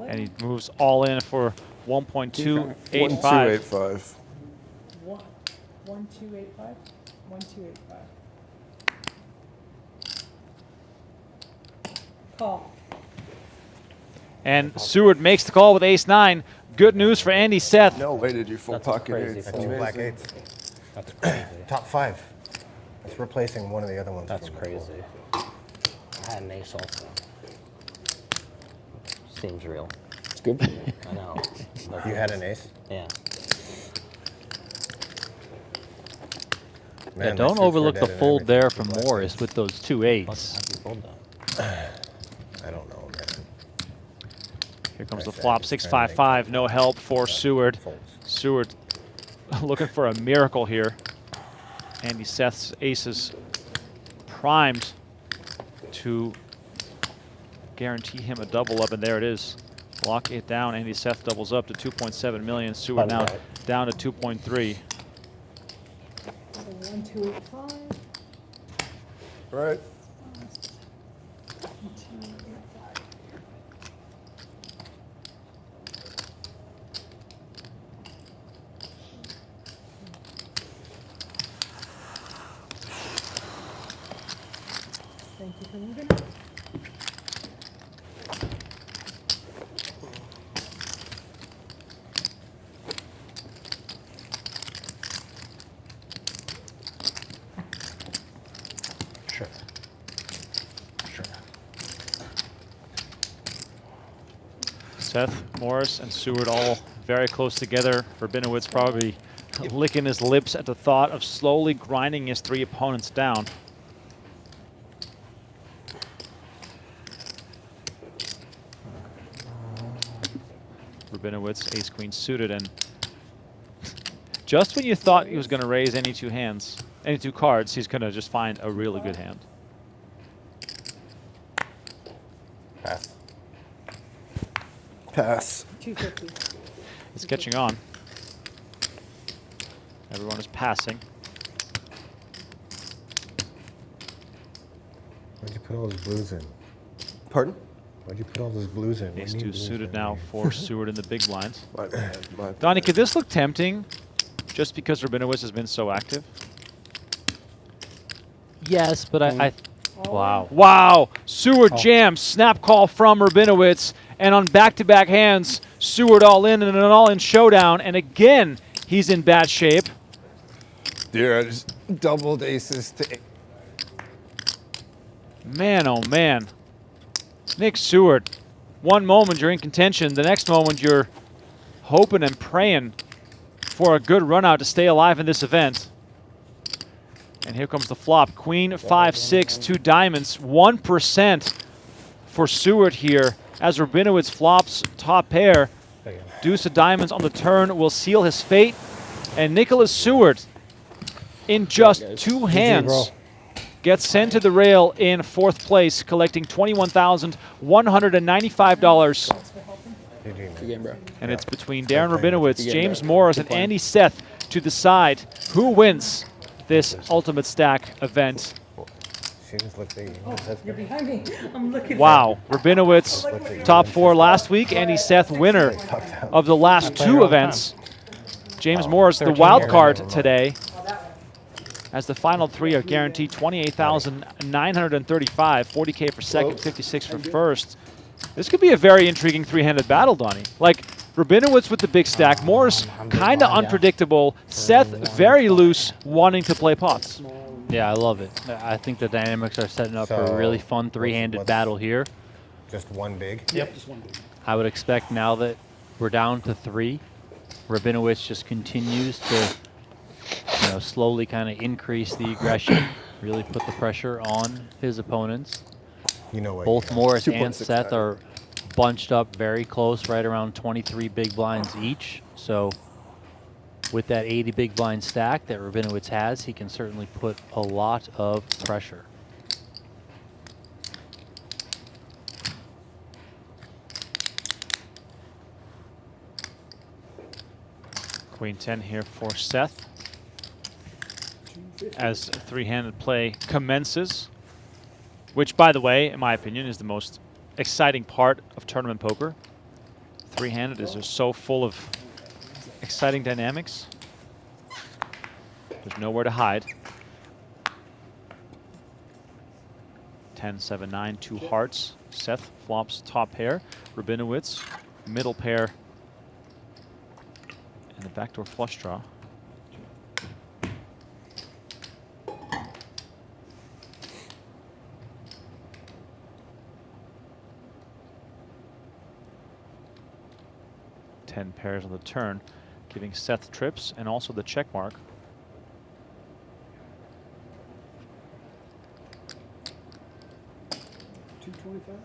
And he moves all in for 1.285. 1285. 1285. 1285. Call. And Seward makes the call with ace-9. Good news for Andy Seth. No way did you full That's a pocket crazy eights. fold. Two black eights. That's crazy. Top 5. It's replacing one of the other ones. That's from crazy. before. I had an ace also. Seems real. It's good. I know. But You had an ace? Yeah. Yeah, Man, my don't suits were overlook the dead and fold everything. there Two from black Morris eights. with those 2 How'd 8s. you fold that? I don't know, man. Here comes the Nice flop, ace. 655. No help for Seward. Folds. Seward looking for a miracle here. Andy Seth's aces primed to guarantee him a double up, and there it is. Lock it down. Andy Seth doubles up to 2.7 million. Seward now down to 2.3. 1285. Right. 1285. Thank you for moving. Sure. Sure. Seth, Morris, and Seward all very close together. Rabinowitz probably licking his lips at the thought of slowly grinding his 3 opponents down. Rabinowitz, ace queen suited, and just when you thought he was going to raise any two cards, he's going to just find a really good hand. Pass. Pass. 250. It's catching on. Everyone is passing. Why'd you put all those blues in? Pardon? Why'd you put all those blues in? Ace We need 2 blues suited in now here. for Seward in the big blinds. My bad. My bad. Donnie, could this look tempting just because Rabinowitz has been so active? Yes, but I wow. Wow! Seward jams, snap call from Rabinowitz, and on back-to-back hands, Seward all in and an all-in showdown, and again, he's in bad shape. Dude, I just doubled aces to. Man, oh man. Nick Seward, one moment you're in contention, the next moment you're hoping and praying for a good run out to stay alive in this event. And here comes the flop. Queen, 5, 6, 2 diamonds. 1% for Seward here as Rabinowitz flops top pair. Deuce of diamonds on the turn will seal his fate. And Nicholas Seward, in just 2 hands, gets sent to the rail in 4th place, collecting $21,195. Good game, bro. And it's between Darren Rabinowitz, James Morris, and Andy Seth to decide who wins this Ultimate Stack event. Seems like they. You're behind me. I'm looking. Wow, Rabinowitz top 4 last week. Andy Seth winner of the last 2 events. James Morris the wild card today, as the final 3 are guaranteed $28,935, 40K for second, 56 for first. This could be a very intriguing 3-handed battle, Donnie. Like, Rabinowitz with the big stack, Morris kind of unpredictable, Seth very loose, wanting to play pots. Yeah, I love it. I think the dynamics are setting up for a really fun 3-handed battle here. Just one big? Yep, just one big. I would expect now that we're down to 3, Rabinowitz just continues to slowly kind of increase the aggression, really put the pressure on his opponents. You know what? Both Morris and 2.69. Seth are bunched up very close, right around 23 big blinds each. So with that 80 big blind stack that Rabinowitz has, he can certainly put a lot of pressure. Queen 10 here for Seth as a 3-handed play commences, which, by the way, in my opinion, is the most exciting part of tournament poker. 3-handed is just so full of exciting dynamics. There's nowhere to hide. 10, 7, 9, 2 hearts. Seth flops top pair. Rabinowitz, middle pair, and the backdoor flush draw. Pairs on the turn, giving Seth trips and also the check mark. $225.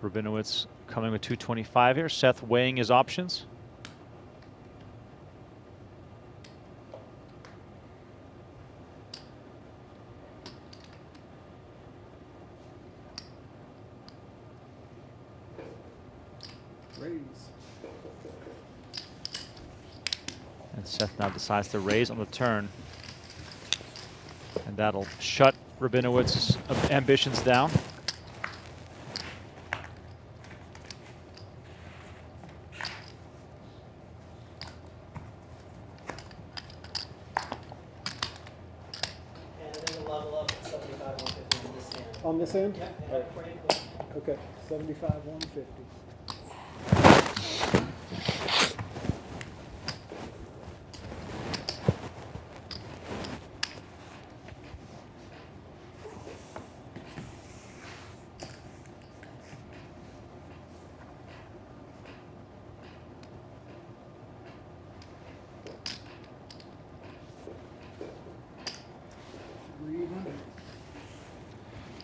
Rabinowitz coming with 225 here. Seth weighing his options. Raise. And Seth now decides to raise on the turn. And that'll shut Rabinowitz's ambitions down. On this end? Yeah. Okay, 75, 150.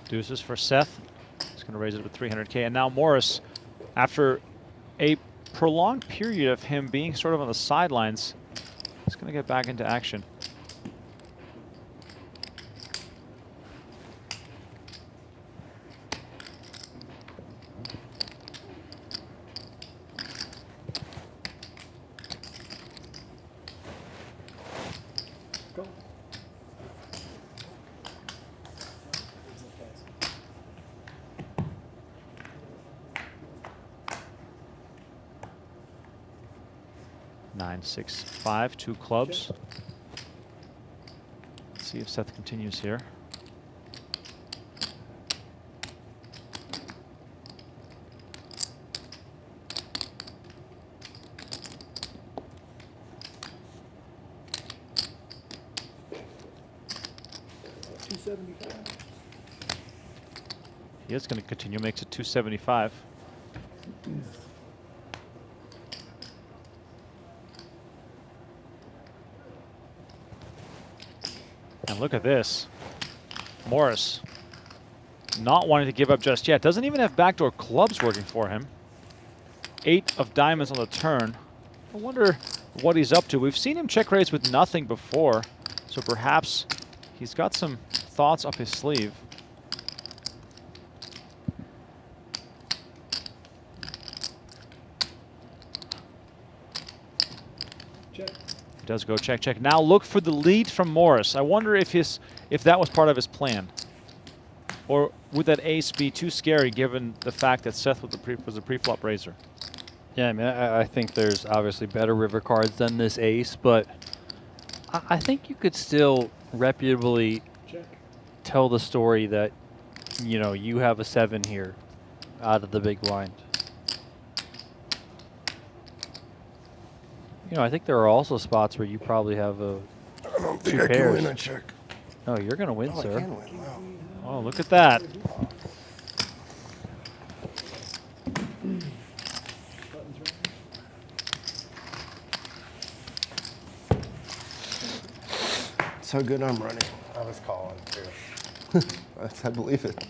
Deuces for Seth. He's going to raise it with 300K. And now Morris, after a prolonged period of him being sort of on the sidelines, he's going to get back into action. Go. Nine, 6, 5, 2 clubs. Let's see if Seth continues here. He is going to continue, makes it 275. And look at this. Morris not wanting to give up just yet. Doesn't even have backdoor clubs working for him. 8 of diamonds on the turn. I wonder what he's up to. We've seen him check raise with nothing before, so perhaps he's got some thoughts up his sleeve. Check. He does go check, check. Now look for the lead from Morris. I wonder if that was part of his plan. Or would that ace be too scary given the fact that Seth was a pre-flop raiser? Yeah, I mean, I think there's obviously better river cards than this ace, but I think you could still reputably tell the story that, you know, you have a 7 here out of the big blind. You know, I think there are also spots where you probably have a I don't think 2 I can pairs. win a check. No, you're going to win, Oh, sir. I can win. Wow. Oh, look at that. That's how good I'm running. I was calling too. I believe it.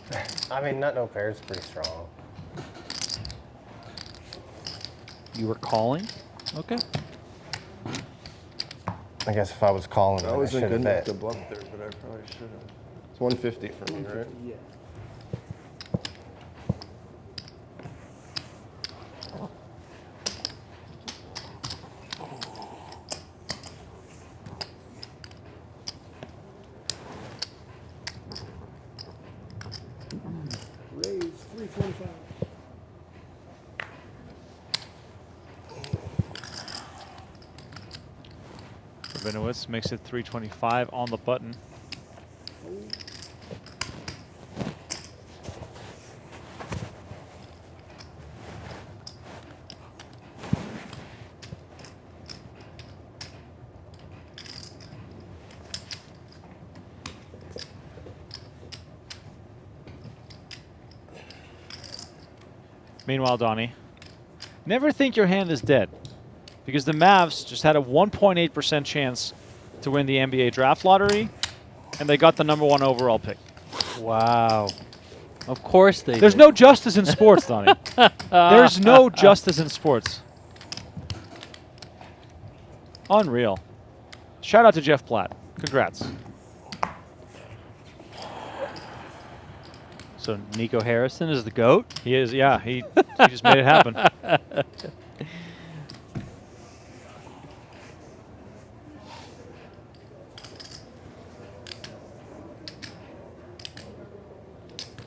I mean, no pair is pretty strong. You were calling? Okay. I guess if I was calling, I then I wasn't should good have enough to bet. bluff there, but I probably should have. It's 150 for me, right? Yeah. Raise 325. Rabinowitz makes it 325 on the button. Meanwhile, Donnie, never think your hand is dead, because the Mavs just had a 1.8% chance to win the NBA draft lottery, and they got the #1 overall pick. Wow. Of course they There's did. no justice in sports, Donnie. There's no justice in sports. Unreal. Shout out to Jeff Platt. Congrats. So Nico Harrison is the GOAT? He is, yeah. He just made it happen.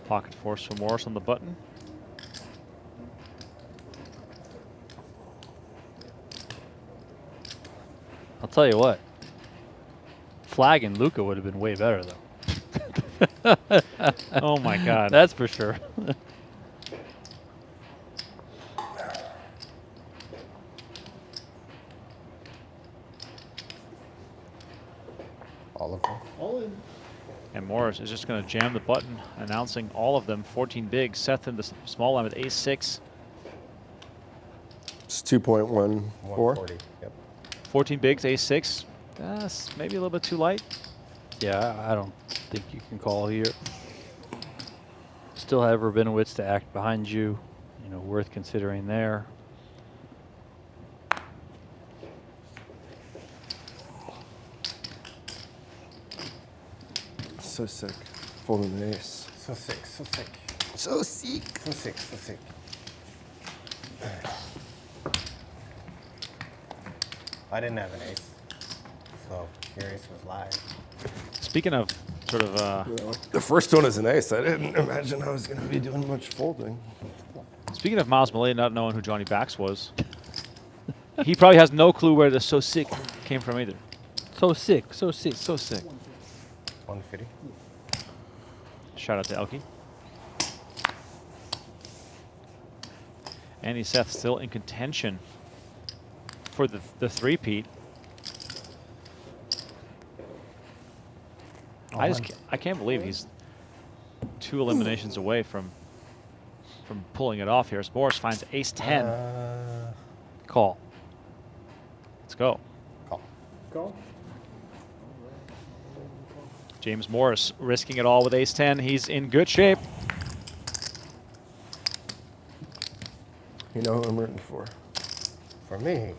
Pocket force for Morris on the button. I'll tell you what. Flagging Luca would have been way better, though. Oh, my God. That's for sure. All of them. All in. And Morris is just going to jam the button, announcing all of them. 14 big. Seth in the small line with ace-6. It's 2.14. 140. Yep. 14 bigs, ace-6. That's maybe a little bit too light. Yeah, I don't think you can call here. still have Rabinowitz to act behind you. You know, worth considering there. So sick. Folding an ace. So sick, so sick. So sick. So sick, so sick. I didn't have an ace, so your ace was live. Speaking of sort of, The first one is an ace. I didn't imagine I was going to be doing much folding. speaking of Myles Mullaly not knowing who Johnny Bax was, he probably has no clue where the "so sick" came from either. So sick, so sick. So sick. 150. Shout out to Elke. Andy Seth still in contention for the three-peat. I can't believe he's 2 eliminations away from pulling it off here. As Morris finds ace-10. Call. Let's go. Call. James Morris risking it all with ace-10. He's in good shape. You know who I'm rooting for? For me.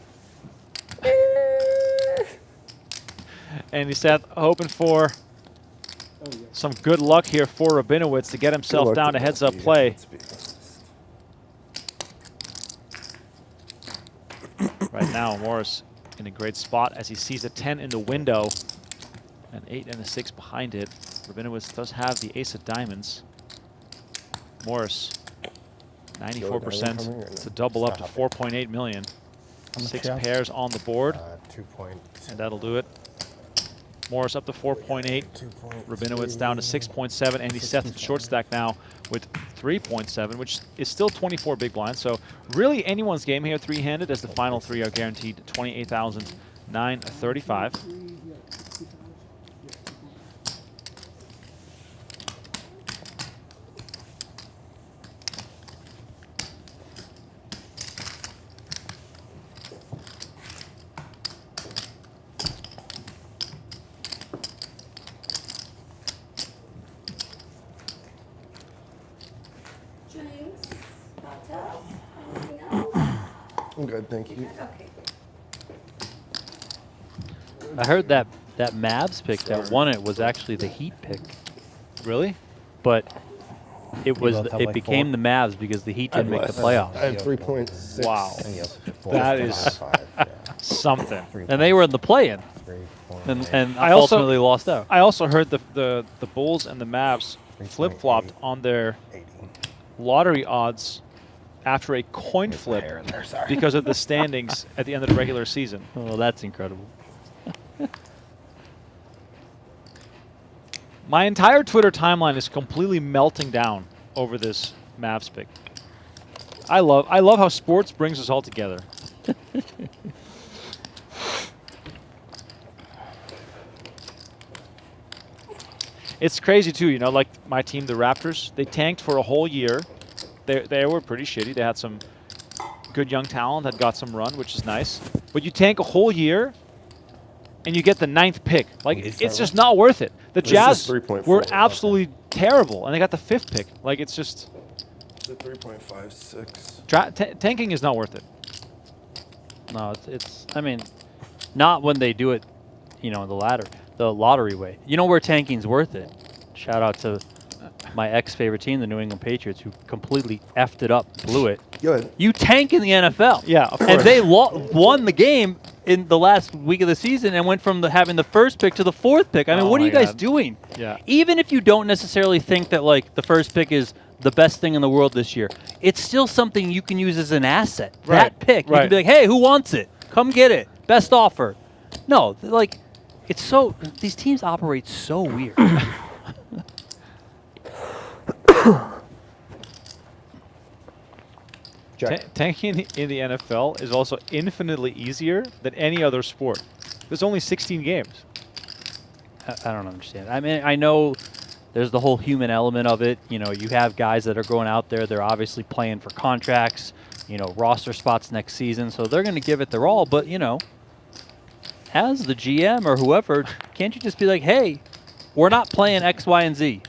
Andy Seth hoping for some good luck here for Rabinowitz to get himself down to heads-up play. Right now, Morris in a great spot as he sees a 10 in the window, an 8 and a 6 behind it. Rabinowitz does have the ace of diamonds. Morris, 94% to double up to 4.8 million. 6 pairs on the board, 2 point. and that'll do it. Morris up to 4.8. Rabinowitz down to 6.7. Andy Seth in short stack now with 3.7, which is still 24 big blinds. So really anyone's game here, three-handed, as the final 3 are guaranteed 28,935. I'm good, thank you. Okay. I heard that Mavs pick that won it was actually the Heat pick. Really? But it was both have it like became 4? the Mavs because the Heat didn't make the playoffs. I have 3.6. Wow. And you have 4, That is 5, yeah. something. And they were in the play-in, 3.8. and I also- ultimately lost out. I also heard the Bulls and the Mavs flip-flopped on their 80. lottery odds after a coin flip Hair in there, sorry. because of the standings at the end of the regular season. Well, that's incredible. My entire Twitter timeline is completely melting down over this Mavs pick. I love how sports brings us all together. It's crazy too, you know, like my team, the Raptors, they tanked for a whole year. They were pretty shitty. They had some good young talent that got some run, which is nice. But you tank a whole year and you get the 9th pick. Like, it's just not worth it. The This Jazz is 3.4. were absolutely terrible, and they got the 5th pick. Like, it's just... It's a 3.56. tanking is not worth it. No, it's. I mean, not when they do it, you know, the lottery way. You know where tanking's worth it. Shout out to my ex-favorite team, the New England Patriots, who completely effed it up, blew it. Good. You tank in the NFL. Yeah, of And course. they won the game in the last week of the season and went from having the 1st pick to the 4th pick. I mean, Oh what are my you guys God. doing? Yeah. Even if you don't necessarily think that, like, the 1st pick is the best thing in the world this year, it's still something you can use as an asset. Right, That pick. You right. can be like, hey, who wants it? Come get it. Best offer. No, like, it's so, these teams operate so weird. Tanking in the NFL is also infinitely easier than any other sport. There's only 16 games. I don't understand. I mean, I know there's the whole human element of it. You know, you have guys that are going out there. They're obviously playing for contracts, you know, roster spots next season. So they're going to give it their all. But, you know, as the GM or whoever, can't you just be like, hey, we're not playing X, Y, and Z?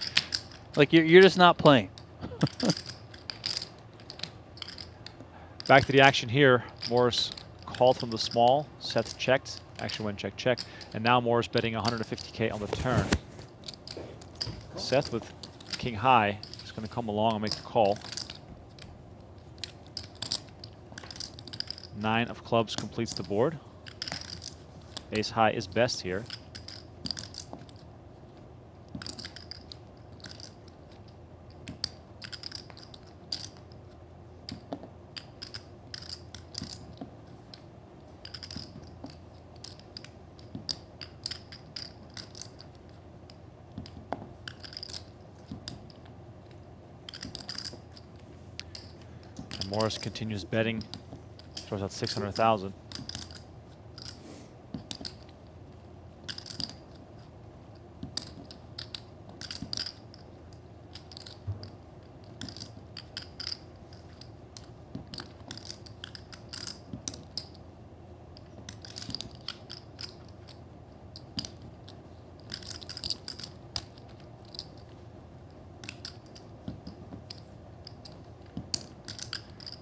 Like, you're just not playing. Back to the action here. Morris called from the small. Seth checked. Action went check, check. And now Morris betting 150K on the turn. Seth with king high is going to come along and make the call. 9 of clubs completes the board. Ace high is best here. And Morris continues betting. Throws out 600,000.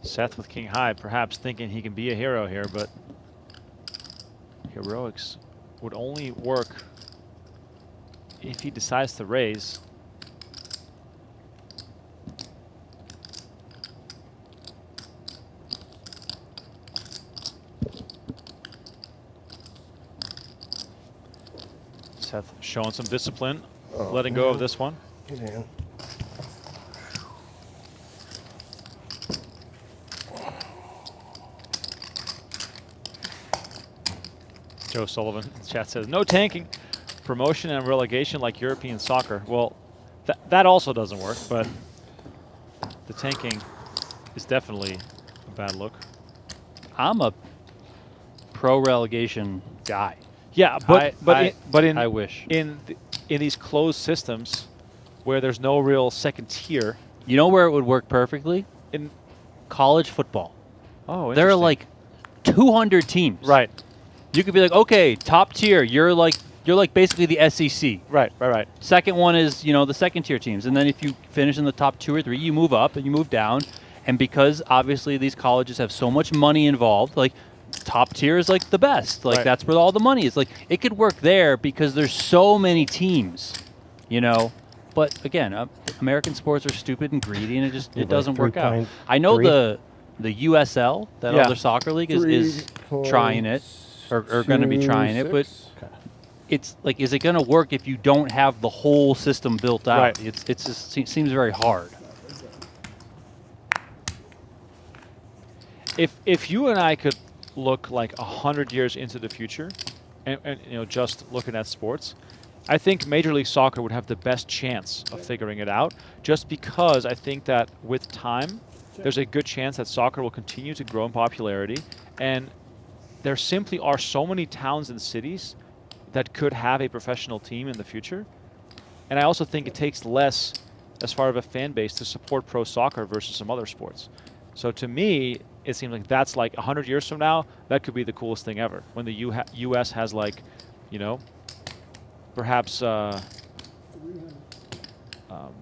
Seth with king high, perhaps thinking he can be a hero here, but heroics would only work if he decides to raise. Seth showing some discipline, letting go of this one. Get in. Joe Sullivan in the chat says, no tanking, promotion and relegation like European soccer. Well, that also doesn't work, but the tanking is definitely a bad look. I'm a pro relegation guy. Yeah, I wish in these closed systems where there's no real second tier. You know where it would work perfectly? In college football. Oh, there are like 200 teams. Right. You could be like, okay, top tier. You're like basically the SEC. Right. Second one is, you know, the second tier teams, and then if you finish in the top 2 or 3, you move up and you move down. And because obviously these colleges have so much money involved, like top tier is like the best. Like that's where all the money is. Like it could work there because there's so many teams, you know. But again, American sports are stupid and greedy, and it doesn't work out. I know the USL, that other soccer league, is trying it. Or going to be trying it, but it's like, is it going to work if you don't have the whole system built out? Right. It just seems very hard. If you and I could look like 100 years into the future, and you know, just looking at sports, I think Major League Soccer would have the best chance of figuring it out, just because I think that with time, there's a good chance that soccer will continue to grow in popularity, and there simply are so many towns and cities that could have a professional team in the future. And I also think it takes less as far as a fan base to support pro soccer versus some other sports. So to me, it seems like that's like 100 years from now, that could be the coolest thing ever. When the U.S. has like, you know, perhaps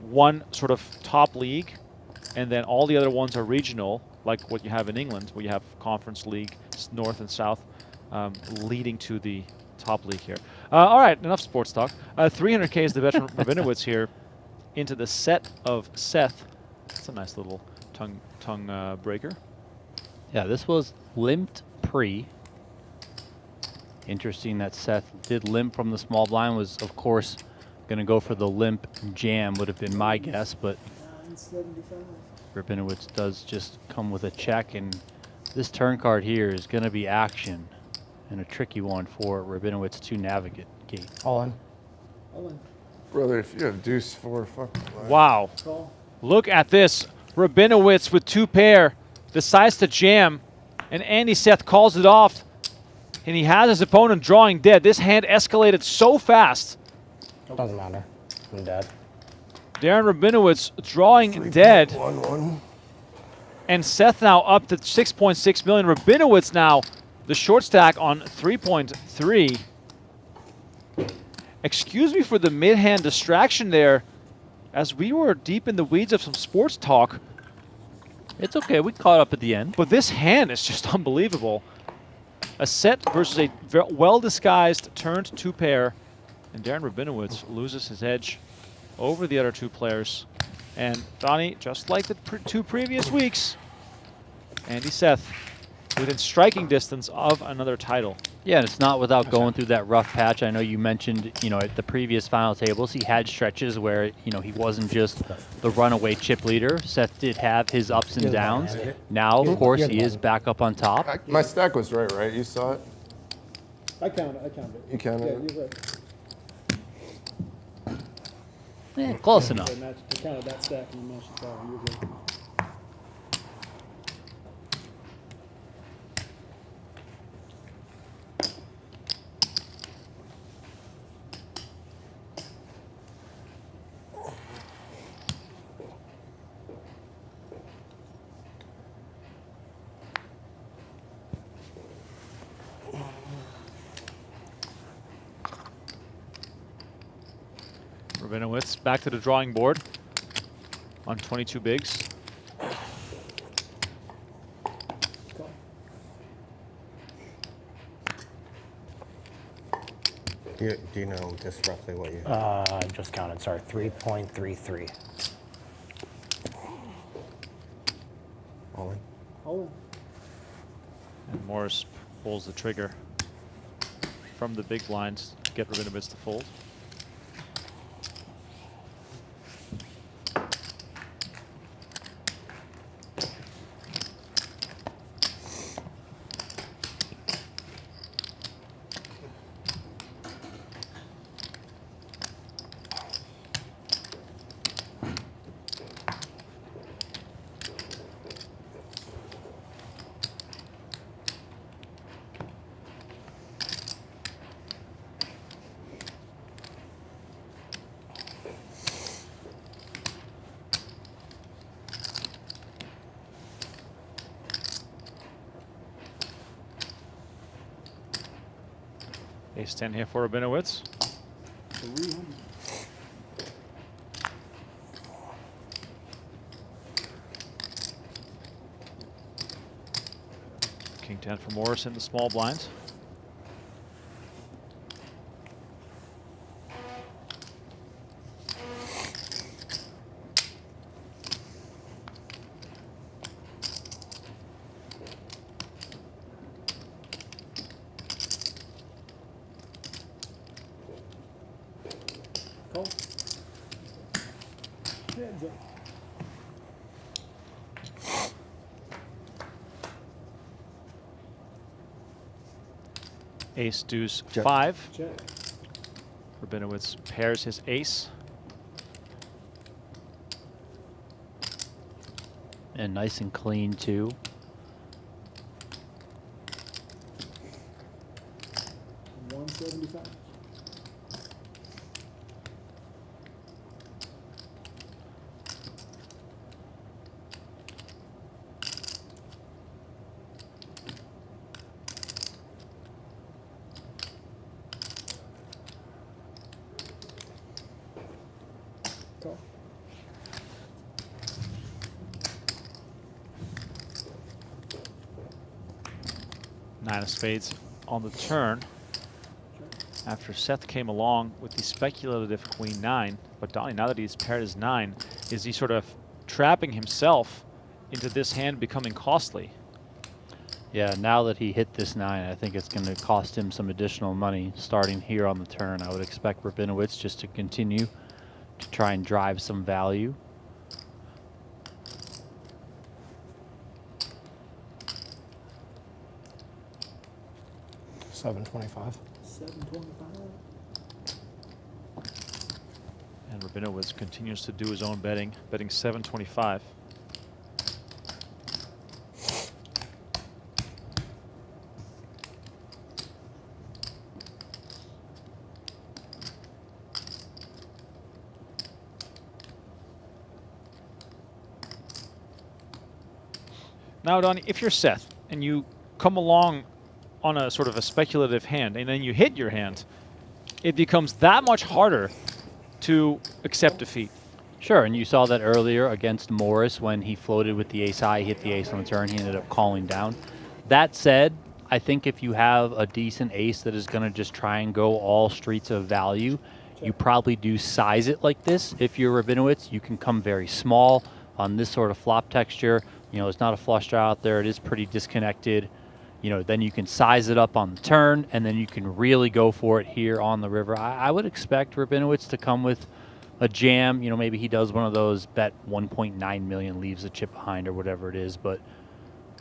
one sort of top league, and then all the other ones are regional, like what you have in England, where you have Conference League, North and South, leading to the top league here. All right, enough sports talk. 300K is the bet from Rabinowitz here into the set of Seth. That's a nice little tongue breaker. Yeah, this was limped pre. Interesting that Seth did limp from the small blind. Was, of course, going to go for the limp jam, would have been my guess, but Rabinowitz does just come with a check, and this turn card here is going to be action, and a tricky one for Rabinowitz to navigate. All in. Brother, if you have deuce 4, fuck. Wow. Look at this. Rabinowitz with 2 pair decides to jam, and Andy Seth calls it off, and he has his opponent drawing dead. This hand escalated so fast. Doesn't matter. I'm dead. Darren Rabinowitz drawing dead. 1-1. And Seth now up to 6.6 million. Rabinowitz now the short stack on 3.3. Excuse me for the mid-hand distraction there. as we were deep in the weeds of some sports talk. It's okay. We caught up at the end. But this hand is just unbelievable. A set versus a well-disguised turned 2-pair. And Darren Rabinowitz loses his edge over the other 2 players. And Donnie, just like the 2 previous weeks, Andy Seth within striking distance of another title. Yeah, and it's not without going through that rough patch. I know you mentioned, at the previous final tables, he had stretches where, he wasn't just the runaway chip leader. Seth did have his ups and downs. Now, of course, he is back up on top. My stack was right? You saw it? I counted it. You counted Yeah, it? you're right. Close enough. I counted that stack and you matched the 5. You're good. Rabinowitz back to the drawing board on 22 bigs. Do you know just roughly what you... I just counted, sorry, 3.33. All in? All in. And Morris pulls the trigger from the big blinds to get Rabinowitz to fold. Ace-10 here for Rabinowitz. 300. King-10 for Morris in the small blinds. Call. Heads up. Ace, deuce, Check. 5. Check. Rabinowitz pairs his ace. And nice and clean, too. $175. Call. Nine of spades on the turn. After Seth came along with the speculative queen 9, but Donnie, now that he's paired his 9, is he sort of trapping himself into this hand becoming costly? Yeah, now that he hit this 9, I think it's going to cost him some additional money starting here on the turn. I would expect Rabinowitz just to continue to try and drive some value. $725. 725. And Rabinowitz continues to do his own betting, betting 725. Now, Donnie, if you're Seth and you come along on a sort of a speculative hand and then you hit your hand, it becomes that much harder to accept defeat. Sure, and you saw that earlier against Morris when he floated with the ace high, hit the ace on the turn, he ended up calling down. That said, I think if you have a decent ace that is going to just try and go all streets of value, you probably do size it like this. If you're Rabinowitz, you can come very small on this sort of flop texture. You know, it's not a flush draw out there. It is pretty disconnected. You know, then you can size it up on the turn, and then you can really go for it here on the river. I would expect Rabinowitz to come with a jam. You know, maybe he does one of those bet 1.9 million, leaves a chip behind or whatever it is. But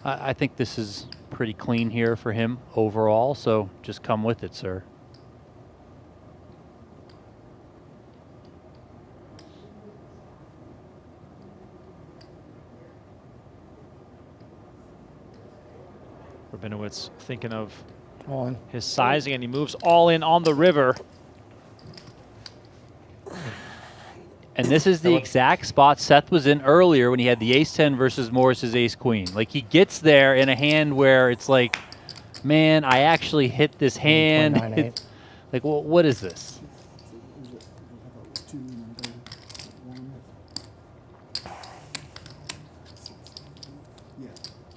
I think this is pretty clean here for him overall. So just come with it, sir. Rabinowitz thinking of All in. his sizing, and he moves all in on the river. And this is the exact spot Seth was in earlier when he had the ace-10 versus Morris's ace-queen. Like, he gets there in a hand where it's like, man, I actually hit this hand. It's like, well, what is this?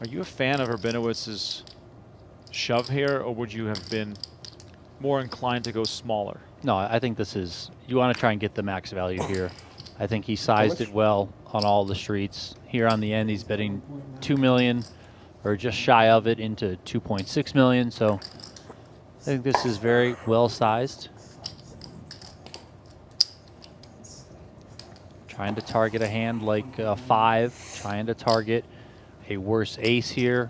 Are you a fan of Rabinowitz's shove here, or would you have been more inclined to go smaller? No, I think this is, you want to try and get the max value here. I think he sized it well on all the streets. Here on the end, he's betting 2 million, or just shy of it, into 2.6 million. So I think this is very well sized. Trying to target a hand like a 5, trying to target a worse ace here.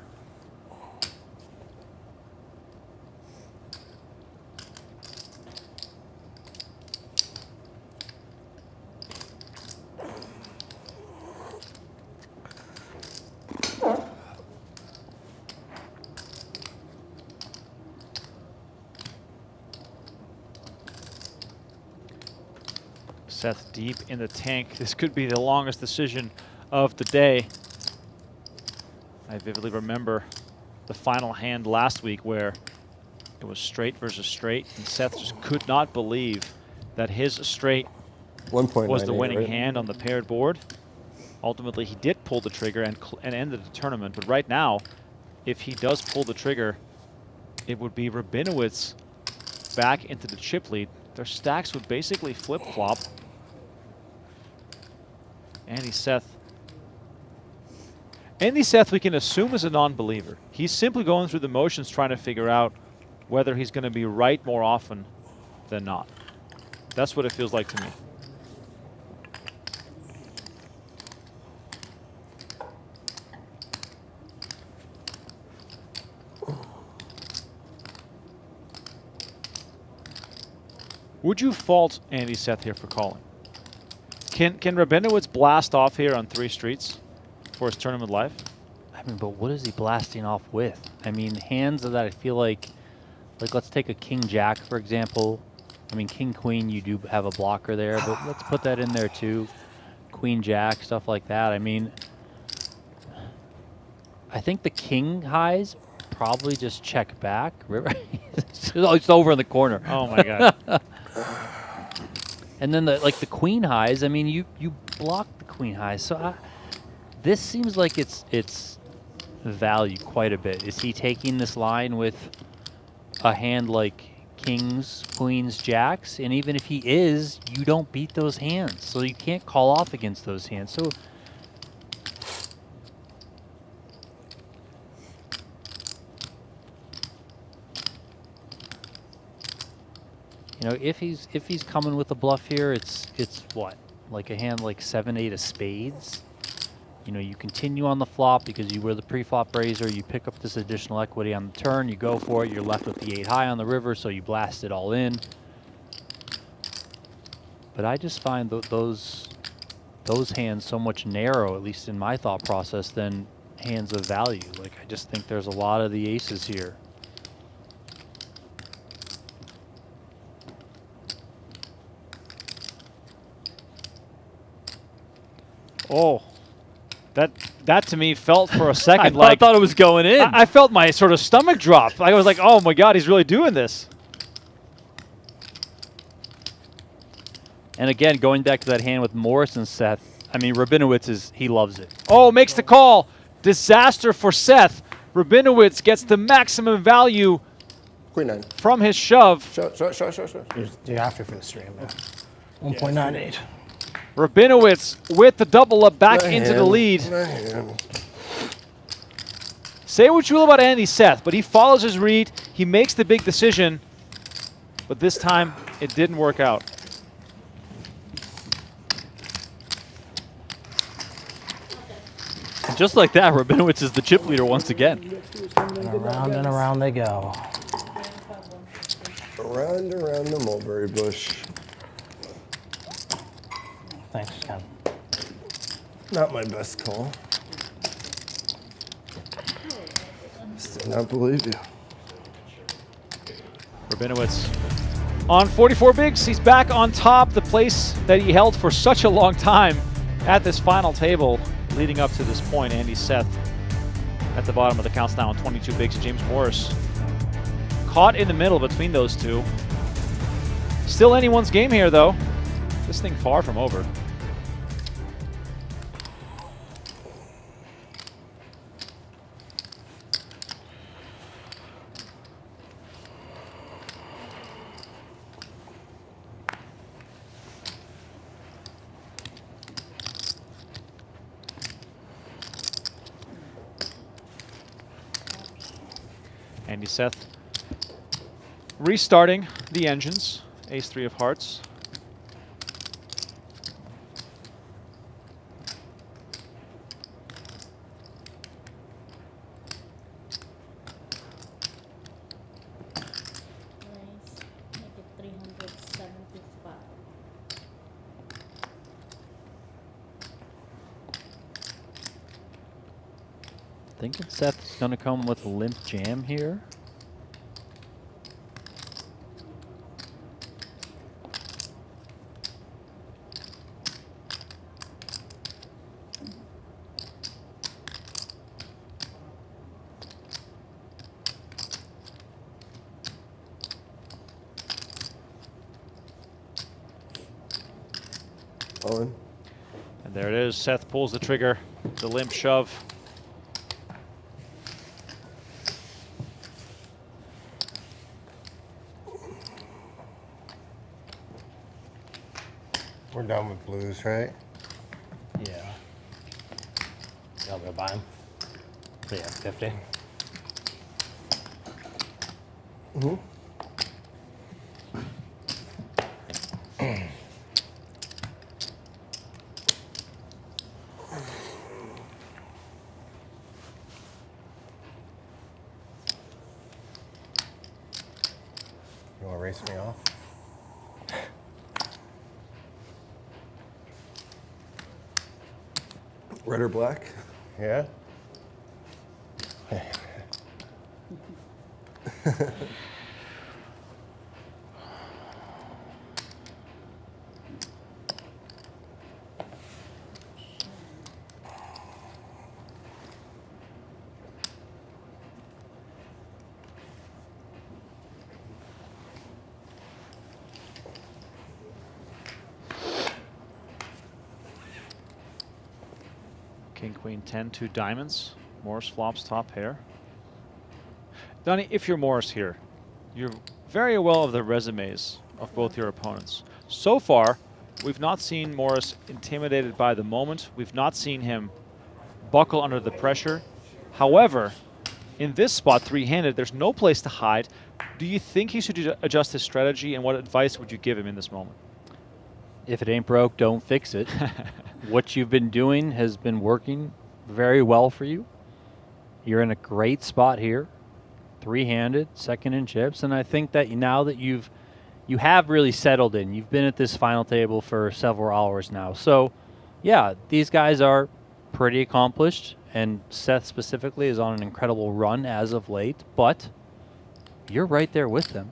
Seth deep in the tank. This could be the longest decision of the day. I vividly remember the final hand last week where it was straight versus straight, and Seth just could not believe that his straight was the winning hand on the paired board. Ultimately, he did pull the trigger and ended the tournament, but right now, if he does pull the trigger, it would be Rabinowitz back into the chip lead. Their stacks would basically flip-flop. Andy Seth we can assume is a non-believer. He's simply going through the motions trying to figure out whether he's going to be right more often than not. That's what it feels like to me. Would you fault Andy Seth here for calling? Can Rabinowitz blast off here on 3 streets for his tournament life? I mean, but what is he blasting off with? I mean, hands that I feel like let's take a king-jack, for example. I mean, king-queen, you do have a blocker there, but let's put that in there too. Queen-jack, stuff like that. I mean, I think the king highs probably just check back. It's over in the corner. Oh, my God. And then the queen highs, I mean, you block the queen highs. So this seems like it's value quite a bit. Is he taking this line with a hand like kings, queens, jacks? And even if he is, you don't beat those hands. So you can't call off against those hands. So you know, if he's coming with a bluff here, it's what? Like a hand like 7-8 of spades. You know, you continue on the flop because you were the pre-flop raiser. You pick up this additional equity on the turn. You go for it. You're left with the 8 high on the river, so you blast it all in. But I just find those hands so much narrow, at least in my thought process, than hands of value. Like, I just think there's a lot of the aces here. Oh, that to me felt for a second I thought it was going in. I felt my sort of stomach drop. I was like, oh my God, he's really doing this. And again, going back to that hand with Morris and Seth, I mean, Rabinowitz he loves it. Oh, makes the call. Disaster for Seth. Rabinowitz gets the maximum value Queen 9. from his shove. Shove. You're after for the stream, man. 1.98. Rabinowitz with the double up back into the lead. Say what you will about Andy Seth, but he follows his read. He makes the big decision, but this time it didn't work out. And just like that, Rabinowitz is the chip leader once again. And around they go. Around the mulberry bush. Thanks, Ken. Not my best call. Still not believe you. Rabinowitz on 44 bigs. He's back on top, the place that he held for such a long time at this final table leading up to this point. Andy Seth at the bottom of the counts now on 22 bigs. James Morris caught in the middle between those two. Still anyone's game here, though. This thing far from over. Andy Seth restarting the engines. Ace-3 of hearts. Thinking Seth's going to come with a limp jam here. On. And there it is. Seth pulls the trigger. The limp shove. We're done with blues, right? Yeah. You want me to buy him? Yeah, 50. Mm-hmm. You want to race me off? Red or black? Yeah? King, Queen, 10, 2 diamonds. Morris flops top pair. Donnie, if you're Morris here, you're very aware of the resumes of both your opponents. So far, we've not seen Morris intimidated by the moment. We've not seen him buckle under the pressure. However, in this spot, three-handed, there's no place to hide. Do you think he should adjust his strategy, and what advice would you give him in this moment? If it ain't broke, don't fix it. What you've been doing has been working very well for you. You're in a great spot here. Three-handed, second in chips, and I think that now that you have really settled in, you've been at this final table for several hours now. So, yeah, these guys are pretty accomplished, and Seth specifically is on an incredible run as of late, but you're right there with them.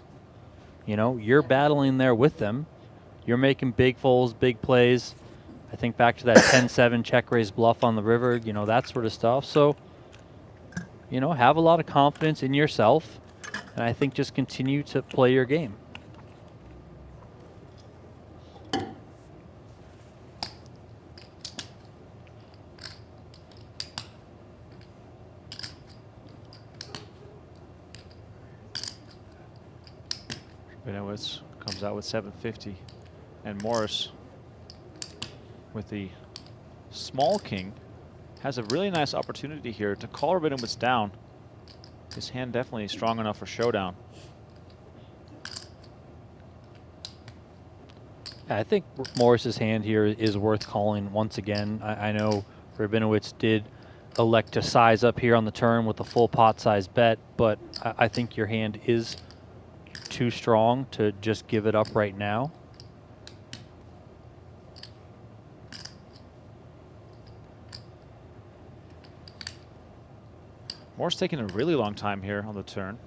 You know, you're battling there with them. You're making big folds, big plays. I think back to that 10-7 check raise bluff on the river, you know, that sort of stuff. So, you know, have a lot of confidence in yourself, and I think just continue to play your game. Rabinowitz comes out with 750. And Morris with the small king has a really nice opportunity here to call Rabinowitz down. His hand definitely strong enough for showdown. I think Morris's hand here is worth calling once again. I know Rabinowitz did elect to size up here on the turn with a full pot size bet, but I think your hand is too strong to just give it up right now. Morris taking a really long time here on the turn.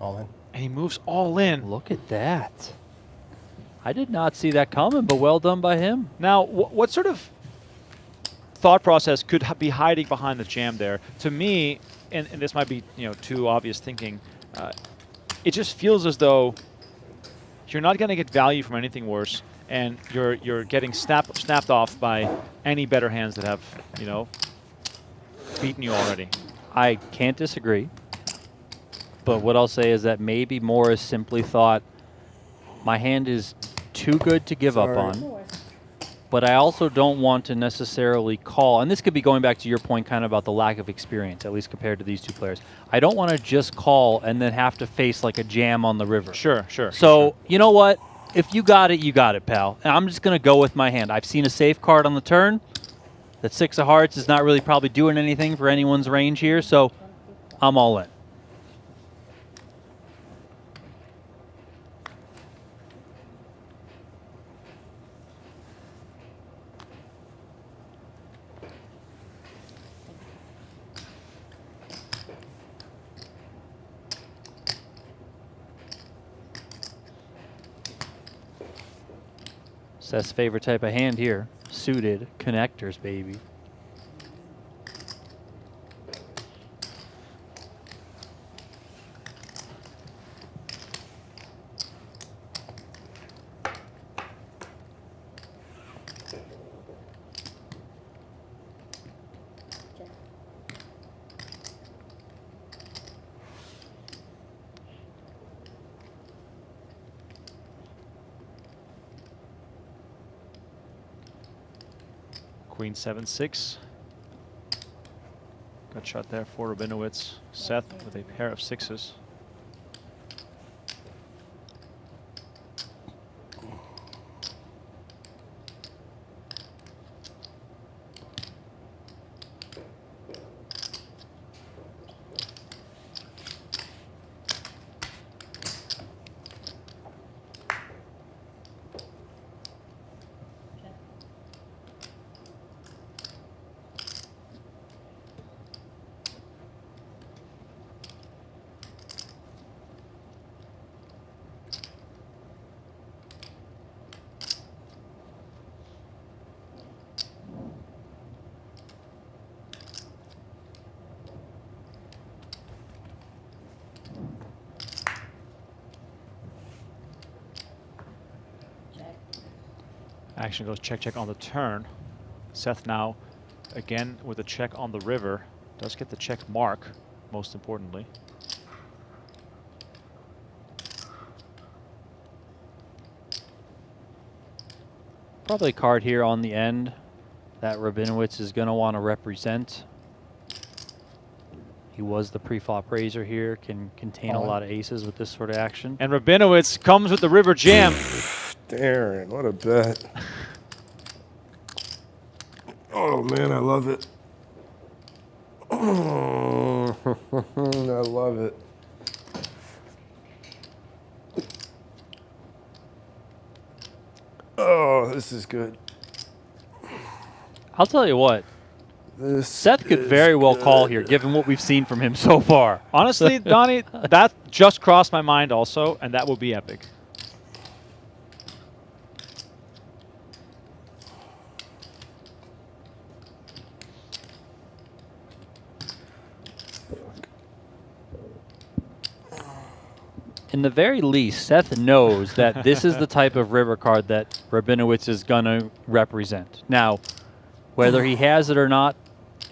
All in. And he moves all in. Look at that. I did not see that coming, but well done by him. Now, what sort of thought process could be hiding behind the jam there? To me, and this might be too obvious thinking, it just feels as though you're not going to get value from anything worse, and you're getting snapped off by any better hands that have beaten you already. I can't disagree. But what I'll say is that maybe Morris simply thought, my hand is too good to give up on. But I also don't want to necessarily call, and this could be going back to your point kind of about the lack of experience, at least compared to these two players. I don't want to just call and then have to face like a jam on the river. Sure. So, you know what? If you got it, pal. And I'm just going to go with my hand. I've seen a safe card on the turn. That 6 of hearts is not really probably doing anything for anyone's range here, so I'm all in. Seth's favorite type of hand here. Suited connectors, baby. Queen 7-6. Gut shot there for Rabinowitz. Seth with a pair of 6s. Action goes check, check on the turn. Seth now, again with a check on the river, does get the check mark, most importantly. Probably a card here on the end that Rabinowitz is going to want to represent. He was the pre-flop raiser here, can contain a lot of aces with this sort of action. And Rabinowitz comes with the river jam. Darren, what a bet. Oh, man, I love it. Oh, I love it. Oh, this is good. I'll tell you what. Seth could very well call here, given what we've seen from him so far. Honestly, Donnie, that just crossed my mind also, and that would be epic. In the very least, Seth knows that this is the type of river card that Rabinowitz is going to represent. Now, Whether he has it or not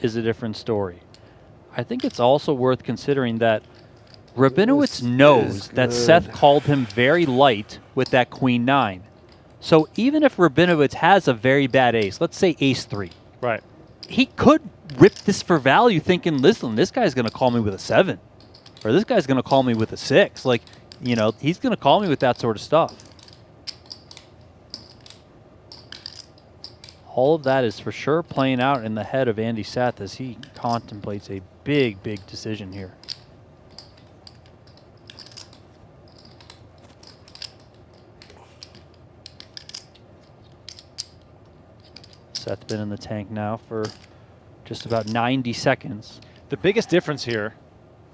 is a different story. I think it's also worth considering that Rabinowitz knows that Seth called him very light with that queen 9. So even if Rabinowitz has a very bad ace, let's say ace 3. Right. He could rip this for value thinking, listen, this guy's going to call me with a 7. Or this guy's going to call me with a 6. Like, you know, he's going to call me with that sort of stuff. All of that is for sure playing out in the head of Andy Seth as he contemplates a big, big decision here. Seth been in the tank now for just about 90 seconds. The biggest difference here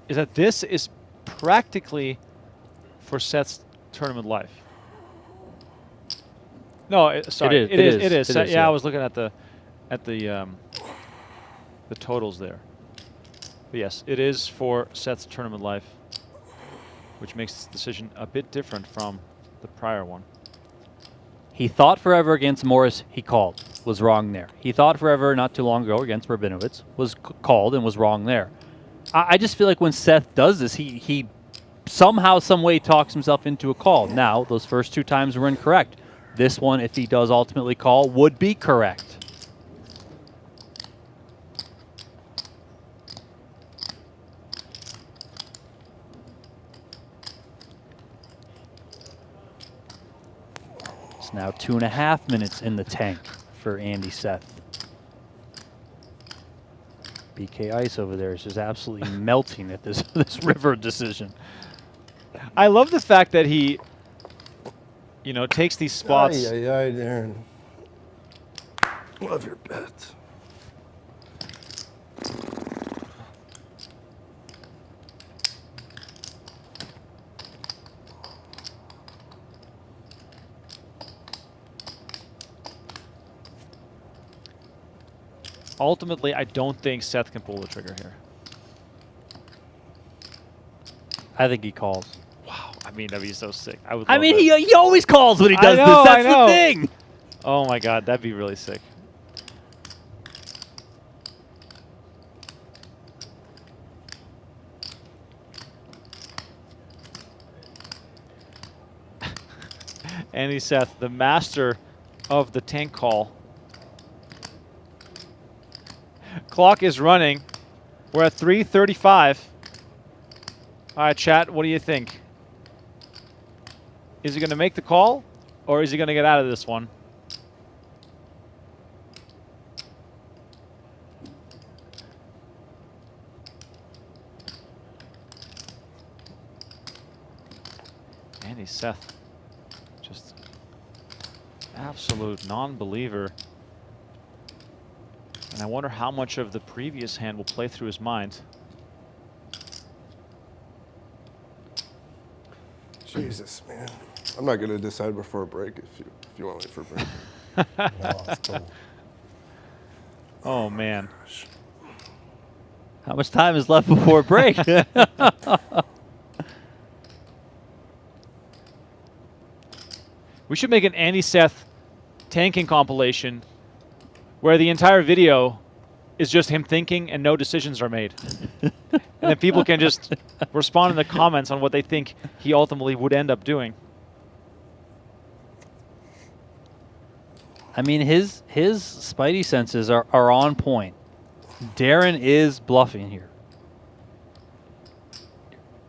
is that this is practically for Seth's tournament life. No, sorry, it is. Yeah, I was looking at the totals there. But yes, it is for Seth's tournament life, which makes this decision a bit different from the prior one. He thought forever against Morris, he called, was wrong there. He thought forever not too long ago against Rabinowitz, was called and was wrong there. I just feel like when Seth does this, he somehow, some way talks himself into a call. Now, those first 2 times were incorrect. This one, if he does ultimately call, would be correct. It's now 2.5 minutes in the tank for Andy Seth. BK Ice over there is just absolutely melting at this river decision. I love the fact that he, you know, takes these spots. Aye, Darren. Love your bets. Ultimately, I don't think Seth can pull the trigger here. I think he calls. Wow, I mean, that'd be so sick. I would. I love mean, that. he always calls when he does know, this. That's I know. the thing. Oh my God, that'd be really sick. Andy Seth, the master of the tank call. Clock is running. We're at 3:35. All right, chat, what do you think? Is he going to make the call, or is he going to get out of this one? Andy Seth, just absolute non-believer. And I wonder how much of the previous hand will play through his mind. Jesus, man. I'm not going to decide before a break if you want to wait for a break. No, that's cool. Oh, man. How much time is left before break? We should make an Andy Seth tanking compilation where the entire video is just him thinking and no decisions are made. And then people can just respond in the comments on what they think he ultimately would end up doing. I mean, his spidey senses are on point. Darren is bluffing here.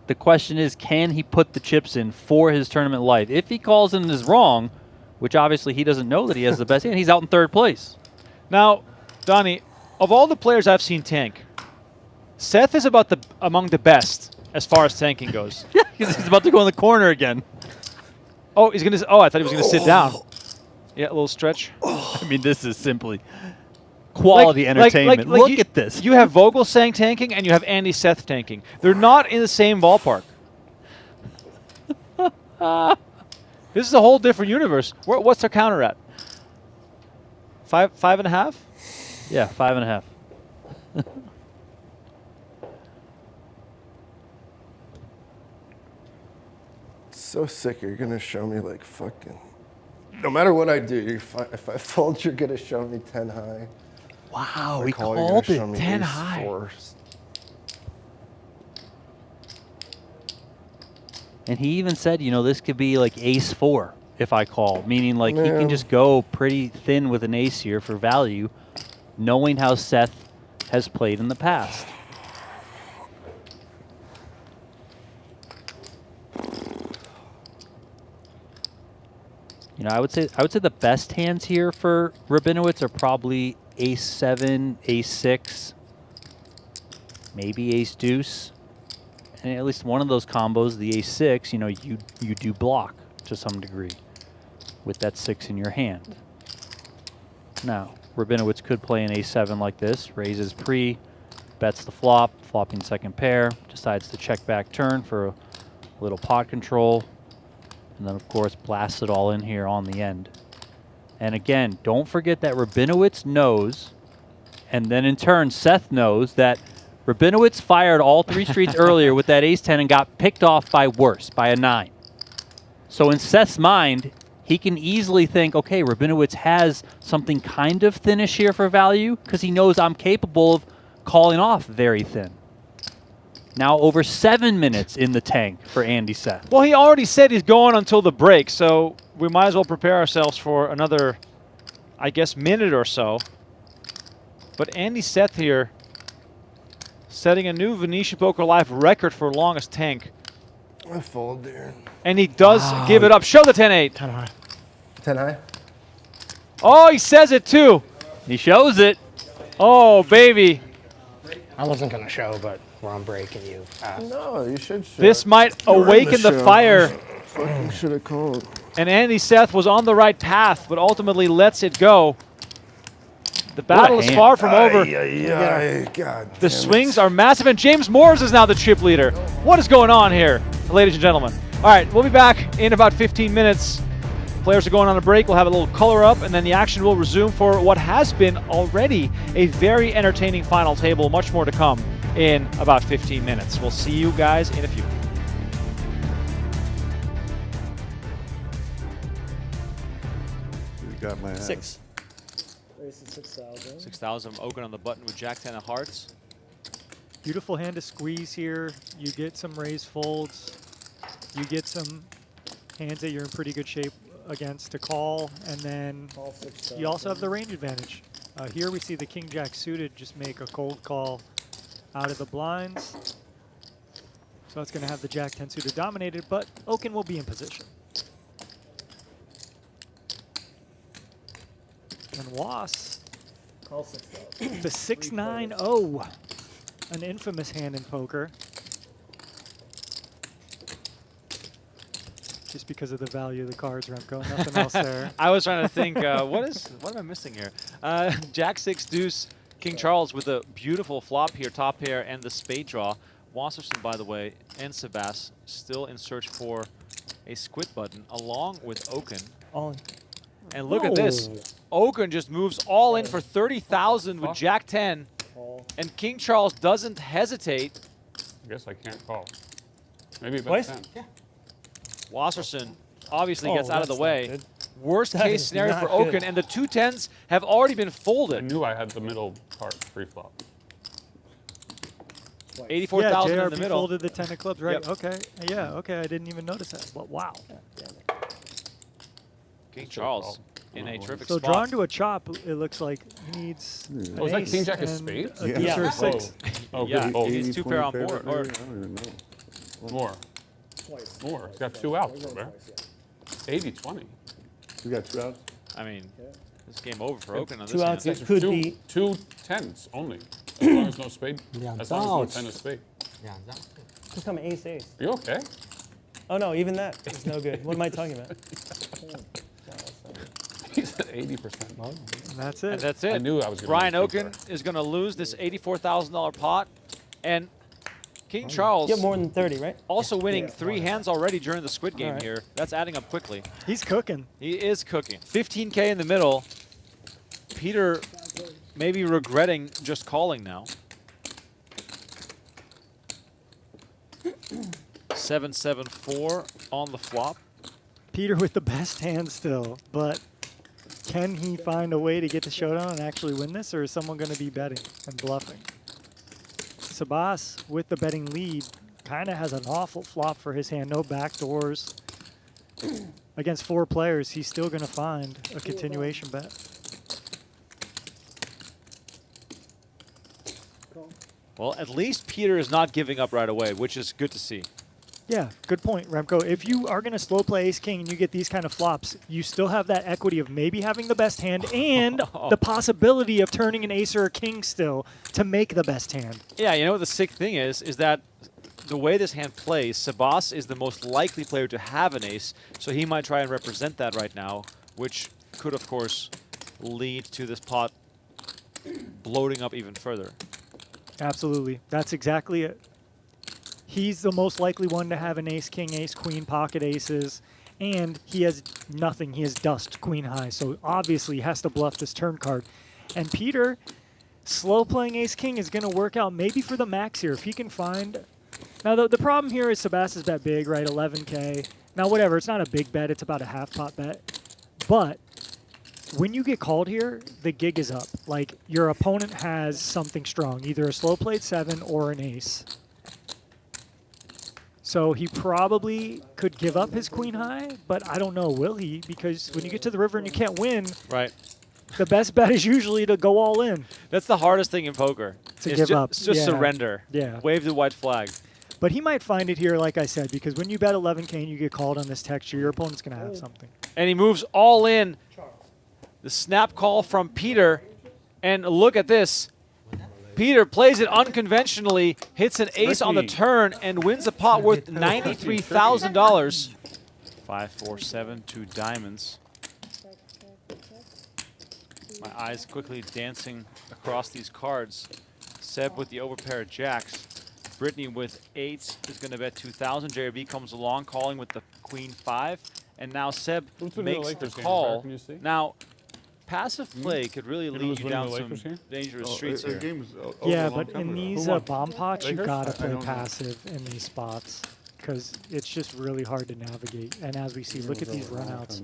The question is, can he put the chips in for his tournament life? If he calls and is wrong, which obviously he doesn't know that he has the best hand, he's out in 3rd place. Now, Donnie, of all the players I've seen tank, Seth is among the best as far as tanking goes. Yeah, he's about to go in the corner again. Oh, he's gonna. Oh, I thought he was gonna sit down. Yeah, a little stretch. I mean, this is simply quality entertainment. Look at this. You have Vogel saying tanking, and you have Andy Seth tanking. They're not in the same ballpark. This is a whole different universe. What's their counter at? 5.5? Yeah, 5.5. So sick. You're going to show me like fucking... No matter what I do, if I fold, you're going to show me 10 high. Wow, I he call, you're called gonna show it me 10 ace high. four. And he even said, you know, this could be like ace 4 if I call, meaning like he Yeah. can just go pretty thin with an ace here for value, knowing how Seth has played in the past. You know, I would say the best hands here for Rabinowitz are probably ace 7, ace 6, maybe ace deuce. And at least one of those combos, the ace 6, you know, you do block to some degree with that 6 in your hand. Now, Rabinowitz could play an ace 7 like this, raises pre, bets the flop, flopping second pair, decides to check back turn for a little pot control, and then, of course, blasts it all in here on the end. And again, don't forget that Rabinowitz knows, and then in turn, Seth knows that Rabinowitz fired all 3 streets earlier with that ace-10 and got picked off by worse, by a 9. So in Seth's mind, he can easily think, okay, Rabinowitz has something kind of thinnish here for value because he knows I'm capable of calling off very thin. Now over 7 minutes in the tank for Andy Seth. Well, he already said he's going until the break, so we might as well prepare ourselves for another, I guess, minute or so. But Andy Seth here setting a new Venetian Poker Live record for longest tank. I fold, Darren. And he does give it up. Show the 10-8. 10 high. 10 high? Oh, he says it too. He shows it. Oh, baby. I wasn't going to show, but we're on break and you asked. No, you should show. This might awaken the fire. Fucking should have called. And Andy Seth was on the right path, but ultimately lets it go. The battle is far from over. God The swings are massive, and James Moores is now the chip leader. What is going on here, ladies and gentlemen? All right, we'll be back in about 15 minutes. Players are going on a break. We'll have a little color up, and then the action will resume for what has been already a very entertaining final table. Much more to come in about 15 minutes. We'll see you guys in a few. You got my ass. 6. Race is 6,000. 6,000. Open on the button with Jack 10 of hearts. Beautiful hand to squeeze here. You get some raise folds. You get some hands that you're in pretty good shape against to call, and then Call 6,000. you also have the range advantage. Here we see the King Jack suited just make a cold call out of the blinds. So it's going to have the Jack 10 suited dominated, but Oaken will be in position. And Was, Call 6,000. the 6-9-0, an infamous hand in poker. Just because of the value of the cards, Remco, nothing else there. I was trying to think, what am I missing here? Jack 6 deuce, King Charles with a beautiful flop here, top pair, and the spade draw. Wasserson, by the way, and Sebas still in search for a squid button, along with Oaken. All in. And look at this. Oaken just moves all in for 30,000 with Jack 10, and King Charles doesn't hesitate. I guess I can't call. Maybe Twice? bet 10. Yeah. Wasserson obviously gets out of the that's way. not good. Worst That case is scenario not for good. Oaken, and the 2 10s have already been I folded. knew I had the middle part pre-flop. 84,000 yeah, in the JRP middle. folded the 10 of clubs, right? Yep. Okay. Yeah, okay, I didn't even notice that. But wow. King Charles in a terrific So spot. drawn to a chop, it looks like needs Oh, is that ace King Jack of and spades? a Yeah. deuce or a Yeah. 6. Oh, Yeah, good. Oh, he's 2 pair on board. favorite Or maybe? I don't even know. more. Twice. More. He's got 2 outs, Robert. Twice, yeah. 80-20. You got 2 outs? I mean, this game over for Oaken on this 2 hand. outs that could be. 2 10s only. As long as no spade. Yeah, As long as ouch. no 10 of spade. Yeah, that's Just come ace ace. Are you okay? Oh no, even that is no good. What am I talking about? He's at 80%. And that's it. And that's it. I knew I was going to Brian Oaken is going to lose this $84,000 pot, and King Charles You have more than 30, right? also winning 3 hands already during the squid game Alright. here. That's adding up quickly. He's cooking. He is cooking. 15K in the middle. Peter maybe regretting just calling now. 7-7-4 on the flop. Peter with the best hand still, but Can he find a way to get the showdown and actually win this, or is someone going to be betting and bluffing? Sabas, with the betting lead, kind of has an awful flop for his hand. No backdoors. Against 4 players, he's still going to find a continuation bet. Well, at least Peter is not giving up right away, which is good to see. Yeah, good point, Remco. If you are going to slow play ace-king and you get these kind of flops, you still have that equity of maybe having the best hand and the possibility of turning an ace or a king still to make the best hand. Yeah, you know what the sick thing is that the way this hand plays, Sabas is the most likely player to have an ace, so he might try and represent that right now, which could, of course, lead to this pot bloating up even further. Absolutely. That's exactly it. He's the most likely one to have an ace-king, ace-queen, pocket aces, and he has nothing. He has dust, queen high, so obviously he has to bluff this turn card. And Peter, slow playing ace-king is going to work out maybe for the max here if he can find... Now, the problem here is Sebastian's bet big, right, 11K. Now, whatever, it's not a big bet. It's about a half-pot bet. But when you get called here, the gig is up. Like, your opponent has something strong, either a slow-played 7 or an ace. So he probably could give up his queen high, but I don't know, will he? Because when you get to the river and you can't win, right, the best bet is usually to go all in. That's the hardest thing in poker. To give up. It's just surrender. Yeah. Wave the white flag. But he might find it here, like I said, because when you bet 11K and you get called on this texture, your opponent's going to have something. And he moves all in. The snap call from Peter. And look at this. Peter plays it unconventionally, hits an ace on the turn, and wins a pot worth $93,000. 5, 4, 7, 2 diamonds. My eyes quickly dancing across these cards. Seb with the overpair of jacks. Brittany with 8s is going to bet 2,000. JRB comes along, calling with the queen 5. And now Seb makes the call. Now, passive play could really lead you down some dangerous streets here. Yeah, but in these bomb pots, you gotta play passive in these spots because it's just really hard to navigate. And as we see, look at these runouts.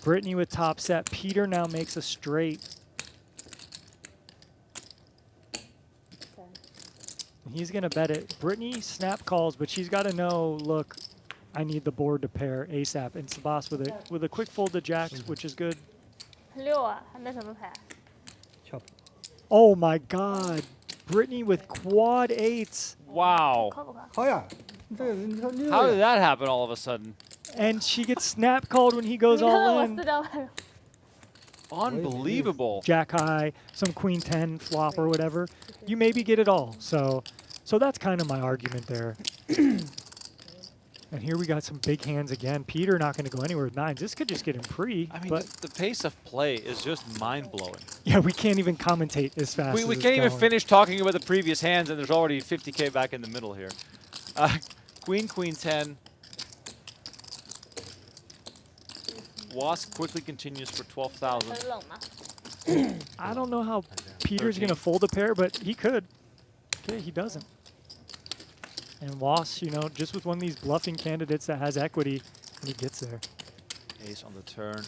Brittany with top set. Peter now makes a straight. He's gonna bet it. Brittany snap calls, but she's got to know. Look, I need the board to pair ASAP. And Sabas with a quick fold to jacks, which is good. 6啊，还没什么牌。 Oh my God, Brittany with quad 8s. Wow. 好呀，这个你看How did that happen all of a sudden? And she gets snap called when he goes all in. Unbelievable. Jack high, some queen 10 flop or whatever. You maybe get it all. So that's kind of my argument there. And here we got some big hands again. Peter not going to go anywhere with 9s. This could just get him pre. I mean, but the pace of play is just mind-blowing. yeah, we can't even commentate as fast as We it's can't even going. finish talking about the previous hands, and there's already 50K back in the middle here. Queen, queen 10. Wasp quickly continues for 12,000. I don't know how Peter's going to fold a pair, but he could. Okay, he doesn't. And Wass, you know, just with one of these bluffing candidates that has equity, and he gets there. Ace on the turn.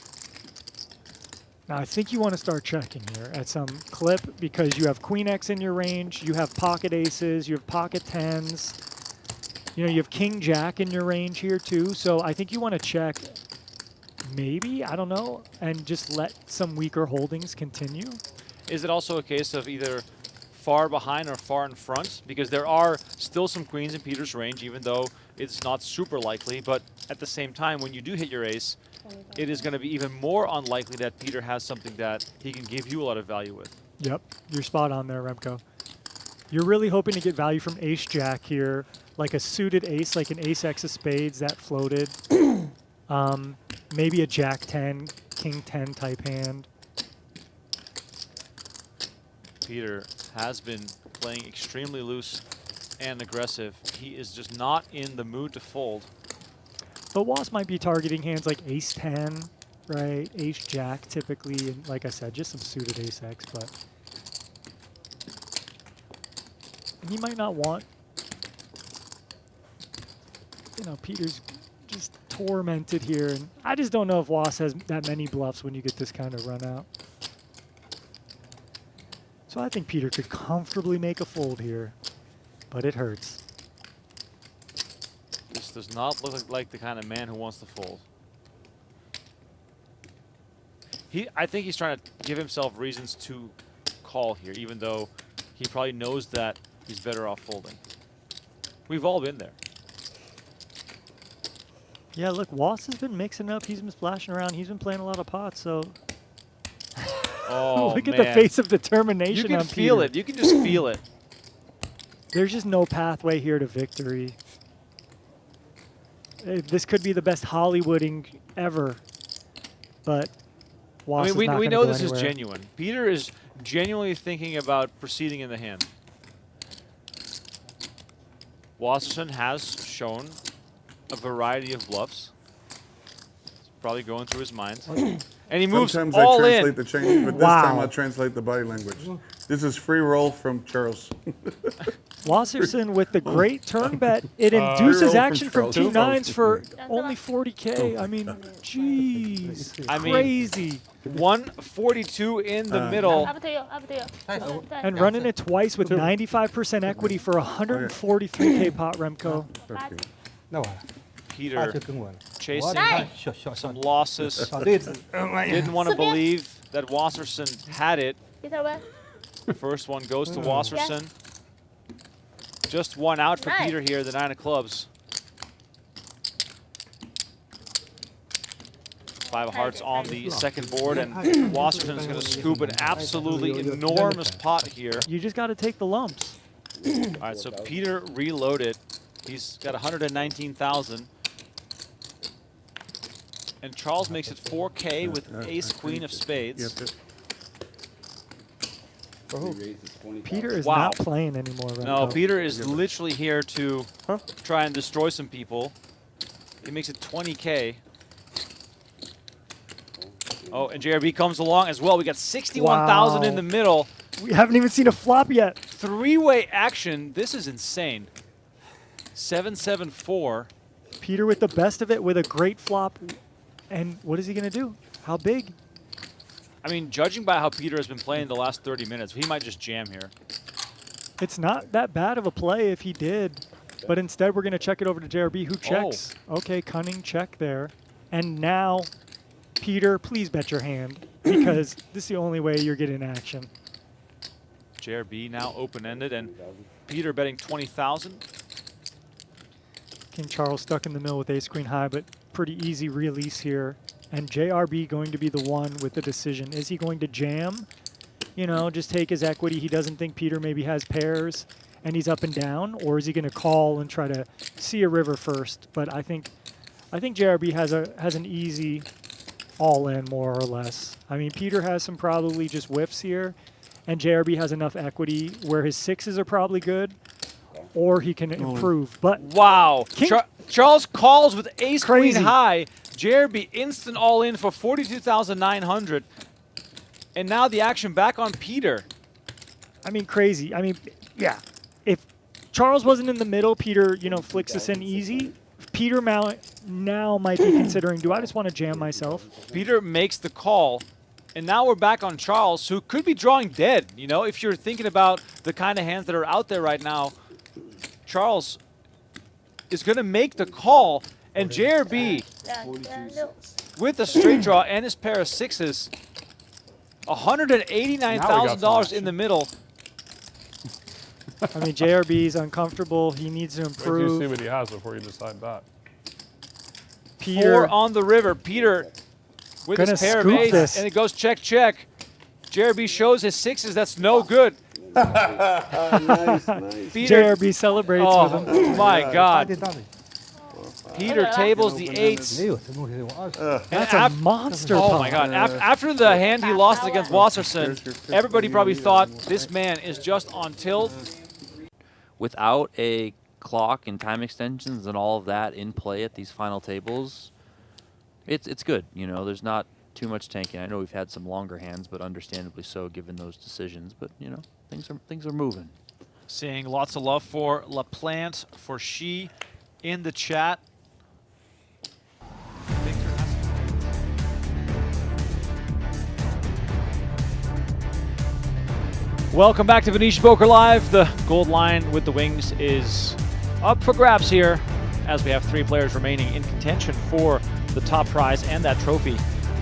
Now, I think you want to start checking here at some clip because you have queen X in your range, you have pocket aces, you have pocket 10s, you know, you have king jack in your range here too. So I think you want to check maybe, I don't know, and just let some weaker holdings continue. Is it also a case of either far behind or far in front? Because there are still some queens in Peter's range, even though it's not super likely. But at the same time, when you do hit your ace, it is going to be even more unlikely that Peter has something that he can give you a lot of value with. Yep, you're spot on there, Remco. You're really hoping to get value from ace-jack here, like a suited ace, like an ace-x of spades that floated. Maybe a jack 10, king 10 type hand. Peter has been playing extremely loose and aggressive. He is just not in the mood to fold. But Wasp might be targeting hands like ace 10, right? Ace jack typically, and like I said, just some suited ace x, but he might not want, you know, Peter's just tormented here. And I just don't know if Was has that many bluffs when you get this kind of run out. So I think Peter could comfortably make a fold here, but it hurts. This does not look like the kind of man who wants to fold. I think he's trying to give himself reasons to call here, even though he probably knows that he's better off folding. We've all been there. Yeah, look, Was has been mixing up. He's been splashing around. He's been playing a lot of pots, so... Oh, look man. at the face of determination You can on feel Peter. it. You can just feel it. There's just no pathway here to victory. This could be the best Hollywooding ever, but Was I mean, is not we gonna know go this anywhere. is genuine. Peter is genuinely thinking about proceeding in the hand. Wasserson has shown a variety of bluffs. It's probably going through his mind. And he moves Sometimes all I translate in. the change, but this Wow. time I'll translate the body language. This is free roll from Charles. Wasserson with the great turn bet. It roll induces from action from Charles. two nines for That's only enough. 40K. I mean, jeez, I mean- crazy. 142 in the middle. Up to you. Up to you. And running it twice with 95% equity for 143K pot Remco. Peter chasing Nice. some losses. Didn't want to believe that Wasserson had it. Peter, where? First one goes to Wasserson. Just one out for Nice. Peter here, the 9 of clubs. 5 of hearts on the second board, and Wasserson is going to scoop an absolutely enormous pot here. You just got to take the lumps. All right, so Peter reloaded. He's got 119,000. And Charles makes it 4K with ace queen of spades. Peter is Wow. not playing anymore. No, Remco. Peter is literally here to try and destroy some people. He makes it 20K. Oh, and JRB comes along as well. We got 61,000 in Wow. the middle. We haven't even seen a flop yet. Three-way action. This is insane. 7-7-4. Peter with the best of it with a great flop. And what is he going to do? How big? I mean, judging by how Peter has been playing the last 30 minutes, he might just jam here. It's not that bad of a play if he did. But instead, we're going to check it over to JRB, who checks. Okay, cunning check there. And now, Peter, please bet your hand, because this is the only way you're getting action. JRB now open-ended, and Peter betting 20,000. King Charles stuck in the middle with ace queen high, but pretty easy release here. And JRB going to be the one with the decision. Is he going to jam? You know, just take his equity. He doesn't think Peter maybe has pairs and he's up and down, or is he going to call and try to see a river first? But I think JRB has an easy all in, more or less. I mean, Peter has some probably just whiffs here, and JRB has enough equity where his sixes are probably good, or he can improve. But Wow. Charles calls with ace Crazy. queen high. JRB instant all in for 42,900. And now the action back on Peter. I mean, crazy. I mean, yeah. If Charles wasn't in the middle, Peter, you know, flicks us in easy. Peter now might be considering, do I just want to jam myself? Peter makes the call. And now we're back on Charles, who could be drawing dead. You know, if you're thinking about the kind of hands that are out there right now, Charles is going to make the call. And JRB, with a straight draw and his pair of sixes, $189,000 in the middle. I mean, JRB is uncomfortable. He needs to Wait till improve. you see what he has before you decide that. Peter, 4 on the river. Peter with Gonna his pair of scoop eights, this. and it goes check, check. JRB shows his sixes. That's no good. Nice, nice. Peter, JRB celebrates with him. oh my God. Peter tables the eights. That's a monster Oh pot. my God. After the hand he lost against Wasserson, everybody probably thought this man is just on tilt. Without a clock and time extensions and all of that in play at these final tables, it's good. You know, there's not too much tanking. I know we've had some longer hands, but understandably so given those decisions. But you know, things are moving. Seeing lots of love for LaPlante, for She in the chat. Welcome back to Venetian Poker Live. The gold line with the wings is up for grabs here as we have 3 players remaining in contention for the top prize and that trophy.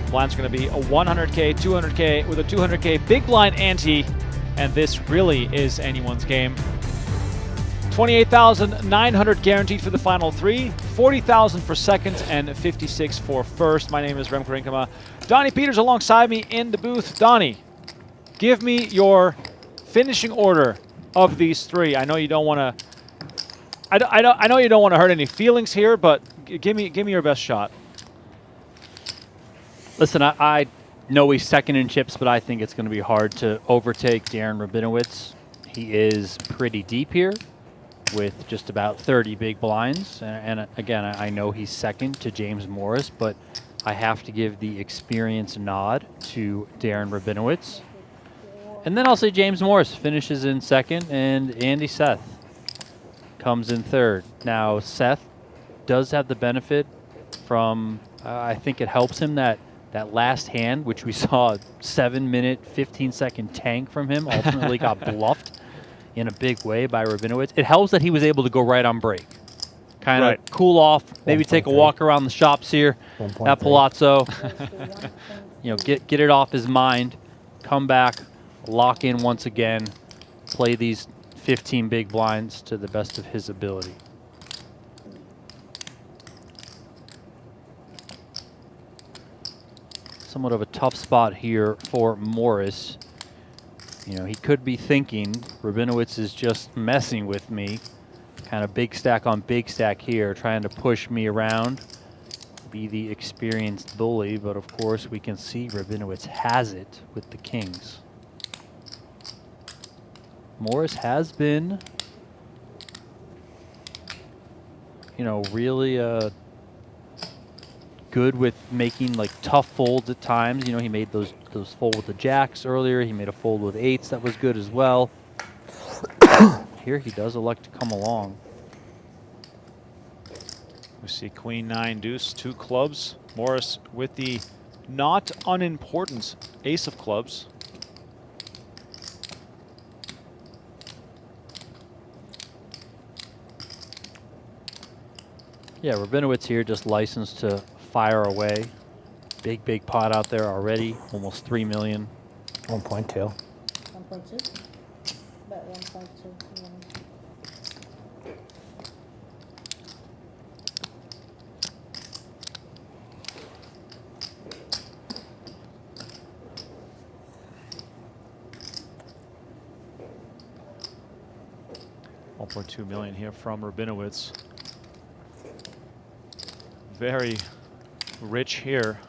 Blinds are going to be a 100K, 200K with a 200K big blind ante, and this really is anyone's game. 28,900 guaranteed for the final 3, 40,000 for second, and 56 for first. My name is Remco Rinkema. Donnie Peters alongside me in the booth. Donnie, give me your finishing order of these 3. I know you don't want to. I know you don't want to hurt any feelings here, but give me your best shot. Listen, I know he's second in chips, but I think it's going to be hard to overtake Darren Rabinowitz. He is pretty deep here with just about 30 big blinds. And again, I know he's second to James Morris, but I have to give the experience nod to Darren Rabinowitz. And then I'll say James Morris finishes in second, and Andy Seth comes in third. Now, Seth does have the benefit from, I think it helps him that last hand, which we saw a 7-minute, 15-second tank from him, ultimately got bluffed in a big way by Rabinowitz. It helps that he was able to go right on break. Kind of cool off, maybe take a walk around the shops here at Palazzo. You know, get it off his mind, come back, lock in once again, play these 15 big blinds to the best of his ability. Somewhat of a tough spot here for Morris. You know, he could be thinking Rabinowitz is just messing with me. Kind of big stack on big stack here, trying to push me around, be the experienced bully, but of course we can see Rabinowitz has it with the kings. Morris has been, you know, really good with making like tough folds at times. You know, he made those fold with the jacks earlier. He made a fold with 8s that was good as well. Here he does elect to come along. We see Queen 9 deuce, 2 clubs. Morris with the not unimportant ace of clubs. Yeah, Rabinowitz here just licensed to fire away. Big pot out there already, almost 3 million. 1.2. 1.2? About 1.2. Yeah. $1.2 million here from Rabinowitz. Very rich here.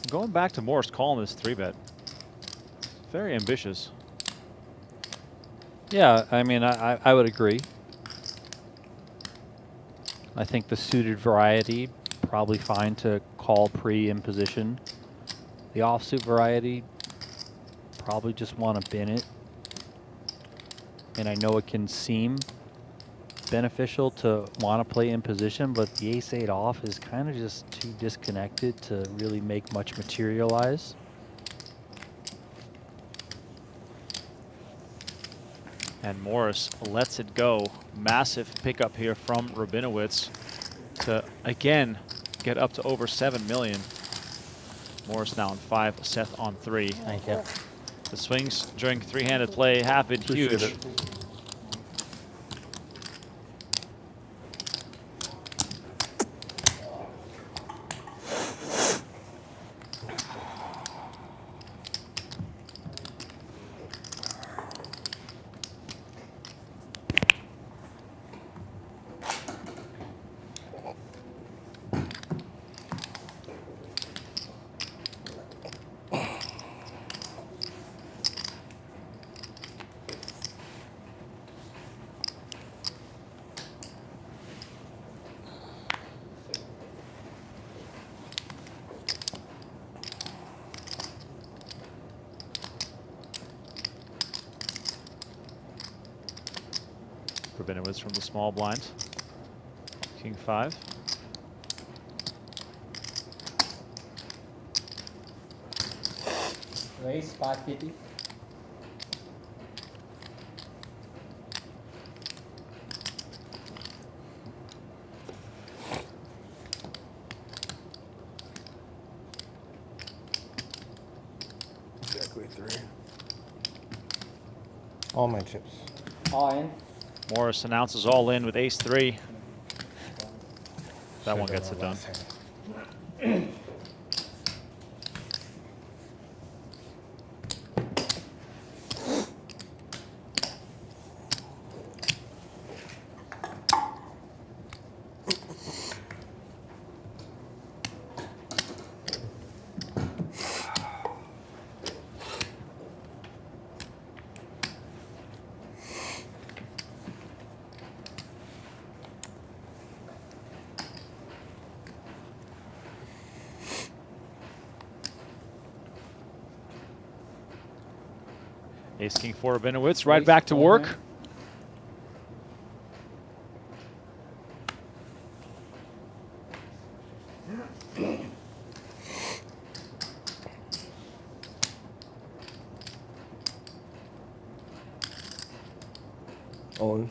Going back to Morris calling this 3-bet. Very ambitious. Yeah, I mean, I would agree. I think the suited variety, probably fine to call pre in position. The offsuit variety, probably just want to bin it. And I know it can seem beneficial to want to play in position, but the ace-8 off is kind of just too disconnected to really make much materialize. And Morris lets it go. Massive pickup here from Rabinowitz to, again, get up to over 7 million. Morris now on 5, Seth on 3. Thank you. The swings during 3-handed play have been huge. Appreciate it. Rabinowitz from the small blind. King 5. Raise 550. Exactly 3. All my chips. All in. Morris announces all in with ace-3. That one gets it done. Ace-King for Rabinowitz, right back to work. On.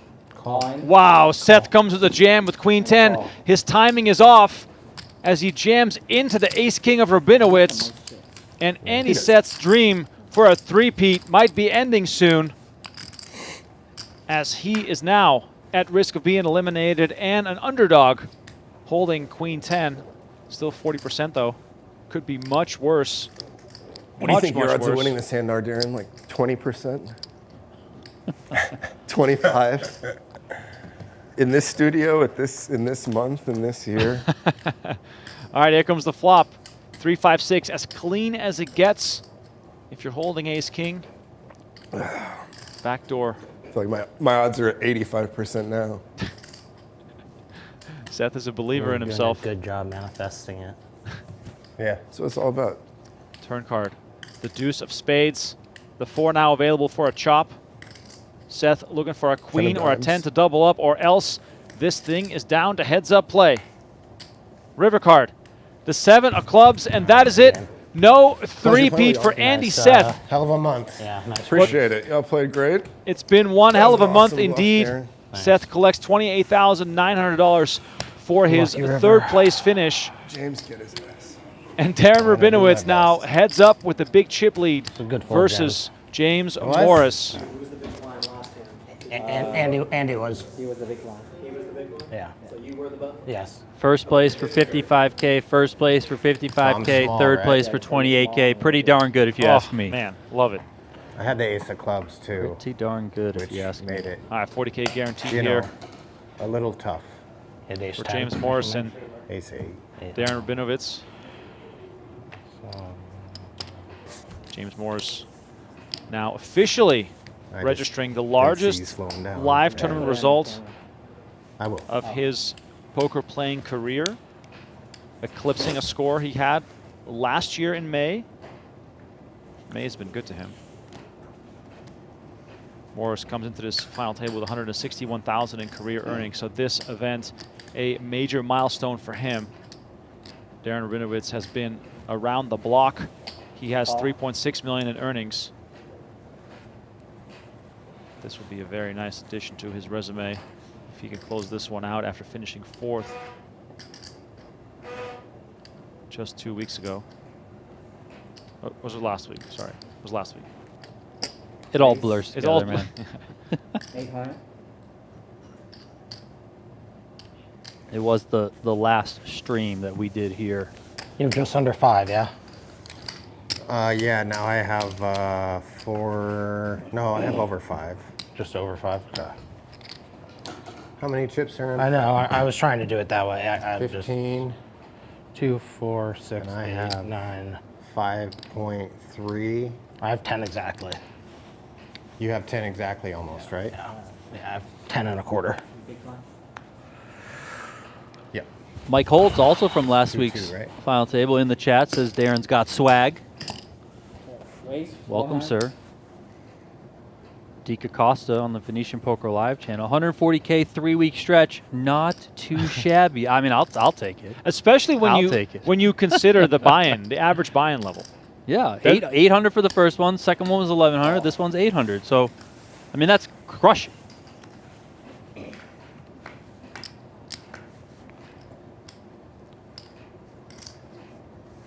Wow, Seth comes with a jam with Queen 10. His timing is off as he jams into the Ace-King of Rabinowitz. And Andy Seth's dream for a three-peat might be ending soon, as he is now at risk of being eliminated and an underdog holding Queen 10. Still 40% though. Could be much worse. What do you think your odds of winning this hand are, Darren? Like 20%? 25? In this studio, in this month, in this year? All right, here comes the flop. 3, 5, 6, as clean as it gets. If you're holding Ace-King, back door. I feel like my odds are at 85% now. Seth is a believer in himself. Good job manifesting it. Yeah, that's what it's all about. Turn card. The deuce of spades. The 4 now available for a chop. Seth looking for a queen or a 10 to double up, or else this thing is down to heads-up play. River card. The 7 of clubs, and that is it. No three-peat for Andy Seth. Hell of a month. Yeah, nice. Appreciate it. Y'all played great. It's been one hell of a month Awesome luck, indeed. Darren. Seth collects $28,900 for his third-place finish. James get his ass. And Darren Rabinowitz now heads up with the big chip lead good fold, versus James Morris. Andy was. He was the big one. He was the big one? Yeah. So you were the bug? Yes. First place for 55K, first place for 55K, small, third right? place for 28K. Pretty darn good if you ask me. Man, love it. I had the ace of clubs too, Pretty darn good if which you ask me. made it, All right, 40K guaranteed you here know, a little tough. Hit ace for 10. James Morrison. Ace 8. Darren Rabinowitz. James Morris now officially registering the largest live tournament result of his poker playing career, eclipsing a score he had last year in May. May has been good to him. Morris comes into this final table with 161,000 in career earnings, so this event a major milestone for him. Darren Rabinowitz has been around the block. He has 3.6 million in earnings. This would be a very nice addition to his resume if he could close this one out after finishing 4th just 2 weeks ago. Oh, was it last week? Sorry, it was last week. It all blurs It's together, all man. 800. It was the last stream that we did here. You have just under 5, yeah? Yeah, now I have 4, no, I have over 5. Just over 5. Okay. How many chips are in? I know. I was trying to do it that way. I 15. Just 2, 4, 6, And I 8, have 9. 5.3. I have 10 exactly. You have 10 exactly almost, right? Yeah, I have 10 and a quarter. Big one. Yep. Mike Holtz, also from last 2-2, week's right? final table, in the chat says Darren's got swag. Raise. Welcome, 400. sir. Dika Costa on the Venetian Poker Live channel. 140K 3-week stretch, not too shabby. I mean, I'll take it. Especially when I'll take it. when you consider the buy-in, the average buy-in level. Yeah, 800 for the first one. Second one was 1100. This one's 800. So, I mean, that's crushing.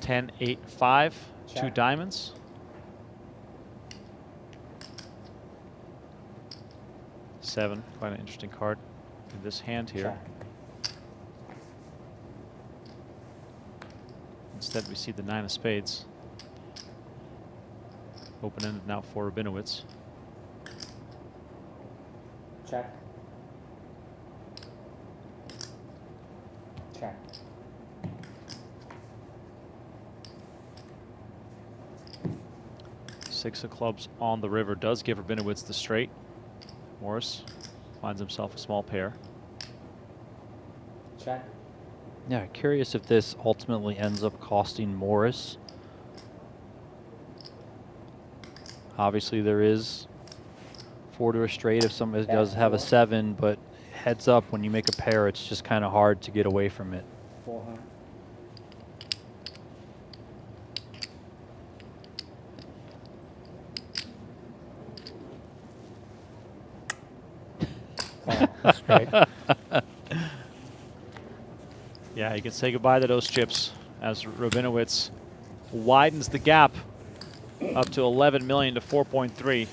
Ten, 8, 5, Check. 2 diamonds. Seven, quite an interesting card in this hand here. Check. Instead, we see the 9 of spades. Open-ended now for Rabinowitz. Check. Check. Six of clubs on the river does give Rabinowitz the straight. Morris finds himself a small pair. Check. Yeah, curious if this ultimately ends up costing Morris. Obviously, there is 4 to a straight if somebody does have a 7, but heads up, when you make a pair, it's just kind of hard to get away from it. 400. Straight. Yeah, you can say goodbye to those chips as Rabinowitz widens the gap up to 11 million to 4.3.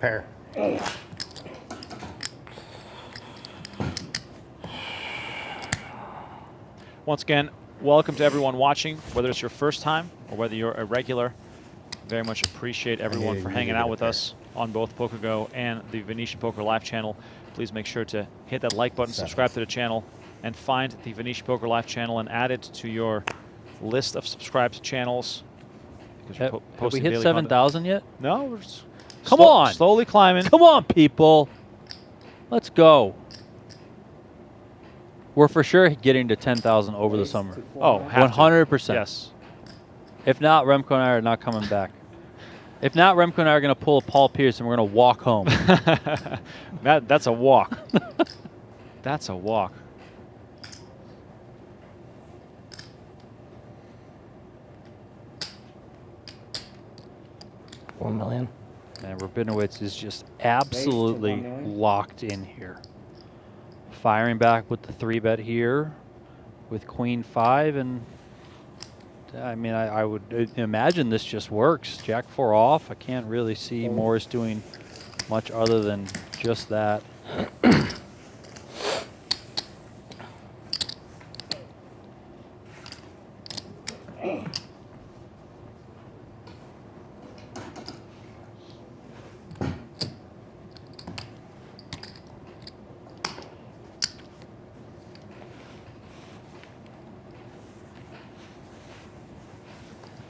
Pair. Once again, welcome to everyone watching, whether it's your first time or whether you're a regular. Very much appreciate everyone for hanging out with us on both PokerGo and the Venetian Poker Live channel. Please make sure to hit that like button, subscribe to the channel, and find the Venetian Poker Live channel and add it to your list of subscribed channels. Have we hit 7,000 yet? No, we're Come on. slowly climbing. Come on, people. Let's go. We're for sure getting to 10,000 over the summer. Oh, have to. 100%. Yes. If not, Remco and I are not coming back. If not, Remco and I are going to pull a Paul Pierce and we're going to walk home. That's a walk. That's a walk. $1 million. And Rabinowitz is just absolutely locked in here. Firing back with the 3-bet here with Queen 5, and I mean, I would imagine this just works. Jack 4 off. I can't really see Morris doing much other than just that.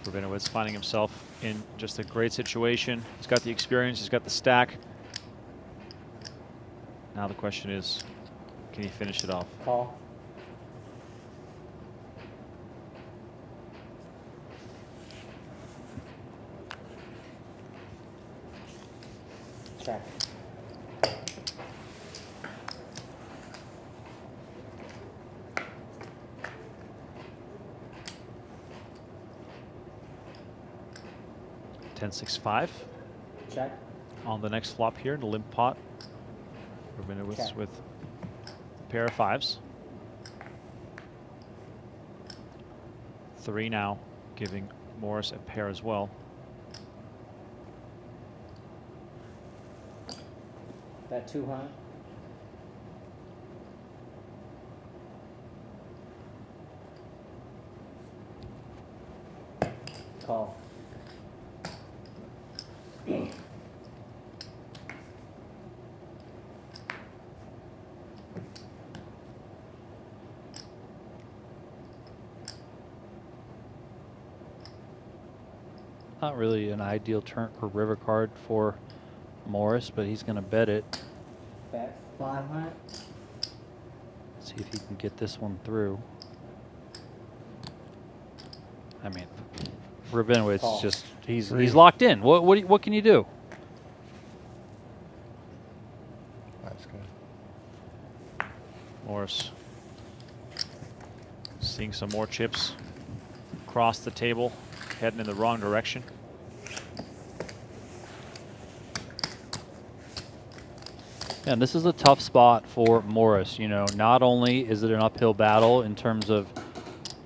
Rabinowitz finding himself in just a great situation. He's got the experience, he's got the stack. Now the question is, can he finish it off? Call. Check. Ten, 6, 5. Check. On the next flop here, the limp pot. Rabinowitz with a pair of 5s. 3 now, giving Morris a pair as well. That 200. Call. Not really an ideal turn or river card for Morris, but he's going to bet it. Bet 500. See if he can get this one through. I mean, Rabinowitz Call. just he's locked in. What can you do? That's good. Morris seeing some more chips across the table, heading in the wrong direction. And this is a tough spot for Morris. You know, not only is it an uphill battle in terms of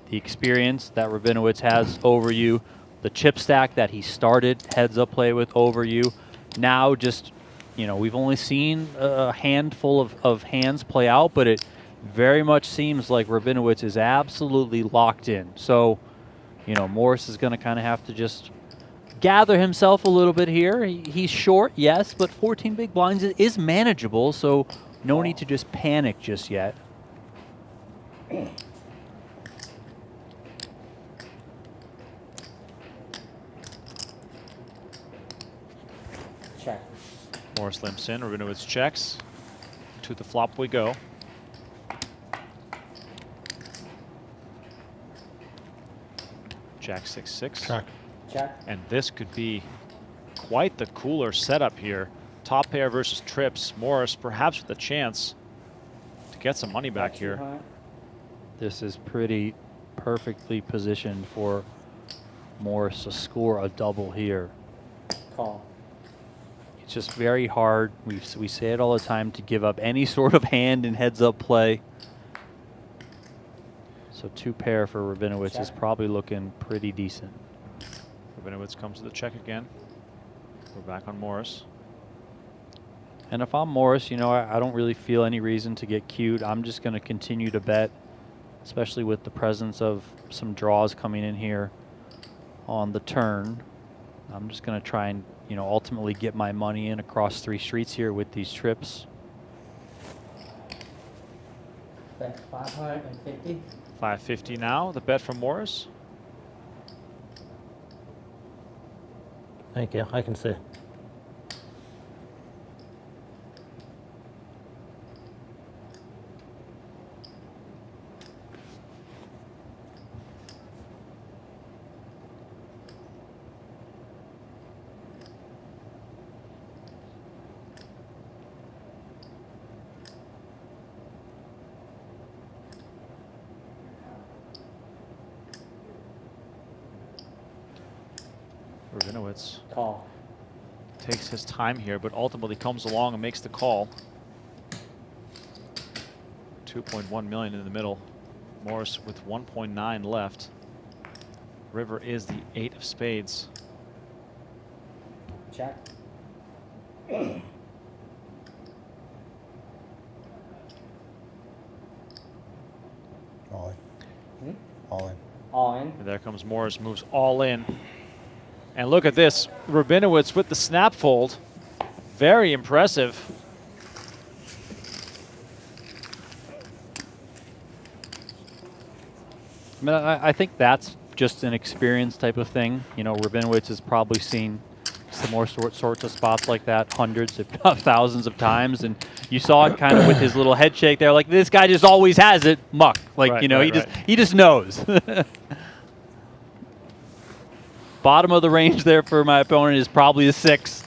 the experience that Rabinowitz has over you, the chip stack that he started heads-up play with over you. Now just, you know, we've only seen a handful of hands play out, but it very much seems like Rabinowitz is absolutely locked in. So, you know, Morris is going to kind of have to just gather himself a little bit here. He's short, yes, but 14 big blinds is manageable, so no need to just panic just yet. Check. Morris limps in, Rabinowitz checks. To the flop we go. Jack 6-6. Check. Check. And this could be quite the cooler setup here. Top pair versus trips. Morris perhaps with a chance to get some money back here. This is pretty perfectly positioned for Morris to score a double here. Call. It's just very hard. We say it all the time to give up any sort of hand in heads-up play. So 2 pair for Rabinowitz is probably looking pretty decent. Rabinowitz comes to the check again. We're back on Morris. And if I'm Morris, you know, I don't really feel any reason to get cute. I'm just going to continue to bet, especially with the presence of some draws coming in here on the turn. I'm just going to try and, you know, ultimately get my money in across 3 streets here with these trips. Bet 550. 550 now, the bet from Morris. Thank you. I can see. Rabinowitz Call. takes his time here, but ultimately comes along and makes the call. 2.1 million in the middle. Morris with 1.9 left. River is the 8 of spades. Check. All in. All in. All in. And there comes Morris, moves all in. And look at this, Rabinowitz with the snap fold. Very impressive. I mean, I think that's just an experience type of thing. You know, Rabinowitz has probably seen some more sorts of spots like that hundreds, if not thousands of times. And you saw it kind of with his little head shake there, like this guy just always has it, muck. Like, Right, you know, right, he just knows. Bottom of the range there for my opponent is probably a 6,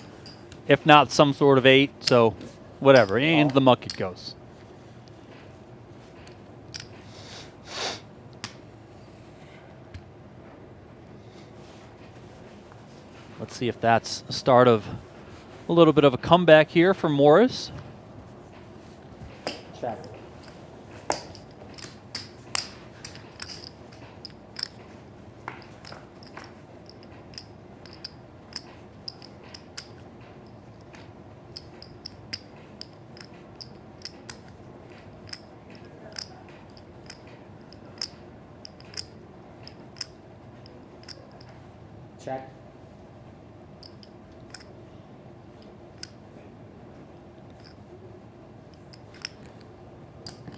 if not some sort of 8. So whatever, and the muck it goes. Let's see if that's the start of a little bit of a comeback here for Morris. Check. Check.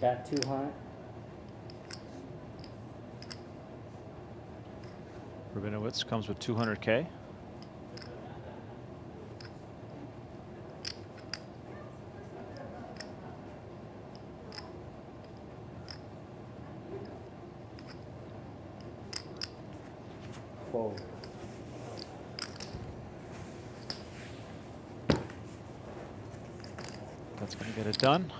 Bet 200. Rabinowitz comes with 200K. Fold. That's going to get it done.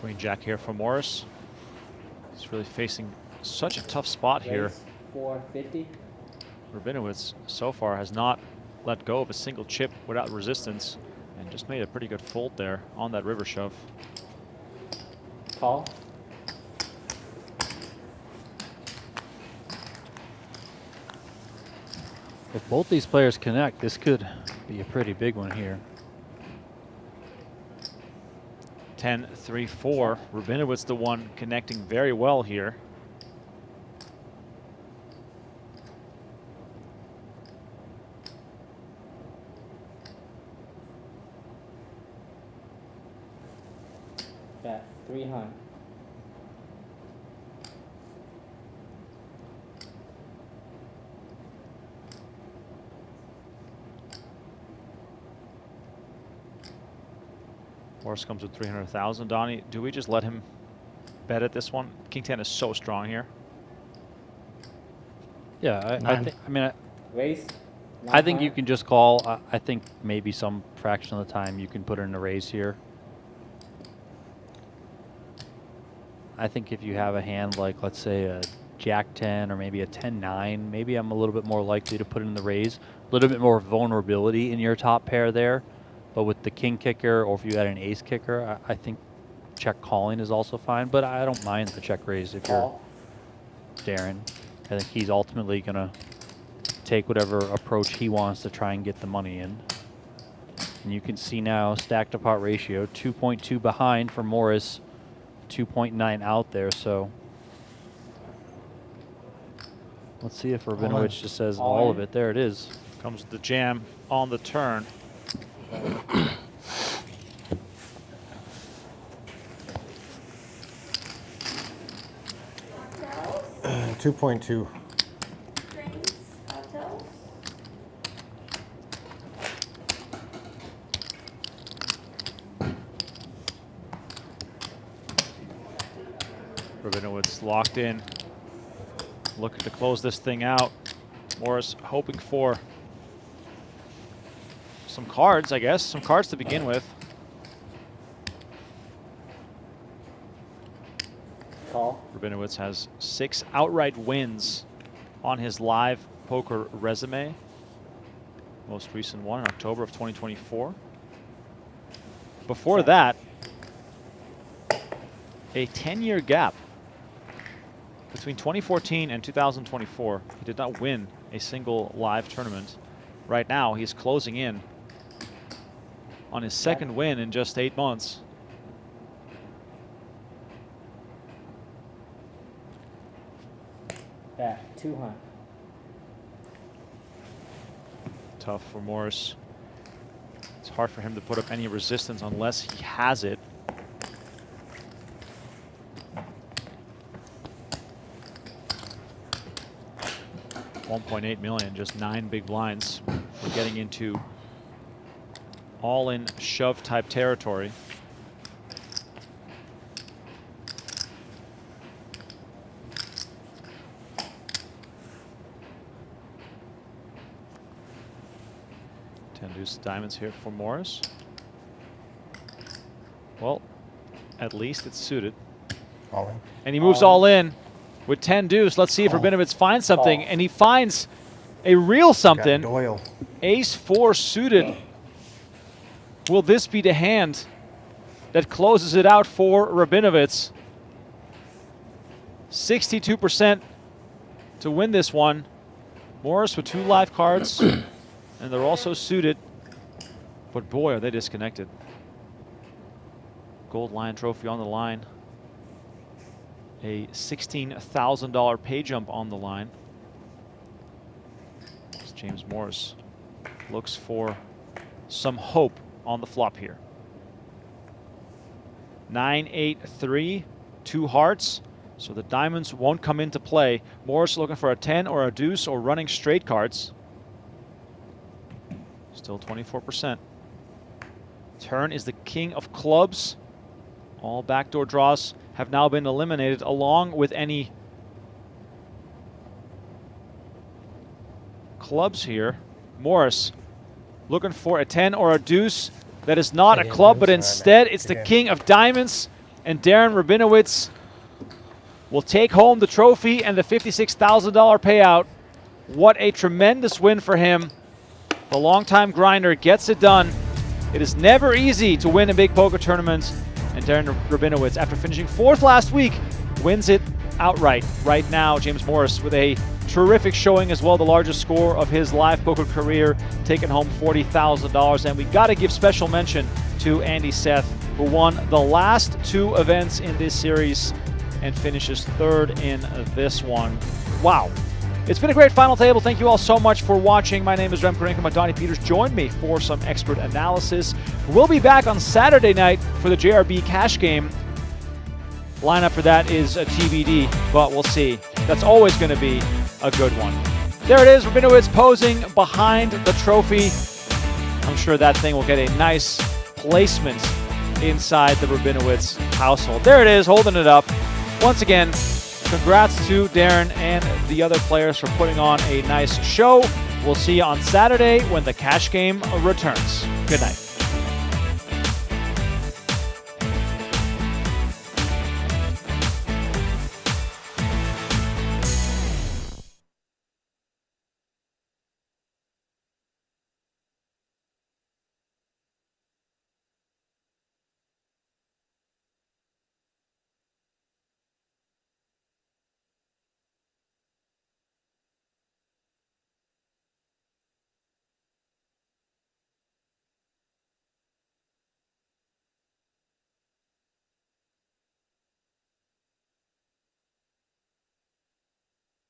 Queen Jack here for Morris. He's really facing such a tough spot here. 450. Rabinowitz so far has not let go of a single chip without resistance and just made a pretty good fold there on that river shove. Call. If both these players connect, this could be a pretty big one here. 10-3-4. Rabinowitz the one connecting very well here. Bet 300. Morris comes with 300,000. Donnie, do we just let him bet at this one? King 10 is so strong here. Yeah, Raise. I think you can just call. I think maybe some fraction of the time you can put in a raise here. I think if you have a hand like, let's say, a Jack 10 or maybe a 10-9, maybe I'm a little bit more likely to put in the raise. A little bit more vulnerability in your top pair there. But with the king kicker, or if you had an ace kicker, I think check calling is also fine. But I don't mind the check raise if you're Darren. I think he's ultimately going to take whatever approach he wants to try and get the money in. And you can see now stacked to pot ratio, 2.2 behind for Morris, 2.9 out there. So let's see if Rabinowitz just says all of it. There it is. Comes the jam on the turn. 2.2. Rabinowitz locked in, looking to close this thing out. Morris hoping for some cards, I guess, some cards to begin with. Call. Rabinowitz has 6 outright wins on his live poker resume. Most recent one in October of 2024. Before that, a 10-year gap between 2014 and 2024. He did not win a single live tournament. Right now, he's closing in on his second win in just 8 months. Bet 200. Tough for Morris. It's hard for him to put up any resistance unless he has it. $1.8 million, just 9 big blinds. We're getting into all-in shove type territory. Deuce diamonds here for Morris. Well, at least it's suited. All in. And he moves all in with 10 deuce. Let's see if Rabinowitz finds something. And he finds a real something. Doyle. Ace 4 suited. Will this be the hand that closes it out for Rabinowitz? 62% to win this one. Morris with 2 live cards. And they're also suited. But boy, are they disconnected. Gold Lion trophy on the line. A $16,000 pay jump on the line. As James Morris looks for some hope on the flop here. 9-8-3, 2 hearts. So the diamonds won't come into play. Morris looking for a 10 or a deuce or running straight cards. Still 24%. Turn is the king of clubs. All backdoor draws have now been eliminated, along with any clubs here. Morris looking for a 10 or a deuce. That is not a club, but instead it's the king of diamonds. and Darren Rabinowitz will take home the trophy and the $56,000 payout. What a tremendous win for him. The longtime grinder gets it done. It is never easy to win in big poker tournaments, and Darren Rabinowitz, after finishing 4th last week, wins it outright. Right now, James Morris with a terrific showing as well, the largest score of his live poker career, taking home $40,000. And we got to give special mention to Andy Seth, who won the last 2 events in this series and finishes 3rd in this one. Wow. It's been a great final table. Thank you all so much for watching. My name is Rem Korenko. Donnie Peters joined me for some expert analysis. We'll be back on Saturday night for the JRB cash game. Lineup for that is a TBD, but we'll see. That's always going to be a good one. There it is, Rabinowitz posing behind the trophy. I'm sure that thing will get a nice placement inside the Rabinowitz household. There it is, holding it up. Once again, congrats to Darren and the other players for putting on a nice show. We'll see you on Saturday when the cash game returns. Good night.